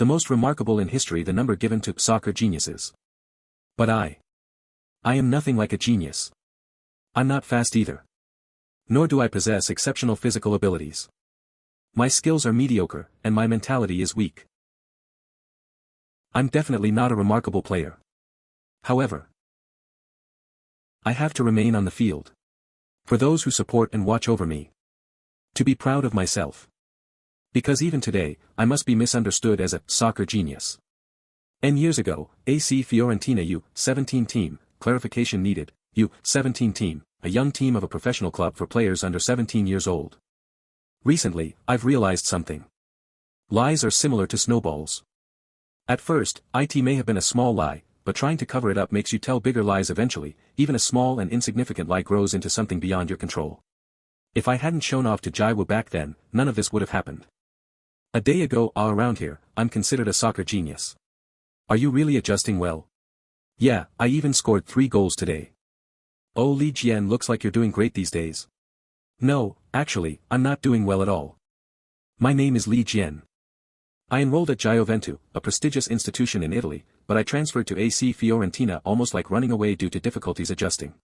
The most remarkable in history, the number given to soccer geniuses. But I am nothing like a genius. I'm not fast either. Nor do I possess exceptional physical abilities. My skills are mediocre, and my mentality is weak. I'm definitely not a remarkable player. However, I have to remain on the field. For those who support and watch over me. To be proud of myself. Because even today, I must be misunderstood as a soccer genius. N years ago, AC Fiorentina U17 team, clarification needed, U17 team, a young team of a professional club for players under 17 years old. Recently, I've realized something. Lies are similar to snowballs. At first, it may have been a small lie, but trying to cover it up makes you tell bigger lies eventually. Even a small and insignificant lie grows into something beyond your control. If I hadn't shown off to Jiwoo back then, none of this would have happened. A day ago, around here, I'm considered a soccer genius. Are you really adjusting well? Yeah, I even scored 3 goals today. Oh, Jian, looks like you're doing great these days. No, actually, I'm not doing well at all. My name is Jian. I enrolled at Juventus, a prestigious institution in Italy, but I transferred to AC Fiorentina almost like running away due to difficulties adjusting.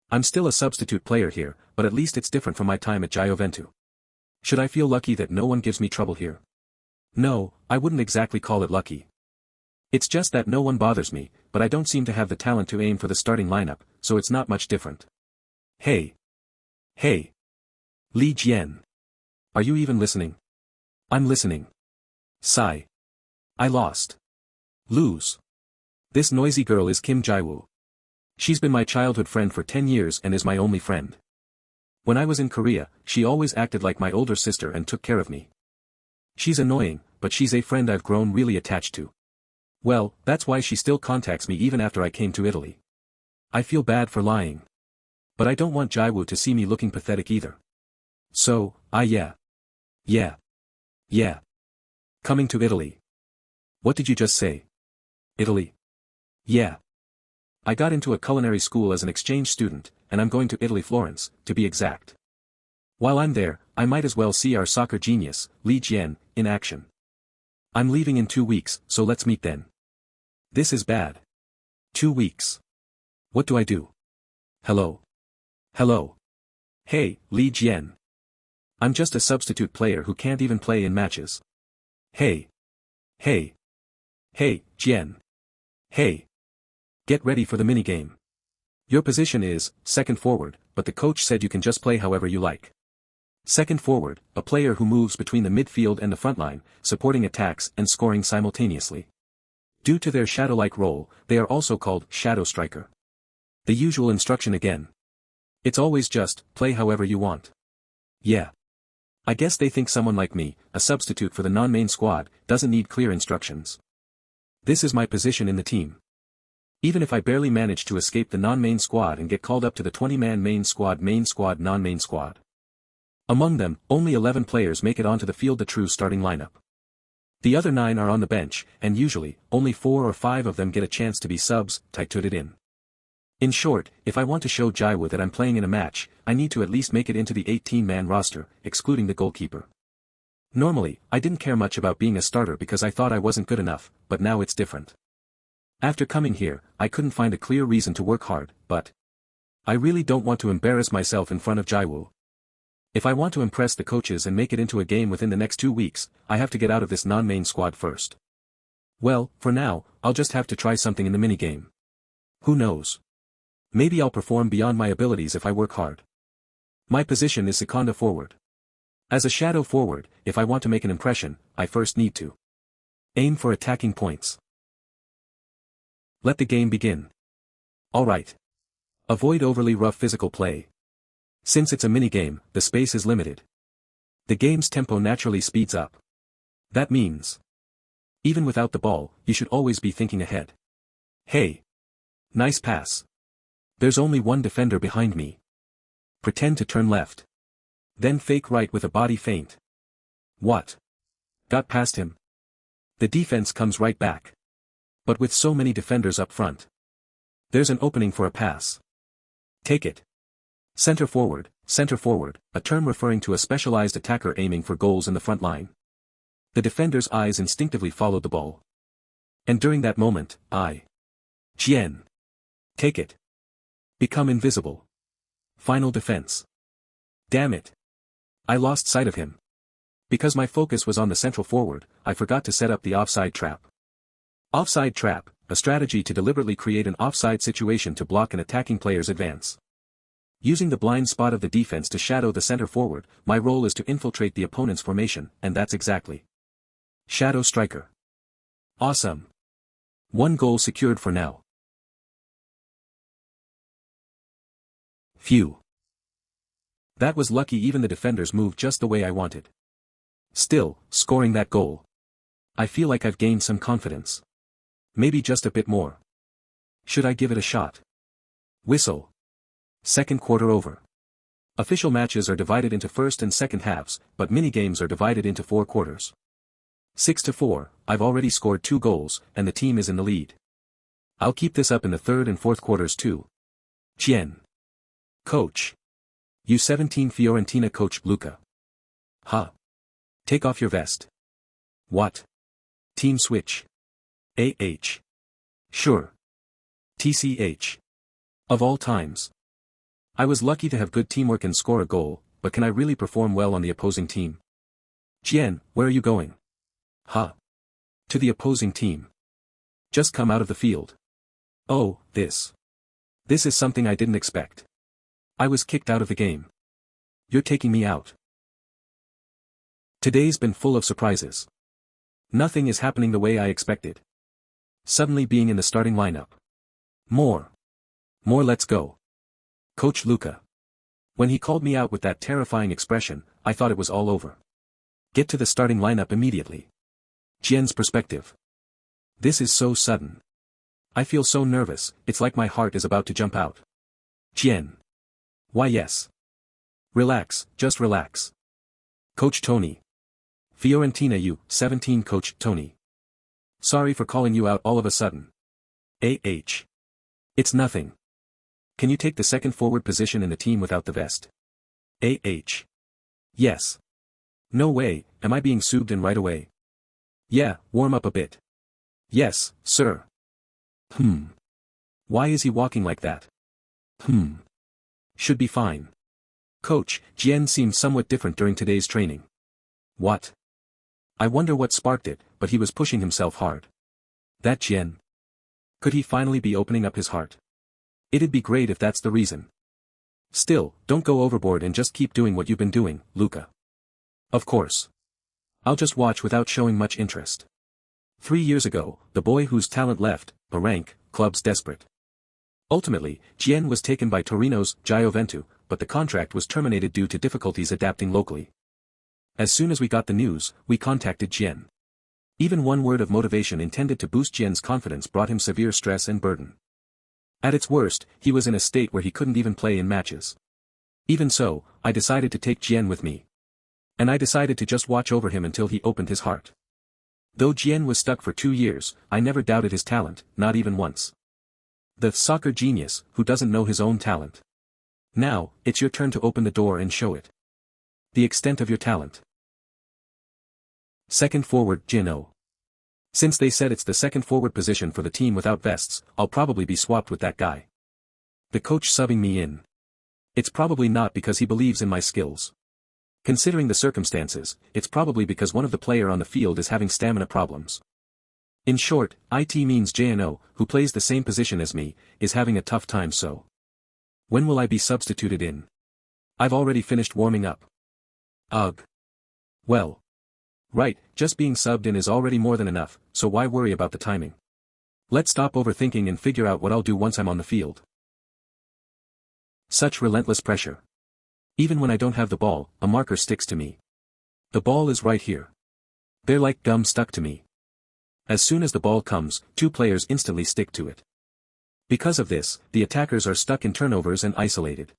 I'm still a substitute player here, but at least it's different from my time at Juventus. Should I feel lucky that no one gives me trouble here? No, I wouldn't exactly call it lucky. It's just that no one bothers me, but I don't seem to have the talent to aim for the starting lineup, so it's not much different. Hey. Jian. Are you even listening? I'm listening. Sigh. I lost. Lose. This noisy girl is Kim Jiwoo. She's been my childhood friend for 10 years and is my only friend. When I was in Korea, she always acted like my older sister and took care of me. She's annoying, but she's a friend I've grown really attached to. Well, that's why she still contacts me even after I came to Italy. I feel bad for lying. But I don't want Jiwoo to see me looking pathetic either. So, Yeah. Coming to Italy. What did you just say? Italy? Yeah. I got into a culinary school as an exchange student, and I'm going to Italy, Florence, to be exact. While I'm there, I might as well see our soccer genius, Jian, in action. I'm leaving in 2 weeks, so let's meet then. This is bad. 2 weeks. What do I do? Hello. Hey, Jian. I'm just a substitute player who can't even play in matches. Hey, Jian. Hey. Get ready for the minigame. Your position is second forward, but the coach said you can just play however you like. Second forward, a player who moves between the midfield and the front line, supporting attacks and scoring simultaneously. Due to their shadow-like role, they are also called shadow striker. The usual instruction again. It's always just, play however you want. Yeah. I guess they think someone like me, a substitute for the non-main squad, doesn't need clear instructions. This is my position in the team. Even if I barely manage to escape the non-main squad and get called up to the 20-man main squad, non-main squad. Among them, only 11 players make it onto the field, the true starting lineup. The other 9 are on the bench, and usually, only 4 or 5 of them get a chance to be subs, tituted in. In short, if I want to show Jiwoo that I'm playing in a match, I need to at least make it into the 18-man roster, excluding the goalkeeper. Normally, I didn't care much about being a starter because I thought I wasn't good enough, but now it's different. After coming here, I couldn't find a clear reason to work hard, but I really don't want to embarrass myself in front of Jiwoo. If I want to impress the coaches and make it into a game within the next 2 weeks, I have to get out of this non-main squad first. Well, for now, I'll just have to try something in the minigame. Who knows? Maybe I'll perform beyond my abilities if I work hard. My position is seconda forward. As a shadow forward, if I want to make an impression, I first need to aim for attacking points. Let the game begin. Alright. Avoid overly rough physical play. Since it's a minigame, the space is limited. The game's tempo naturally speeds up. That means, even without the ball, you should always be thinking ahead. Hey. Nice pass. There's only one defender behind me. Pretend to turn left. Then fake right with a body feint. What? Got past him. The defense comes right back. But with so many defenders up front, there's an opening for a pass. Take it. Center forward, a term referring to a specialized attacker aiming for goals in the front line. The defender's eyes instinctively followed the ball. And during that moment, Jian. Take it. Become invisible. Final defense. Damn it. I lost sight of him. Because my focus was on the central forward, I forgot to set up the offside trap. Offside trap, a strategy to deliberately create an offside situation to block an attacking player's advance. Using the blind spot of the defense to shadow the center forward, my role is to infiltrate the opponent's formation, and that's exactly. Shadow striker. Awesome. 1 goal secured for now. Phew. That was lucky, even the defenders moved just the way I wanted. Still, scoring that goal. I feel like I've gained some confidence. Maybe just a bit more. Should I give it a shot? Whistle. Second quarter over. Official matches are divided into first and second halves, but mini-games are divided into 4 quarters. 6-4, I've already scored 2 goals, and the team is in the lead. I'll keep this up in the third and fourth quarters too. Jian. Coach. U17 Fiorentina coach Luca. Huh. Take off your vest. What? Team switch. Sure. TCH. Of all times. I was lucky to have good teamwork and score a goal, but can I really perform well on the opposing team? Jian, where are you going? Huh. To the opposing team. Just come out of the field. Oh, this. This is something I didn't expect. I was kicked out of the game. You're taking me out. Today's been full of surprises. Nothing is happening the way I expected. Suddenly being in the starting lineup. More, let's go. Coach Luca. When he called me out with that terrifying expression, I thought it was all over. Get to the starting lineup immediately. Jian's perspective. This is so sudden. I feel so nervous, it's like my heart is about to jump out. Jian. Why yes. Relax, just relax. Coach Tony. Fiorentina U17 Coach Tony. Sorry for calling you out all of a sudden. It's nothing. Can you take the second forward position in the team without the vest? Yes. No way, am I being subbed in right away? Yeah, warm up a bit. Yes, sir. Why is he walking like that? Should be fine. Coach, Jian seemed somewhat different during today's training. What? I wonder what sparked it, but he was pushing himself hard. That Jian. Could he finally be opening up his heart? It'd be great if that's the reason. Still, don't go overboard and just keep doing what you've been doing, Luca. Of course. I'll just watch without showing much interest. 3 years ago, the boy whose talent left, rank, clubs desperate. Ultimately, Jian was taken by Torino's Gioventu, but the contract was terminated due to difficulties adapting locally. As soon as we got the news, we contacted Jian. Even one word of motivation intended to boost Jian's confidence brought him severe stress and burden. At its worst, he was in a state where he couldn't even play in matches. Even so, I decided to take Jian with me. And I decided to just watch over him until he opened his heart. Though Jian was stuck for 2 years, I never doubted his talent, not even once. The soccer genius, who doesn't know his own talent. Now, it's your turn to open the door and show it. The extent of your talent. Second forward, Jian. Since they said it's the second forward position for the team without vests, I'll probably be swapped with that guy. The coach subbing me in. It's probably not because he believes in my skills. Considering the circumstances, it's probably because one of the player on the field is having stamina problems. In short, it means Jian, who plays the same position as me, is having a tough time. So when will I be substituted in? I've already finished warming up. Ugh. Well. Right, just being subbed in is already more than enough, so why worry about the timing? Let's stop overthinking and figure out what I'll do once I'm on the field. Such relentless pressure. Even when I don't have the ball, a marker sticks to me. The ball is right here. They're like gum stuck to me. As soon as the ball comes, 2 players instantly stick to it. Because of this, the attackers are stuck in turnovers and isolated.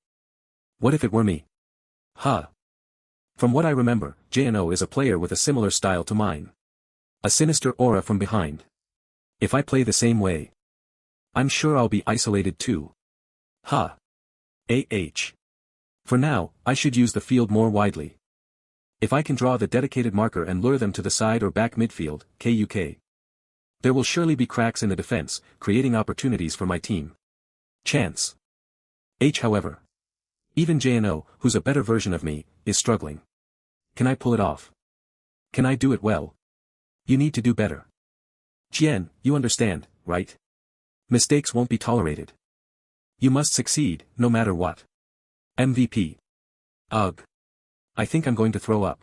What if it were me? Huh. From what I remember, Jian is a player with a similar style to mine. A sinister aura from behind. If I play the same way, I'm sure I'll be isolated too. Huh. For now, I should use the field more widely. If I can draw the dedicated marker and lure them to the side or back midfield, KUK. There will surely be cracks in the defense, creating opportunities for my team. Chance. However. Even Jian, who's a better version of me, is struggling. Can I pull it off? Can I do it well? You need to do better. Jian, you understand, right? Mistakes won't be tolerated. You must succeed, no matter what. MVP. Ugh. I think I'm going to throw up.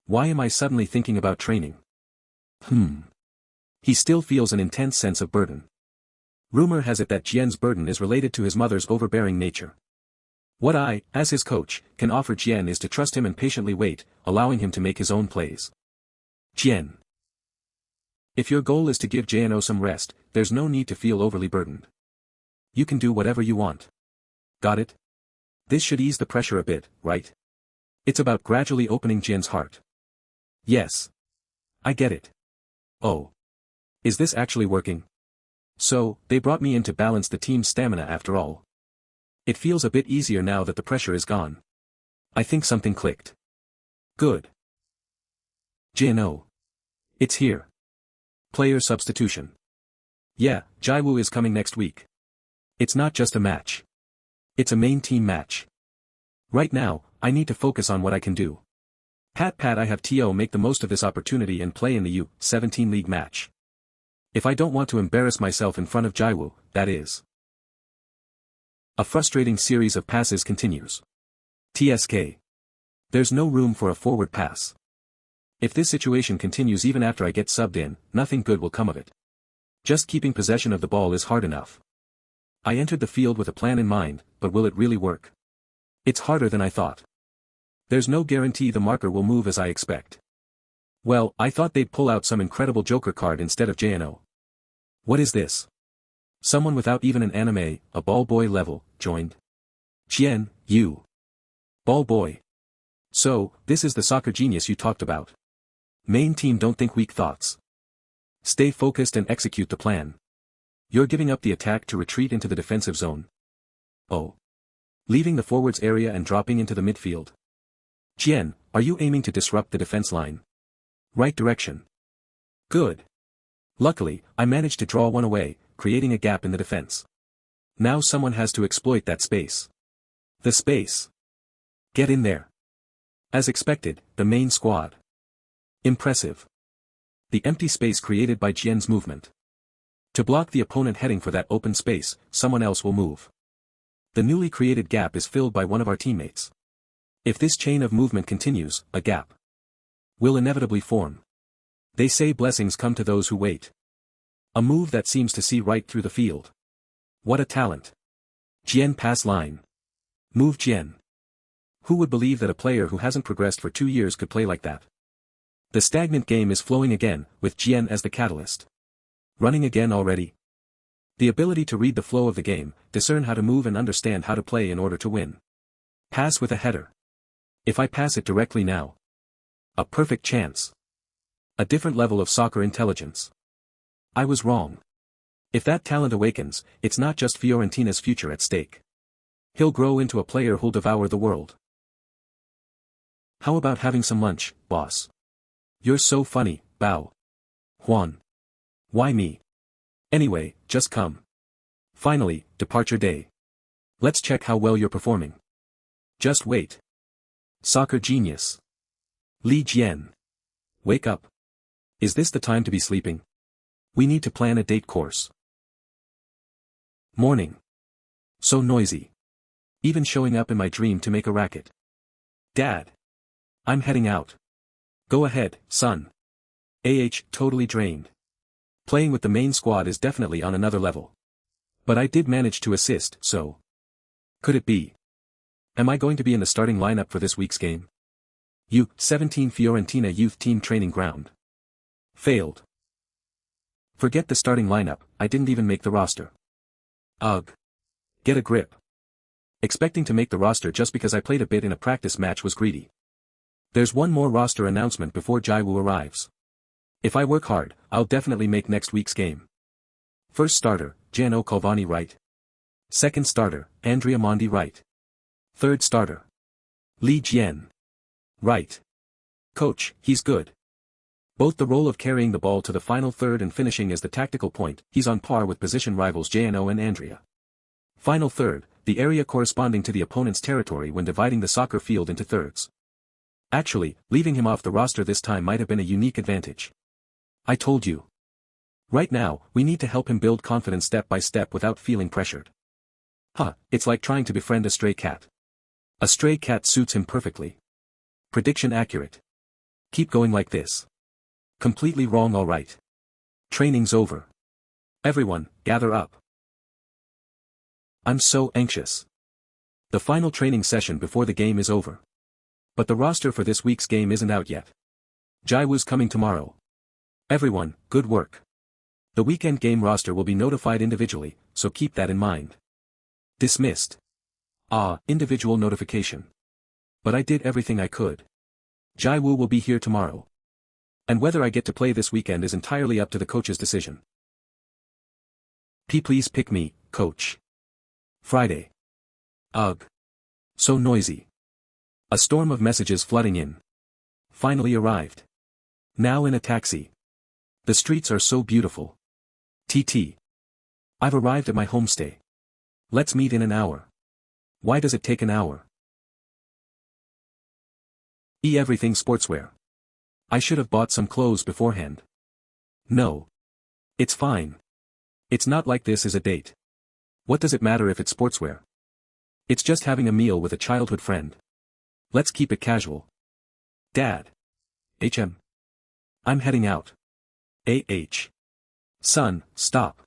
Why am I suddenly thinking about training? He still feels an intense sense of burden. Rumor has it that Jian's burden is related to his mother's overbearing nature. What I, as his coach, can offer Jian is to trust him and patiently wait, allowing him to make his own plays. Jian. If your goal is to give Jian some rest, there's no need to feel overly burdened. You can do whatever you want. Got it? This should ease the pressure a bit, right? It's about gradually opening Jian's heart. Yes. I get it. Oh. Is this actually working? So, they brought me in to balance the team's stamina after all. It feels a bit easier now that the pressure is gone. I think something clicked. Good. Jian. It's here. Player substitution. Yeah, Jiwoo is coming next week. It's not just a match. It's a main team match. Right now, I need to focus on what I can do. Pat I have To make the most of this opportunity and play in the U17 league match. If I don't want to embarrass myself in front of Jiwoo, that is. A frustrating series of passes continues. TSK. There's no room for a forward pass. If this situation continues even after I get subbed in, nothing good will come of it. Just keeping possession of the ball is hard enough. I entered the field with a plan in mind, but will it really work? It's harder than I thought. There's no guarantee the marker will move as I expect. Well, I thought they'd pull out some incredible Joker card instead of Jian. What is this? Someone without even an anime, a ball boy level, joined. Jian, you. Ball boy. So, this is the soccer genius you talked about. Main team don't think weak thoughts. Stay focused and execute the plan. You're giving up the attack to retreat into the defensive zone. Oh. Leaving the forwards area and dropping into the midfield. Jian, are you aiming to disrupt the defense line? Right direction. Good. Luckily, I managed to draw one away, creating a gap in the defense. Now someone has to exploit that space. The space. Get in there. As expected, the main squad. Impressive. The empty space created by Jian's movement. To block the opponent heading for that open space, someone else will move. The newly created gap is filled by one of our teammates. If this chain of movement continues, a gap will inevitably form. They say blessings come to those who wait. A move that seems to see right through the field. What a talent. Jian pass line. Move Jian. Who would believe that a player who hasn't progressed for 2 years could play like that? The stagnant game is flowing again, with Jian as the catalyst. Running again already? The ability to read the flow of the game, discern how to move and understand how to play in order to win. Pass with a header. If I pass it directly now. A perfect chance. A different level of soccer intelligence. I was wrong. If that talent awakens, it's not just Fiorentina's future at stake. He'll grow into a player who'll devour the world. How about having some lunch, boss? You're so funny, Bao. Juan. Why me? Anyway, just come. Finally, departure day. Let's check how well you're performing. Just wait. Soccer genius. Li Jian. Wake up. Is this the time to be sleeping? We need to plan a date course. Morning. So noisy. Even showing up in my dream to make a racket. Dad. I'm heading out. Go ahead, son. Totally drained. Playing with the main squad is definitely on another level. But I did manage to assist, so. Could it be? Am I going to be in the starting lineup for this week's game? U17 Fiorentina Youth Team Training Ground. Failed. Forget the starting lineup, I didn't even make the roster. Ugh. Get a grip. Expecting to make the roster just because I played a bit in a practice match was greedy. There's one more roster announcement before Jiwoo arrives. If I work hard, I'll definitely make next week's game. First starter, Jian Colvani right. Second starter, Andrea Mondi right. Third starter. Li Jian. Right. Coach, he's good. Both the role of carrying the ball to the final third and finishing as the tactical point, he's on par with position rivals Jian and Andrea. Final third, the area corresponding to the opponent's territory when dividing the soccer field into thirds. Actually, leaving him off the roster this time might have been a unique advantage. I told you. Right now, we need to help him build confidence step by step without feeling pressured. It's like trying to befriend a stray cat. A stray cat suits him perfectly. Prediction accurate. Keep going like this. Completely wrong, alright. Training's over. Everyone, gather up. I'm so anxious. The final training session before the game is over. But the roster for this week's game isn't out yet. Jiwoo's coming tomorrow. Everyone, good work. The weekend game roster will be notified individually, so keep that in mind. Dismissed. Individual notification. But I did everything I could. Jiwoo will be here tomorrow. And whether I get to play this weekend is entirely up to the coach's decision. Please pick me, coach. Friday. Ugh. So noisy. A storm of messages flooding in. Finally arrived. Now in a taxi. The streets are so beautiful. I've arrived at my homestay. Let's meet in an hour. Why does it take an hour? Everything sportswear. I should have bought some clothes beforehand. No. It's fine. It's not like this is a date. What does it matter if it's sportswear? It's just having a meal with a childhood friend. Let's keep it casual. Dad. I'm heading out. Son, stop.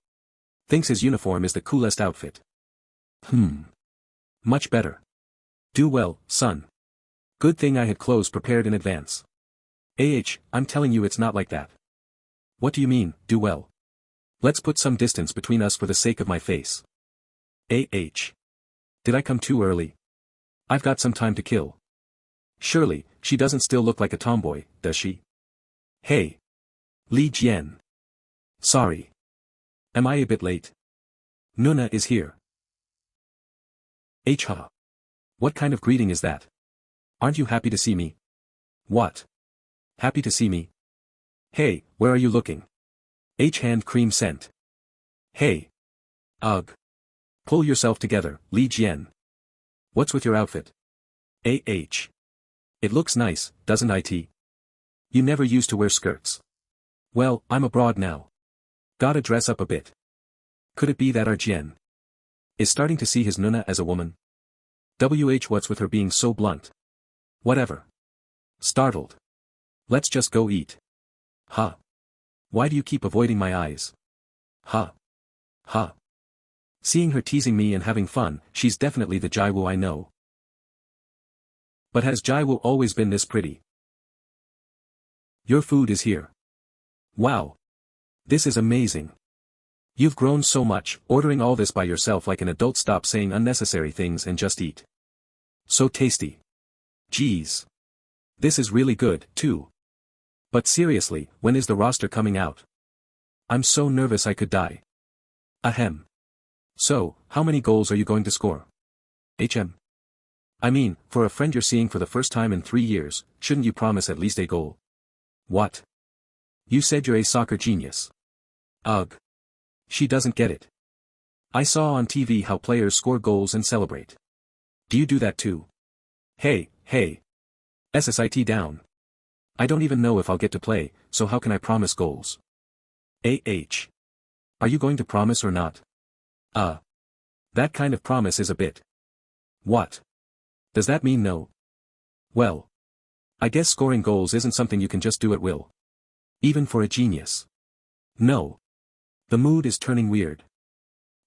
Thinks his uniform is the coolest outfit. Much better. Do well, son. Good thing I had clothes prepared in advance. I'm telling you it's not like that. What do you mean, do well? Let's put some distance between us for the sake of my face. Did I come too early? I've got some time to kill. Surely, she doesn't still look like a tomboy, does she? Hey. Li Jian. Sorry. Am I a bit late? Nuna is here. What kind of greeting is that? Aren't you happy to see me? What? Happy to see me? Hey, where are you looking? Hand cream scent. Hey. Ugh. Pull yourself together, Li Jian. What's with your outfit? It looks nice, doesn't it? You never used to wear skirts. Well, I'm abroad now. Gotta dress up a bit. Could it be that our Jian is starting to see his Nuna as a woman? What's with her being so blunt? Whatever. Startled. Let's just go eat. Why do you keep avoiding my eyes? Seeing her teasing me and having fun, she's definitely the Jiwoo I know. But has Jiwoo always been this pretty? Your food is here. Wow. This is amazing. You've grown so much, ordering all this by yourself like an adult. Stop saying unnecessary things and just eat. So tasty. Geez. This is really good, too. But seriously, when is the roster coming out? I'm so nervous I could die. Ahem. So, how many goals are you going to score? I mean, for a friend you're seeing for the first time in 3 years, shouldn't you promise at least a goal? What? You said you're a soccer genius. Ugh. She doesn't get it. I saw on TV how players score goals and celebrate. Do you do that too? Hey. SSIT down. I don't even know if I'll get to play, so how can I promise goals? Are you going to promise or not? That kind of promise is a bit. What? Does that mean no? Well. I guess scoring goals isn't something you can just do at will. Even for a genius. No. The mood is turning weird.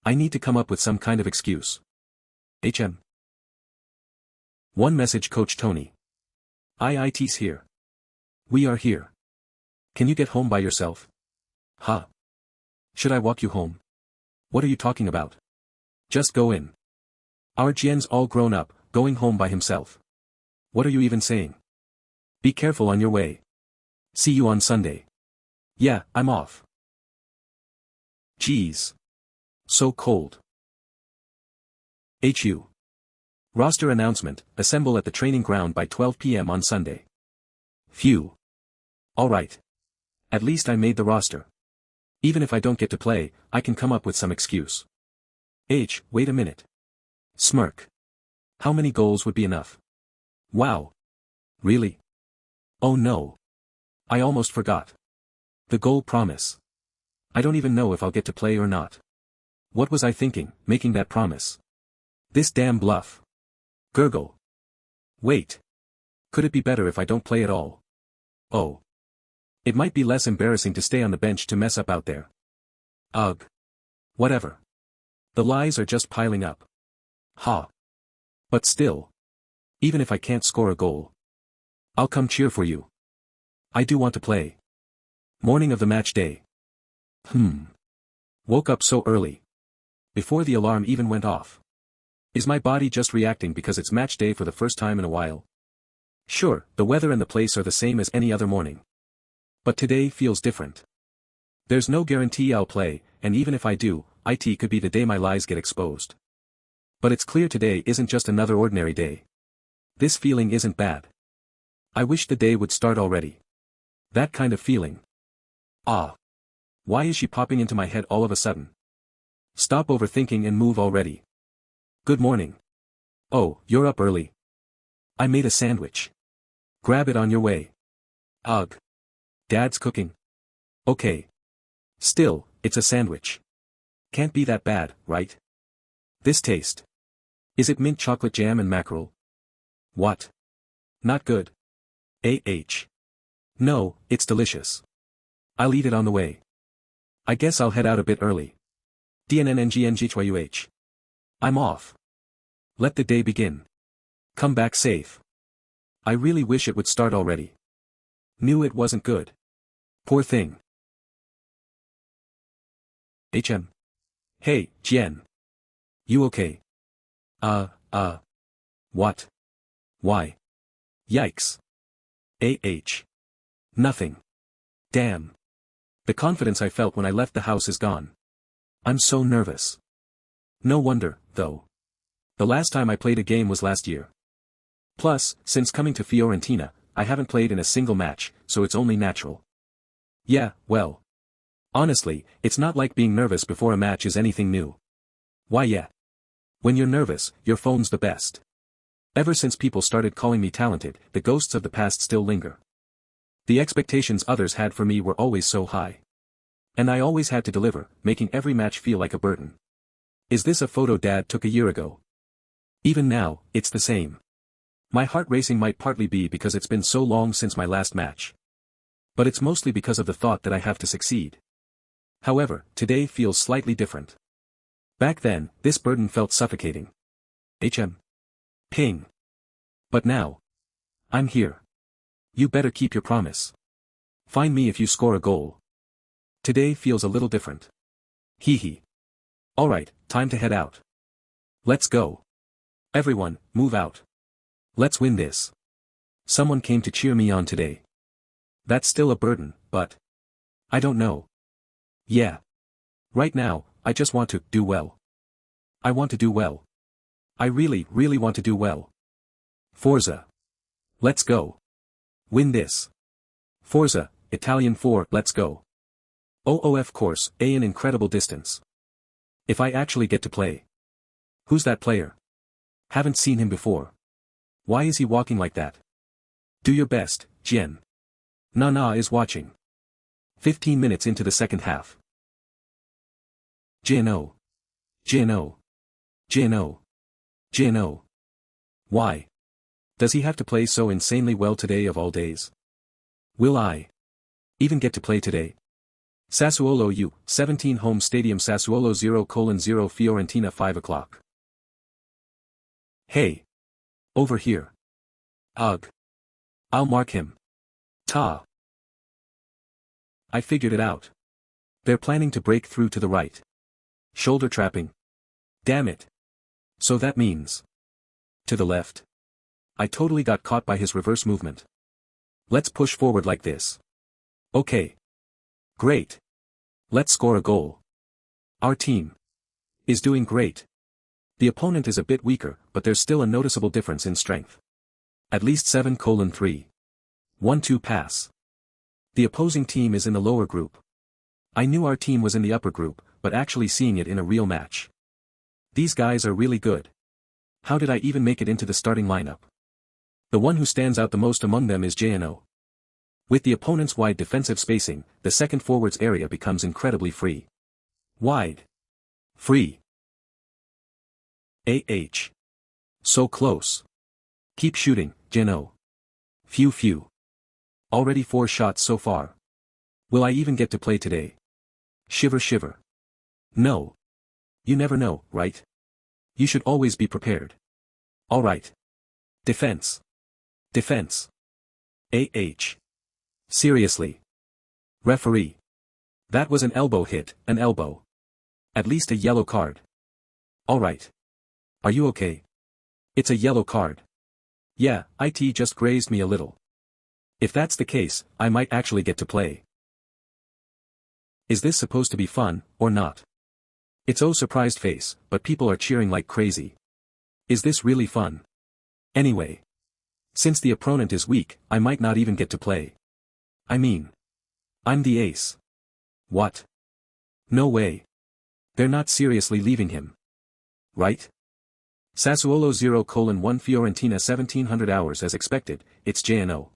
I need to come up with some kind of excuse. One message, Coach Tony. IIT's here. We are here. Can you get home by yourself? Should I walk you home? What are you talking about? Just go in. Our Jian's all grown up, going home by himself. What are you even saying? Be careful on your way. See you on Sunday. Yeah, I'm off. Geez. So cold. Roster announcement, assemble at the training ground by 12 p.m. on Sunday. Phew. Alright. At least I made the roster. Even if I don't get to play, I can come up with some excuse. Wait a minute. Smirk. How many goals would be enough? Wow. Really? Oh no. I almost forgot. The goal promise. I don't even know if I'll get to play or not. What was I thinking, making that promise? This damn bluff. Gurgle. Wait. Could it be better if I don't play at all? Oh. It might be less embarrassing to stay on the bench to mess up out there. Ugh. Whatever. The lies are just piling up. Ha. But still. Even if I can't score a goal, I'll come cheer for you. I do want to play. Morning of the match day. Woke up so early. Before the alarm even went off. Is my body just reacting because it's match day for the first time in a while? Sure, the weather and the place are the same as any other morning. But today feels different. There's no guarantee I'll play, and even if I do, it could be the day my lies get exposed. But it's clear today isn't just another ordinary day. This feeling isn't bad. I wish the day would start already. That kind of feeling. Ah. Why is she popping into my head all of a sudden? Stop overthinking and move already. Good morning. Oh, you're up early. I made a sandwich. Grab it on your way. Ugh. Dad's cooking. Okay. Still, it's a sandwich. Can't be that bad, right? This taste. Is it mint chocolate jam and mackerel? What? Not good. No, it's delicious. I'll eat it on the way. I guess I'll head out a bit early. DNNNGNGHYUH. I'm off. Let the day begin. Come back safe. I really wish it would start already. Knew it wasn't good. Poor thing. Hey, Jian. You okay? What? Why? Yikes. Nothing. Damn. The confidence I felt when I left the house is gone. I'm so nervous. No wonder, though. The last time I played a game was last year. Plus, since coming to Fiorentina, I haven't played in a single match, so it's only natural. Yeah, well. Honestly, it's not like being nervous before a match is anything new. Why yeah. When you're nervous, your phone's the best. Ever since people started calling me talented, the ghosts of the past still linger. The expectations others had for me were always so high. And I always had to deliver, making every match feel like a burden. Is this a photo Dad took a year ago? Even now, it's the same. My heart racing might partly be because it's been so long since my last match. But it's mostly because of the thought that I have to succeed. However, today feels slightly different. Back then, this burden felt suffocating. Ping. But now. I'm here. You better keep your promise. Find me if you score a goal. Today feels a little different. Hee hee. Alright, time to head out. Let's go. Everyone, move out. Let's win this. Someone came to cheer me on today. That's still a burden, but I don't know. Yeah. Right now, I just want to do well. I want to do well. I really, really want to do well. Forza. Let's go. Win this. Forza, Italian 4, let's go. OOF course, an incredible distance. If I actually get to play. Who's that player? Haven't seen him before. Why is he walking like that? Do your best, Jian. Nana is watching. 15 minutes into the second half. Jian. Why? Does he have to play so insanely well today of all days? Will I even get to play today? Sassuolo U17 home stadium Sassuolo 0:0 Fiorentina 5 o'clock. Hey. Over here. Ugh. I'll mark him. Ta. I figured it out. They're planning to break through to the right. Shoulder trapping. Damn it. So that means. To the left. I totally got caught by his reverse movement. Let's push forward like this. Okay. Great. Let's score a goal. Our team is doing great. The opponent is a bit weaker, but there's still a noticeable difference in strength. At least 7:3. 1-2 pass. The opposing team is in the lower group. I knew our team was in the upper group, but actually seeing it in a real match. These guys are really good. How did I even make it into the starting lineup? The one who stands out the most among them is Jian. With the opponent's wide defensive spacing, the second forward's area becomes incredibly free. Wide. Free. So close. Keep shooting, Jian. Phew. Already 4 shots so far. Will I even get to play today? Shiver. No. You never know, right? You should always be prepared. Alright. Defense. Seriously. Referee. That was an elbow hit, an elbow. At least a yellow card. Alright. Are you okay? It's a yellow card. Yeah, it just grazed me a little. If that's the case, I might actually get to play. Is this supposed to be fun, or not? It's surprised face, but people are cheering like crazy. Is this really fun? Anyway. Since the opponent is weak, I might not even get to play. I mean. I'm the ace. What? No way. They're not seriously leaving him. Right? Sassuolo 0:1 Fiorentina 1700 hours as expected, it's Jian.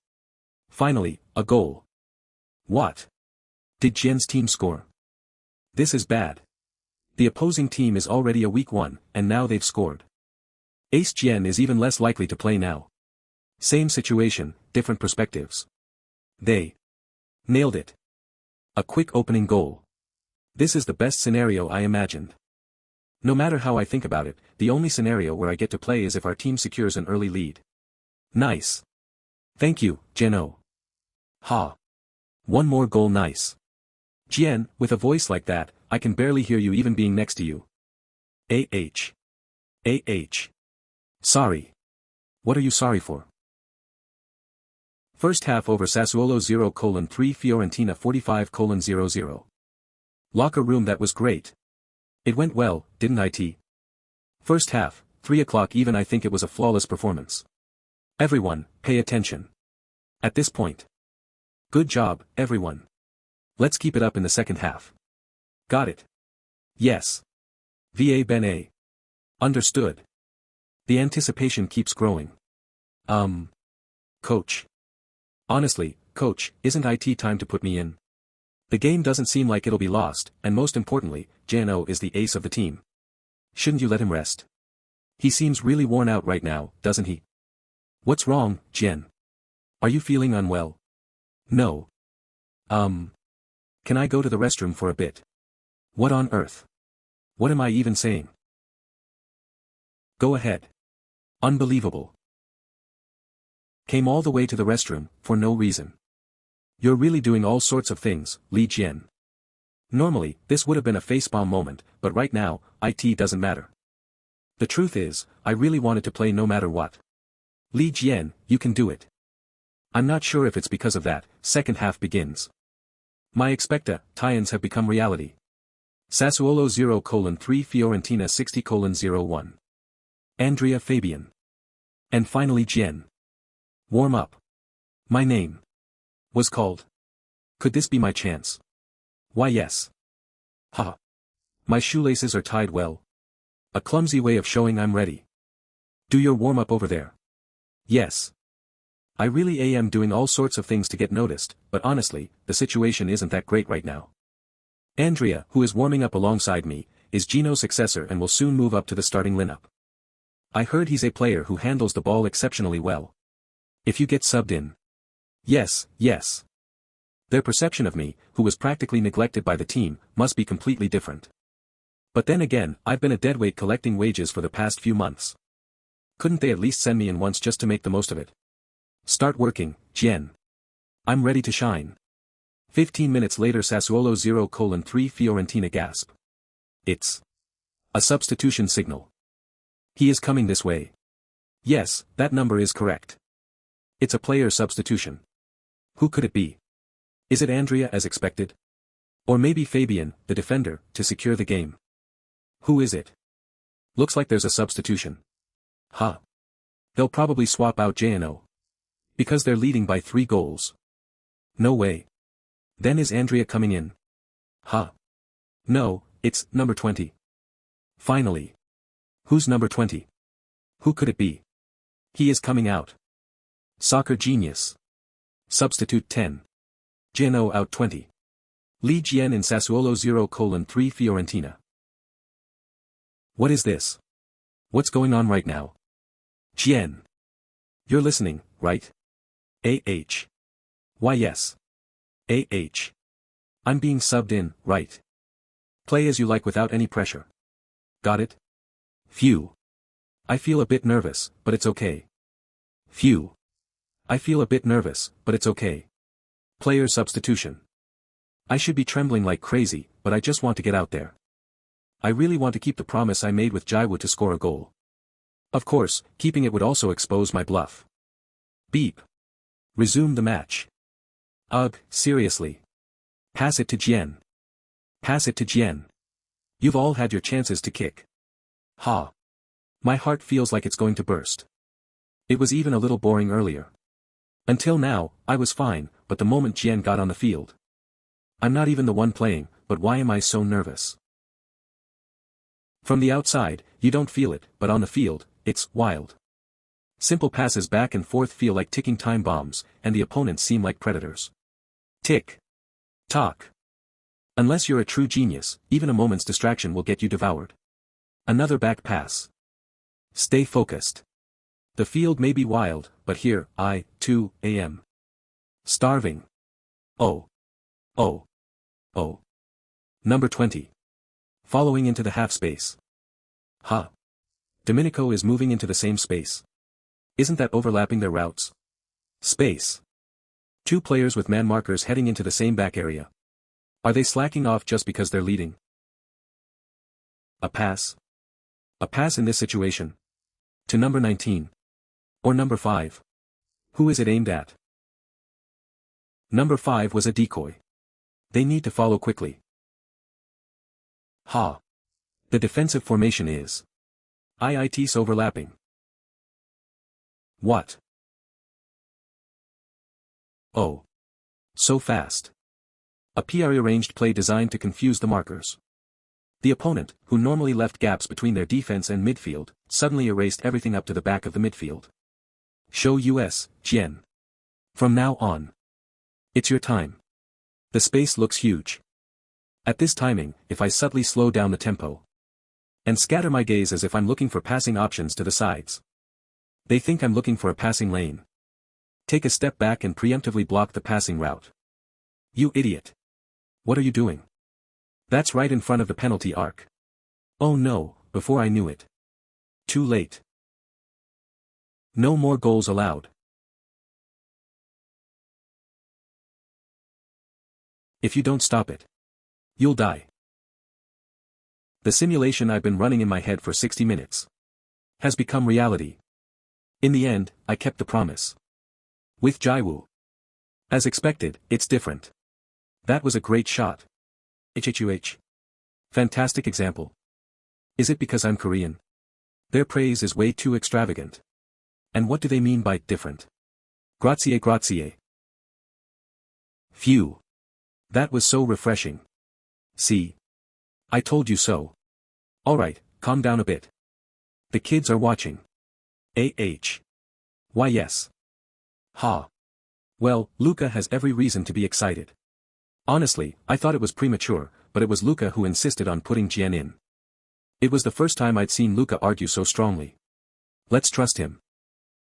Finally, a goal. What? Did Jian's team score? This is bad. The opposing team is already a weak one, and now they've scored. Ace Jian is even less likely to play now. Same situation, different perspectives. They nailed it. A quick opening goal. This is the best scenario I imagined. No matter how I think about it, the only scenario where I get to play is if our team secures an early lead. Nice. Thank you, Jian. Ha. One more goal, nice. Jian, with a voice like that, I can barely hear you even being next to you. Sorry. What are you sorry for? First half over Sassuolo 0:3 Fiorentina 45:00. Locker room, that was great. It went well, didn't it? First half, 3 o'clock even, I think it was a flawless performance. Everyone, pay attention. At this point. Good job, everyone. Let's keep it up in the second half. Got it. Yes. Va bene. Understood. The anticipation keeps growing. Coach. Honestly, coach, isn't it time to put me in? The game doesn't seem like it'll be lost, and most importantly, Jian is the ace of the team. Shouldn't you let him rest? He seems really worn out right now, doesn't he? What's wrong, Jian? Are you feeling unwell? No. Can I go to the restroom for a bit? What on earth? What am I even saying? Go ahead. Unbelievable. Came all the way to the restroom, for no reason. You're really doing all sorts of things, Li Jian. Normally, this would have been a facepalm moment, but right now, it doesn't matter. The truth is, I really wanted to play no matter what. Li Jian, you can do it. I'm not sure if it's because of that. Second half begins. My expectations have become reality. Sassuolo 0:3 Fiorentina 60:01. Andrea Fabian. And finally Jian. Warm up. My name was called. Could this be my chance? Why, yes. Ha. My shoelaces are tied well. A clumsy way of showing I'm ready. Do your warm-up over there. Yes. I really am doing all sorts of things to get noticed, but honestly, the situation isn't that great right now. Andrea, who is warming up alongside me, is Gino's successor and will soon move up to the starting lineup. I heard he's a player who handles the ball exceptionally well. If you get subbed in. Yes. Their perception of me, who was practically neglected by the team, must be completely different. But then again, I've been a deadweight collecting wages for the past few months. Couldn't they at least send me in once just to make the most of it? Start working, Jian. I'm ready to shine. 15 minutes later, Sassuolo 0:3 Fiorentina gasp. It's a substitution signal. He is coming this way. Yes, that number is correct. It's a player substitution. Who could it be? Is it Andrea as expected? Or maybe Fabian, the defender, to secure the game? Who is it? Looks like there's a substitution. Huh. They'll probably swap out Jian. Because they're leading by 3 goals. No way. Then is Andrea coming in? Huh. No, it's number 20. Finally. Who's number 20? Who could it be? He is coming out. Soccer genius. Substitute 10. Jian out 20. Lee Jian in Sassuolo 0:3 Fiorentina. What is this? What's going on right now? Jian. You're listening, right? Why yes. I'm being subbed in, right? Play as you like without any pressure. Got it? Phew. I feel a bit nervous, but it's okay. Phew. I feel a bit nervous, but it's okay. Player substitution. I should be trembling like crazy, but I just want to get out there. I really want to keep the promise I made with Jiwoo to score a goal. Of course, keeping it would also expose my bluff. Beep. Resume the match. Ugh, seriously. Pass it to Jian. Pass it to Jian. You've all had your chances to kick. Ha. My heart feels like it's going to burst. It was even a little boring earlier. Until now, I was fine, but the moment Jian got on the field. I'm not even the one playing, but why am I so nervous? From the outside, you don't feel it, but on the field, it's wild. Simple passes back and forth feel like ticking time bombs, and the opponents seem like predators. Tick. Tock. Unless you're a true genius, even a moment's distraction will get you devoured. Another back pass. Stay focused. The field may be wild, but here, I, too, am. Starving. Oh. Oh. Oh. Number 20. Following into the half space. Huh. Domenico is moving into the same space. Isn't that overlapping their routes? Space. 2 players with man markers heading into the same back area. Are they slacking off just because they're leading? A pass. A pass in this situation. To number 19. Or number 5. Who is it aimed at? Number 5 was a decoy. They need to follow quickly. Ha. The defensive formation is. IIT's overlapping. What? Oh. So fast. A pre-arranged play designed to confuse the markers. The opponent, who normally left gaps between their defense and midfield, suddenly erased everything up to the back of the midfield. Show US, Jian. From now on. It's your time. The space looks huge. At this timing, if I subtly slow down the tempo and scatter my gaze as if I'm looking for passing options to the sides, they think I'm looking for a passing lane. Take a step back and preemptively block the passing route. You idiot. What are you doing? That's right in front of the penalty arc. Oh no, before I knew it. Too late. No more goals allowed. If you don't stop it, you'll die. The simulation I've been running in my head for 60 minutes has become reality. In the end, I kept the promise. With Jiwoo. As expected, it's different. That was a great shot. HHUH. Fantastic example. Is it because I'm Korean? Their praise is way too extravagant. And what do they mean by different? Grazie grazie. Phew. That was so refreshing. See? I told you so. Alright, calm down a bit. The kids are watching. Why yes. Ha. Well, Luca has every reason to be excited. Honestly, I thought it was premature, but it was Luca who insisted on putting Jian in. It was the first time I'd seen Luca argue so strongly. Let's trust him.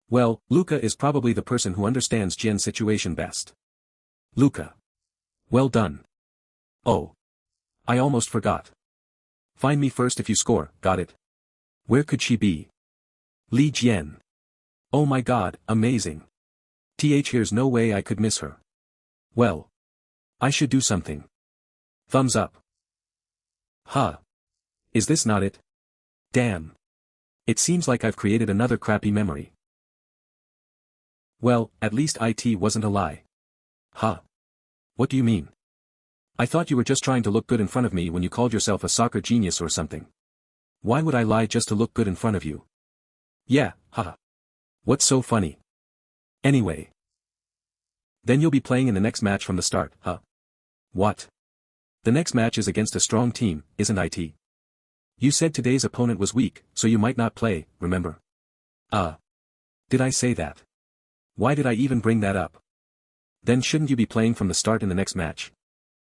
Well, Luca is probably the person who understands Jian's situation best. Luca. Well done. Oh. I almost forgot. Find me first if you score, got it? Where could she be? Lee Jian. Oh my god, amazing. Here's no way I could miss her. Well. I should do something. Thumbs up. Huh. Is this not it? Damn. It seems like I've created another crappy memory. Well, at least IT wasn't a lie. Huh. What do you mean? I thought you were just trying to look good in front of me when you called yourself a soccer genius or something. Why would I lie just to look good in front of you? Yeah, haha. What's so funny? Anyway. Then you'll be playing in the next match from the start, huh? What? The next match is against a strong team, isn't it? You said today's opponent was weak, so you might not play, remember? Did I say that? Why did I even bring that up? Then shouldn't you be playing from the start in the next match?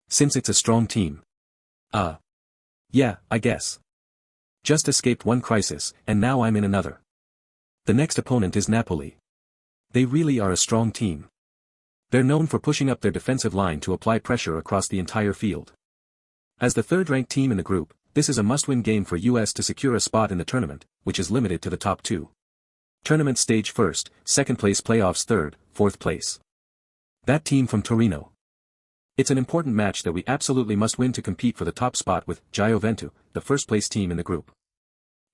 Since it's a strong team. Yeah, I guess. Just escaped one crisis, and now I'm in another. The next opponent is Napoli. They really are a strong team. They're known for pushing up their defensive line to apply pressure across the entire field. As the third-ranked team in the group, this is a must-win game for US to secure a spot in the tournament, which is limited to the top two. Tournament stage first, second place playoffs third, fourth place. That team from Torino. It's an important match that we absolutely must win to compete for the top spot with Gioventu, the first-place team in the group.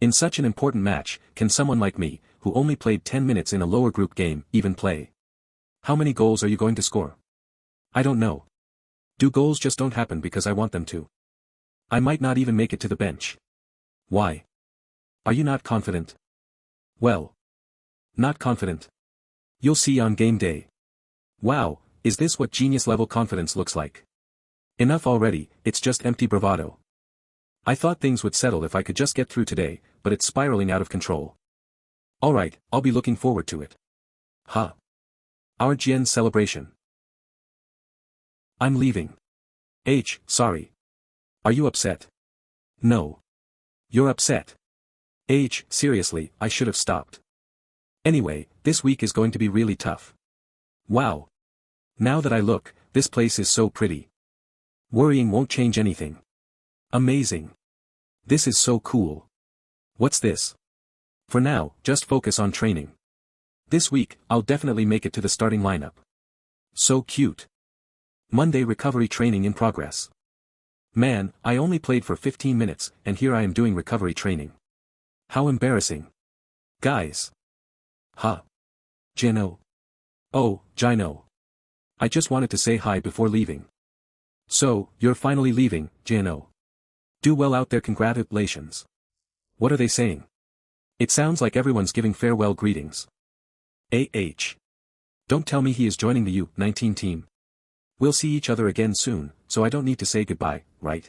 In such an important match, can someone like me, who only played 10 minutes in a lower group game, even play? How many goals are you going to score? I don't know. Do goals just don't happen because I want them to? I might not even make it to the bench. Why? Are you not confident? Well. Not confident. You'll see on game day. Wow, is this what genius-level confidence looks like? Enough already, it's just empty bravado. I thought things would settle if I could just get through today, but it's spiraling out of control. Alright, I'll be looking forward to it. Our Jian celebration. I'm leaving. Sorry. Are you upset? No. You're upset. Seriously, I should have stopped. Anyway, this week is going to be really tough. Wow. Now that I look, this place is so pretty. Worrying won't change anything. Amazing. This is so cool. What's this? For now, just focus on training. This week, I'll definitely make it to the starting lineup. So cute. Monday recovery training in progress. Man, I only played for 15 minutes, and here I am doing recovery training. How embarrassing. Guys. Jian. Oh, Jian. I just wanted to say hi before leaving. So, you're finally leaving, Jian. Do well out there, congratulations. What are they saying? It sounds like everyone's giving farewell greetings. Don't tell me he is joining the U-19 team. We'll see each other again soon, so I don't need to say goodbye, right?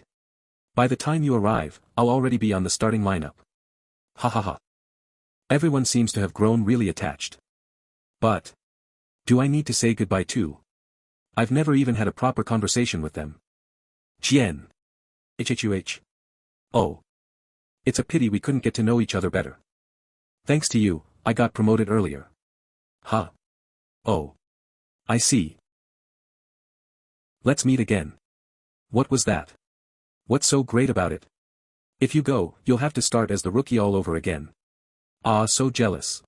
By the time you arrive, I'll already be on the starting lineup. Everyone seems to have grown really attached. But do I need to say goodbye too? I've never even had a proper conversation with them. Jian. Oh. It's a pity we couldn't get to know each other better. Thanks to you, I got promoted earlier. Oh. I see. Let's meet again. What was that? What's so great about it? If you go, you'll have to start as the rookie all over again. So jealous.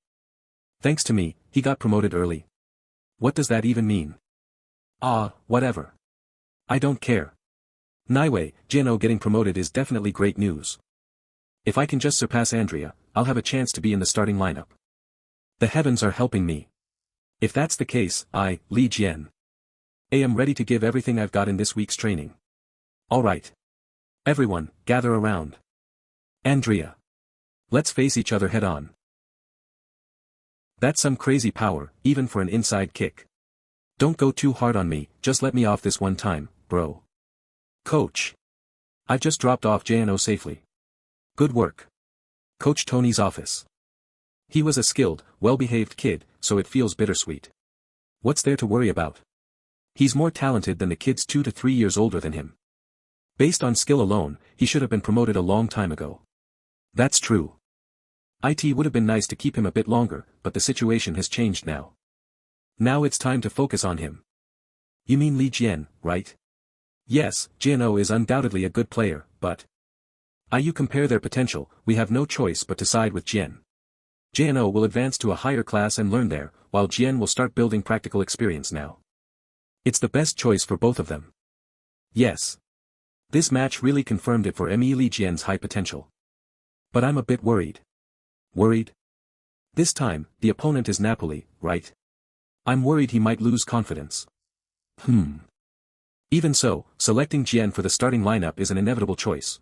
Thanks to me, he got promoted early. What does that even mean? Whatever. I don't care. Anyway, Jian getting promoted is definitely great news. If I can just surpass Andrea, I'll have a chance to be in the starting lineup. The heavens are helping me. If that's the case, Li Jian, am ready to give everything I've got in this week's training. Alright. Everyone, gather around. Andrea. Let's face each other head on. That's some crazy power, even for an inside kick. Don't go too hard on me, just let me off this one time, bro. Coach. I've just dropped off Jian safely. Good work. Coach Tony's office. He was a skilled, well-behaved kid, so it feels bittersweet. What's there to worry about? He's more talented than the kids 2 to 3 years older than him. Based on skill alone, he should have been promoted a long time ago. That's true. It would have been nice to keep him a bit longer, but the situation has changed now. Now it's time to focus on him. You mean Li Jian, right? Yes, Jian is undoubtedly a good player, but you compare their potential, we have no choice but to side with Jian. Jian will advance to a higher class and learn there, while Jian will start building practical experience now. It's the best choice for both of them. Yes. This match really confirmed it for Li Jian's high potential. But I'm a bit worried. Worried? This time, the opponent is Napoli, right? I'm worried he might lose confidence. Even so, selecting Jian for the starting lineup is an inevitable choice.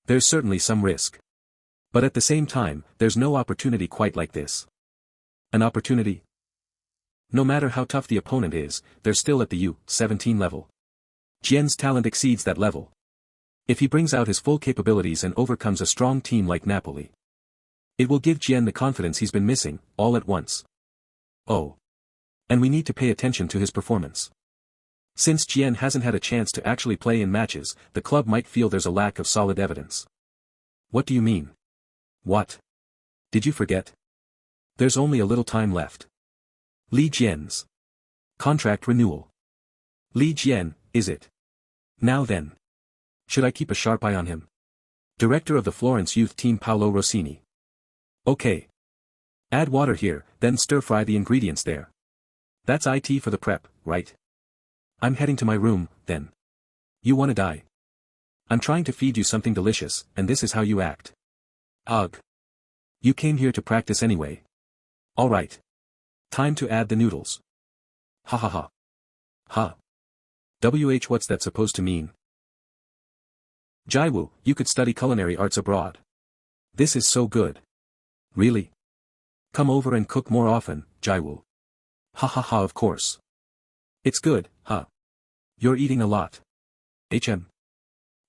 There's certainly some risk. But at the same time, there's no opportunity quite like this. An opportunity? No matter how tough the opponent is, they're still at the U-17 level. Jian's talent exceeds that level. If he brings out his full capabilities and overcomes a strong team like Napoli, it will give Jian the confidence he's been missing, all at once. Oh. And we need to pay attention to his performance. Since Jian hasn't had a chance to actually play in matches, the club might feel there's a lack of solid evidence. What do you mean? What? Did you forget? There's only a little time left. Li Jian's contract renewal. Li Jian, is it? Now then. Should I keep a sharp eye on him? Director of the Florence youth team Paolo Rossini. Okay. Add water here, then stir-fry the ingredients there. That's it for the prep, right? I'm heading to my room, then. You wanna die? I'm trying to feed you something delicious, and this is how you act. Ugh. You came here to practice anyway. Alright. Time to add the noodles. Ha ha ha. Ha. What's that supposed to mean? Jiwoo, you could study culinary arts abroad. This is so good. Really? Come over and cook more often, Jiwoo. Ha ha ha, of course. It's good, huh? You're eating a lot.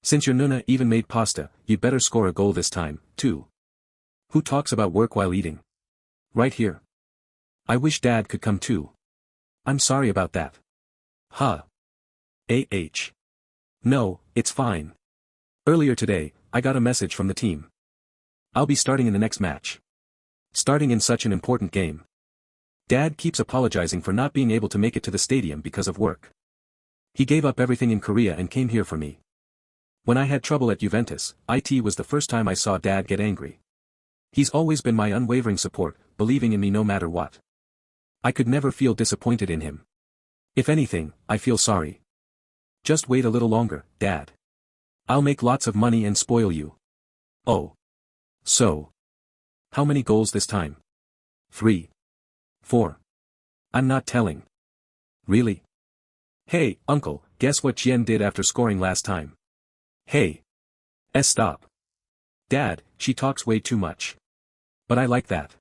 Since your Nuna even made pasta, you'd better score a goal this time, too. Who talks about work while eating? Right here. I wish Dad could come too. I'm sorry about that. Huh. No, it's fine. Earlier today, I got a message from the team. I'll be starting in the next match. Starting in such an important game. Dad keeps apologizing for not being able to make it to the stadium because of work. He gave up everything in Korea and came here for me. When I had trouble at Juventus, it was the first time I saw Dad get angry. He's always been my unwavering support, believing in me no matter what. I could never feel disappointed in him. If anything, I feel sorry. Just wait a little longer, Dad. I'll make lots of money and spoil you. Oh. So. How many goals this time? 3. 4. I'm not telling. Really? Hey, uncle, guess what Jian did after scoring last time? Hey. Stop. Dad, she talks way too much. But I like that.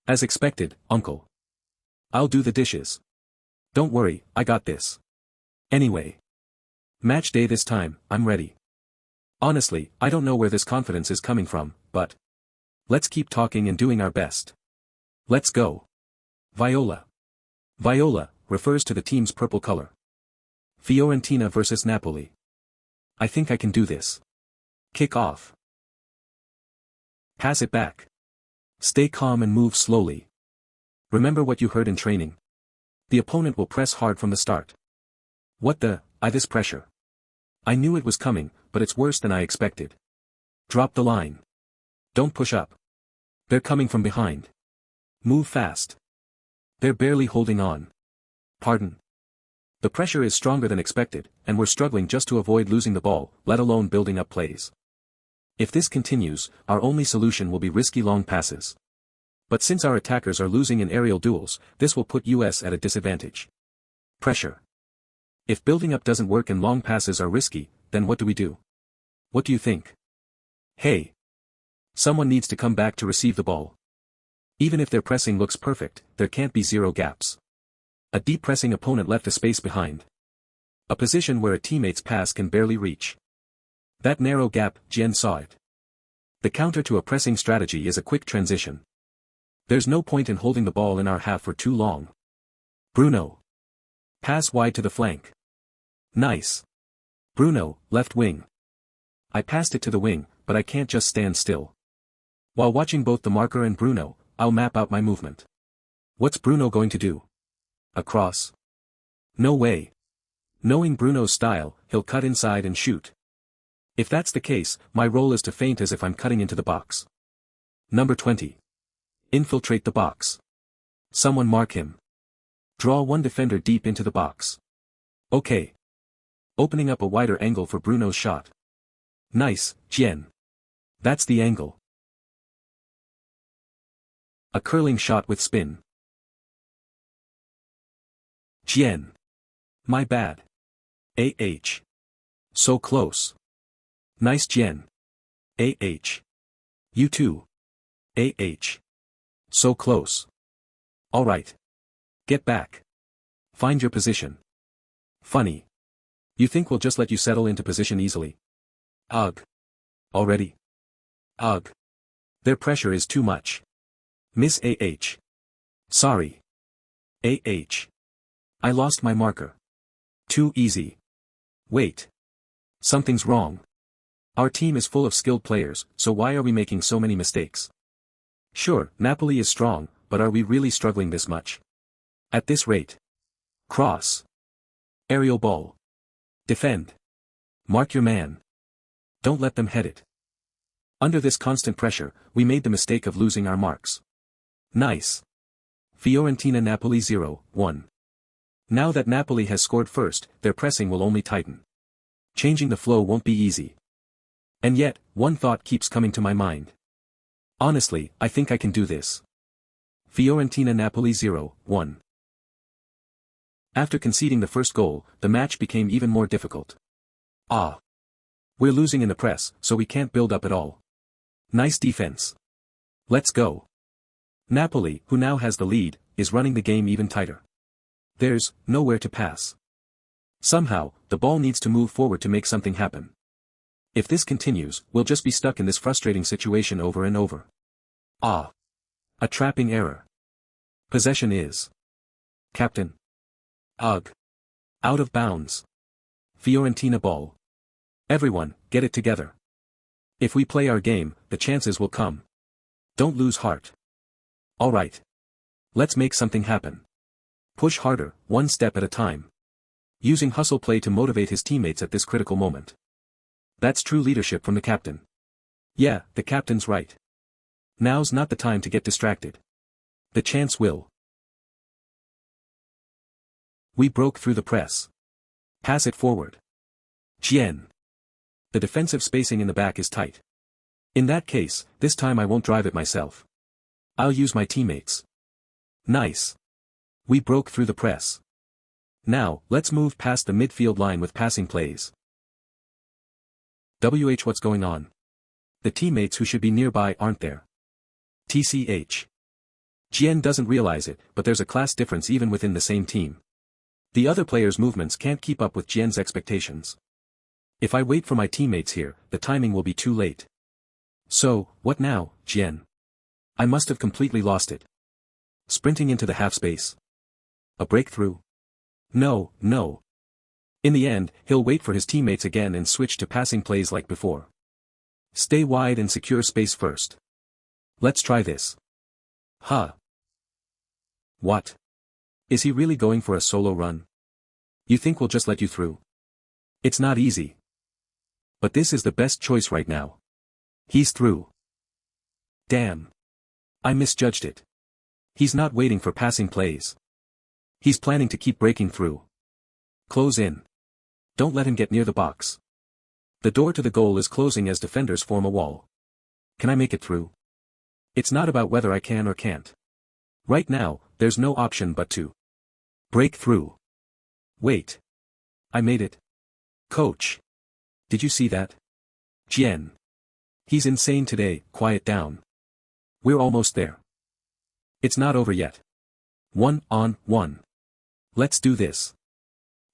As expected, uncle. I'll do the dishes. Don't worry, I got this. Anyway. Match day this time, I'm ready. Honestly, I don't know where this confidence is coming from, but let's keep talking and doing our best. Let's go. Viola. Viola refers to the team's purple color. Fiorentina versus Napoli. I think I can do this. Kick off. Pass it back. Stay calm and move slowly. Remember what you heard in training. The opponent will press hard from the start. What the, this pressure. I knew it was coming, but it's worse than I expected. Drop the line. Don't push up. They're coming from behind. Move fast. They're barely holding on. Pardon. The pressure is stronger than expected, and we're struggling just to avoid losing the ball, let alone building up plays. If this continues, our only solution will be risky long passes. But since our attackers are losing in aerial duels, this will put us at a disadvantage. Pressure. If building up doesn't work and long passes are risky, then what do we do? What do you think? Hey. Someone needs to come back to receive the ball. Even if their pressing looks perfect, there can't be zero gaps. A deep pressing opponent left a space behind. A position where a teammate's pass can barely reach. That narrow gap, Jian saw it. The counter to a pressing strategy is a quick transition. There's no point in holding the ball in our half for too long. Bruno. Pass wide to the flank. Nice. Bruno, left wing. I passed it to the wing, but I can't just stand still. While watching both the marker and Bruno, I'll map out my movement. What's Bruno going to do? A cross? No way. Knowing Bruno's style, he'll cut inside and shoot. If that's the case, my role is to feint as if I'm cutting into the box. Number 20. Infiltrate the box. Someone mark him. Draw one defender deep into the box. Okay. Opening up a wider angle for Bruno's shot. Nice, Jian. That's the angle. A curling shot with spin. Jian. My bad. So close. Nice Jian. You too. So close. Alright. Get back. Find your position. Funny. You think we'll just let you settle into position easily? Ugh. Already? Ugh. Their pressure is too much. Miss AH. Sorry. AH. I lost my marker. Too easy. Wait. Something's wrong. Our team is full of skilled players, so why are we making so many mistakes? Sure, Napoli is strong, but are we really struggling this much? At this rate. Cross. Aerial ball. Defend. Mark your man. Don't let them head it. Under this constant pressure, we made the mistake of losing our marks. Nice. Fiorentina-Napoli 0-1. Now that Napoli has scored first, their pressing will only tighten. Changing the flow won't be easy. And yet, one thought keeps coming to my mind. Honestly, I think I can do this. Fiorentina-Napoli 0-1. After conceding the first goal, the match became even more difficult. Ah. We're losing in the press, so we can't build up at all. Nice defense. Let's go. Napoli, who now has the lead, is running the game even tighter. There's nowhere to pass. Somehow, the ball needs to move forward to make something happen. If this continues, we'll just be stuck in this frustrating situation over and over. Ah. A trapping error. Possession is. Captain. Ugh. Out of bounds. Fiorentina ball. Everyone, get it together. If we play our game, the chances will come. Don't lose heart. Alright. Let's make something happen. Push harder, one step at a time. Using hustle play to motivate his teammates at this critical moment. That's true leadership from the captain. Yeah, the captain's right. Now's not the time to get distracted. The chance will. We broke through the press. Pass it forward. Jian. The defensive spacing in the back is tight. In that case, this time I won't drive it myself. I'll use my teammates. Nice. We broke through the press. Now, let's move past the midfield line with passing plays. What's going on? The teammates who should be nearby aren't there. TCH. Jian doesn't realize it, but there's a class difference even within the same team. The other players' movements can't keep up with Jian's expectations. If I wait for my teammates here, the timing will be too late. So, what now, Jian? I must have completely lost it. Sprinting into the half space. A breakthrough? No. In the end, he'll wait for his teammates again and switch to passing plays like before. Stay wide and secure space first. Let's try this. Huh. What? Is he really going for a solo run? You think we'll just let you through? It's not easy. But this is the best choice right now. He's through. Damn. I misjudged it. He's not waiting for passing plays. He's planning to keep breaking through. Close in. Don't let him get near the box. The door to the goal is closing as defenders form a wall. Can I make it through? It's not about whether I can or can't. Right now, there's no option but to break through. Wait. I made it. Coach. Did you see that? Jian. He's insane today, quiet down. We're almost there. It's not over yet. 1-on-1. Let's do this.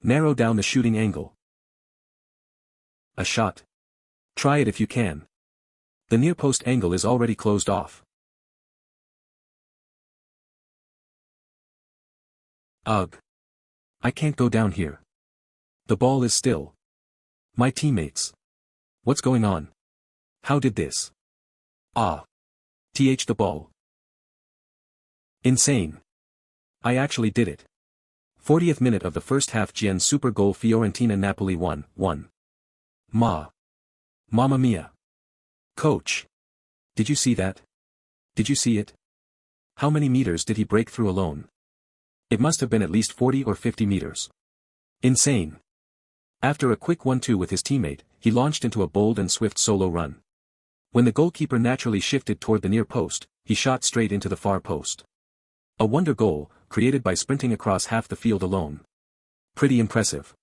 Narrow down the shooting angle. A shot. Try it if you can. The near post angle is already closed off. Ugh. I can't go down here. The ball is still. My teammates. What's going on? How did this? Ah. The ball. Insane. I actually did it. 40th minute of the first half. Jian super goal. Fiorentina-Napoli 1-1. Mamma mia. Coach. Did you see that? Did you see it? How many meters did he break through alone? It must have been at least 40 or 50 meters. Insane. After a quick 1-2 with his teammate, he launched into a bold and swift solo run. When the goalkeeper naturally shifted toward the near post, he shot straight into the far post. A wonder goal, created by sprinting across half the field alone. Pretty impressive.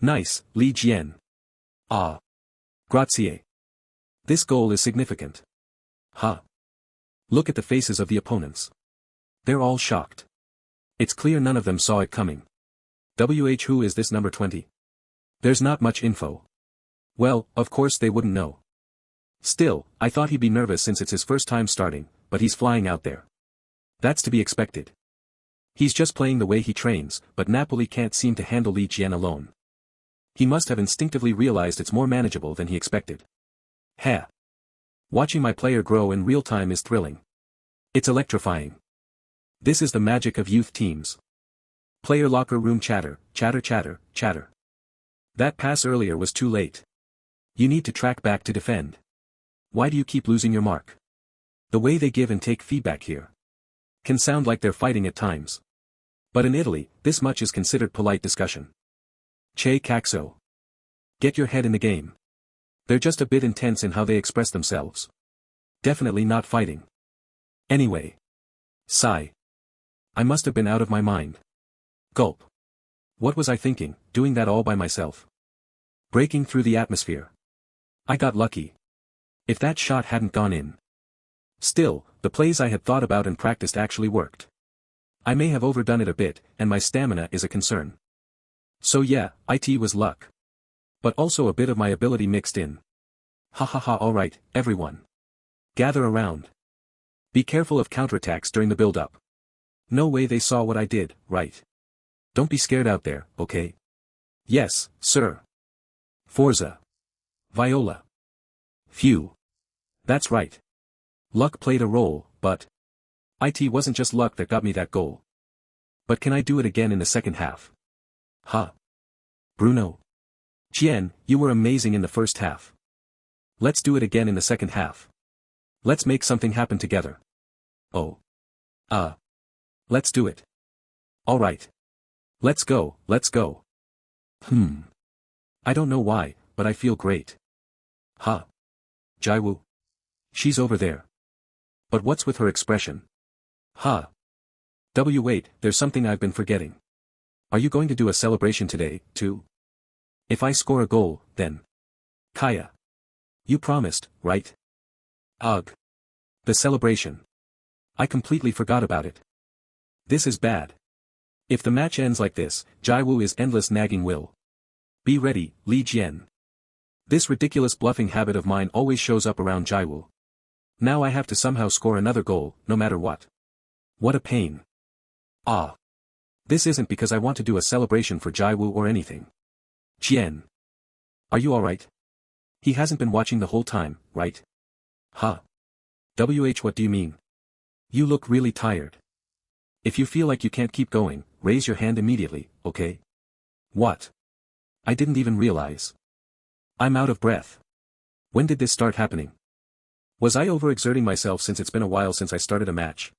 Nice, Li Jian. Ah. Grazie. This goal is significant. Huh. Look at the faces of the opponents. They're all shocked. It's clear none of them saw it coming. Who is this number 20? There's not much info. Well, of course they wouldn't know. Still, I thought he'd be nervous since it's his first time starting, but he's flying out there. That's to be expected. He's just playing the way he trains, but Napoli can't seem to handle Li Jian alone. He must have instinctively realized it's more manageable than he expected. Heh. Watching my player grow in real time is thrilling. It's electrifying. This is the magic of youth teams. Player locker room chatter, chatter chatter, chatter. That pass earlier was too late. You need to track back to defend. Why do you keep losing your mark? The way they give and take feedback here can sound like they're fighting at times. But in Italy, this much is considered polite discussion. Che cazzo. Get your head in the game. They're just a bit intense in how they express themselves. Definitely not fighting. Anyway. Sigh. I must have been out of my mind. Gulp. What was I thinking, doing that all by myself? Breaking through the atmosphere. I got lucky. If that shot hadn't gone in. Still, the plays I had thought about and practiced actually worked. I may have overdone it a bit, and my stamina is a concern. So yeah, it was luck. But also a bit of my ability mixed in. Ha ha ha, alright, everyone. Gather around. Be careful of counterattacks during the build-up. No way they saw what I did, right? Don't be scared out there, okay? Yes, sir. Forza. Viola. Phew. That's right. Luck played a role, but it wasn't just luck that got me that goal. But can I do it again in the second half? Huh. Bruno. Jian, you were amazing in the first half. Let's do it again in the second half. Let's make something happen together. Oh. Let's do it. Alright. Let's go, let's go. I don't know why, but I feel great. Huh. Jiwoo. She's over there. But what's with her expression? Huh. Wait, there's something I've been forgetting. Are you going to do a celebration today, too? If I score a goal, then. Kaya. You promised, right? Ugh. The celebration. I completely forgot about it. This is bad. If the match ends like this, Jiwoo is endless nagging will. Be ready, Li Jian. This ridiculous bluffing habit of mine always shows up around Jiwoo. Now I have to somehow score another goal, no matter what. What a pain. This isn't because I want to do a celebration for Jiwoo or anything. Jian. Are you alright? He hasn't been watching the whole time, right? Huh. What do you mean? You look really tired. If you feel like you can't keep going, raise your hand immediately, okay? What? I didn't even realize. I'm out of breath. When did this start happening? Was I overexerting myself since it's been a while since I started a match?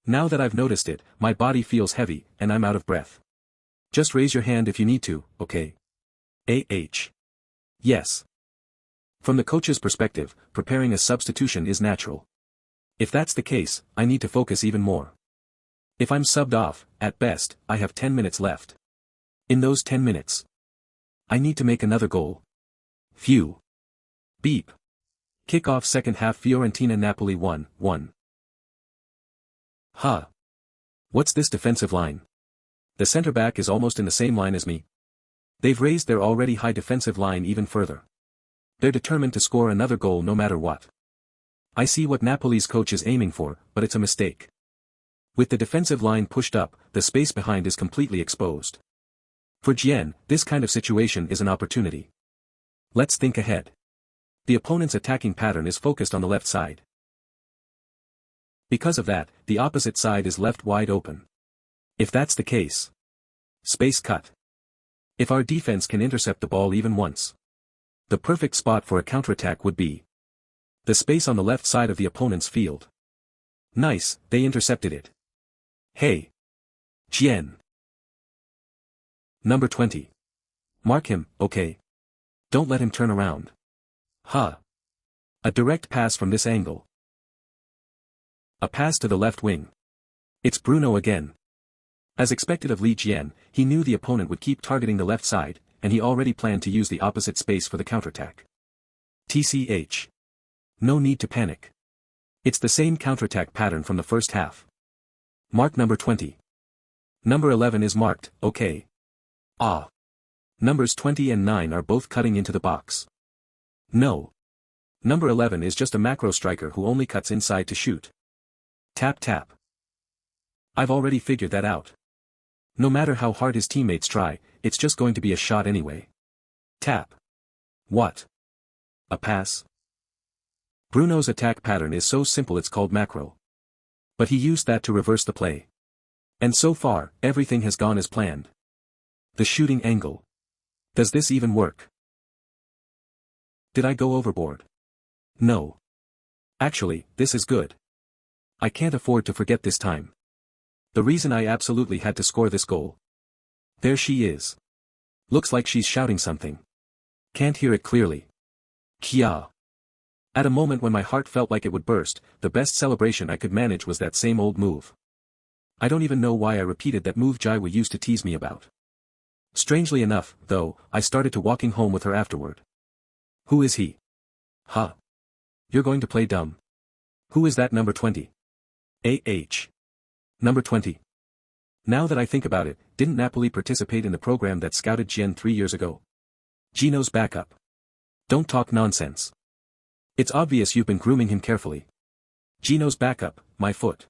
Now that I've noticed it, my body feels heavy, and I'm out of breath. Just raise your hand if you need to, okay? Yes. From the coach's perspective, preparing a substitution is natural. If that's the case, I need to focus even more. If I'm subbed off, at best, I have 10 minutes left. In those 10 minutes, I need to make another goal. Phew. Beep. Kick-off second half Fiorentina-Napoli 1-1. Huh. What's this defensive line? The center-back is almost in the same line as me. They've raised their already high defensive line even further. They're determined to score another goal no matter what. I see what Napoli's coach is aiming for, but it's a mistake. With the defensive line pushed up, the space behind is completely exposed. For Jian, this kind of situation is an opportunity. Let's think ahead. The opponent's attacking pattern is focused on the left side. Because of that, the opposite side is left wide open. If that's the case, space cut. If our defense can intercept the ball even once, the perfect spot for a counterattack would be the space on the left side of the opponent's field. Nice, they intercepted it. Hey. Jian. Number 20. Mark him, okay? Don't let him turn around. Huh. A direct pass from this angle. A pass to the left wing. It's Bruno again. As expected of Li Jian, he knew the opponent would keep targeting the left side, and he already planned to use the opposite space for the counterattack. TCH. No need to panic. It's the same counterattack pattern from the first half. Mark number 20. Number 11 is marked, okay. Ah. Numbers 20 and 9 are both cutting into the box. No. Number 11 is just a macro striker who only cuts inside to shoot. Tap tap. I've already figured that out. No matter how hard his teammates try, it's just going to be a shot anyway. Tap. What? A pass? Bruno's attack pattern is so simple it's called macro. But he used that to reverse the play. And so far, everything has gone as planned. The shooting angle. Does this even work? Did I go overboard? No. Actually, this is good. I can't afford to forget this time. The reason I absolutely had to score this goal. There she is. Looks like she's shouting something. Can't hear it clearly. Kia. At a moment when my heart felt like it would burst, the best celebration I could manage was that same old move. I don't even know why I repeated that move Jiwoo used to tease me about. Strangely enough, though, I started to walking home with her afterward. Who is he? Huh. You're going to play dumb. Who is that number 20? Number 20. Now that I think about it, didn't Napoli participate in the program that scouted Jian 3 years ago? Gino's backup. Don't talk nonsense. It's obvious you've been grooming him carefully. Gino's backup, my foot.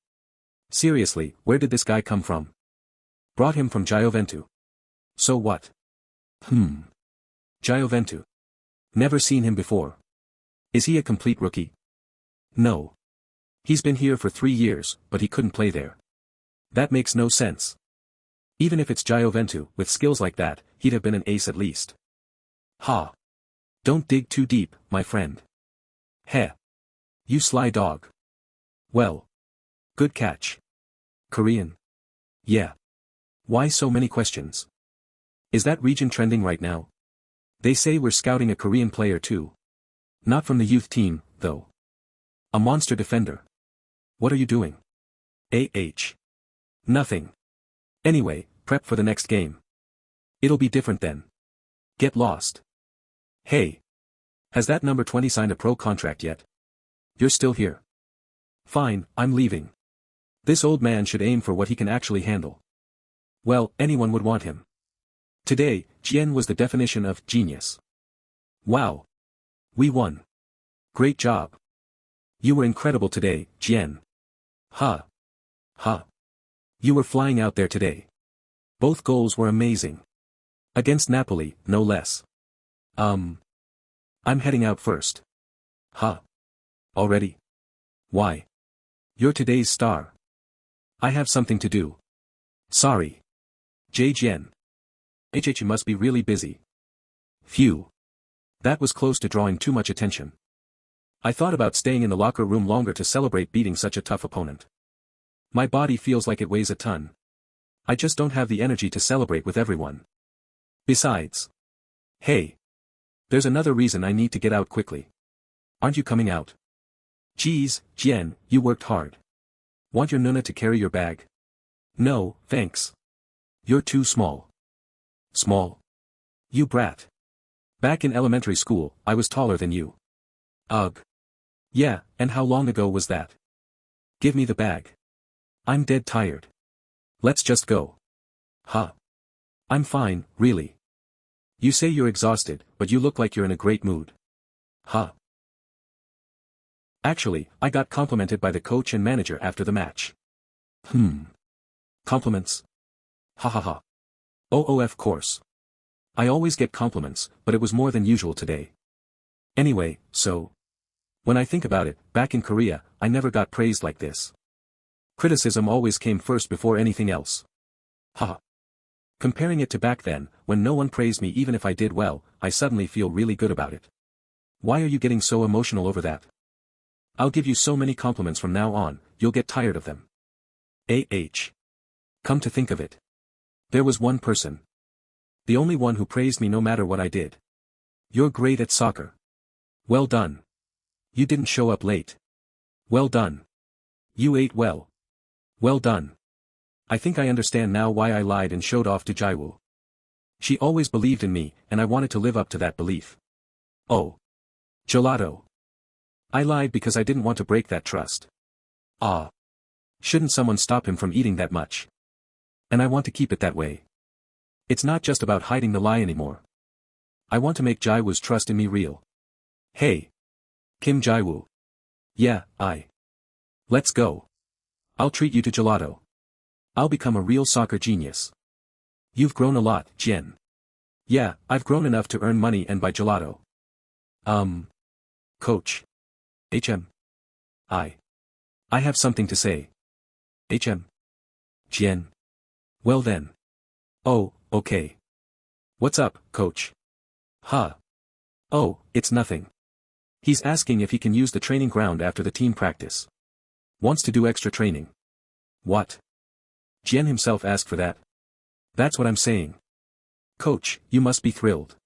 Seriously, where did this guy come from? Brought him from Gioventu. So what? Gioventu. Never seen him before. Is he a complete rookie? No. He's been here for 3 years, but he couldn't play there. That makes no sense. Even if it's Gioventu, with skills like that, he'd have been an ace at least. Ha. Don't dig too deep, my friend. Heh. You sly dog. Well. Good catch. Korean. Yeah. Why so many questions? Is that region trending right now? They say we're scouting a Korean player too. Not from the youth team, though. A monster defender. What are you doing? Nothing. Anyway, prep for the next game. It'll be different then. Get lost. Hey. Has that number 20 signed a pro contract yet? You're still here. Fine, I'm leaving. This old man should aim for what he can actually handle. Well, anyone would want him. Today, Jian was the definition of genius. Wow. We won. Great job. You were incredible today, Jian. Ha. Ha. You were flying out there today. Both goals were amazing. Against Napoli, no less. I'm heading out first. Ha. Already? Why? You're today's star. I have something to do. Sorry. Jian. You must be really busy. Phew. That was close to drawing too much attention. I thought about staying in the locker room longer to celebrate beating such a tough opponent. My body feels like it weighs a ton. I just don't have the energy to celebrate with everyone. Besides. Hey. There's another reason I need to get out quickly. Aren't you coming out? Geez, Jian, you worked hard. Want your Nuna to carry your bag? No, thanks. You're too small. Small? You brat. Back in elementary school, I was taller than you. Ugh. Yeah, and how long ago was that? Give me the bag. I'm dead tired. Let's just go. Huh. I'm fine, really. You say you're exhausted, but you look like you're in a great mood. Huh. Actually, I got complimented by the coach and manager after the match. Compliments? Ha ha ha. Oh, of course. I always get compliments, but it was more than usual today. Anyway, so. When I think about it, back in Korea, I never got praised like this. Criticism always came first before anything else. Haha. Comparing it to back then, when no one praised me even if I did well, I suddenly feel really good about it. Why are you getting so emotional over that? I'll give you so many compliments from now on, you'll get tired of them. Come to think of it. There was one person. The only one who praised me no matter what I did. You're great at soccer. Well done. You didn't show up late. Well done. You ate well. Well done. I think I understand now why I lied and showed off to Jiwoo. She always believed in me, and I wanted to live up to that belief. Oh. Gelato. I lied because I didn't want to break that trust. Ah. Shouldn't someone stop him from eating that much? And I want to keep it that way. It's not just about hiding the lie anymore. I want to make Jiwoo's trust in me real. Hey. Kim Jiwoo. Yeah, Let's go. I'll treat you to gelato. I'll become a real soccer genius. You've grown a lot, Jian. Yeah, I've grown enough to earn money and buy gelato. Coach. I have something to say. Jian. Well then. Oh, okay. What's up, coach? Huh. Oh, it's nothing. He's asking if he can use the training ground after the team practice. Wants to do extra training. What? Jian himself asked for that. That's what I'm saying. Coach, you must be thrilled.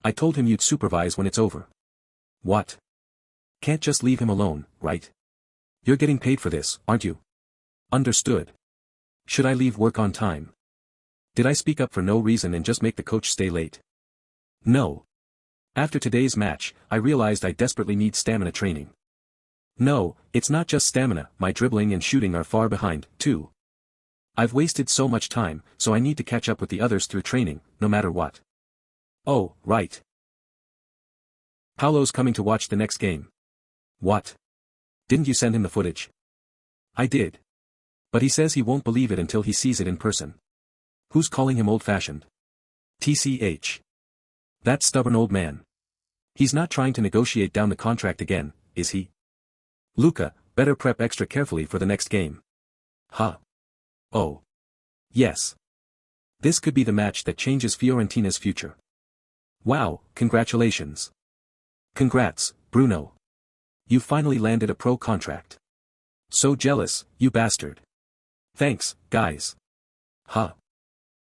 I told him you'd supervise when it's over. What? Can't just leave him alone, right? You're getting paid for this, aren't you? Understood. Should I leave work on time? Did I speak up for no reason and just make the coach stay late? No. After today's match, I realized I desperately need stamina training. No, it's not just stamina, my dribbling and shooting are far behind, too. I've wasted so much time, so I need to catch up with the others through training, no matter what. Oh, right. Paolo's coming to watch the next game. What? Didn't you send him the footage? I did. But he says he won't believe it until he sees it in person. Who's calling him old-fashioned? TCH. That stubborn old man. He's not trying to negotiate down the contract again, is he? Luca, better prep extra carefully for the next game. Huh. Oh. Yes. This could be the match that changes Fiorentina's future. Wow, congratulations. Congrats, Bruno. You finally landed a pro contract. So jealous, you bastard. Thanks, guys. Huh.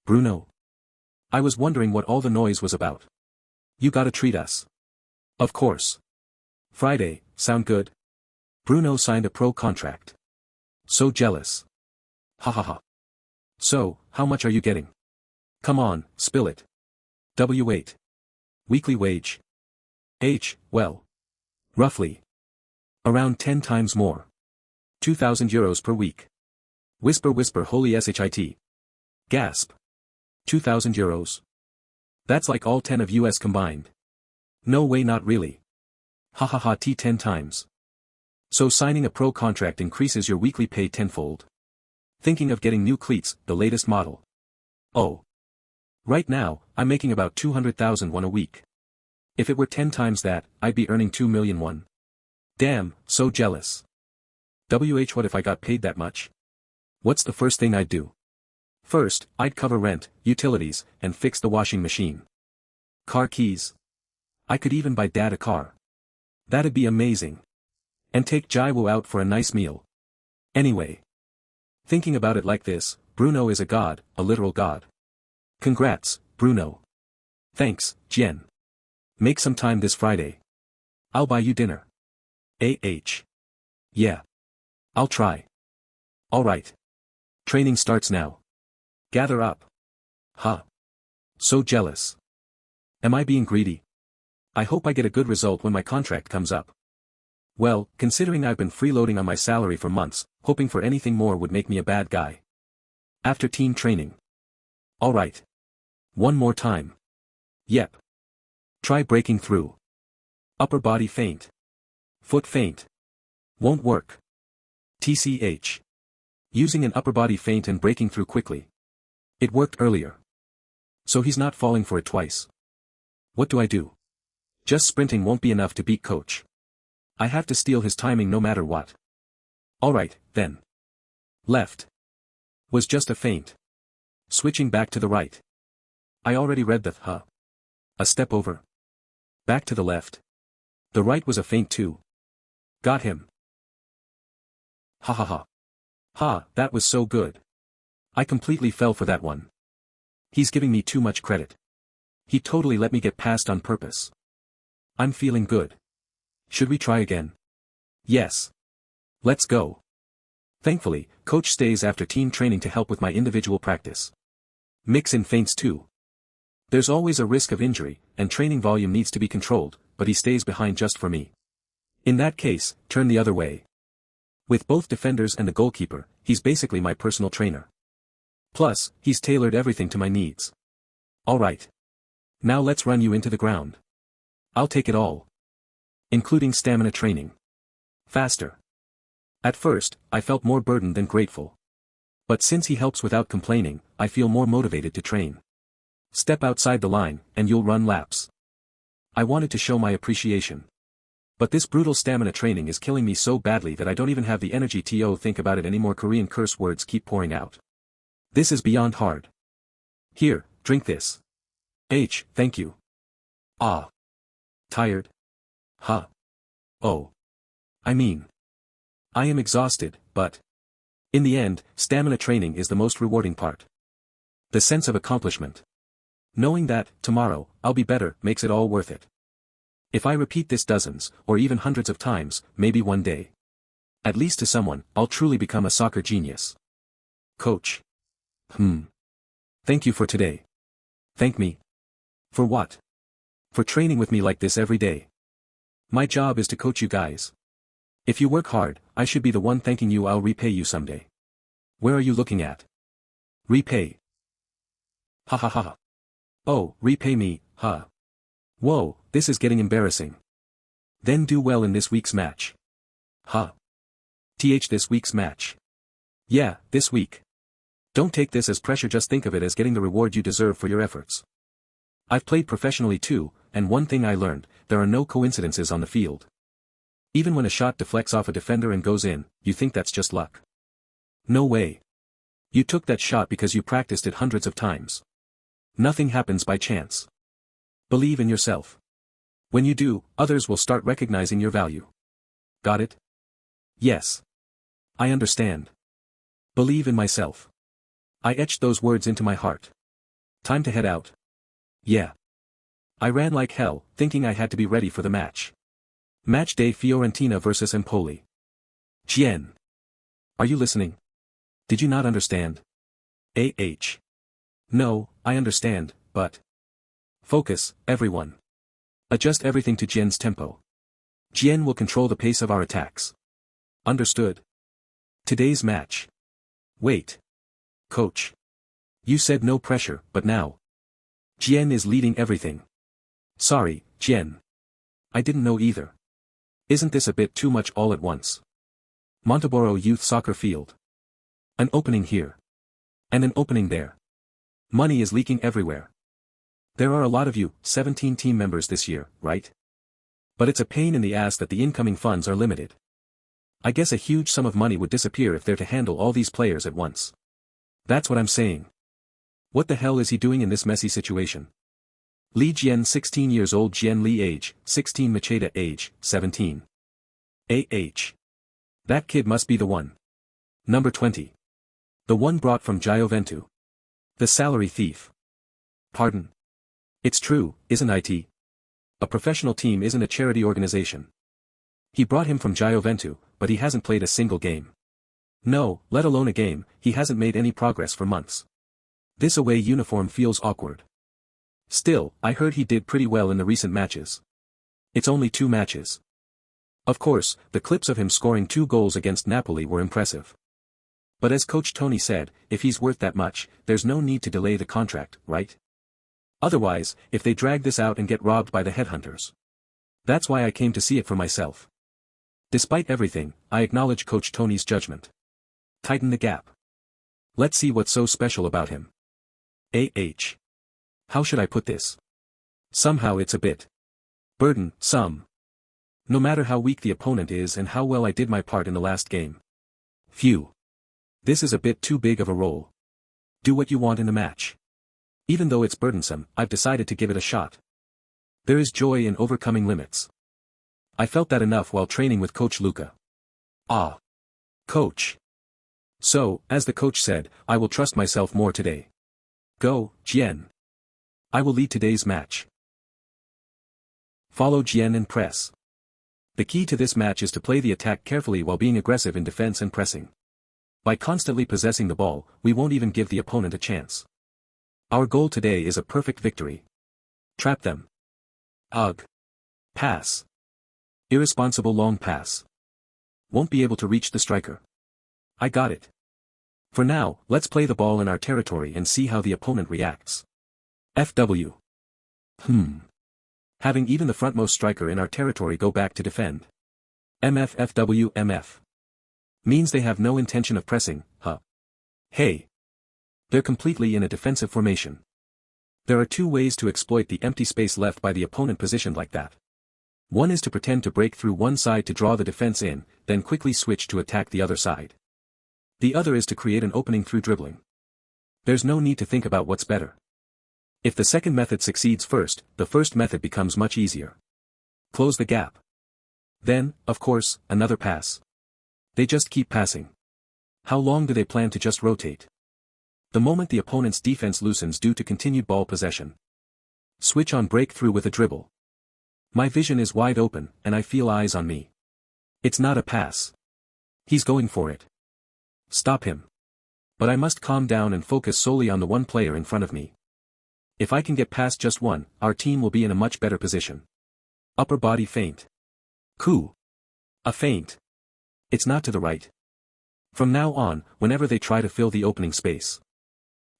Bruno. I was wondering what all the noise was about. You gotta treat us. Of course. Friday, sound good? Bruno signed a pro contract. So jealous. Ha ha ha. So, how much are you getting? Come on, spill it. W8. Weekly wage. Well. Roughly. Around 10 times more. 2,000 euros per week. Whisper holy shit. Gasp. 2,000 euros. That's like all 10 of US combined. No way, not really. Ha ha ha, 10 times. So signing a pro contract increases your weekly pay tenfold. Thinking of getting new cleats, the latest model. Oh. Right now, I'm making about 200,000 won a week. If it were 10 times that, I'd be earning 2 million won. Damn, so jealous. What if I got paid that much? What's the first thing I'd do? First, I'd cover rent, utilities, and fix the washing machine. Car keys. I could even buy Dad a car. That'd be amazing. And take Jiwoo out for a nice meal. Anyway. Thinking about it like this, Bruno is a god, a literal god. Congrats, Bruno. Thanks, Jian. Make some time this Friday. I'll buy you dinner. Yeah. I'll try. Alright. Training starts now. Gather up. Huh. So jealous. Am I being greedy? I hope I get a good result when my contract comes up. Well, considering I've been freeloading on my salary for months, hoping for anything more would make me a bad guy. After team training. Alright. One more time. Yep. Try breaking through. Upper body feint. Foot feint. Won't work. TCH. Using an upper body feint and breaking through quickly. It worked earlier. So he's not falling for it twice. What do I do? Just sprinting won't be enough to beat coach. I have to steal his timing no matter what. Alright, then. Left. Was just a feint. Switching back to the right. I already read the A step over. Back to the left. The right was a feint too. Got him. Ha ha ha. Ha, that was so good. I completely fell for that one. He's giving me too much credit. He totally let me get past on purpose. I'm feeling good. Should we try again? Yes. Let's go. Thankfully, coach stays after team training to help with my individual practice. Mix in feints too. There's always a risk of injury, and training volume needs to be controlled, but he stays behind just for me. In that case, turn the other way. With both defenders and the goalkeeper, he's basically my personal trainer. Plus, he's tailored everything to my needs. Alright. Now let's run you into the ground. I'll take it all. Including stamina training. Faster. At first, I felt more burdened than grateful. But since he helps without complaining, I feel more motivated to train. Step outside the line, and you'll run laps. I wanted to show my appreciation. But this brutal stamina training is killing me so badly that I don't even have the energy to think about it anymore. Korean curse words keep pouring out. This is beyond hard. Here, drink this. Thank you. Ah. Tired? Huh. Oh. I mean. I am exhausted, but. In the end, stamina training is the most rewarding part. The sense of accomplishment. Knowing that, tomorrow, I'll be better, makes it all worth it. If I repeat this dozens, or even hundreds of times, maybe one day. At least to someone, I'll truly become a soccer genius. Coach. Thank you for today. Thank me. For what? For training with me like this every day. My job is to coach you guys. If you work hard, I should be the one thanking you. I'll repay you someday. Where are you looking at? Repay. Ha ha ha. Oh, repay me, huh? Whoa, this is getting embarrassing. Then do well in this week's match. Huh? This week's match. Yeah, this week. Don't take this as pressure, just think of it as getting the reward you deserve for your efforts. I've played professionally too, and one thing I learned, there are no coincidences on the field. Even when a shot deflects off a defender and goes in, you think that's just luck. No way. You took that shot because you practiced it hundreds of times. Nothing happens by chance. Believe in yourself. When you do, others will start recognizing your value. Got it? Yes. I understand. Believe in myself. I etched those words into my heart. Time to head out. Yeah. I ran like hell, thinking I had to be ready for the match. Match day: Fiorentina vs Empoli. Jian. Are you listening? Did you not understand? No, I understand, but. Focus, everyone. Adjust everything to Jian's tempo. Jian will control the pace of our attacks. Understood? Today's match. Wait. Coach. You said no pressure, but now. Jian is leading everything. Sorry, Jian. I didn't know either. Isn't this a bit too much all at once? Monteboro Youth Soccer Field. An opening here. And an opening there. Money is leaking everywhere. There are a lot of you, 17 team members this year, right? But it's a pain in the ass that the incoming funds are limited. I guess a huge sum of money would disappear if they're to handle all these players at once. That's what I'm saying. What the hell is he doing in this messy situation? Li Jian, 16 years old. Jian Li, age 16. Macheda, age 17. That kid must be the one. Number 20. The one brought from Gioventu. The salary thief. Pardon. It's true, isn't it? A professional team isn't a charity organization. He brought him from Gioventu, but he hasn't played a single game. No, let alone a game, he hasn't made any progress for months. This away uniform feels awkward. Still, I heard he did pretty well in the recent matches. It's only 2 matches. Of course, the clips of him scoring 2 goals against Napoli were impressive. But as Coach Tony said, if he's worth that much, there's no need to delay the contract, right? Otherwise, if they drag this out and get robbed by the headhunters. That's why I came to see it for myself. Despite everything, I acknowledge Coach Tony's judgment. Tighten the gap. Let's see what's so special about him. How should I put this? Somehow it's a bit burdensome. No matter how weak the opponent is and how well I did my part in the last game. Phew. This is a bit too big of a role. Do what you want in the match. Even though it's burdensome, I've decided to give it a shot. There is joy in overcoming limits. I felt that enough while training with Coach Luca. Ah. Coach. So, as the coach said, I will trust myself more today. Go, Jian. I will lead today's match. Follow Jian and press. The key to this match is to play the attack carefully while being aggressive in defense and pressing. By constantly possessing the ball, we won't even give the opponent a chance. Our goal today is a perfect victory. Trap them. Ugh. Pass. Irresponsible long pass. Won't be able to reach the striker. I got it. For now, let's play the ball in our territory and see how the opponent reacts. FW. Having even the frontmost striker in our territory go back to defend. MF. Means they have no intention of pressing, huh? Hey. They're completely in a defensive formation. There are two ways to exploit the empty space left by the opponent positioned like that. One is to pretend to break through one side to draw the defense in, then quickly switch to attack the other side. The other is to create an opening through dribbling. There's no need to think about what's better. If the second method succeeds first, the first method becomes much easier. Close the gap. Then, of course, another pass. They just keep passing. How long do they plan to just rotate? The moment the opponent's defense loosens due to continued ball possession. Switch on breakthrough with a dribble. My vision is wide open, and I feel eyes on me. It's not a pass. He's going for it. Stop him. But I must calm down and focus solely on the one player in front of me. If I can get past just one, our team will be in a much better position. Upper body feint. Coup. A feint. It's not to the right. From now on, whenever they try to fill the opening space,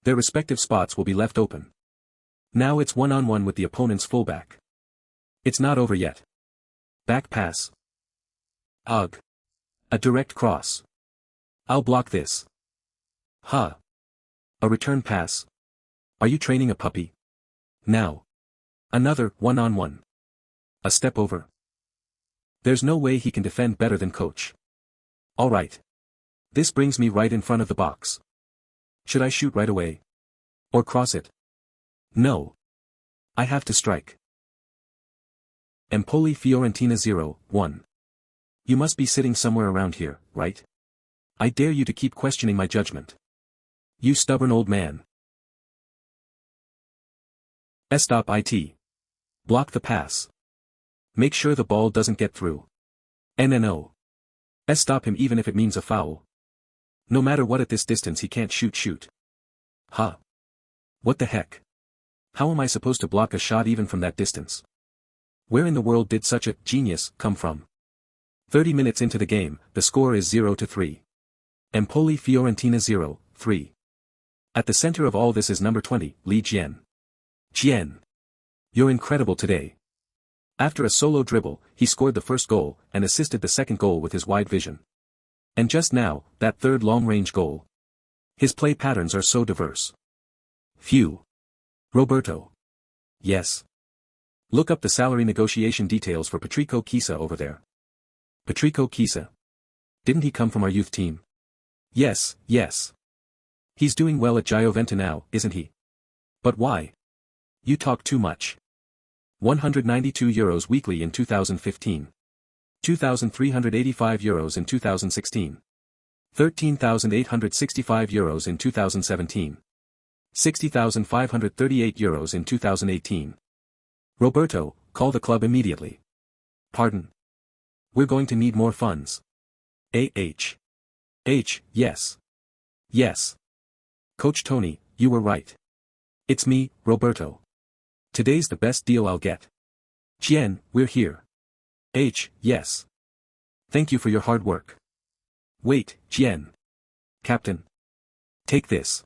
their respective spots will be left open. Now it's one-on-one with the opponent's fullback. It's not over yet. Back pass. Ugh. A direct cross. I'll block this. Ha. A return pass. Are you training a puppy? Now. Another, one-on-one. A step over. There's no way he can defend better than coach. Alright. This brings me right in front of the box. Should I shoot right away? Or cross it? No. I have to strike. Empoli Fiorentina 0-1. You must be sitting somewhere around here, right? I dare you to keep questioning my judgment. You stubborn old man. Stop it. Block the pass. Make sure the ball doesn't get through. No. Stop him even if it means a foul. No matter what, at this distance he can't shoot. Ha. What the heck? How am I supposed to block a shot even from that distance? Where in the world did such a genius come from? 30 minutes into the game, the score is 0-3. Empoli Fiorentina 0-3. At the center of all this is number 20, Jian. Jian. You're incredible today. After a solo dribble, he scored the first goal, and assisted the second goal with his wide vision. And just now, that third long-range goal. His play patterns are so diverse. Phew. Roberto. Yes. Look up the salary negotiation details for Patrico Chiesa over there. Patrico Chiesa. Didn't he come from our youth team? Yes. He's doing well at Gioventù now, isn't he? But why? You talk too much. €192 weekly in 2015. €2,385 in 2016. €13,865 in 2017. €60,538 in 2018. Roberto, call the club immediately. Pardon? We're going to need more funds. Yes. Coach Tony, you were right. It's me, Roberto. Today's the best deal I'll get. Jian, we're here. Yes. Thank you for your hard work. Wait, Jian. Captain. Take this.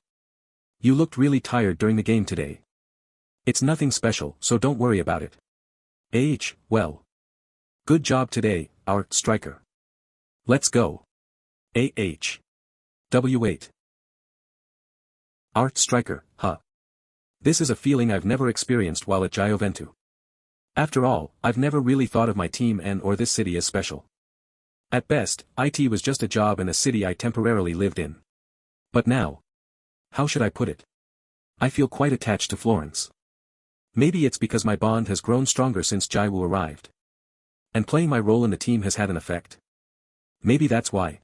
You looked really tired during the game today. It's nothing special, so don't worry about it. Well. Good job today, our striker. Let's go. W8. Our striker, huh? This is a feeling I've never experienced while at Gioventù. After all, I've never really thought of my team and or this city as special. At best, it was just a job in a city I temporarily lived in. But now. How should I put it? I feel quite attached to Florence. Maybe it's because my bond has grown stronger since Jiwoo arrived. And playing my role in the team has had an effect. Maybe that's why.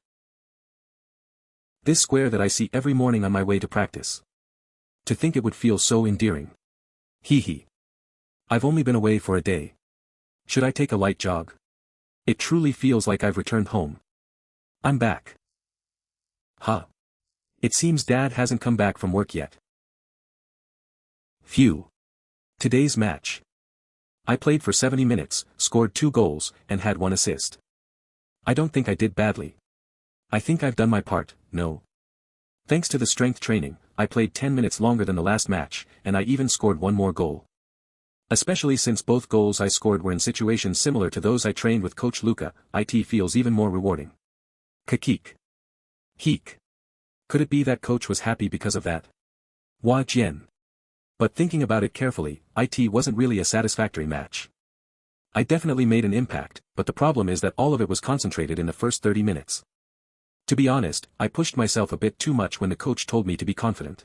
This square that I see every morning on my way to practice. To think it would feel so endearing. Hee. I've only been away for a day. Should I take a light jog? It truly feels like I've returned home. I'm back. Huh. It seems Dad hasn't come back from work yet. Phew. Today's match. I played for 70 minutes, scored 2 goals, and had 1 assist. I don't think I did badly. I think I've done my part, no. Thanks to the strength training, I played 10 minutes longer than the last match, and I even scored one more goal. Especially since both goals I scored were in situations similar to those I trained with Coach Luca, it feels even more rewarding. Kakik. Heek. Could it be that coach was happy because of that? Wah Jian. But thinking about it carefully, it wasn't really a satisfactory match. I definitely made an impact, but the problem is that all of it was concentrated in the first 30 minutes. To be honest, I pushed myself a bit too much when the coach told me to be confident.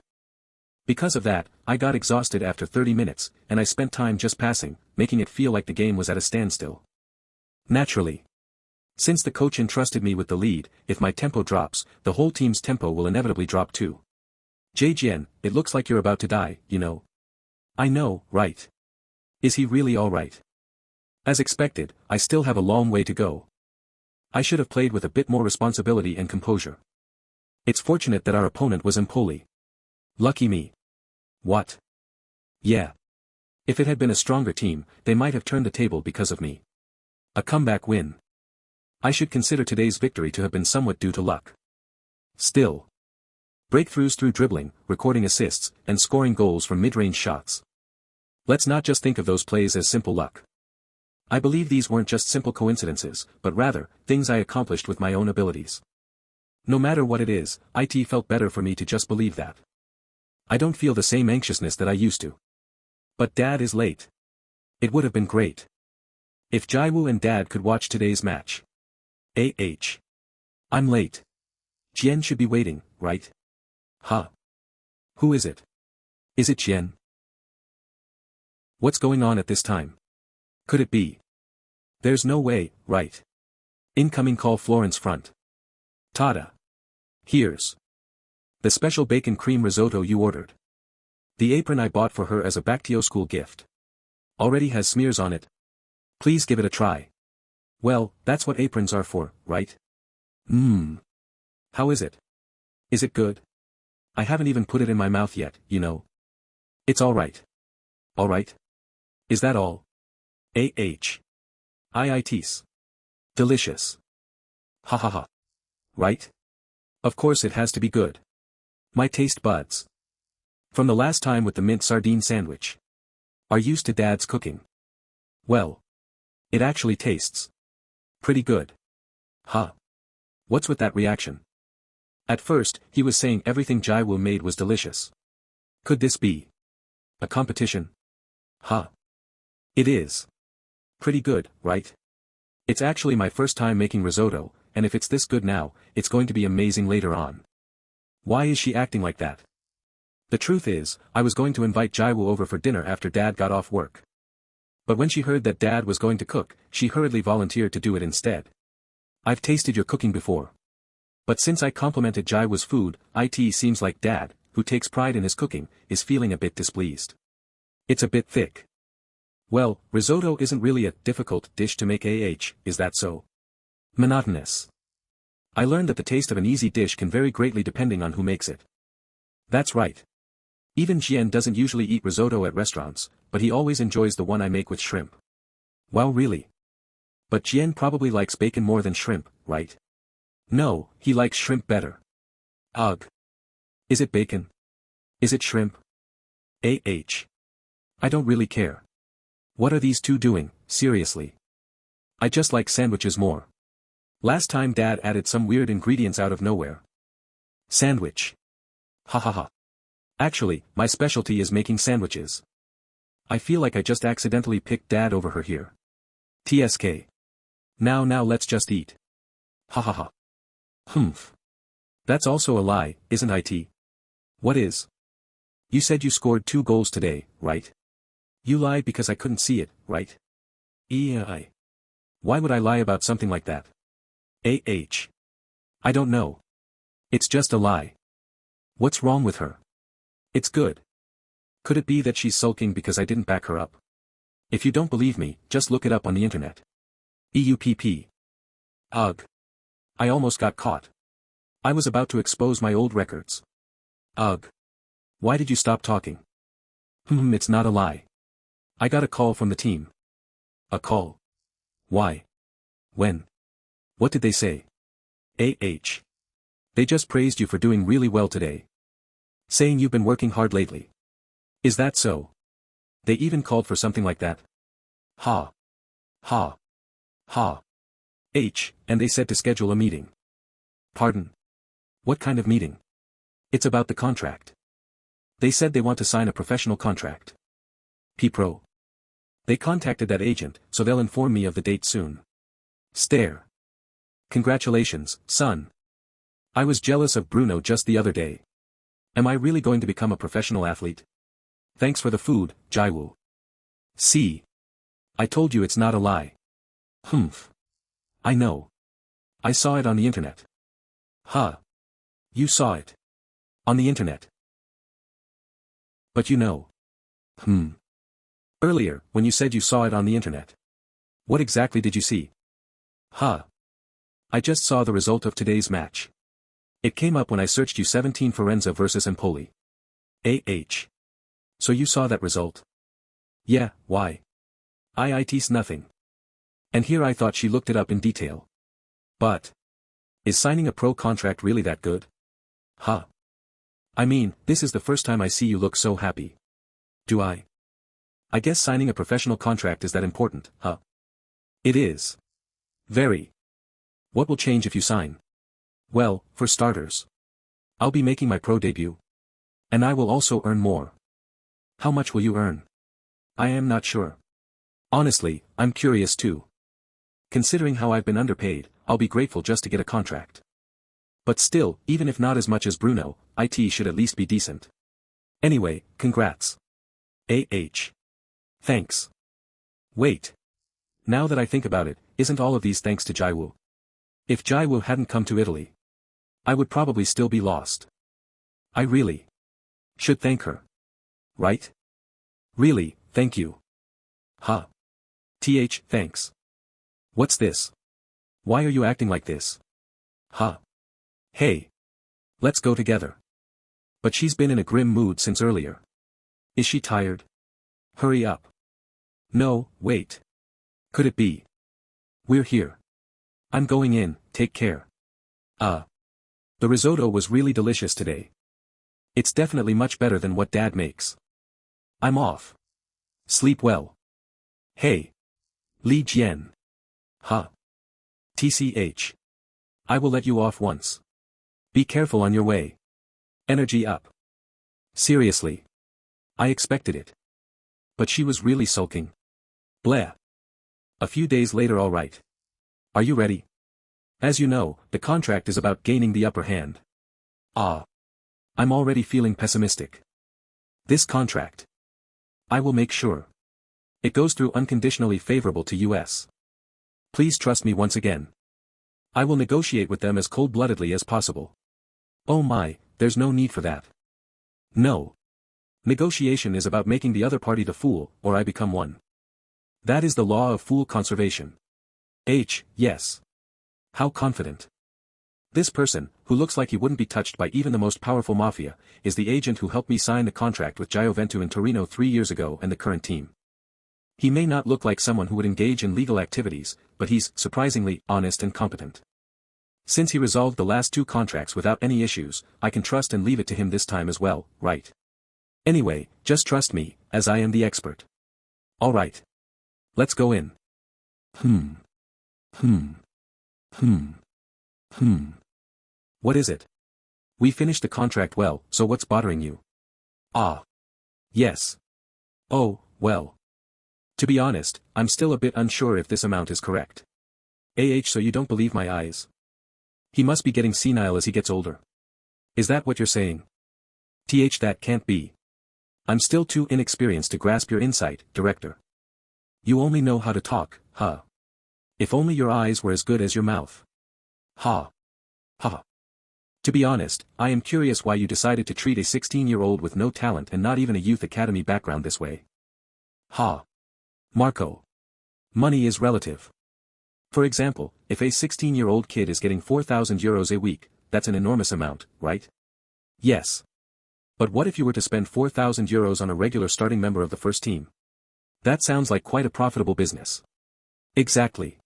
Because of that, I got exhausted after 30 minutes, and I spent time just passing, making it feel like the game was at a standstill. Naturally. Since the coach entrusted me with the lead, if my tempo drops, the whole team's tempo will inevitably drop too. Jian, it looks like you're about to die, you know. I know, right? Is he really alright? As expected, I still have a long way to go. I should have played with a bit more responsibility and composure. It's fortunate that our opponent was Empoli. Lucky me. What? Yeah. If it had been a stronger team, they might have turned the table because of me. A comeback win. I should consider today's victory to have been somewhat due to luck. Still. Breakthroughs through dribbling, recording assists, and scoring goals from mid-range shots. Let's not just think of those plays as simple luck. I believe these weren't just simple coincidences, but rather, things I accomplished with my own abilities. No matter what it is, it felt better for me to just believe that. I don't feel the same anxiousness that I used to. But Dad is late. It would have been great if Jiwoo and Dad could watch today's match. I'm late. Jian should be waiting, right? Huh? Who is it? Is it Jian? What's going on at this time? Could it be? There's no way, right? Incoming call Florence front. Tada. Here's the special bacon cream risotto you ordered. The apron I bought for her as a back to school gift. Already has smears on it. Please give it a try. Well, that's what aprons are for, right? How is it? Is it good? I haven't even put it in my mouth yet, you know. It's alright. Alright? Is that all? IITs. Delicious. Ha ha ha. Right? Of course it has to be good. My taste buds. From the last time with the mint sardine sandwich. Are used to Dad's cooking. Well. It actually tastes pretty good. Huh. What's with that reaction? At first, he was saying everything Jiwoo made was delicious. Could this be a competition? Huh. It is. Pretty good, right? It's actually my first time making risotto, and if it's this good now, it's going to be amazing later on. Why is she acting like that? The truth is, I was going to invite Jiwoo over for dinner after Dad got off work. But when she heard that Dad was going to cook, she hurriedly volunteered to do it instead. I've tasted your cooking before. But since I complimented Jiwoo's food, it seems like Dad, who takes pride in his cooking, is feeling a bit displeased. It's a bit thick. Well, risotto isn't really a difficult dish to make is that so? Monotonous. I learned that the taste of an easy dish can vary greatly depending on who makes it. That's right. Even Jian doesn't usually eat risotto at restaurants, but he always enjoys the one I make with shrimp. Wow, really? But Jian probably likes bacon more than shrimp, right? No, he likes shrimp better. Ugh. Is it bacon? Is it shrimp? I don't really care. What are these two doing, seriously? I just like sandwiches more. Last time Dad added some weird ingredients out of nowhere. Sandwich. Ha ha ha. Actually, my specialty is making sandwiches. I feel like I just accidentally picked Dad over her here. TSK. Now let's just eat. Ha ha ha. Humph. That's also a lie, isn't it? What is? You said you scored 2 goals today, right? You lied because I couldn't see it, right? Why would I lie about something like that? I don't know. It's just a lie. What's wrong with her? It's good. Could it be that she's sulking because I didn't back her up? If you don't believe me, just look it up on the internet. EUPP. Ugh. I almost got caught. I was about to expose my old records. Ugh. Why did you stop talking? It's not a lie. I got a call from the team. A call? Why? When? What did they say? They just praised you for doing really well today. Saying you've been working hard lately. Is that so? They even called for something like that? Ha. Ha. Ha. And they said to schedule a meeting. Pardon? What kind of meeting? It's about the contract. They said they want to sign a professional contract. P-Pro. They contacted that agent, so they'll inform me of the date soon. Stare. Congratulations, son. I was jealous of Bruno just the other day. Am I really going to become a professional athlete? Thanks for the food, Jiwoo. See. I told you it's not a lie. Humph. I know. I saw it on the internet. Huh. You saw it. On the internet. But you know. Earlier, when you said you saw it on the internet. What exactly did you see? Huh. I just saw the result of today's match. It came up when I searched U17 Firenze versus Empoli. So you saw that result? Yeah, why? It's nothing. And here I thought she looked it up in detail. But. Is signing a pro contract really that good? Huh. I mean, this is the first time I see you look so happy. Do I? I guess signing a professional contract is that important, huh? It is. Very. What will change if you sign? Well, for starters. I'll be making my pro debut. And I will also earn more. How much will you earn? I am not sure. Honestly, I'm curious too. Considering how I've been underpaid, I'll be grateful just to get a contract. But still, even if not as much as Bruno, it should at least be decent. Anyway, congrats. Thanks. Wait. Now that I think about it, isn't all of these thanks to Jiwoo? If Jiwoo hadn't come to Italy, I would probably still be lost. I really should thank her. Right? Really, thank you. Huh. Thanks. What's this? Why are you acting like this? Huh. Hey. Let's go together. But she's been in a grim mood since earlier. Is she tired? Hurry up. No, wait. Could it be? We're here. I'm going in, take care. The risotto was really delicious today. It's definitely much better than what Dad makes. I'm off. Sleep well. Hey. Li Jian. Huh. I will let you off once. Be careful on your way. Energy up. Seriously. I expected it. But she was really sulking. Blah. A few days later, all right. Are you ready? As you know, the contract is about gaining the upper hand. I'm already feeling pessimistic. This contract. I will make sure. It goes through unconditionally favorable to US. Please trust me once again. I will negotiate with them as cold-bloodedly as possible. Oh my, there's no need for that. No. Negotiation is about making the other party the fool, or I become one. That is the law of fool conservation. Yes. How confident. This person, who looks like he wouldn't be touched by even the most powerful mafia, is the agent who helped me sign the contract with Gioventu in Torino 3 years ago and the current team. He may not look like someone who would engage in legal activities, but he's, surprisingly, honest and competent. Since he resolved the last 2 contracts without any issues, I can trust and leave it to him this time as well, right? Anyway, just trust me, as I am the expert. Alright. Let's go in. What is it? We finished the contract well, so what's bothering you? Yes. Oh, well. To be honest, I'm still a bit unsure if this amount is correct. So you don't believe my eyes? He must be getting senile as he gets older. Is that what you're saying? That can't be. I'm still too inexperienced to grasp your insight, director. You only know how to talk, huh? If only your eyes were as good as your mouth. Ha. Ha. To be honest, I am curious why you decided to treat a 16-year-old with no talent and not even a youth academy background this way. Ha. Marco. Money is relative. For example, if a 16-year-old kid is getting 4,000 euros a week, that's an enormous amount, right? Yes. But what if you were to spend 4,000 euros on a regular starting member of the first team? That sounds like quite a profitable business. Exactly.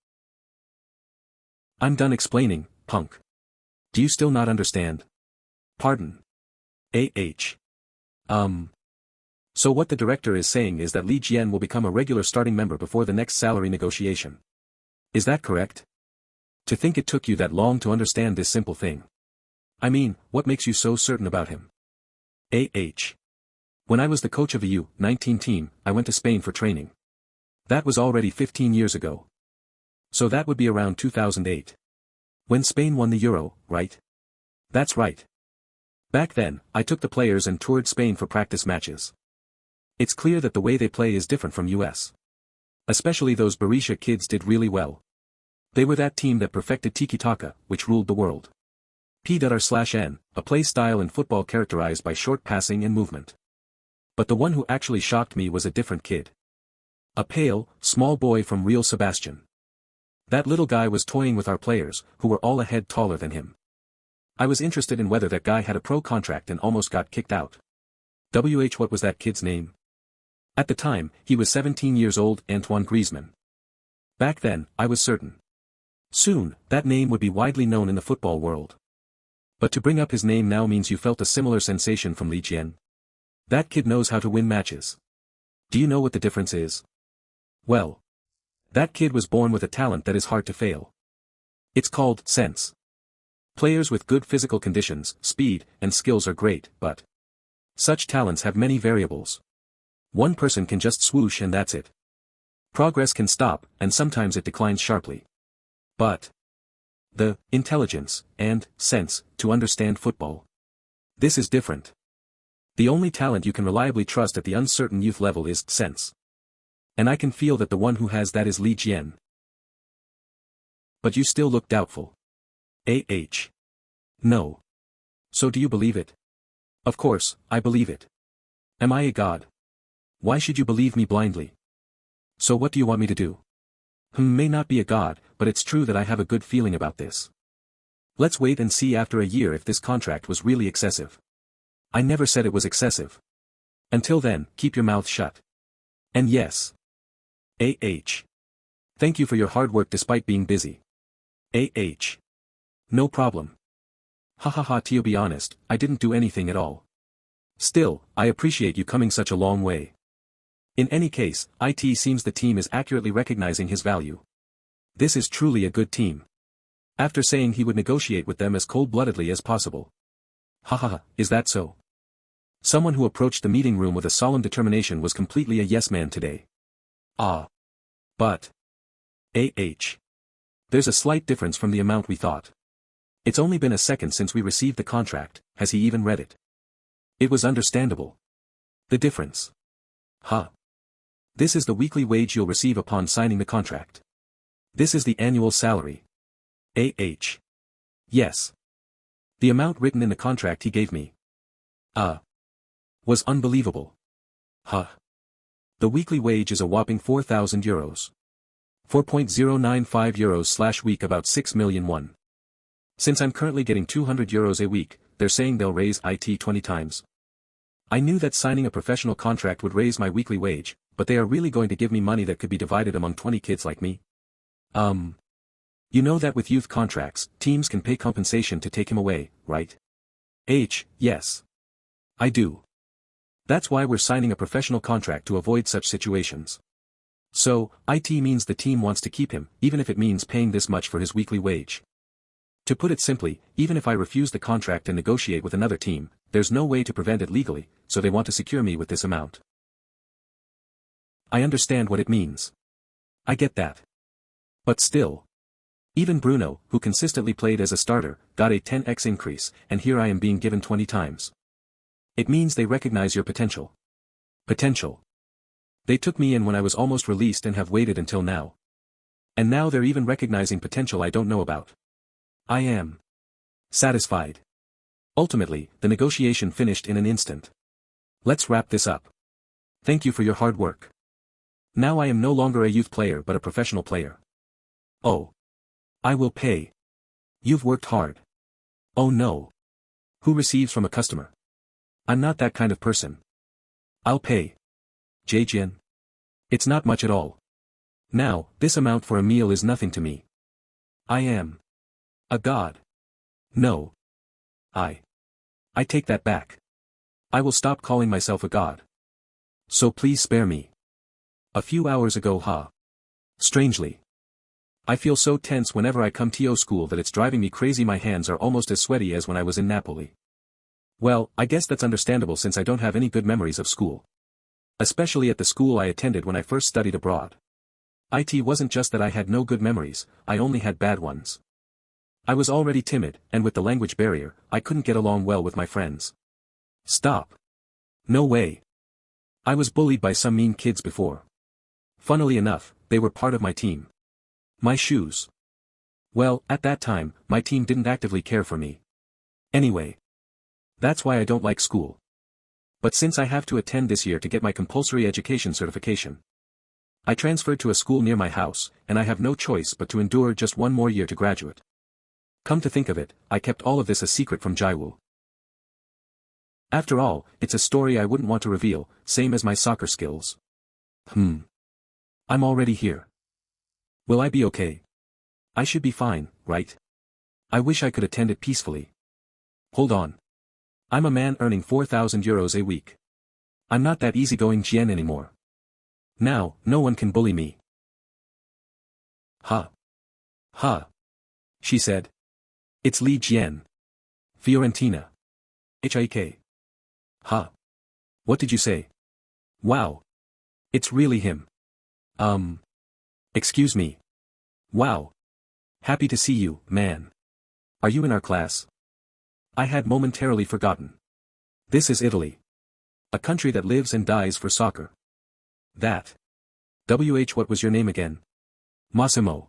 I'm done explaining, punk. Do you still not understand? Pardon. So what the director is saying is that Li Jian will become a regular starting member before the next salary negotiation. Is that correct? To think it took you that long to understand this simple thing. I mean, what makes you so certain about him? When I was the coach of the U-19 team, I went to Spain for training. That was already 15 years ago. So that would be around 2008. When Spain won the Euro, right? That's right. Back then, I took the players and toured Spain for practice matches. It's clear that the way they play is different from US. Especially those Berisha kids did really well. They were that team that perfected tiki-taka, which ruled the world. P.R/N, a play style in football characterized by short passing and movement. But the one who actually shocked me was a different kid. A pale, small boy from Real Sebastian. That little guy was toying with our players, who were all a head taller than him. I was interested in whether that guy had a pro contract and almost got kicked out. What was that kid's name? At the time, he was 17 years old, Antoine Griezmann. Back then, I was certain. Soon, that name would be widely known in the football world. But to bring up his name now means you felt a similar sensation from Li Jian. That kid knows how to win matches. Do you know what the difference is? Well, that kid was born with a talent that is hard to fail. It's called sense. Players with good physical conditions, speed, and skills are great, but such talents have many variables. One person can just swoosh and that's it. Progress can stop, and sometimes it declines sharply. But the intelligence and sense to understand football. This is different. The only talent you can reliably trust at the uncertain youth level is sense. And I can feel that the one who has that is Li Jian. But you still look doubtful. No. So do you believe it? Of course, I believe it. Am I a god? Why should you believe me blindly? So what do you want me to do? May not be a god, but it's true that I have a good feeling about this. Let's wait and see after a year if this contract was really excessive. I never said it was excessive. Until then, keep your mouth shut. And yes. Thank you for your hard work despite being busy. No problem. To be honest, I didn't do anything at all. Still, I appreciate you coming such a long way. In any case, it seems the team is accurately recognizing his value. This is truly a good team. After saying he would negotiate with them as cold-bloodedly as possible. Is that so? Someone who approached the meeting room with a solemn determination was completely a yes man today. But there's a slight difference from the amount we thought. It's only been a second since we received the contract. Has he even read it? It was understandable. The difference. This is the weekly wage you'll receive upon signing the contract. This is the annual salary. Yes. The amount written in the contract he gave me. Was unbelievable. The weekly wage is a whopping 4,000 euros. 4.095 euros/week, about 6 million won. Since I'm currently getting 200 euros a week, they're saying they'll raise it 20 times. I knew that signing a professional contract would raise my weekly wage, but they are really going to give me money that could be divided among 20 kids like me? You know that with youth contracts, teams can pay compensation to take him away, right? Yes. I do. That's why we're signing a professional contract to avoid such situations. So, it means the team wants to keep him, even if it means paying this much for his weekly wage. To put it simply, even if I refuse the contract and negotiate with another team, there's no way to prevent it legally, so they want to secure me with this amount. I understand what it means. I get that. But still. Even Bruno, who consistently played as a starter, got a 10x increase, and here I am being given 20 times. It means they recognize your potential. Potential. They took me in when I was almost released and have waited until now. And now they're even recognizing potential I don't know about. I am satisfied. Ultimately, the negotiation finished in an instant. Let's wrap this up. Thank you for your hard work. Now I am no longer a youth player but a professional player. Oh. I will pay. You've worked hard. Oh no. Who receives from a customer? I'm not that kind of person. I'll pay. Jian. It's not much at all. Now, this amount for a meal is nothing to me. I am a god. No. I. I take that back. I will stop calling myself a god. So please spare me. A few hours ago, huh? Strangely. I feel so tense whenever I come to school that it's driving me crazy. My hands are almost as sweaty as when I was in Napoli. Well, I guess that's understandable since I don't have any good memories of school. Especially at the school I attended when I first studied abroad. It wasn't just that I had no good memories, I only had bad ones. I was already timid, and with the language barrier, I couldn't get along well with my friends. Stop. No way. I was bullied by some mean kids before. Funnily enough, they were part of my team. My shoes. Well, at that time, my team didn't actively care for me. Anyway. That's why I don't like school. But since I have to attend this year to get my compulsory education certification, I transferred to a school near my house, and I have no choice but to endure just one more year to graduate. Come to think of it, I kept all of this a secret from Jiwoo. After all, it's a story I wouldn't want to reveal, same as my soccer skills. I'm already here. Will I be okay? I should be fine, right? I wish I could attend it peacefully. Hold on. I'm a man earning 4,000 euros a week. I'm not that easygoing Jian anymore. Now, no one can bully me. Ha. Ha. She said. It's Li Jian. Fiorentina. Hik. Ha. What did you say? Wow. It's really him. Excuse me. Wow. Happy to see you, man. Are you in our class? I had momentarily forgotten. This is Italy. A country that lives and dies for soccer. That. What was your name again? Massimo.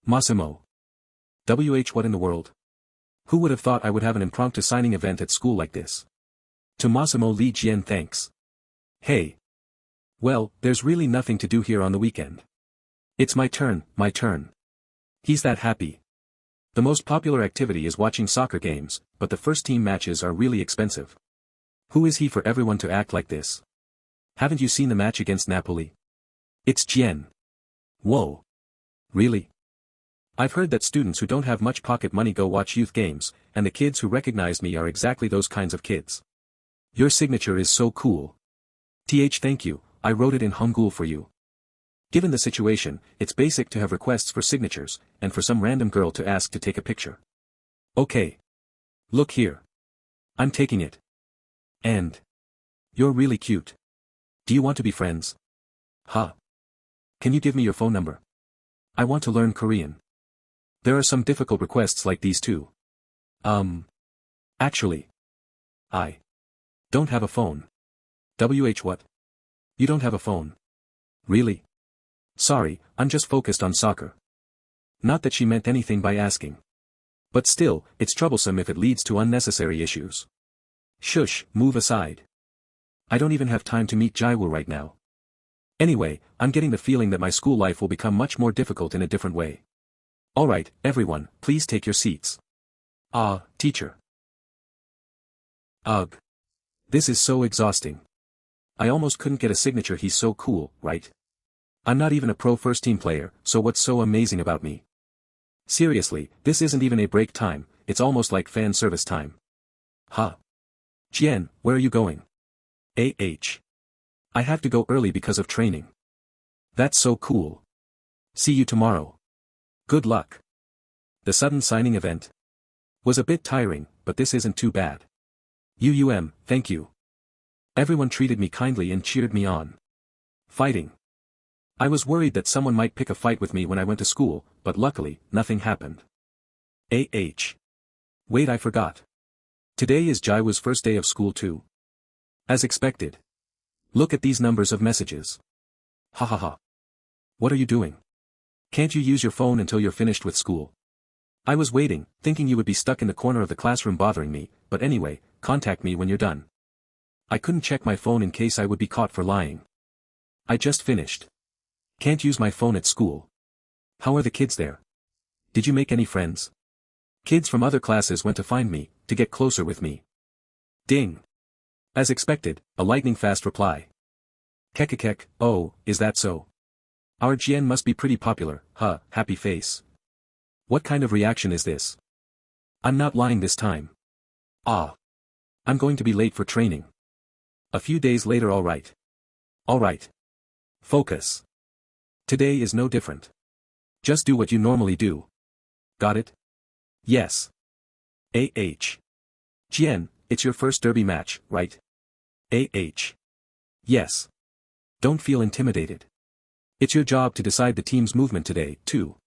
Massimo. What in the world? Who would have thought I would have an impromptu signing event at school like this? To Massimo Li Jian, thanks. Hey. Well, there's really nothing to do here on the weekend. It's my turn. He's that happy. The most popular activity is watching soccer games, but the first team matches are really expensive. Who is he for everyone to act like this? Haven't you seen the match against Napoli? It's Jian. Whoa. Really? I've heard that students who don't have much pocket money go watch youth games, and the kids who recognize me are exactly those kinds of kids. Your signature is so cool. Thank you, I wrote it in Hangul for you. Given the situation, it's basic to have requests for signatures, and for some random girl to ask to take a picture. Okay. Look here. I'm taking it. And. You're really cute. Do you want to be friends? Huh. Can you give me your phone number? I want to learn Korean. There are some difficult requests like these too. Actually. I. Don't have a phone. What? You don't have a phone. Really? Sorry, I'm just focused on soccer. Not that she meant anything by asking. But still, it's troublesome if it leads to unnecessary issues. Shush, move aside. I don't even have time to meet Jiwoo right now. Anyway, I'm getting the feeling that my school life will become much more difficult in a different way. Alright, everyone, please take your seats. Teacher. Ugh. This is so exhausting. I almost couldn't get a signature. He's so cool, right? I'm not even a pro first team player, so what's so amazing about me? Seriously, this isn't even a break time, it's almost like fan service time. Huh. Jian, where are you going? I have to go early because of training. That's so cool. See you tomorrow. Good luck. The sudden signing event was a bit tiring, but this isn't too bad. Thank you. Everyone treated me kindly and cheered me on. Fighting. I was worried that someone might pick a fight with me when I went to school, but luckily, nothing happened. Wait, I forgot. Today is Jiwoo's first day of school too. As expected. Look at these numbers of messages. Ha ha ha. What are you doing? Can't you use your phone until you're finished with school? I was waiting, thinking you would be stuck in the corner of the classroom bothering me, but anyway, contact me when you're done. I couldn't check my phone in case I would be caught for lying. I just finished. Can't use my phone at school. How are the kids there? Did you make any friends? Kids from other classes went to find me, to get closer with me. Ding. As expected, a lightning-fast reply. Kekekek, oh, is that so? Our Jian must be pretty popular, huh, happy face. What kind of reaction is this? I'm not lying this time. Ah. I'm going to be late for training. A few days later. Alright. Alright. Focus. Today is no different. Just do what you normally do. Got it? Yes. Jian, it's your first derby match, right? Yes. Don't feel intimidated. It's your job to decide the team's movement today, too.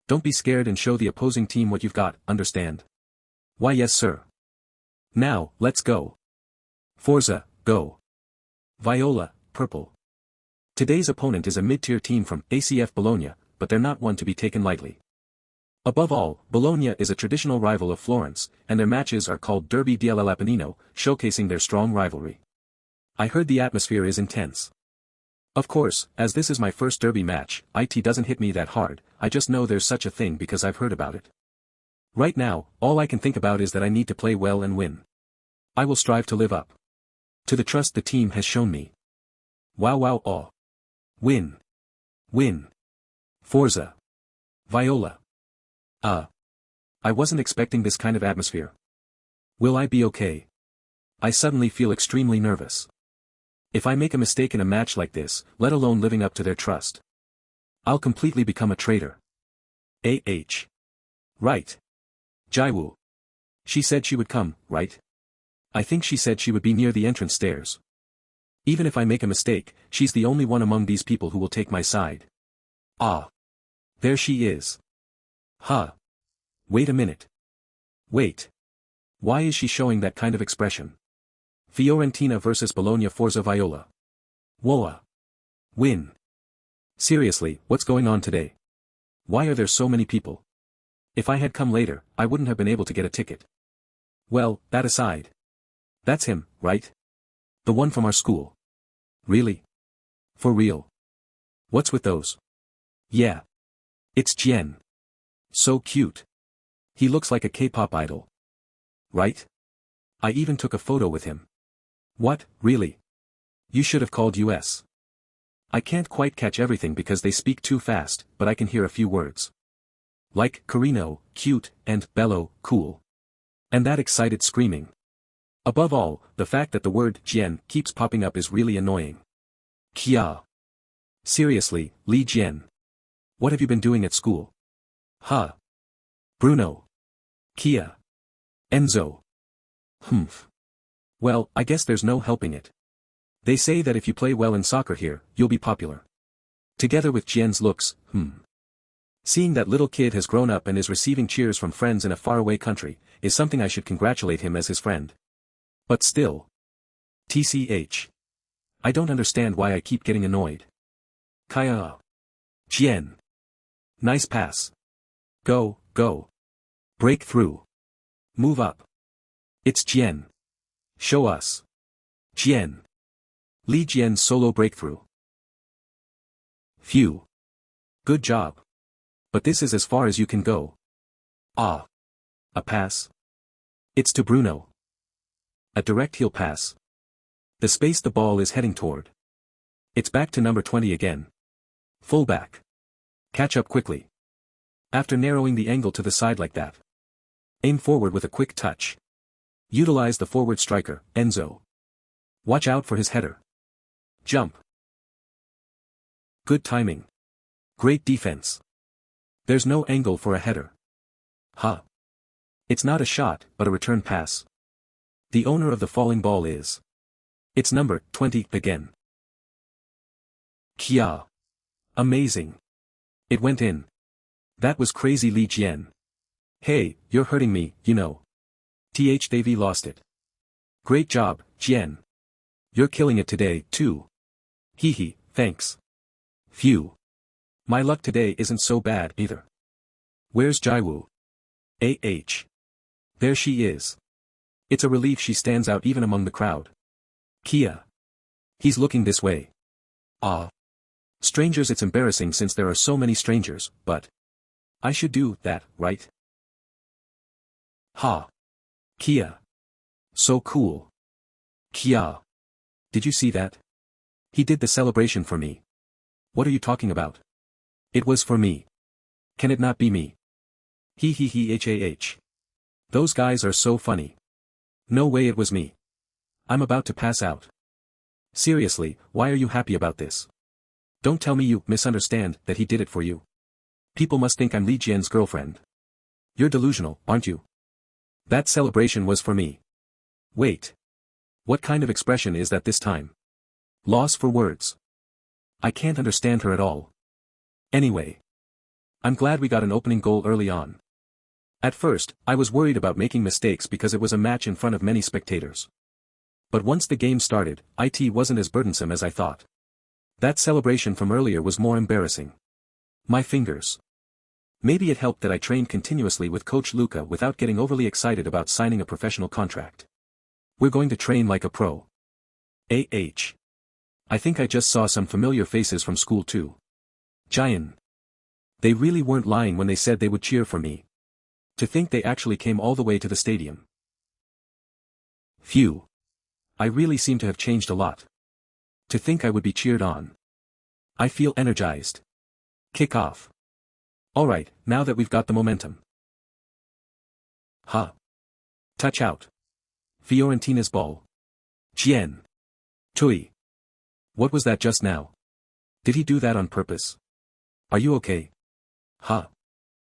Don't be scared and show the opposing team what you've got, understand? Why yes sir. Now, let's go. Forza, go. Viola, purple. Today's opponent is a mid-tier team from ACF Bologna, but they're not one to be taken lightly. Above all, Bologna is a traditional rival of Florence, and their matches are called Derby dell'Appennino, showcasing their strong rivalry. I heard the atmosphere is intense. Of course, as this is my first derby match, it doesn't hit me that hard, I just know there's such a thing because I've heard about it. Right now, all I can think about is that I need to play well and win. I will strive to live up to the trust the team has shown me. Wow. Win. Win. Forza. Viola. I wasn't expecting this kind of atmosphere. Will I be okay? I suddenly feel extremely nervous. If I make a mistake in a match like this, let alone living up to their trust, I'll completely become a traitor. Right. Jiwoo. She said she would come, right? I think she said she would be near the entrance stairs. Even if I make a mistake, she's the only one among these people who will take my side. There she is. Wait a minute. Wait. Why is she showing that kind of expression? Fiorentina vs Bologna. Forza Viola. Woa. Win. Seriously, what's going on today? Why are there so many people? If I had come later, I wouldn't have been able to get a ticket. Well, that aside. That's him, right? The one from our school. Really? For real? What's with those? Yeah. It's Jian. So cute. He looks like a K-pop idol. Right? I even took a photo with him. What, really? You should have called US. I can't quite catch everything because they speak too fast, but I can hear a few words. Like Carino, cute, and bello, cool. And that excited screaming. Above all, the fact that the word Jian keeps popping up is really annoying. Kia. Seriously, Li Jian. What have you been doing at school? Bruno. Kia. Enzo. Well, I guess there's no helping it. They say that if you play well in soccer here, you'll be popular. Together with Jian's looks, Seeing that little kid has grown up and is receiving cheers from friends in a faraway country, is something I should congratulate him as his friend. But still. TCH. I don't understand why I keep getting annoyed. Kaya. Jian. Nice pass. Go. Break through. Move up. It's Jian. Show us. Jian. Li Jian's solo breakthrough. Phew. Good job. But this is as far as you can go. A pass. It's to Bruno. A direct heel pass. The space the ball is heading toward. It's back to number 20 again. Fullback. Catch up quickly. After narrowing the angle to the side like that. Aim forward with a quick touch. Utilize the forward striker, Enzo. Watch out for his header. Jump. Good timing. Great defense. There's no angle for a header. It's not a shot, but a return pass. The owner of the falling ball is. It's number 20 again. Kia. Amazing. It went in. That was crazy. Li Jian. Hey, you're hurting me, you know. They've lost it. Great job, Jian. You're killing it today, too. Hee, thanks. Phew. My luck today isn't so bad either. Where's Jiwoo? There she is. It's a relief she stands out even among the crowd. Kia. He's looking this way. Strangers. It's embarrassing since there are so many strangers, but I should do that, right? Kia. So cool. Kia. Did you see that? He did the celebration for me. What are you talking about? It was for me. Can it not be me? He. Those guys are so funny. No way it was me. I'm about to pass out. Seriously, why are you happy about this? Don't tell me you misunderstand that he did it for you. People must think I'm Li Jian's girlfriend. You're delusional, aren't you? That celebration was for me. Wait. What kind of expression is that this time? Loss for words. I can't understand her at all. Anyway. I'm glad we got an opening goal early on. At first, I was worried about making mistakes because it was a match in front of many spectators. But once the game started, it wasn't as burdensome as I thought. That celebration from earlier was more embarrassing. My fingers. Maybe it helped that I trained continuously with Coach Luca without getting overly excited about signing a professional contract. We're going to train like a pro. I think I just saw some familiar faces from school too. Jian. They really weren't lying when they said they would cheer for me. To think they actually came all the way to the stadium. Phew. I really seem to have changed a lot. To think I would be cheered on. I feel energized. Kick off. Alright, now that we've got the momentum. Touch out. Fiorentina's ball. Jian. Tui. What was that just now? Did he do that on purpose? Are you okay?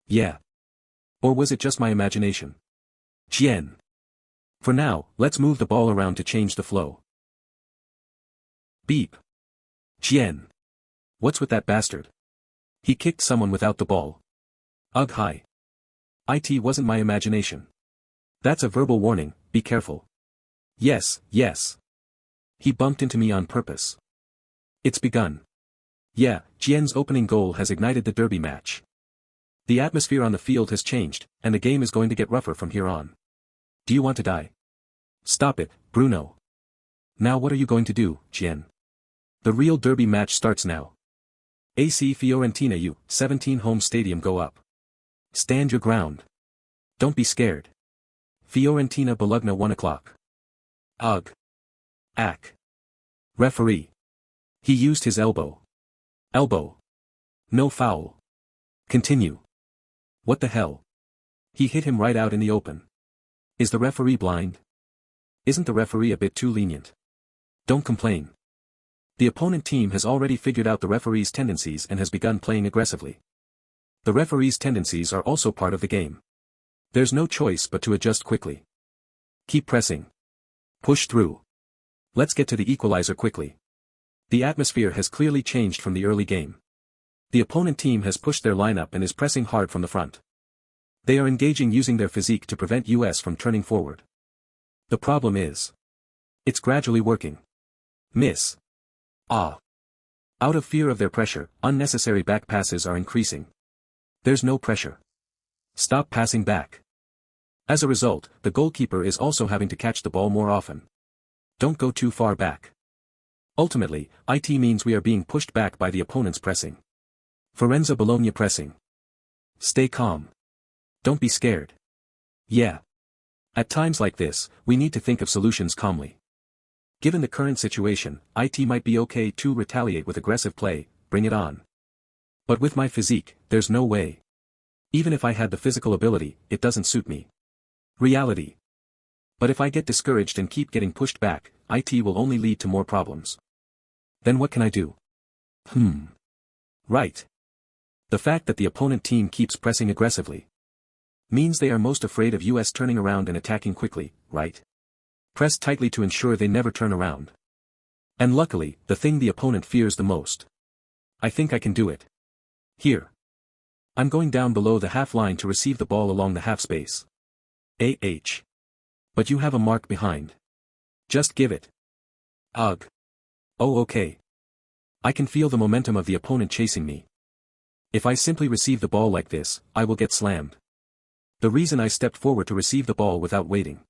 Yeah. Or was it just my imagination? Jian. For now, let's move the ball around to change the flow. Beep. Jian. What's with that bastard? He kicked someone without the ball. Ugh hi. It wasn't my imagination. That's a verbal warning, be careful. Yes. He bumped into me on purpose. It's begun. Yeah, Jian's opening goal has ignited the derby match. The atmosphere on the field has changed, and the game is going to get rougher from here on. Do you want to die? Stop it, Bruno. Now what are you going to do, Jian? The real derby match starts now. AC Fiorentina U17 home stadium go up. Stand your ground. Don't be scared. Fiorentina Bologna 1 o'clock. Ugh. Ack. Referee. He used his elbow. Elbow. No foul. Continue. What the hell? He hit him right out in the open. Is the referee blind? Isn't the referee a bit too lenient? Don't complain. The opponent team has already figured out the referee's tendencies and has begun playing aggressively. The referee's tendencies are also part of the game. There's no choice but to adjust quickly. Keep pressing. Push through. Let's get to the equalizer quickly. The atmosphere has clearly changed from the early game. The opponent team has pushed their lineup and is pressing hard from the front. They are engaging using their physique to prevent US from turning forward. The problem is. It's gradually working. Miss. Out of fear of their pressure, unnecessary back passes are increasing. There's no pressure. Stop passing back. As a result, the goalkeeper is also having to catch the ball more often. Don't go too far back. Ultimately, it means we are being pushed back by the opponent's pressing. Firenze Bologna pressing. Stay calm. Don't be scared. Yeah. At times like this, we need to think of solutions calmly. Given the current situation, it might be okay to retaliate with aggressive play, bring it on. But with my physique, there's no way. Even if I had the physical ability, it doesn't suit me. Reality. But if I get discouraged and keep getting pushed back, it will only lead to more problems. Then what can I do? Right. The fact that the opponent team keeps pressing aggressively means they are most afraid of US turning around and attacking quickly, right? Press tightly to ensure they never turn around. And luckily, the thing the opponent fears the most. I think I can do it. Here. I'm going down below the half line to receive the ball along the half space. But you have a mark behind. Just give it. Ugh. Oh okay. I can feel the momentum of the opponent chasing me. If I simply receive the ball like this, I will get slammed. The reason I stepped forward to receive the ball without waiting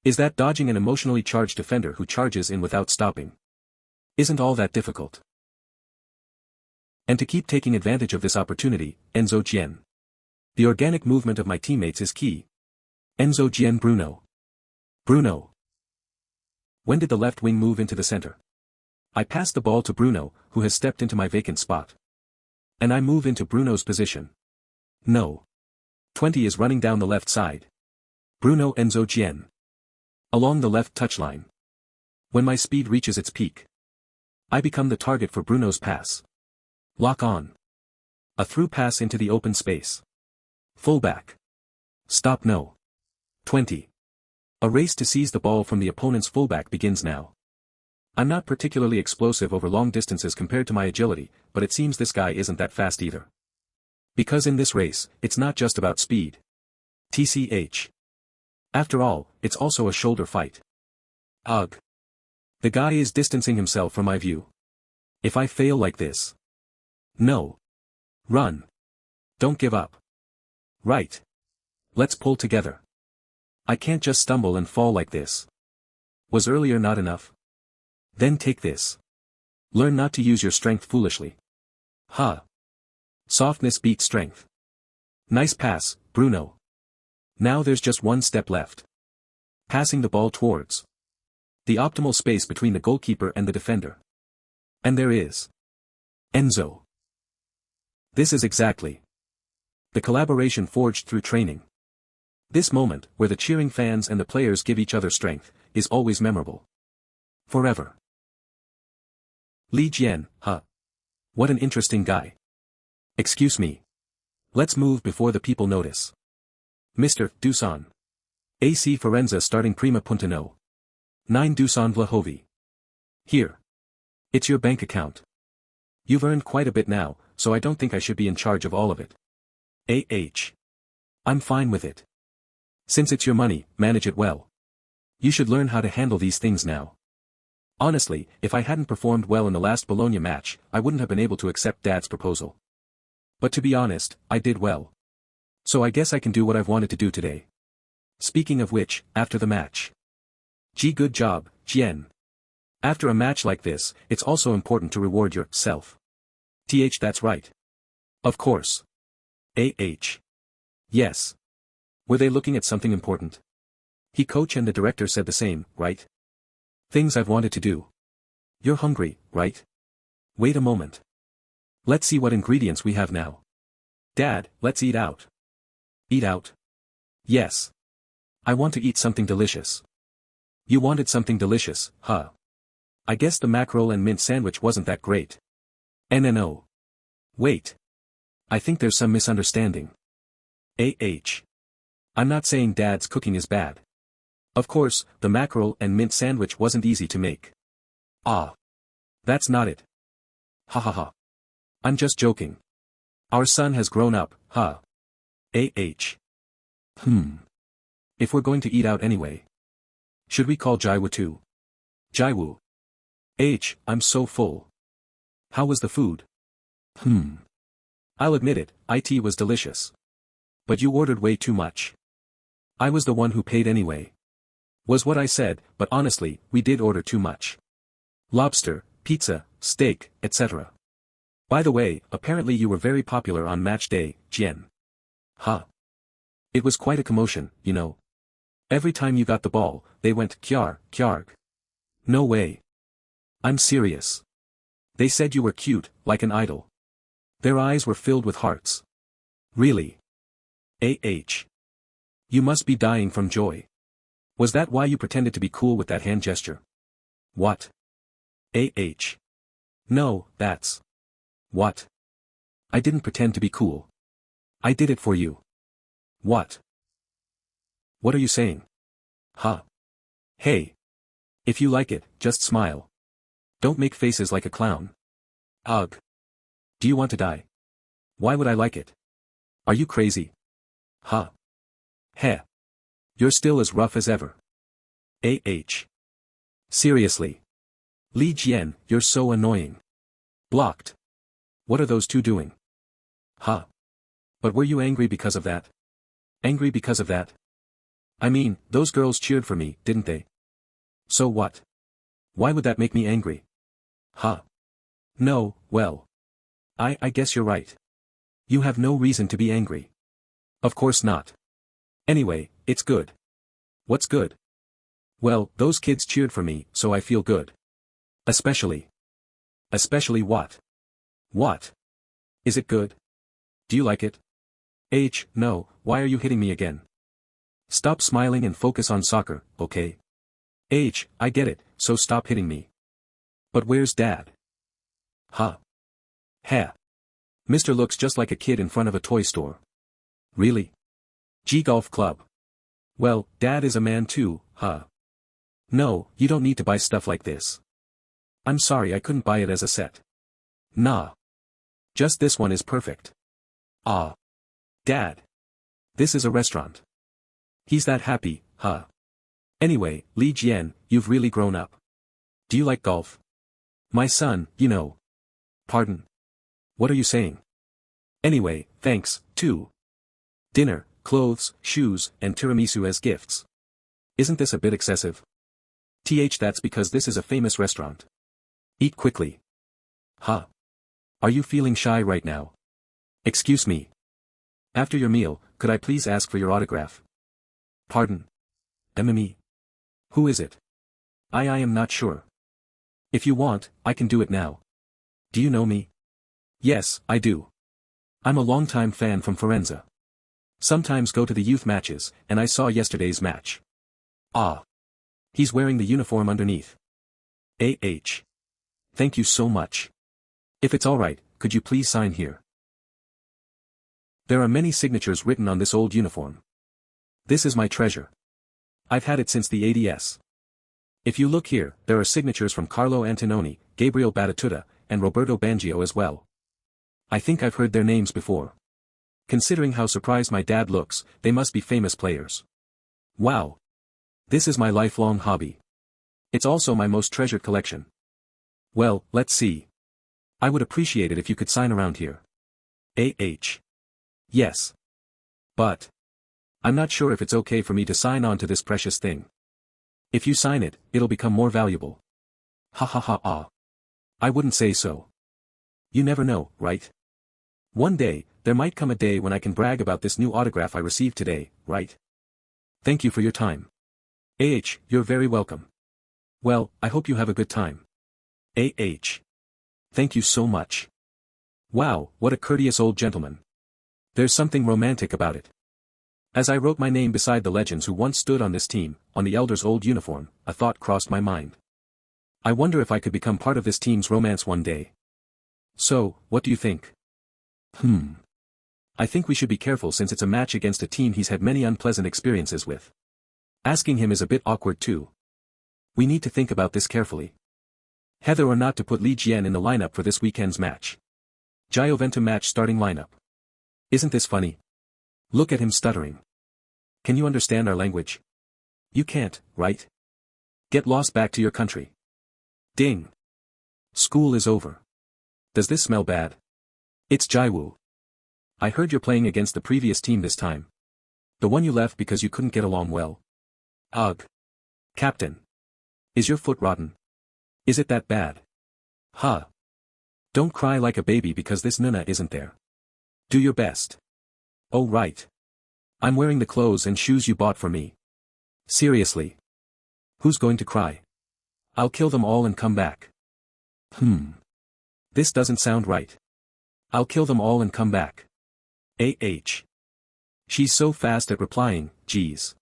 is that dodging an emotionally charged defender who charges in without stopping isn't all that difficult. And to keep taking advantage of this opportunity, Enzo Jian. The organic movement of my teammates is key. Enzo Jian Bruno. When did the left wing move into the center? I pass the ball to Bruno, who has stepped into my vacant spot. And I move into Bruno's position. No. 20 is running down the left side. Bruno Enzo Jian. Along the left touchline. When my speed reaches its peak, I become the target for Bruno's pass. Lock on. A through pass into the open space. Fullback. Stop no. 20. A race to seize the ball from the opponent's fullback begins now. I'm not particularly explosive over long distances compared to my agility, but it seems this guy isn't that fast either. Because in this race, it's not just about speed. TCH. After all, it's also a shoulder fight. Ugh. The guy is distancing himself from my view. If I fail like this. No. Run. Don't give up. Right. Let's pull together. I can't just stumble and fall like this. Was earlier not enough? Then take this. Learn not to use your strength foolishly. Ha. Softness beats strength. Nice pass, Bruno. Now there's just one step left. Passing the ball towards the optimal space between the goalkeeper and the defender. And there is Enzo. This is exactly the collaboration forged through training. This moment, where the cheering fans and the players give each other strength, is always memorable. Forever. Li Jian, huh? What an interesting guy. Excuse me. Let's move before the people notice. Mr. Dusan. AC Firenze starting prima punto no. 9 Dusan Vlahovi. Here. It's your bank account. You've earned quite a bit now, so I don't think I should be in charge of all of it. I'm fine with it. Since it's your money, manage it well. You should learn how to handle these things now. Honestly, if I hadn't performed well in the last Bologna match, I wouldn't have been able to accept Dad's proposal. But to be honest, I did well. So I guess I can do what I've wanted to do today. Speaking of which, after the match. Gee, good job, Jian. After a match like this, it's also important to reward yourself. That's right. Of course. Yes. Were they looking at something important? He coach and the director said the same, right? Things I've wanted to do. You're hungry, right? Wait a moment. Let's see what ingredients we have now. Dad, let's eat out. Eat out? Yes. I want to eat something delicious. You wanted something delicious, huh? I guess the mackerel and mint sandwich wasn't that great. No. Wait. I think there's some misunderstanding. I'm not saying Dad's cooking is bad. Of course, the mackerel and mint sandwich wasn't easy to make. Ah. That's not it. Ha ha ha. I'm just joking. Our son has grown up, huh? If we're going to eat out anyway. Should we call Jiwoo too? Jiwoo. I'm so full. How was the food? I'll admit it, it was delicious. But you ordered way too much. I was the one who paid anyway. Was what I said, but honestly, we did order too much. Lobster, pizza, steak, etc. By the way, apparently you were very popular on match day, Jian. Huh. It was quite a commotion, you know. Every time you got the ball, they went kyar, kyarg. No way. I'm serious. They said you were cute, like an idol. Their eyes were filled with hearts. Really? You must be dying from joy. Was that why you pretended to be cool with that hand gesture? What? No, that's... What? I didn't pretend to be cool. I did it for you. What? What are you saying? Huh? Hey. If you like it, just smile. Don't make faces like a clown. Ugh. Do you want to die? Why would I like it? Are you crazy? Huh? Heh. You're still as rough as ever. Seriously. Li Jian, you're so annoying. Blocked. What are those two doing? Huh? But were you angry because of that? Angry because of that? I mean, those girls cheered for me, didn't they? So what? Why would that make me angry? Huh? No, well. I guess you're right. You have no reason to be angry. Of course not. Anyway, it's good. What's good? Well, those kids cheered for me, so I feel good. Especially. Especially what? What? Is it good? Do you like it? No, why are you hitting me again? Stop smiling and focus on soccer, okay? I get it, so stop hitting me. But where's Dad? Huh? Ha. Mr. looks just like a kid in front of a toy store. Really? G Golf Club. Well, Dad is a man too, huh? No, you don't need to buy stuff like this. I'm sorry I couldn't buy it as a set. Nah. Just this one is perfect. Ah. Dad. This is a restaurant. He's that happy, huh? Anyway, Li Jian, you've really grown up. Do you like golf? My son, you know. Pardon? What are you saying? Anyway, thanks, too. Dinner, clothes, shoes, and tiramisu as gifts. Isn't this a bit excessive? That's because this is a famous restaurant. Eat quickly. Huh? Are you feeling shy right now? Excuse me. After your meal, could I please ask for your autograph? Pardon? MME? Who is it? I am not sure. If you want, I can do it now. Do you know me? Yes, I do. I'm a longtime fan from Firenze. Sometimes go to the youth matches, and I saw yesterday's match. Ah. He's wearing the uniform underneath. Thank you so much. If it's alright, could you please sign here? There are many signatures written on this old uniform. This is my treasure. I've had it since the ADS. If you look here, there are signatures from Carlo Antononi, Gabriel Battituta, and Roberto Baggio as well. I think I've heard their names before. Considering how surprised my dad looks, they must be famous players. Wow. This is my lifelong hobby. It's also my most treasured collection. Well, let's see. I would appreciate it if you could sign around here. Yes. But I'm not sure if it's okay for me to sign on to this precious thing. If you sign it, it'll become more valuable. Ha ha ha ah. I wouldn't say so. You never know, right? One day, there might come a day when I can brag about this new autograph I received today, right? Thank you for your time. You're very welcome. Well, I hope you have a good time. Thank you so much. Wow, what a courteous old gentleman. There's something romantic about it. As I wrote my name beside the legends who once stood on this team, on the elder's old uniform, a thought crossed my mind. I wonder if I could become part of this team's romance one day. So, what do you think? I think we should be careful since it's a match against a team he's had many unpleasant experiences with. Asking him is a bit awkward too. We need to think about this carefully. Whether or not to put Li Jian in the lineup for this weekend's match. Giovento match starting lineup. Isn't this funny? Look at him stuttering. Can you understand our language? You can't, right? Get lost back to your country. Ding. School is over. Does this smell bad? It's Jiwoo. I heard you're playing against the previous team this time. The one you left because you couldn't get along well. Ugh. Captain. Is your foot rotten? Is it that bad? Huh. Don't cry like a baby because this Nuna isn't there. Do your best. Oh right. I'm wearing the clothes and shoes you bought for me. Seriously. Who's going to cry? I'll kill them all and come back. This doesn't sound right. I'll kill them all and come back. She's so fast at replying, geez.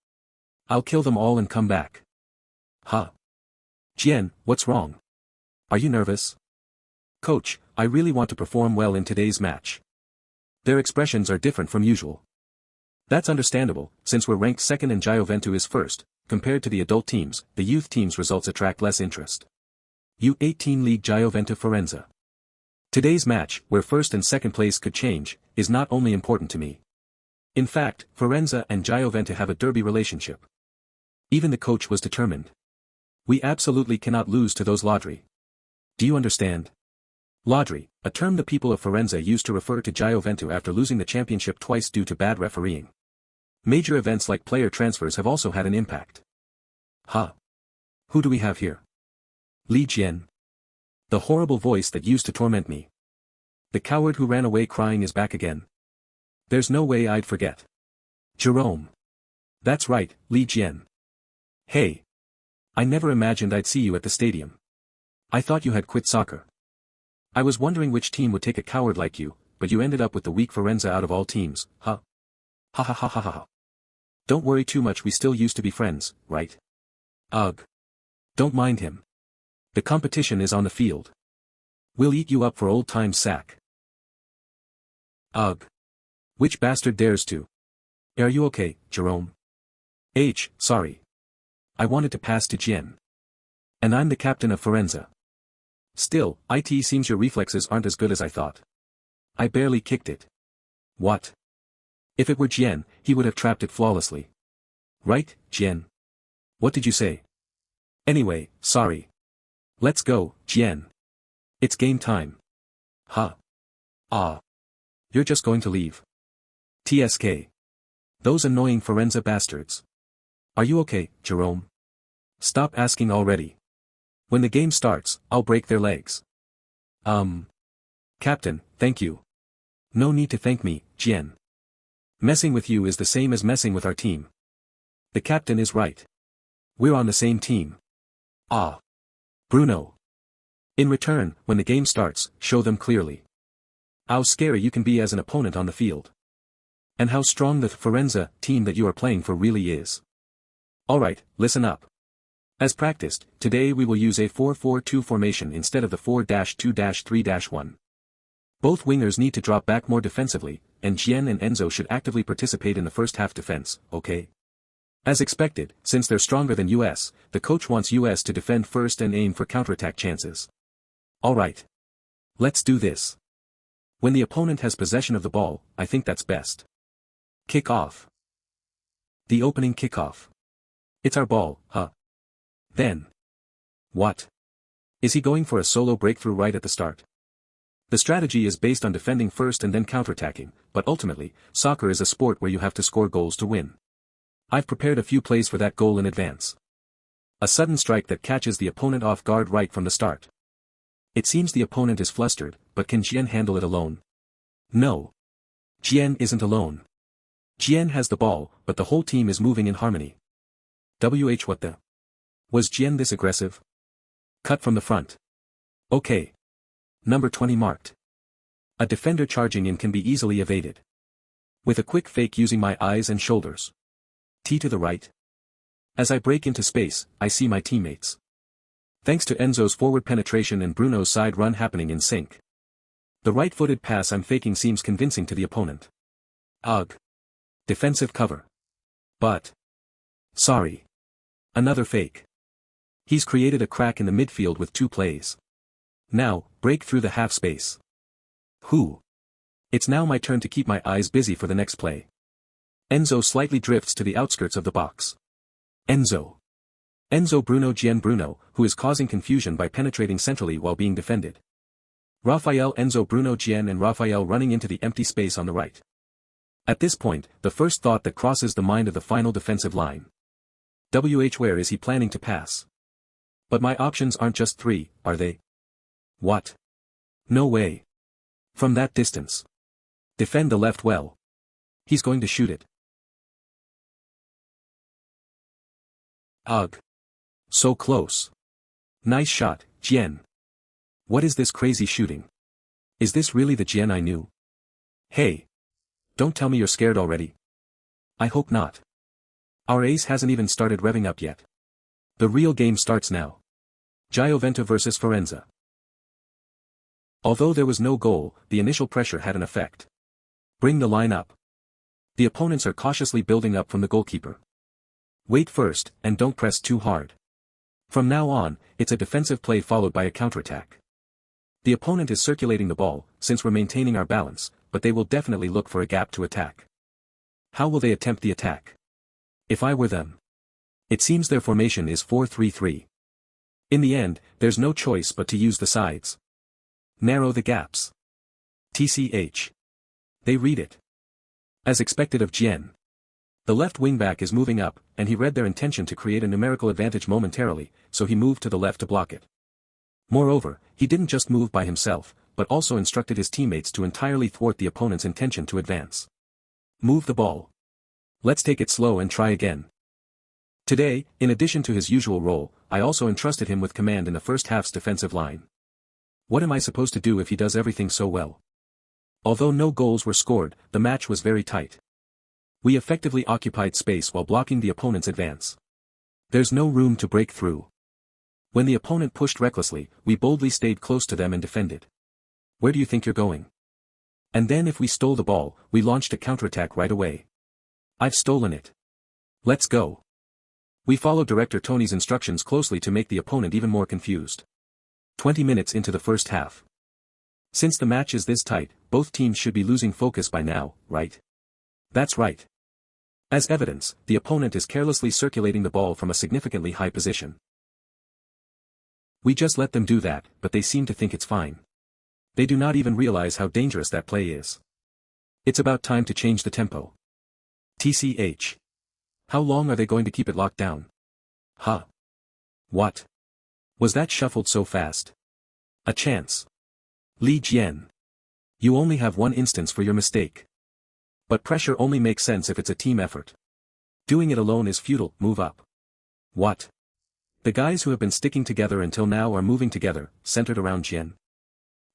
I'll kill them all and come back. Huh. Jian, what's wrong? Are you nervous? Coach, I really want to perform well in today's match. Their expressions are different from usual. That's understandable, since we're ranked second and Giovento is first. Compared to the adult teams, the youth team's results attract less interest. U18 League Giovento Firenze. Today's match, where first and second place could change, is not only important to me. In fact, Firenze and Giovento have a derby relationship. Even the coach was determined. We absolutely cannot lose to those Ladri. Do you understand? Ladri, a term the people of Firenze used to refer to Giovento after losing the championship twice due to bad refereeing. Major events like player transfers have also had an impact. Huh. Who do we have here? Li Jian. The horrible voice that used to torment me. The coward who ran away crying is back again. There's no way I'd forget. Jerome. That's right, Li Jian. Hey. I never imagined I'd see you at the stadium. I thought you had quit soccer. I was wondering which team would take a coward like you, but you ended up with the weak Firenze out of all teams, huh? Ha ha ha ha ha. Don't worry too much, we still used to be friends, right? Ugh. Don't mind him. The competition is on the field. We'll eat you up for old time's sake. Ugh. Which bastard dares to? Are you okay, Jerome? Sorry. I wanted to pass to Jian. And I'm the captain of Firenze. Still, it seems your reflexes aren't as good as I thought. I barely kicked it. What? If it were Jian, he would have trapped it flawlessly. Right, Jian? What did you say? Anyway, sorry. Let's go, Jian. It's game time. Huh. Ah. You're just going to leave. TSK. Those annoying Firenze bastards. Are you okay, Jerome? Stop asking already. When the game starts, I'll break their legs. Captain, thank you. No need to thank me, Jian. Messing with you is the same as messing with our team. The captain is right. We're on the same team. Ah. Bruno. In return, when the game starts, show them clearly how scary you can be as an opponent on the field. And how strong the Firenze team that you are playing for really is. Alright, listen up. As practiced, today we will use a 4-4-2 formation instead of the 4-2-3-1. Both wingers need to drop back more defensively, and Jian and Enzo should actively participate in the first half defense, okay? As expected, since they're stronger than US, the coach wants US to defend first and aim for counterattack chances. Alright. Let's do this. When the opponent has possession of the ball, I think that's best. Kick off. The opening kickoff. It's our ball, huh? Then. What? Is he going for a solo breakthrough right at the start? The strategy is based on defending first and then counterattacking, but ultimately, soccer is a sport where you have to score goals to win. I've prepared a few plays for that goal in advance. A sudden strike that catches the opponent off guard right from the start. It seems the opponent is flustered, but can Jian handle it alone? No. Jian isn't alone. Jian has the ball, but the whole team is moving in harmony. What the? Was Jian this aggressive? Cut from the front. Okay. Number 20 marked. A defender charging in can be easily evaded. With a quick fake using my eyes and shoulders. T to the right. As I break into space, I see my teammates. Thanks to Enzo's forward penetration and Bruno's side run happening in sync. The right-footed pass I'm faking seems convincing to the opponent. Ugh. Defensive cover. But. Sorry. Another fake. He's created a crack in the midfield with 2 plays. Now, break through the half space. Who? It's now my turn to keep my eyes busy for the next play. Enzo slightly drifts to the outskirts of the box. Enzo Bruno Jian Bruno, who is causing confusion by penetrating centrally while being defended. Raphael Enzo Bruno Jian and Raphael running into the empty space on the right. At this point, the first thought that crosses the mind of the final defensive line. Where is he planning to pass? But my options aren't just 3, are they? What? No way. From that distance. Defend the left well. He's going to shoot it. Ugh. So close. Nice shot, Jian. What is this crazy shooting? Is this really the Jian I knew? Hey. Don't tell me you're scared already. I hope not. Our ace hasn't even started revving up yet. The real game starts now. Giovento vs Firenze. Although there was no goal, the initial pressure had an effect. Bring the line up. The opponents are cautiously building up from the goalkeeper. Wait first, and don't press too hard. From now on, it's a defensive play followed by a counterattack. The opponent is circulating the ball, since we're maintaining our balance, but they will definitely look for a gap to attack. How will they attempt the attack? If I were them. It seems their formation is 4-3-3. In the end, there's no choice but to use the sides. Narrow the gaps. TCH. They read it. As expected of Jian. The left wingback is moving up, and he read their intention to create a numerical advantage momentarily, so he moved to the left to block it. Moreover, he didn't just move by himself, but also instructed his teammates to entirely thwart the opponent's intention to advance. Move the ball. Let's take it slow and try again. Today, in addition to his usual role, I also entrusted him with command in the first half's defensive line. What am I supposed to do if he does everything so well? Although no goals were scored, the match was very tight. We effectively occupied space while blocking the opponent's advance. There's no room to break through. When the opponent pushed recklessly, we boldly stayed close to them and defended. Where do you think you're going? And then if we stole the ball, we launched a counterattack right away. I've stolen it. Let's go. We followed Director Tony's instructions closely to make the opponent even more confused. 20 minutes into the first half. Since the match is this tight, both teams should be losing focus by now, right? That's right. As evidence, the opponent is carelessly circulating the ball from a significantly high position. We just let them do that, but they seem to think it's fine. They do not even realize how dangerous that play is. It's about time to change the tempo. TCH. How long are they going to keep it locked down? Huh? What? Was that shuffled so fast? A chance. Li Jian. You only have one instance for your mistake. But pressure only makes sense if it's a team effort. Doing it alone is futile. Move up. What? The guys who have been sticking together until now are moving together, centered around Jian.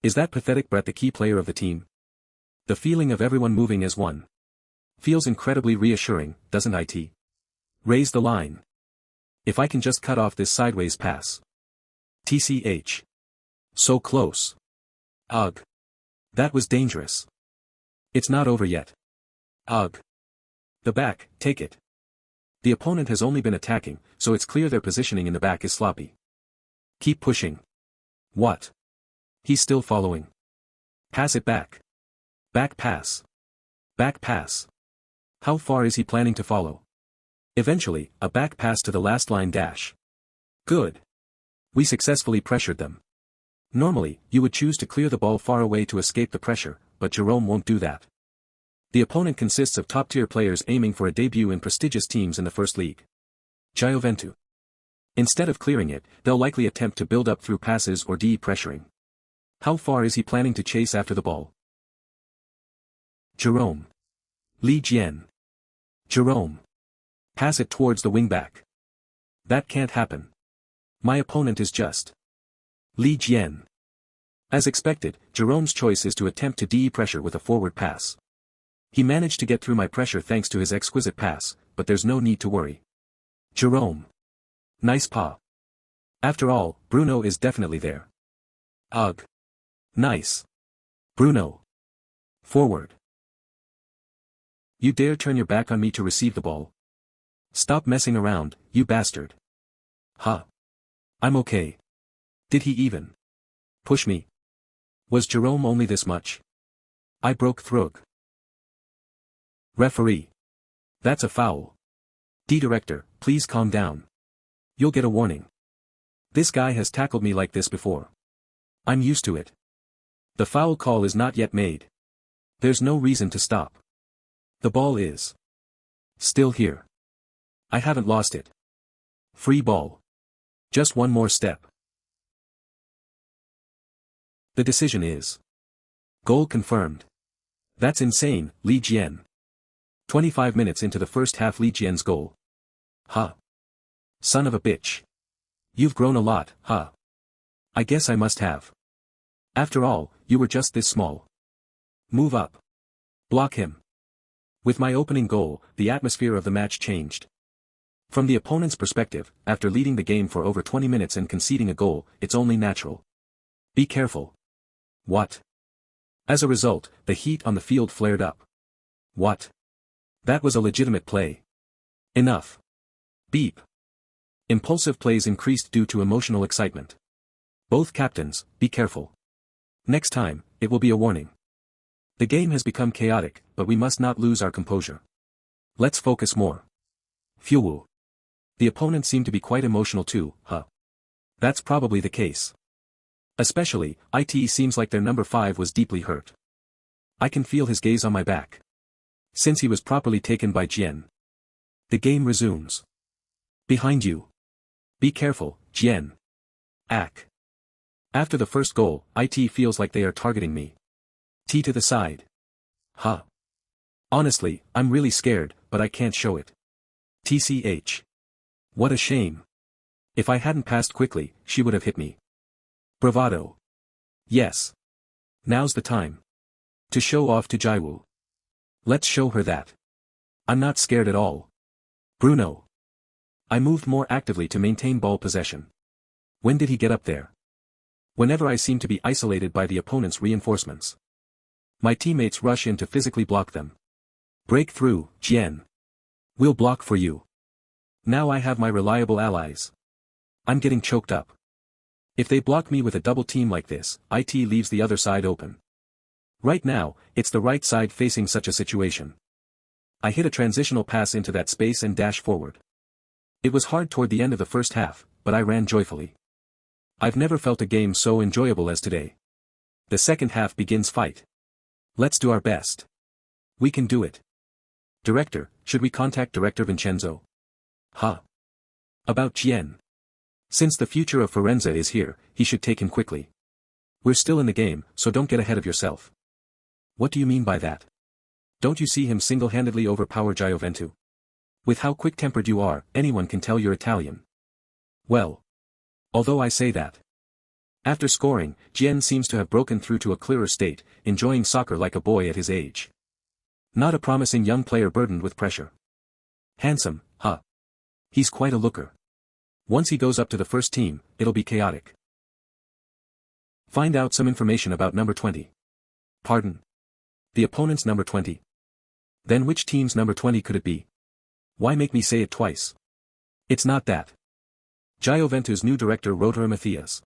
Is that pathetic Brett the key player of the team? The feeling of everyone moving as one. Feels incredibly reassuring, doesn't it? Raise the line. If I can just cut off this sideways pass. TCH. So close. Ugh. That was dangerous. It's not over yet. Ugh. The back, take it. The opponent has only been attacking, so it's clear their positioning in the back is sloppy. Keep pushing. What? He's still following. Pass it back. Back pass. Back pass. How far is he planning to follow? Eventually, a back pass to the last line dash. Good. We successfully pressured them. Normally, you would choose to clear the ball far away to escape the pressure, but Jerome won't do that. The opponent consists of top-tier players aiming for a debut in prestigious teams in the first league. Gioventu. Instead of clearing it, they'll likely attempt to build up through passes or DE pressuring. How far is he planning to chase after the ball? Jerome. Li Jian. Jerome. Pass it towards the wingback. That can't happen. My opponent is just. Li Jian. As expected, Jerome's choice is to attempt to DE pressure with a forward pass. He managed to get through my pressure thanks to his exquisite pass, but there's no need to worry. Jerome. Nice paw. After all, Bruno is definitely there. Ugh. Nice. Bruno. Forward. You dare turn your back on me to receive the ball? Stop messing around, you bastard. Huh. I'm okay. Did he even push me? Was Jerome only this much? I broke through. Referee. That's a foul. D-Director, please calm down. You'll get a warning. This guy has tackled me like this before. I'm used to it. The foul call is not yet made. There's no reason to stop. The ball is still here. I haven't lost it. Free ball. Just one more step. The decision is goal confirmed. That's insane, Li Jian. 25 minutes into the first half, Li Jian's goal. Huh. Son of a bitch. You've grown a lot, huh? I guess I must have. After all, you were just this small. Move up. Block him. With my opening goal, the atmosphere of the match changed. From the opponent's perspective, after leading the game for over 20 minutes and conceding a goal, it's only natural. Be careful. What? As a result, the heat on the field flared up. What? That was a legitimate play. Enough. Beep. Impulsive plays increased due to emotional excitement. Both captains, be careful. Next time, it will be a warning. The game has become chaotic, but we must not lose our composure. Let's focus more. Phew. The opponent seemed to be quite emotional too, huh? That's probably the case. Especially, it seems like their number 5 was deeply hurt. I can feel his gaze on my back. Since he was properly taken by Jian. The game resumes. Behind you. Be careful, Jian. Ack. After the first goal, it feels like they are targeting me. T to the side. Huh. Honestly, I'm really scared, but I can't show it. TCH. What a shame. If I hadn't passed quickly, she would have hit me. Bravado. Yes. Now's the time. To show off to Jiwoo. Let's show her that. I'm not scared at all. Bruno. I moved more actively to maintain ball possession. When did he get up there? Whenever I seem to be isolated by the opponent's reinforcements. My teammates rush in to physically block them. Break through, Jian. We'll block for you. Now I have my reliable allies. I'm getting choked up. If they block me with a double team like this, it leaves the other side open. Right now, it's the right side facing such a situation. I hit a transitional pass into that space and dash forward. It was hard toward the end of the first half, but I ran joyfully. I've never felt a game so enjoyable as today. The second half begins fight. Let's do our best. We can do it. Director, should we contact Director Vincenzo? Huh? About Jian. Since the future of Firenze is here, he should take him quickly. We're still in the game, so don't get ahead of yourself. What do you mean by that? Don't you see him single-handedly overpower Gioventu? With how quick-tempered you are, anyone can tell you're Italian. Well. Although I say that. After scoring, Jian seems to have broken through to a clearer state, enjoying soccer like a boy at his age. Not a promising young player burdened with pressure. Handsome, huh? He's quite a looker. Once he goes up to the first team, it'll be chaotic. Find out some information about number 20. Pardon? The opponent's number 20. Then which team's number 20 could it be? Why make me say it twice? It's not that. Gioventu's new director Rotor Matthias.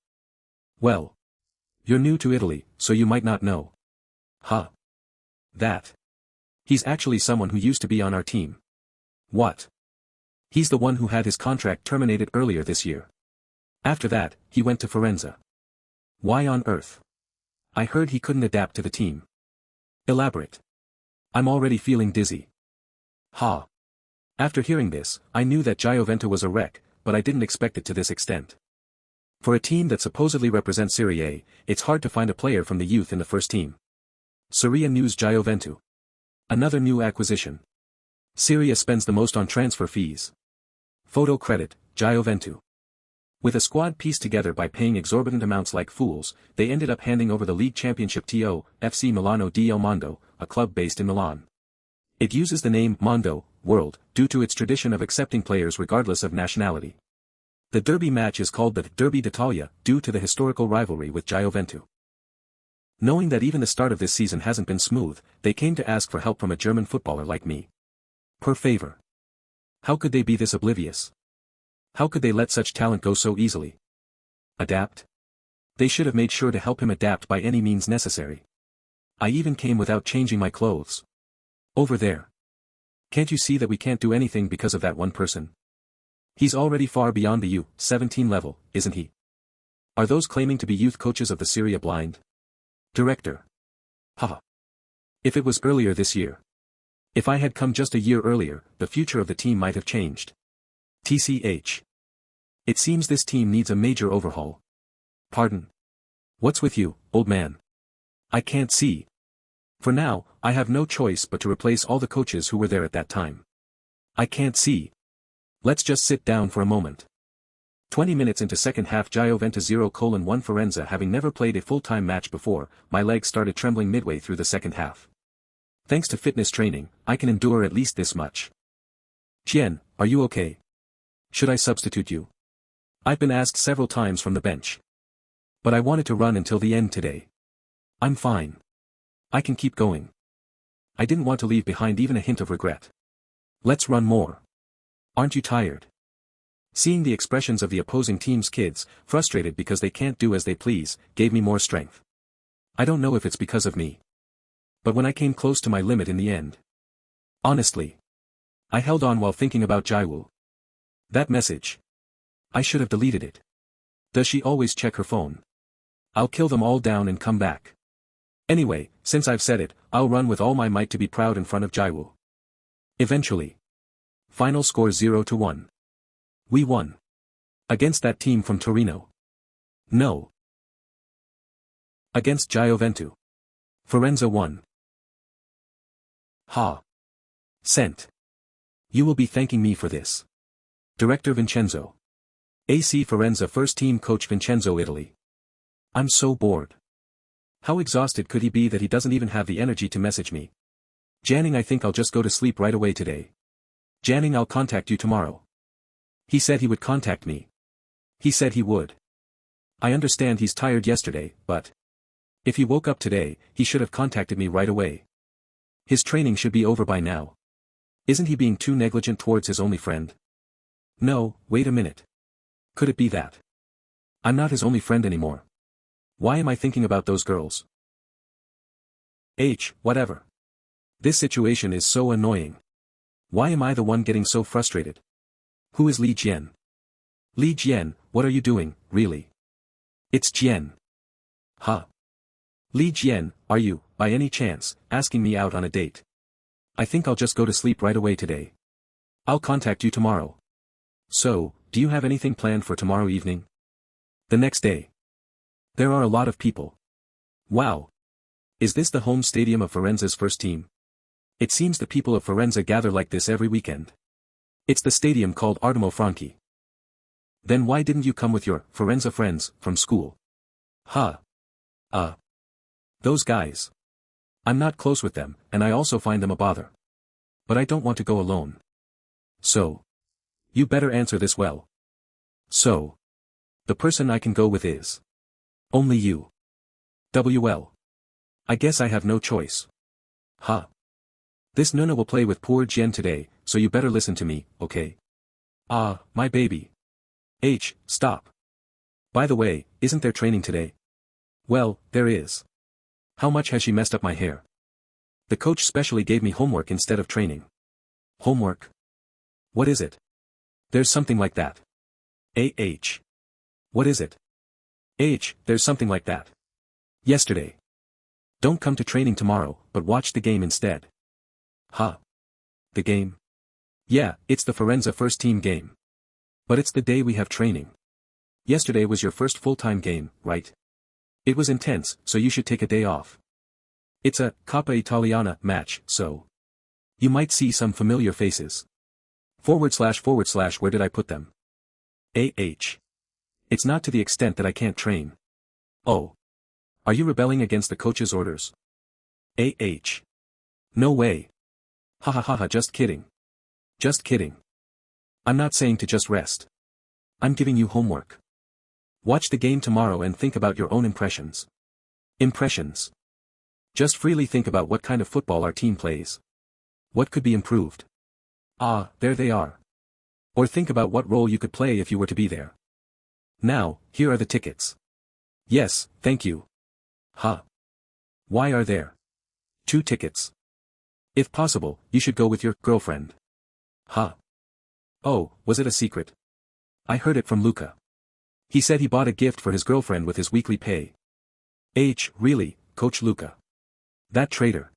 Well. You're new to Italy, so you might not know. Huh? That. He's actually someone who used to be on our team. What? He's the one who had his contract terminated earlier this year. After that, he went to Firenze. Why on earth? I heard he couldn't adapt to the team. Elaborate. I'm already feeling dizzy. Ha. After hearing this, I knew that Gioventu was a wreck, but I didn't expect it to this extent. For a team that supposedly represents Serie A, it's hard to find a player from the youth in the first team. Serie A news Gioventu. Another new acquisition. Serie A spends the most on transfer fees. Photo credit, Gioventu. With a squad pieced together by paying exorbitant amounts like fools, they ended up handing over the league championship to FC Milano del Mondo, a club based in Milan. It uses the name Mondo, World, due to its tradition of accepting players regardless of nationality. The derby match is called the Derby d'Italia, due to the historical rivalry with Gioventu. Knowing that even the start of this season hasn't been smooth, they came to ask for help from a German footballer like me. Per favor. How could they be this oblivious? How could they let such talent go so easily? Adapt? They should have made sure to help him adapt by any means necessary. I even came without changing my clothes. Over there. Can't you see that we can't do anything because of that one person? He's already far beyond the U-17 level, isn't he? Are those claiming to be youth coaches of the Serie A blind? Director. Haha. If it was earlier this year. If I had come just a year earlier, the future of the team might have changed. TCH. It seems this team needs a major overhaul. Pardon. What's with you, old man? I can't see. For now, I have no choice but to replace all the coaches who were there at that time. I can't see. Let's just sit down for a moment. 20 minutes into second half Gioventu 0:1 Firenze. Having never played a full-time match before, my legs started trembling midway through the second half. Thanks to fitness training, I can endure at least this much. Jian, are you okay? Should I substitute you? I've been asked several times from the bench. But I wanted to run until the end today. I'm fine. I can keep going. I didn't want to leave behind even a hint of regret. Let's run more. Aren't you tired? Seeing the expressions of the opposing team's kids, frustrated because they can't do as they please, gave me more strength. I don't know if it's because of me. But when I came close to my limit in the end. Honestly. I held on while thinking about Jiwoo. That message. I should have deleted it. Does she always check her phone? I'll kill them all down and come back. Anyway, since I've said it, I'll run with all my might to be proud in front of Jiwoo. Eventually. Final score 0-1. We won. Against that team from Torino. No. Against Gioventu. Firenze won. Ha. Sent. You will be thanking me for this. Director Vincenzo. AC Firenze first team coach Vincenzo Italy. I'm so bored. How exhausted could he be that he doesn't even have the energy to message me? Jian, I think I'll just go to sleep right away today. Jian, I'll contact you tomorrow. He said he would contact me. He said he would. I understand he's tired yesterday, but if he woke up today, he should have contacted me right away. His training should be over by now. Isn't he being too negligent towards his only friend? No, wait a minute. Could it be that I'm not his only friend anymore? Why am I thinking about those girls? Whatever. This situation is so annoying. Why am I the one getting so frustrated? Who is Li Jian? Li Jian, what are you doing, really? It's Jian. Huh? Li Jian, are you, by any chance, asking me out on a date? I think I'll just go to sleep right away today. I'll contact you tomorrow. So, do you have anything planned for tomorrow evening? The next day. There are a lot of people. Wow. Is this the home stadium of Firenze's first team? It seems the people of Firenze gather like this every weekend. It's the stadium called Artemo Franchi. Then why didn't you come with your Firenze friends from school? Huh. Those guys. I'm not close with them, and I also find them a bother. But I don't want to go alone. So. You better answer this well. So. The person I can go with is only you. WL. I guess I have no choice. Huh. This Nuna will play with poor Jian today, so you better listen to me, okay? My baby. Stop. By the way, isn't there training today? Well, there is. How much has she messed up my hair? The coach specially gave me homework instead of training. Homework? What is it? There's something like that. What is it? There's something like that. Yesterday. Don't come to training tomorrow, but watch the game instead. Huh? The game? Yeah, it's the Firenze first team game. But it's the day we have training. Yesterday was your first full-time game, right? It was intense, so you should take a day off. It's a Coppa Italiana match, so you might see some familiar faces. / where did I put them? It's not to the extent that I can't train. Oh. Are you rebelling against the coach's orders? No way. Ha, just kidding. Just kidding. I'm not saying to just rest. I'm giving you homework. Watch the game tomorrow and think about your own impressions. Impressions. Just freely think about what kind of football our team plays. What could be improved? There they are. Or think about what role you could play if you were to be there. Now, here are the tickets. Yes, thank you. Huh. Why are there 2 tickets? If possible, you should go with your girlfriend. Huh. Oh, was it a secret? I heard it from Luca. He said he bought a gift for his girlfriend with his weekly pay. Really, Coach Luca? That traitor.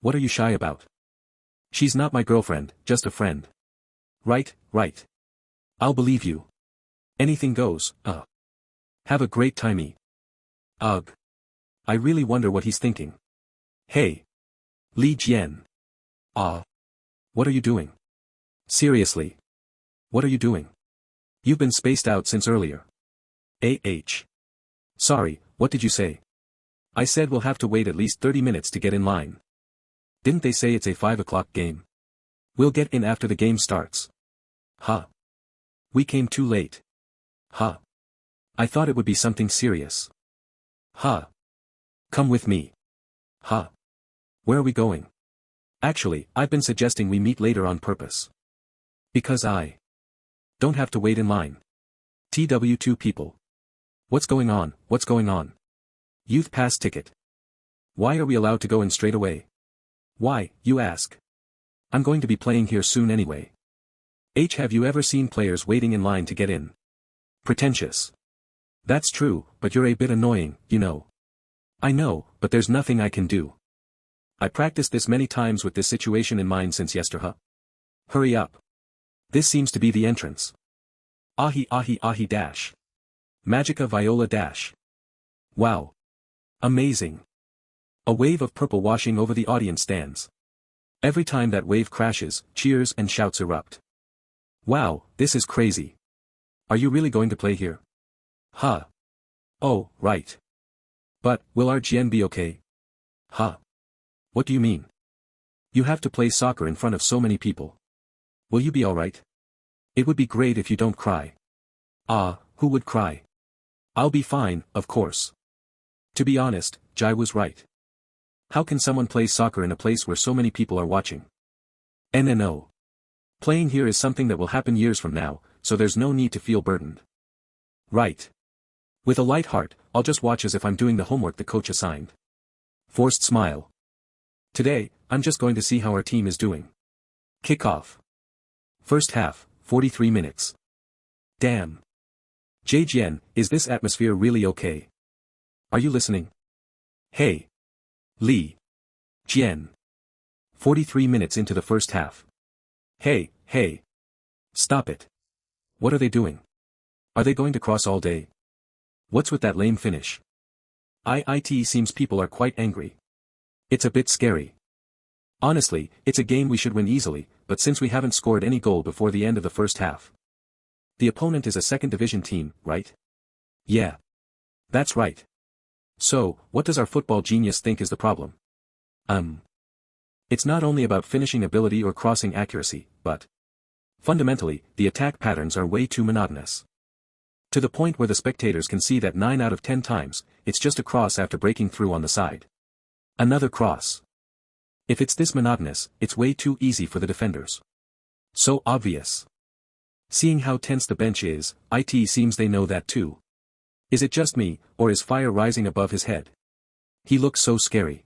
What are you shy about? She's not my girlfriend, just a friend. Right. I'll believe you. Anything goes, Have a great timey. Ugh. I really wonder what he's thinking. Hey. Li Jian. What are you doing? Seriously. What are you doing? You've been spaced out since earlier. Sorry, what did you say? I said we'll have to wait at least 30 minutes to get in line. Didn't they say it's a 5 o'clock game? We'll get in after the game starts. Huh. We came too late. Huh. I thought it would be something serious. Huh. Come with me. Huh. Where are we going? Actually, I've been suggesting we meet later on purpose. Because I don't have to wait in line. TW2 people. What's going on? Youth pass ticket. Why are we allowed to go in straight away? Why, you ask? I'm going to be playing here soon anyway. Have you ever seen players waiting in line to get in? Pretentious. That's true, but you're a bit annoying, you know. I know, but there's nothing I can do. I practiced this many times with this situation in mind since yesterday. Hurry up. This seems to be the entrance. Ahi dash. Magica viola dash. Wow. Amazing. A wave of purple washing over the audience stands. Every time that wave crashes, cheers and shouts erupt. Wow, this is crazy. Are you really going to play here? Huh. Oh, right. But, will our Jian be okay? Huh. What do you mean? You have to play soccer in front of so many people. Will you be alright? It would be great if you don't cry. Ah, who would cry? I'll be fine, of course. To be honest, Jai was right. How can someone play soccer in a place where so many people are watching? No. Playing here is something that will happen years from now, so there's no need to feel burdened. Right. With a light heart, I'll just watch as if I'm doing the homework the coach assigned. Forced smile. Today, I'm just going to see how our team is doing. Kickoff. First half, 43 minutes. Damn. Jian, is this atmosphere really okay? Are you listening? Hey. Lee. Jian. 43 minutes into the first half. Hey. Stop it. What are they doing? Are they going to cross all day? What's with that lame finish? It seems people are quite angry. It's a bit scary. Honestly, it's a game we should win easily, but since we haven't scored any goal before the end of the first half. The opponent is a second division team, right? Yeah. That's right. So, what does our football genius think is the problem? It's not only about finishing ability or crossing accuracy, but fundamentally, the attack patterns are way too monotonous. To the point where the spectators can see that 9 out of 10 times, it's just a cross after breaking through on the side. Another cross. If it's this monotonous, it's way too easy for the defenders. So obvious. Seeing how tense the bench is, it seems they know that too. Is it just me, or is fire rising above his head? He looks so scary.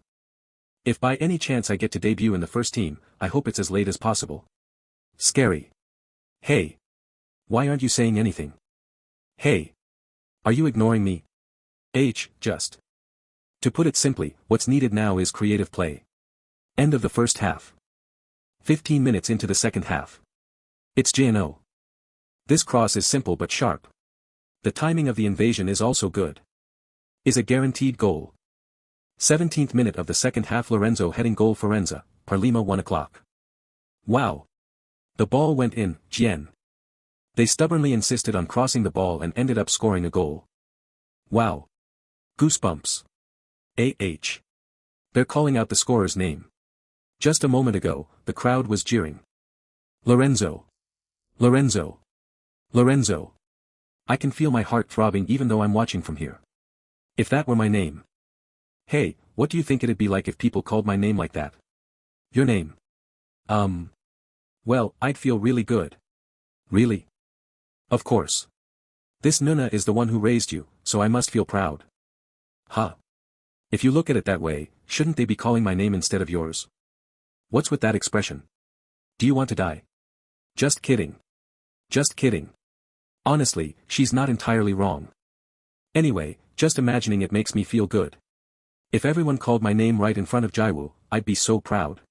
If by any chance I get to debut in the first team, I hope it's as late as possible. Scary. Hey. Why aren't you saying anything? Hey. Are you ignoring me? Just. To put it simply, what's needed now is creative play. End of the first half. 15 minutes into the second half. It's Jian. This cross is simple but sharp. The timing of the invasion is also good. Is a guaranteed goal. 17th minute of the second half, Lorenzo heading goal Firenze, Parlima 1 o'clock. Wow. The ball went in, Jian. They stubbornly insisted on crossing the ball and ended up scoring a goal. Wow. Goosebumps. They're calling out the scorer's name. Just a moment ago, the crowd was jeering. Lorenzo. Lorenzo. Lorenzo. I can feel my heart throbbing even though I'm watching from here. If that were my name. Hey, what do you think it'd be like if people called my name like that? Your name? Well, I'd feel really good. Really? Of course. This Nuna is the one who raised you, so I must feel proud. Huh. If you look at it that way, shouldn't they be calling my name instead of yours? What's with that expression? Do you want to die? Just kidding. Just kidding. Honestly, she's not entirely wrong. Anyway, just imagining it makes me feel good. If everyone called my name right in front of Jiwoo, I'd be so proud.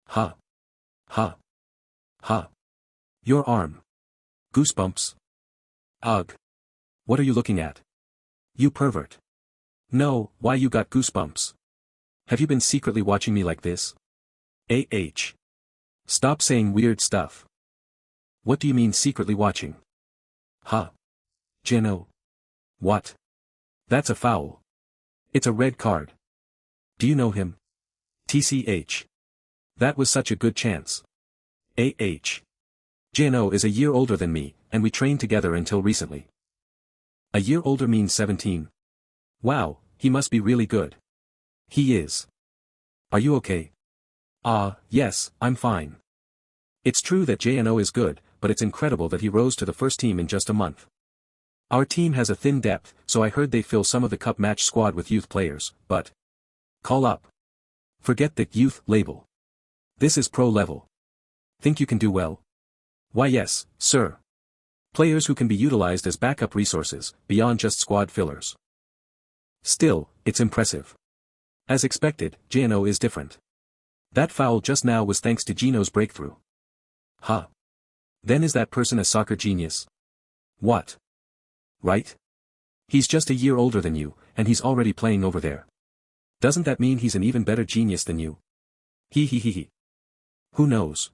Ha. Ha. Ha. Your arm. Goosebumps. Ugh. What are you looking at? You pervert. No, why you got goosebumps? Have you been secretly watching me like this? Stop saying weird stuff. What do you mean secretly watching? Huh. Jian. What? That's a foul. It's a red card. Do you know him? TCH. That was such a good chance. Jian is a year older than me, and we trained together until recently. A year older means 17. Wow, he must be really good. He is. Are you okay? Yes, I'm fine. It's true that Jian is good, but it's incredible that he rose to the first team in just a month. Our team has a thin depth, so I heard they fill some of the cup match squad with youth players, but call up. Forget the youth label. This is pro level. Think you can do well? Why yes, sir. Players who can be utilized as backup resources, beyond just squad fillers. Still, it's impressive. As expected, Jian is different. That foul just now was thanks to Gino's breakthrough. Huh. Then is that person a soccer genius? What? Right? He's just a year older than you, and he's already playing over there. Doesn't that mean he's an even better genius than you? He. Who knows?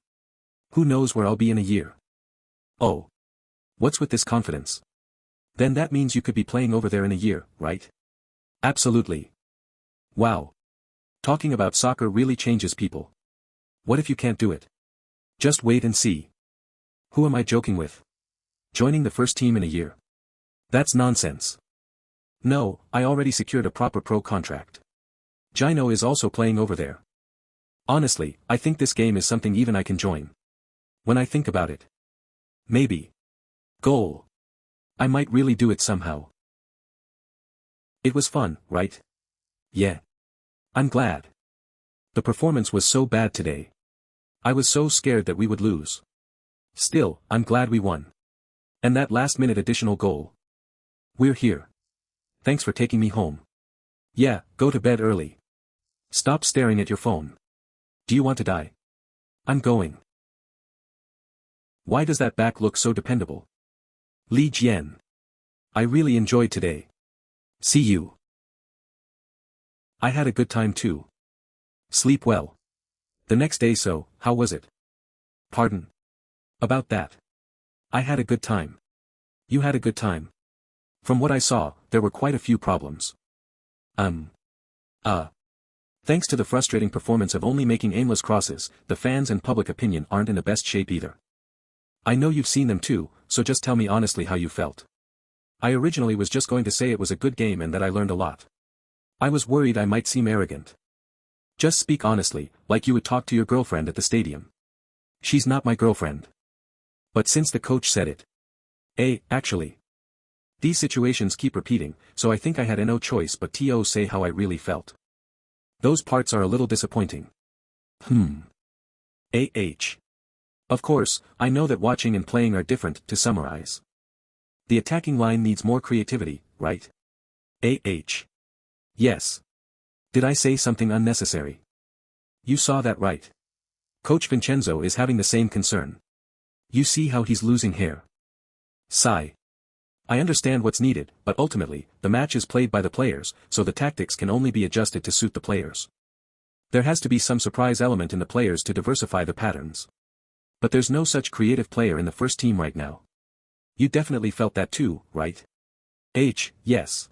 Who knows where I'll be in a year? Oh. What's with this confidence? Then that means you could be playing over there in a year, right? Absolutely. Wow. Talking about soccer really changes people. What if you can't do it? Just wait and see. Who am I joking with? Joining the first team in a year? That's nonsense. No, I already secured a proper pro contract. Jian is also playing over there. Honestly, I think this game is something even I can join. When I think about it. Maybe. Goal. I might really do it somehow. It was fun, right? Yeah. I'm glad. The performance was so bad today. I was so scared that we would lose. Still, I'm glad we won. And that last-minute additional goal. We're here. Thanks for taking me home. Yeah, go to bed early. Stop staring at your phone. Do you want to die? I'm going. Why does that back look so dependable? Li Jian. I really enjoyed today. See you. I had a good time too. Sleep well. The next day so, how was it? Pardon? About that. I had a good time. You had a good time. From what I saw, there were quite a few problems. Thanks to the frustrating performance of only making aimless crosses, the fans and public opinion aren't in the best shape either. I know you've seen them too, so just tell me honestly how you felt. I originally was just going to say it was a good game and that I learned a lot. I was worried I might seem arrogant. Just speak honestly, like you would talk to your girlfriend at the stadium. She's not my girlfriend. But since the coach said it. Actually. These situations keep repeating, so I think I had no choice but to say how I really felt. Those parts are a little disappointing. Of course, I know that watching and playing are different, to summarize. The attacking line needs more creativity, right? Yes. Did I say something unnecessary? You saw that right. Coach Vincenzo is having the same concern. You see how he's losing hair. Sigh. I understand what's needed, but ultimately, the match is played by the players, so the tactics can only be adjusted to suit the players. There has to be some surprise element in the players to diversify the patterns. But there's no such creative player in the first team right now. You definitely felt that too, right? Yes.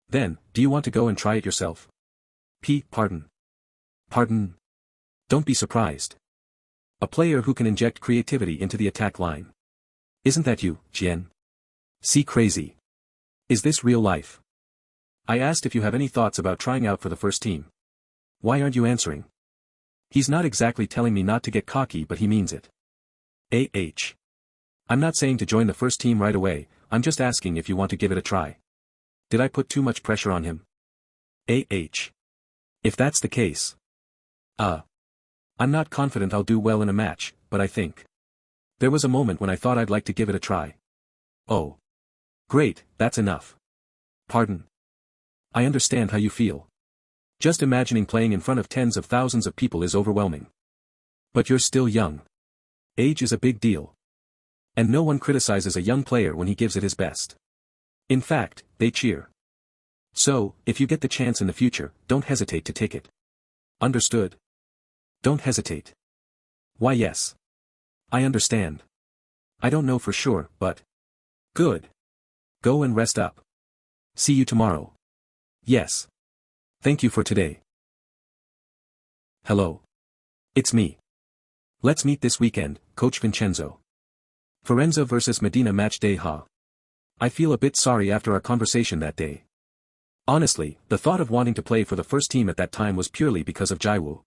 Then, do you want to go and try it yourself? Pardon. Pardon? Don't be surprised. A player who can inject creativity into the attack line. Isn't that you, Jian? See crazy. Is this real life? I asked if you have any thoughts about trying out for the first team. Why aren't you answering? He's not exactly telling me not to get cocky, but he means it. I'm not saying to join the first team right away, I'm just asking if you want to give it a try. Did I put too much pressure on him? If that's the case. I'm not confident I'll do well in a match, but I think. There was a moment when I thought I'd like to give it a try. Oh. Great, that's enough. Pardon. I understand how you feel. Just imagining playing in front of tens of thousands of people is overwhelming. But you're still young. Age is a big deal. And no one criticizes a young player when he gives it his best. In fact, they cheer. So, if you get the chance in the future, don't hesitate to take it. Understood? Don't hesitate. Why yes. I understand. I don't know for sure, but. Good. Go and rest up. See you tomorrow. Yes. Thank you for today. Hello. It's me. Let's meet this weekend, Coach Vincenzo. Firenze vs Medina match day I feel a bit sorry after our conversation that day. Honestly, the thought of wanting to play for the first team at that time was purely because of Jiwoo.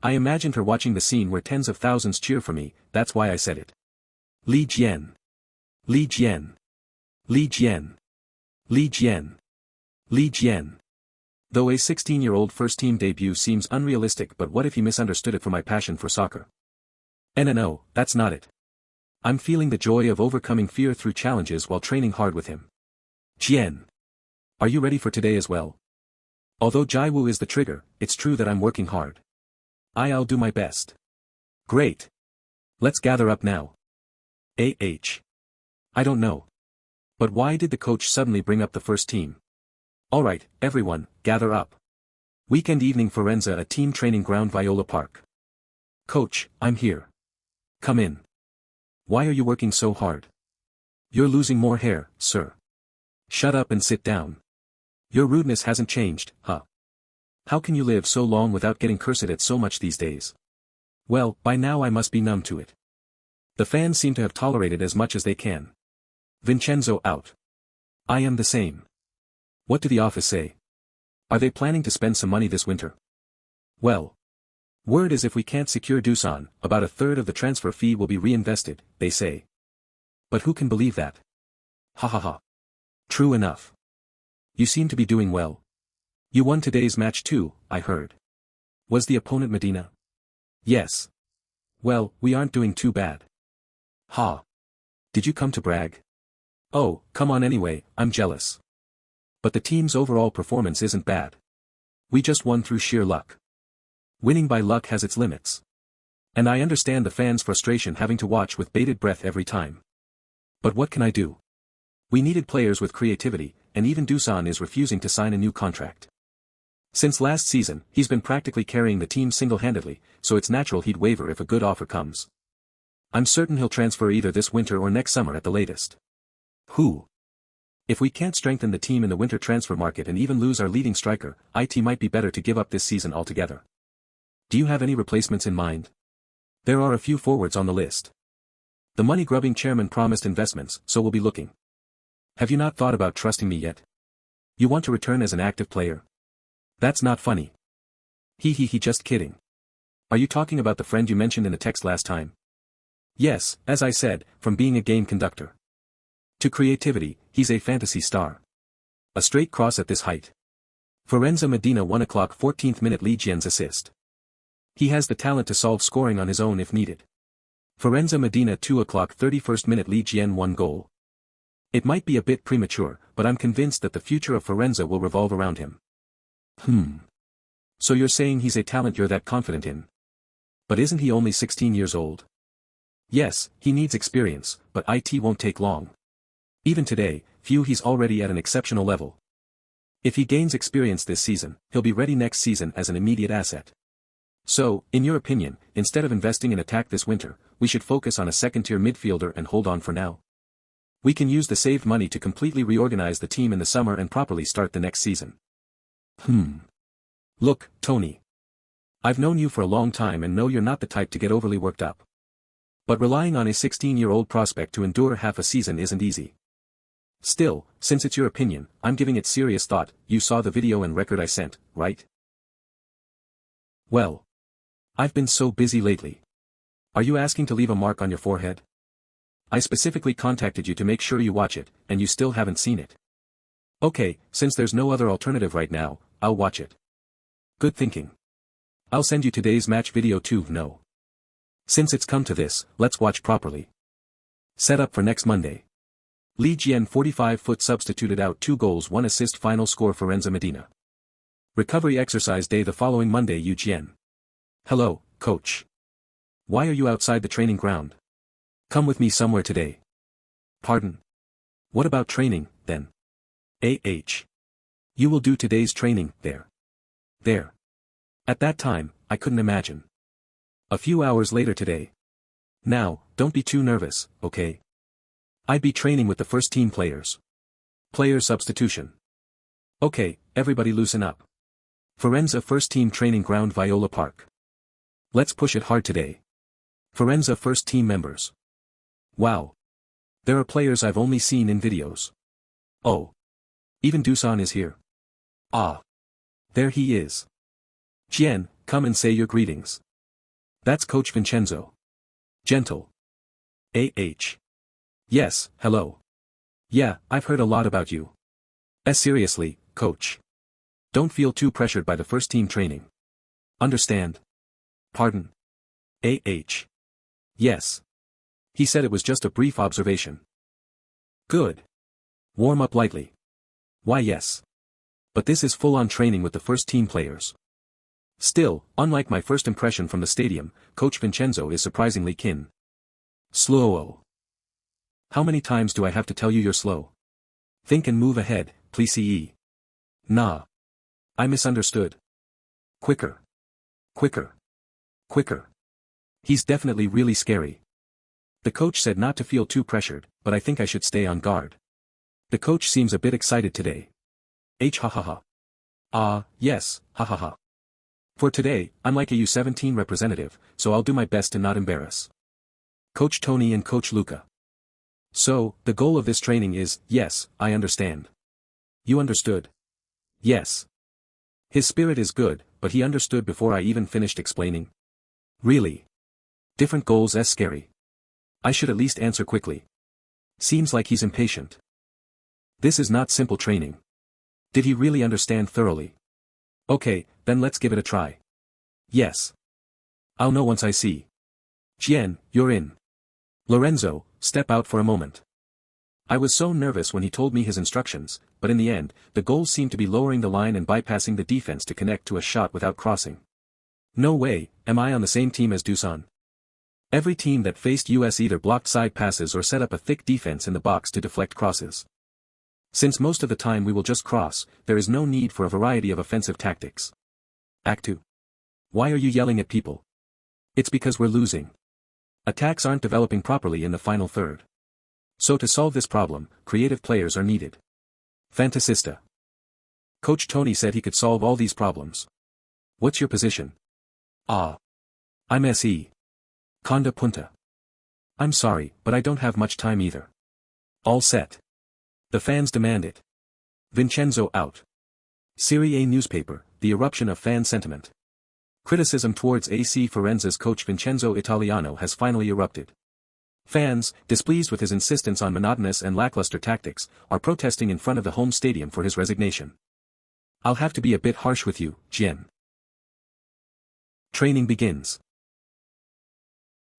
I imagined her watching the scene where tens of thousands cheer for me, that's why I said it. Li Jian. Li Jian. Li Jian. Li Jian. Li Jian. Though a 16-year-old first-team debut seems unrealistic, but what if he misunderstood it for my passion for soccer? No, that's not it. I'm feeling the joy of overcoming fear through challenges while training hard with him. Jian. Are you ready for today as well? Although Jiwoo is the trigger, it's true that I'm working hard. I'll do my best. Great. Let's gather up now. I don't know. But why did the coach suddenly bring up the first team? Alright, everyone, gather up. Weekend evening Firenze, a team training ground, Viola Park. Coach, I'm here. Come in. Why are you working so hard? You're losing more hair, sir. Shut up and sit down. Your rudeness hasn't changed, huh? How can you live so long without getting cursed at so much these days? Well, by now I must be numb to it. The fans seem to have tolerated as much as they can. Vincenzo out. I am the same. What do the office say? Are they planning to spend some money this winter? Well. Word is if we can't secure Dusan, about a third of the transfer fee will be reinvested, they say. But who can believe that? Ha ha ha. True enough. You seem to be doing well. You won today's match too, I heard. Was the opponent Medina? Yes. Well, we aren't doing too bad. Ha. Did you come to brag? Oh, come on anyway, I'm jealous. But the team's overall performance isn't bad. We just won through sheer luck. Winning by luck has its limits. And I understand the fans' frustration having to watch with bated breath every time. But what can I do? We needed players with creativity, and even Dusan is refusing to sign a new contract. Since last season, he's been practically carrying the team single-handedly, so it's natural he'd waver if a good offer comes. I'm certain he'll transfer either this winter or next summer at the latest. Who? If we can't strengthen the team in the winter transfer market and even lose our leading striker, it might be better to give up this season altogether. Do you have any replacements in mind? There are a few forwards on the list. The money-grubbing chairman promised investments, so we'll be looking. Have you not thought about trusting me yet? You want to return as an active player? That's not funny. He just kidding. Are you talking about the friend you mentioned in the text last time? Yes, as I said, from being a game conductor to creativity, he's a fantasy star. A straight cross at this height. Firenze Medina 1 o'clock 14th minute Lee Jian's assist. He has the talent to solve scoring on his own if needed. Firenze Medina 2 o'clock 31st minute Lee Jian 1 goal. It might be a bit premature, but I'm convinced that the future of Firenze will revolve around him. So you're saying he's a talent you're that confident in? But isn't he only 16 years old? Yes, he needs experience, but it won't take long. Even today, he's already at an exceptional level. If he gains experience this season, he'll be ready next season as an immediate asset. So, in your opinion, instead of investing in attack this winter, we should focus on a second-tier midfielder and hold on for now. We can use the saved money to completely reorganize the team in the summer and properly start the next season. Look, Tony. I've known you for a long time and know you're not the type to get overly worked up. But relying on a 16-year-old prospect to endure half a season isn't easy. Still, since it's your opinion, I'm giving it serious thought. You saw the video and record I sent, right? Well. I've been so busy lately. Are you asking to leave a mark on your forehead? I specifically contacted you to make sure you watch it, and you still haven't seen it. Okay, since there's no other alternative right now, I'll watch it. Good thinking. I'll send you today's match video too. No. Since it's come to this, let's watch properly. Set up for next Monday. Lee Jian 45-foot substituted out 2 goals 1 assist final score Firenze Medina. Recovery exercise day the following Monday Jian. Hello, coach. Why are you outside the training ground? Come with me somewhere today. Pardon? What about training, then? You will do today's training, there. There. At that time, I couldn't imagine. A few hours later today. Now, don't be too nervous, okay? I'd be training with the first team players. Player substitution. Okay, everybody loosen up. Firenze first team training ground Viola Park. Let's push it hard today. Firenze first team members. Wow. There are players I've only seen in videos. Oh. Even Dusan is here. Ah. There he is. Jian, come and say your greetings. That's Coach Vincenzo. Gentle. Yes, hello. Yeah, I've heard a lot about you. Seriously, coach. Don't feel too pressured by the first team training. Understand? Pardon? Yes. He said it was just a brief observation. Good. Warm up lightly. Why yes. But this is full-on training with the first team players. Still, unlike my first impression from the stadium, Coach Vincenzo is surprisingly slow. How many times do I have to tell you you're slow? Think and move ahead, please. Nah. I misunderstood. Quicker. He's definitely really scary. The coach said not to feel too pressured, but I think I should stay on guard. The coach seems a bit excited today. Ha ha ha. Ah, yes, ha ha ha. For today, I'm like a U17 representative, so I'll do my best to not embarrass Coach Tony and Coach Luca. So, the goal of this training is, yes, I understand. You understood? Yes. His spirit is good, but he understood before I even finished explaining. Really? Different goals as scary. I should at least answer quickly. Seems like he's impatient. This is not simple training. Did he really understand thoroughly? Okay, then let's give it a try. Yes. I'll know once I see. Jian, you're in. Lorenzo, step out for a moment. I was so nervous when he told me his instructions, but in the end, the goals seemed to be lowering the line and bypassing the defense to connect to a shot without crossing. No way, am I on the same team as Dusan? Every team that faced US either blocked side passes or set up a thick defense in the box to deflect crosses. Since most of the time we will just cross, there is no need for a variety of offensive tactics. Act 2. Why are you yelling at people? It's because we're losing. Attacks aren't developing properly in the final third. So to solve this problem, creative players are needed. Fantasista. Coach Tony said he could solve all these problems. What's your position? I'm SE. Conda Punta. I'm sorry, but I don't have much time either. All set. The fans demand it. Vincenzo out. Serie A newspaper, the eruption of fan sentiment. Criticism towards AC Firenze's coach Vincenzo Italiano has finally erupted. Fans, displeased with his insistence on monotonous and lackluster tactics, are protesting in front of the home stadium for his resignation. I'll have to be a bit harsh with you, Jian. Training begins.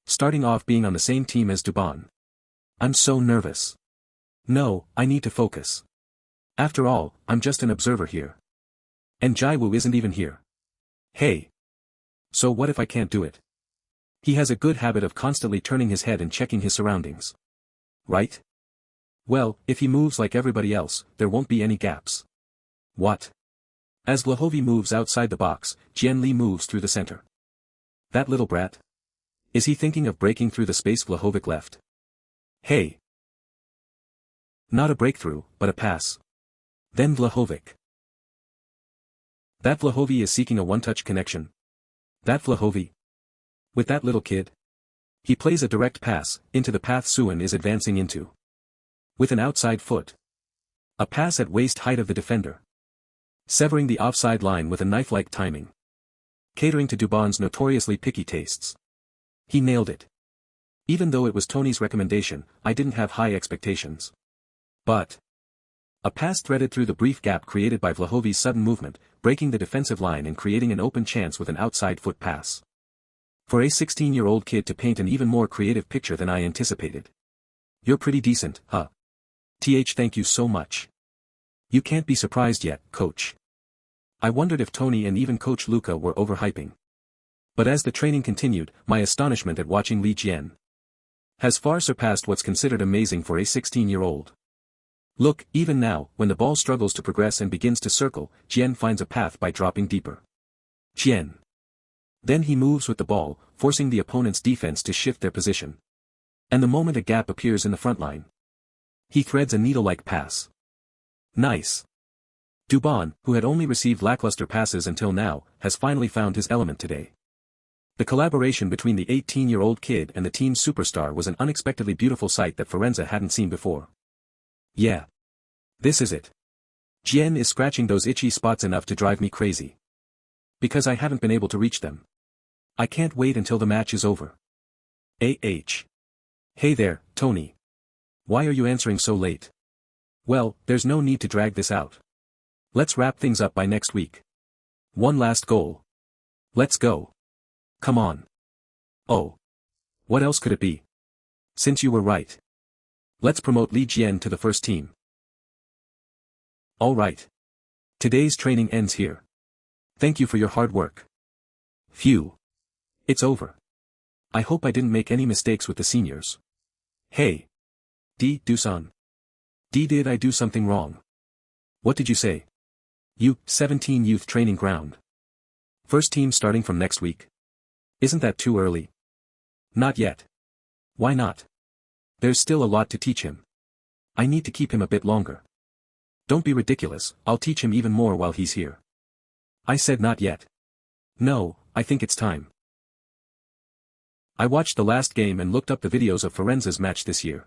Starting off being on the same team as Dubon. I'm so nervous. No, I need to focus. After all, I'm just an observer here. And Jiwoo isn't even here. Hey. So what if I can't do it? He has a good habit of constantly turning his head and checking his surroundings. Right? Well, if he moves like everybody else, there won't be any gaps. What? As Vlahovi moves outside the box, Jian Li moves through the center. That little brat? Is he thinking of breaking through the space Vlahovic left? Hey. Not a breakthrough, but a pass. Then Vlahovic. That Vlahovi is seeking a one-touch connection. That Vlahovi. With that little kid. He plays a direct pass, into the path Suin is advancing into. With an outside foot. A pass at waist height of the defender. Severing the offside line with a knife-like timing. Catering to Dubon's notoriously picky tastes. He nailed it. Even though it was Tony's recommendation, I didn't have high expectations. But a pass threaded through the brief gap created by Vlahovi's sudden movement, breaking the defensive line and creating an open chance with an outside foot pass. For a 16-year-old kid to paint an even more creative picture than I anticipated. You're pretty decent, huh? Thank you so much. You can't be surprised yet, coach. I wondered if Tony and even Coach Luca were overhyping. But as the training continued, my astonishment at watching Li Jian has far surpassed what's considered amazing for a 16-year-old. Look, even now, when the ball struggles to progress and begins to circle, Jian finds a path by dropping deeper. Jian. Then he moves with the ball, forcing the opponent's defense to shift their position. And the moment a gap appears in the front line, he threads a needle-like pass. Nice. Dubon, who had only received lackluster passes until now, has finally found his element today. The collaboration between the 18-year-old kid and the team's superstar was an unexpectedly beautiful sight that Firenze hadn't seen before. Yeah. This is it. Jian is scratching those itchy spots enough to drive me crazy. Because I haven't been able to reach them. I can't wait until the match is over. Hey there, Tony. Why are you answering so late? Well, there's no need to drag this out. Let's wrap things up by next week. One last goal. Let's go. Come on. Oh. What else could it be? Since you were right. Let's promote Li Jian to the first team. Alright. Today's training ends here. Thank you for your hard work. Phew. It's over. I hope I didn't make any mistakes with the seniors. Hey. Dusan. Did I do something wrong? What did you say? U17 youth training ground. First team starting from next week. Isn't that too early? Not yet. Why not? There's still a lot to teach him. I need to keep him a bit longer. Don't be ridiculous, I'll teach him even more while he's here. I said not yet. No, I think it's time. I watched the last game and looked up the videos of Firenze's match this year.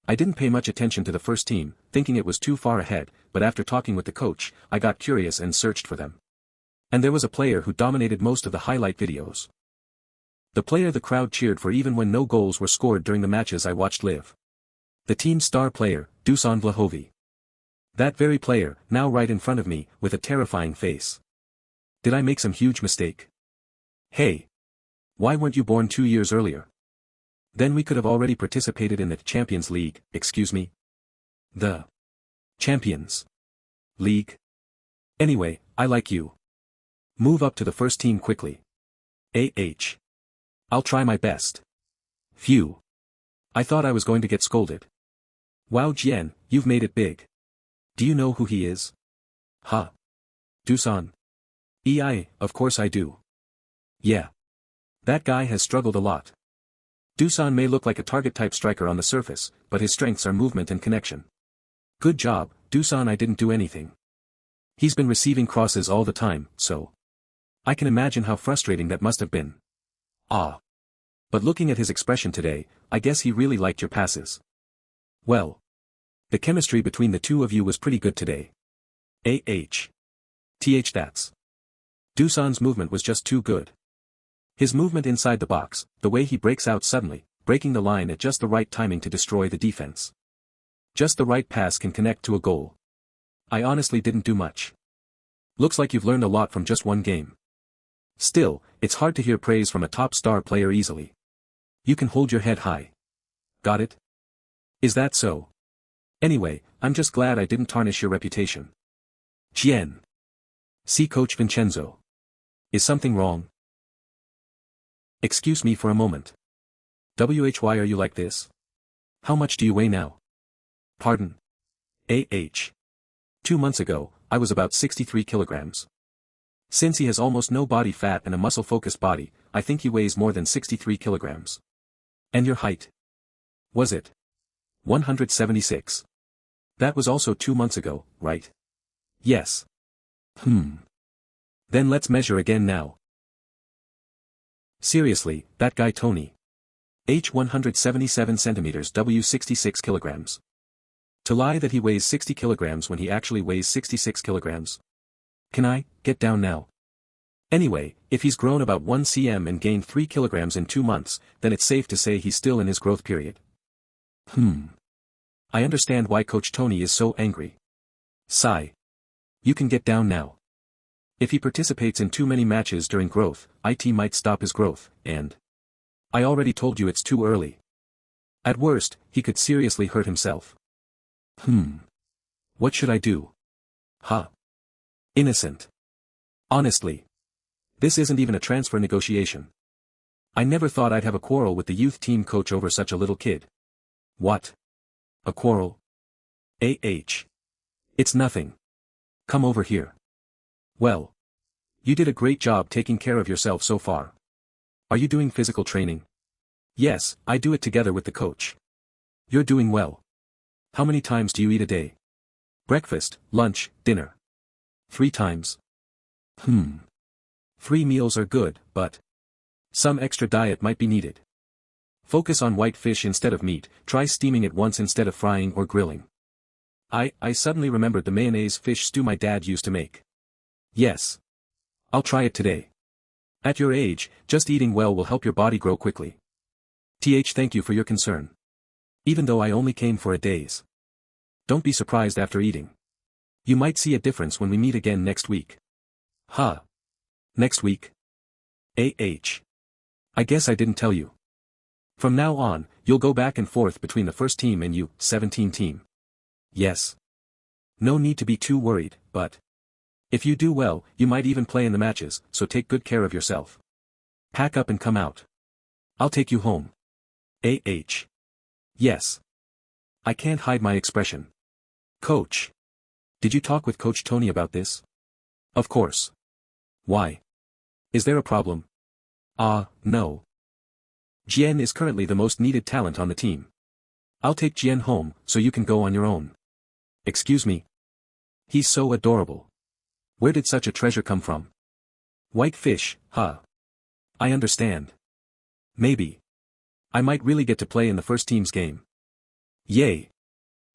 I didn't pay much attention to the first team, thinking it was too far ahead, but after talking with the coach, I got curious and searched for them. And there was a player who dominated most of the highlight videos. The player the crowd cheered for even when no goals were scored during the matches I watched live. The team's star player, Dusan Vlahovic. That very player, now right in front of me, with a terrifying face. Did I make some huge mistake? Hey! Why weren't you born 2 years earlier? Then we could have already participated in the Champions League, excuse me? The Champions League? Anyway, I like you. Move up to the first team quickly. I'll try my best. Phew. I thought I was going to get scolded. Wow Jian, you've made it big. Do you know who he is? Huh. Dusan. Of course I do. Yeah. That guy has struggled a lot. Dusan may look like a target-type striker on the surface, but his strengths are movement and connection. Good job, Dusan. I didn't do anything. He's been receiving crosses all the time, so I can imagine how frustrating that must have been. Ah. But looking at his expression today, I guess he really liked your passes. Well. The chemistry between the two of you was pretty good today. That's. Dusan's movement was just too good. His movement inside the box, the way he breaks out suddenly, breaking the line at just the right timing to destroy the defense. Just the right pass can connect to a goal. I honestly didn't do much. Looks like you've learned a lot from just one game. Still, it's hard to hear praise from a top star player easily. You can hold your head high. Got it? Is that so? Anyway, I'm just glad I didn't tarnish your reputation. Jian. See Coach Vincenzo. Is something wrong? Excuse me for a moment. Why are you like this? How much do you weigh now? Pardon? 2 months ago, I was about 63 kilograms. Since he has almost no body fat and a muscle-focused body, I think he weighs more than 63 kilograms. And your height? Was it 176? That was also 2 months ago, right? Yes. Then let's measure again now. Seriously, that guy Tony. 177 centimeters W 66 kilograms. To lie that he weighs 60 kilograms when he actually weighs 66 kilograms. Can I get down now? Anyway, if he's grown about 1 cm and gained 3 kilograms in 2 months, then it's safe to say he's still in his growth period. I understand why Coach Tony is so angry. Sigh. You can get down now. If he participates in too many matches during growth, it might stop his growth, and I already told you it's too early. At worst, he could seriously hurt himself. What should I do? Innocent. Honestly. This isn't even a transfer negotiation. I never thought I'd have a quarrel with the youth team coach over such a little kid. What? A quarrel? It's nothing. Come over here. Well. You did a great job taking care of yourself so far. Are you doing physical training? Yes, I do it together with the coach. You're doing well. How many times do you eat a day? Breakfast, lunch, dinner. 3 times. 3 meals are good, but some extra diet might be needed. Focus on white fish instead of meat, try steaming it once instead of frying or grilling. I suddenly remembered the mayonnaise fish stew my dad used to make. Yes. I'll try it today. At your age, just eating well will help your body grow quickly. Thank you for your concern. Even though I only came for a days. Don't be surprised after eating. You might see a difference when we meet again next week. Next week? I guess I didn't tell you. From now on, you'll go back and forth between the first team and U17 team. Yes. No need to be too worried, but if you do well, you might even play in the matches, so take good care of yourself. Pack up and come out. I'll take you home. Yes. I can't hide my expression. Coach. Did you talk with Coach Tony about this? Of course. Why? Is there a problem? No. Jian is currently the most needed talent on the team. I'll take Jian home, so you can go on your own. Excuse me. He's so adorable. Where did such a treasure come from? White fish, huh? I understand. Maybe. I might really get to play in the first team's game. Yay.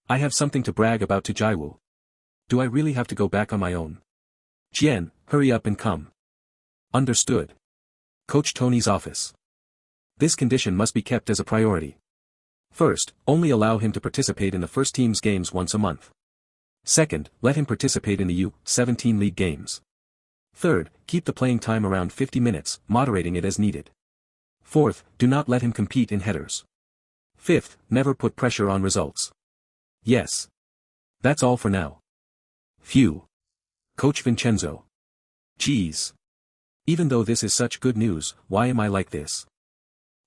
I have something to brag about to Jiwoo. Do I really have to go back on my own? Jian, hurry up and come. Understood. Coach Tony's office. This condition must be kept as a priority. First, only allow him to participate in the first team's games once a month. Second, let him participate in the U17 League games. Third, keep the playing time around 50 minutes, moderating it as needed. Fourth, do not let him compete in headers. Fifth, never put pressure on results. Yes. That's all for now. Phew. Coach Vincenzo. Geez. Even though this is such good news, why am I like this?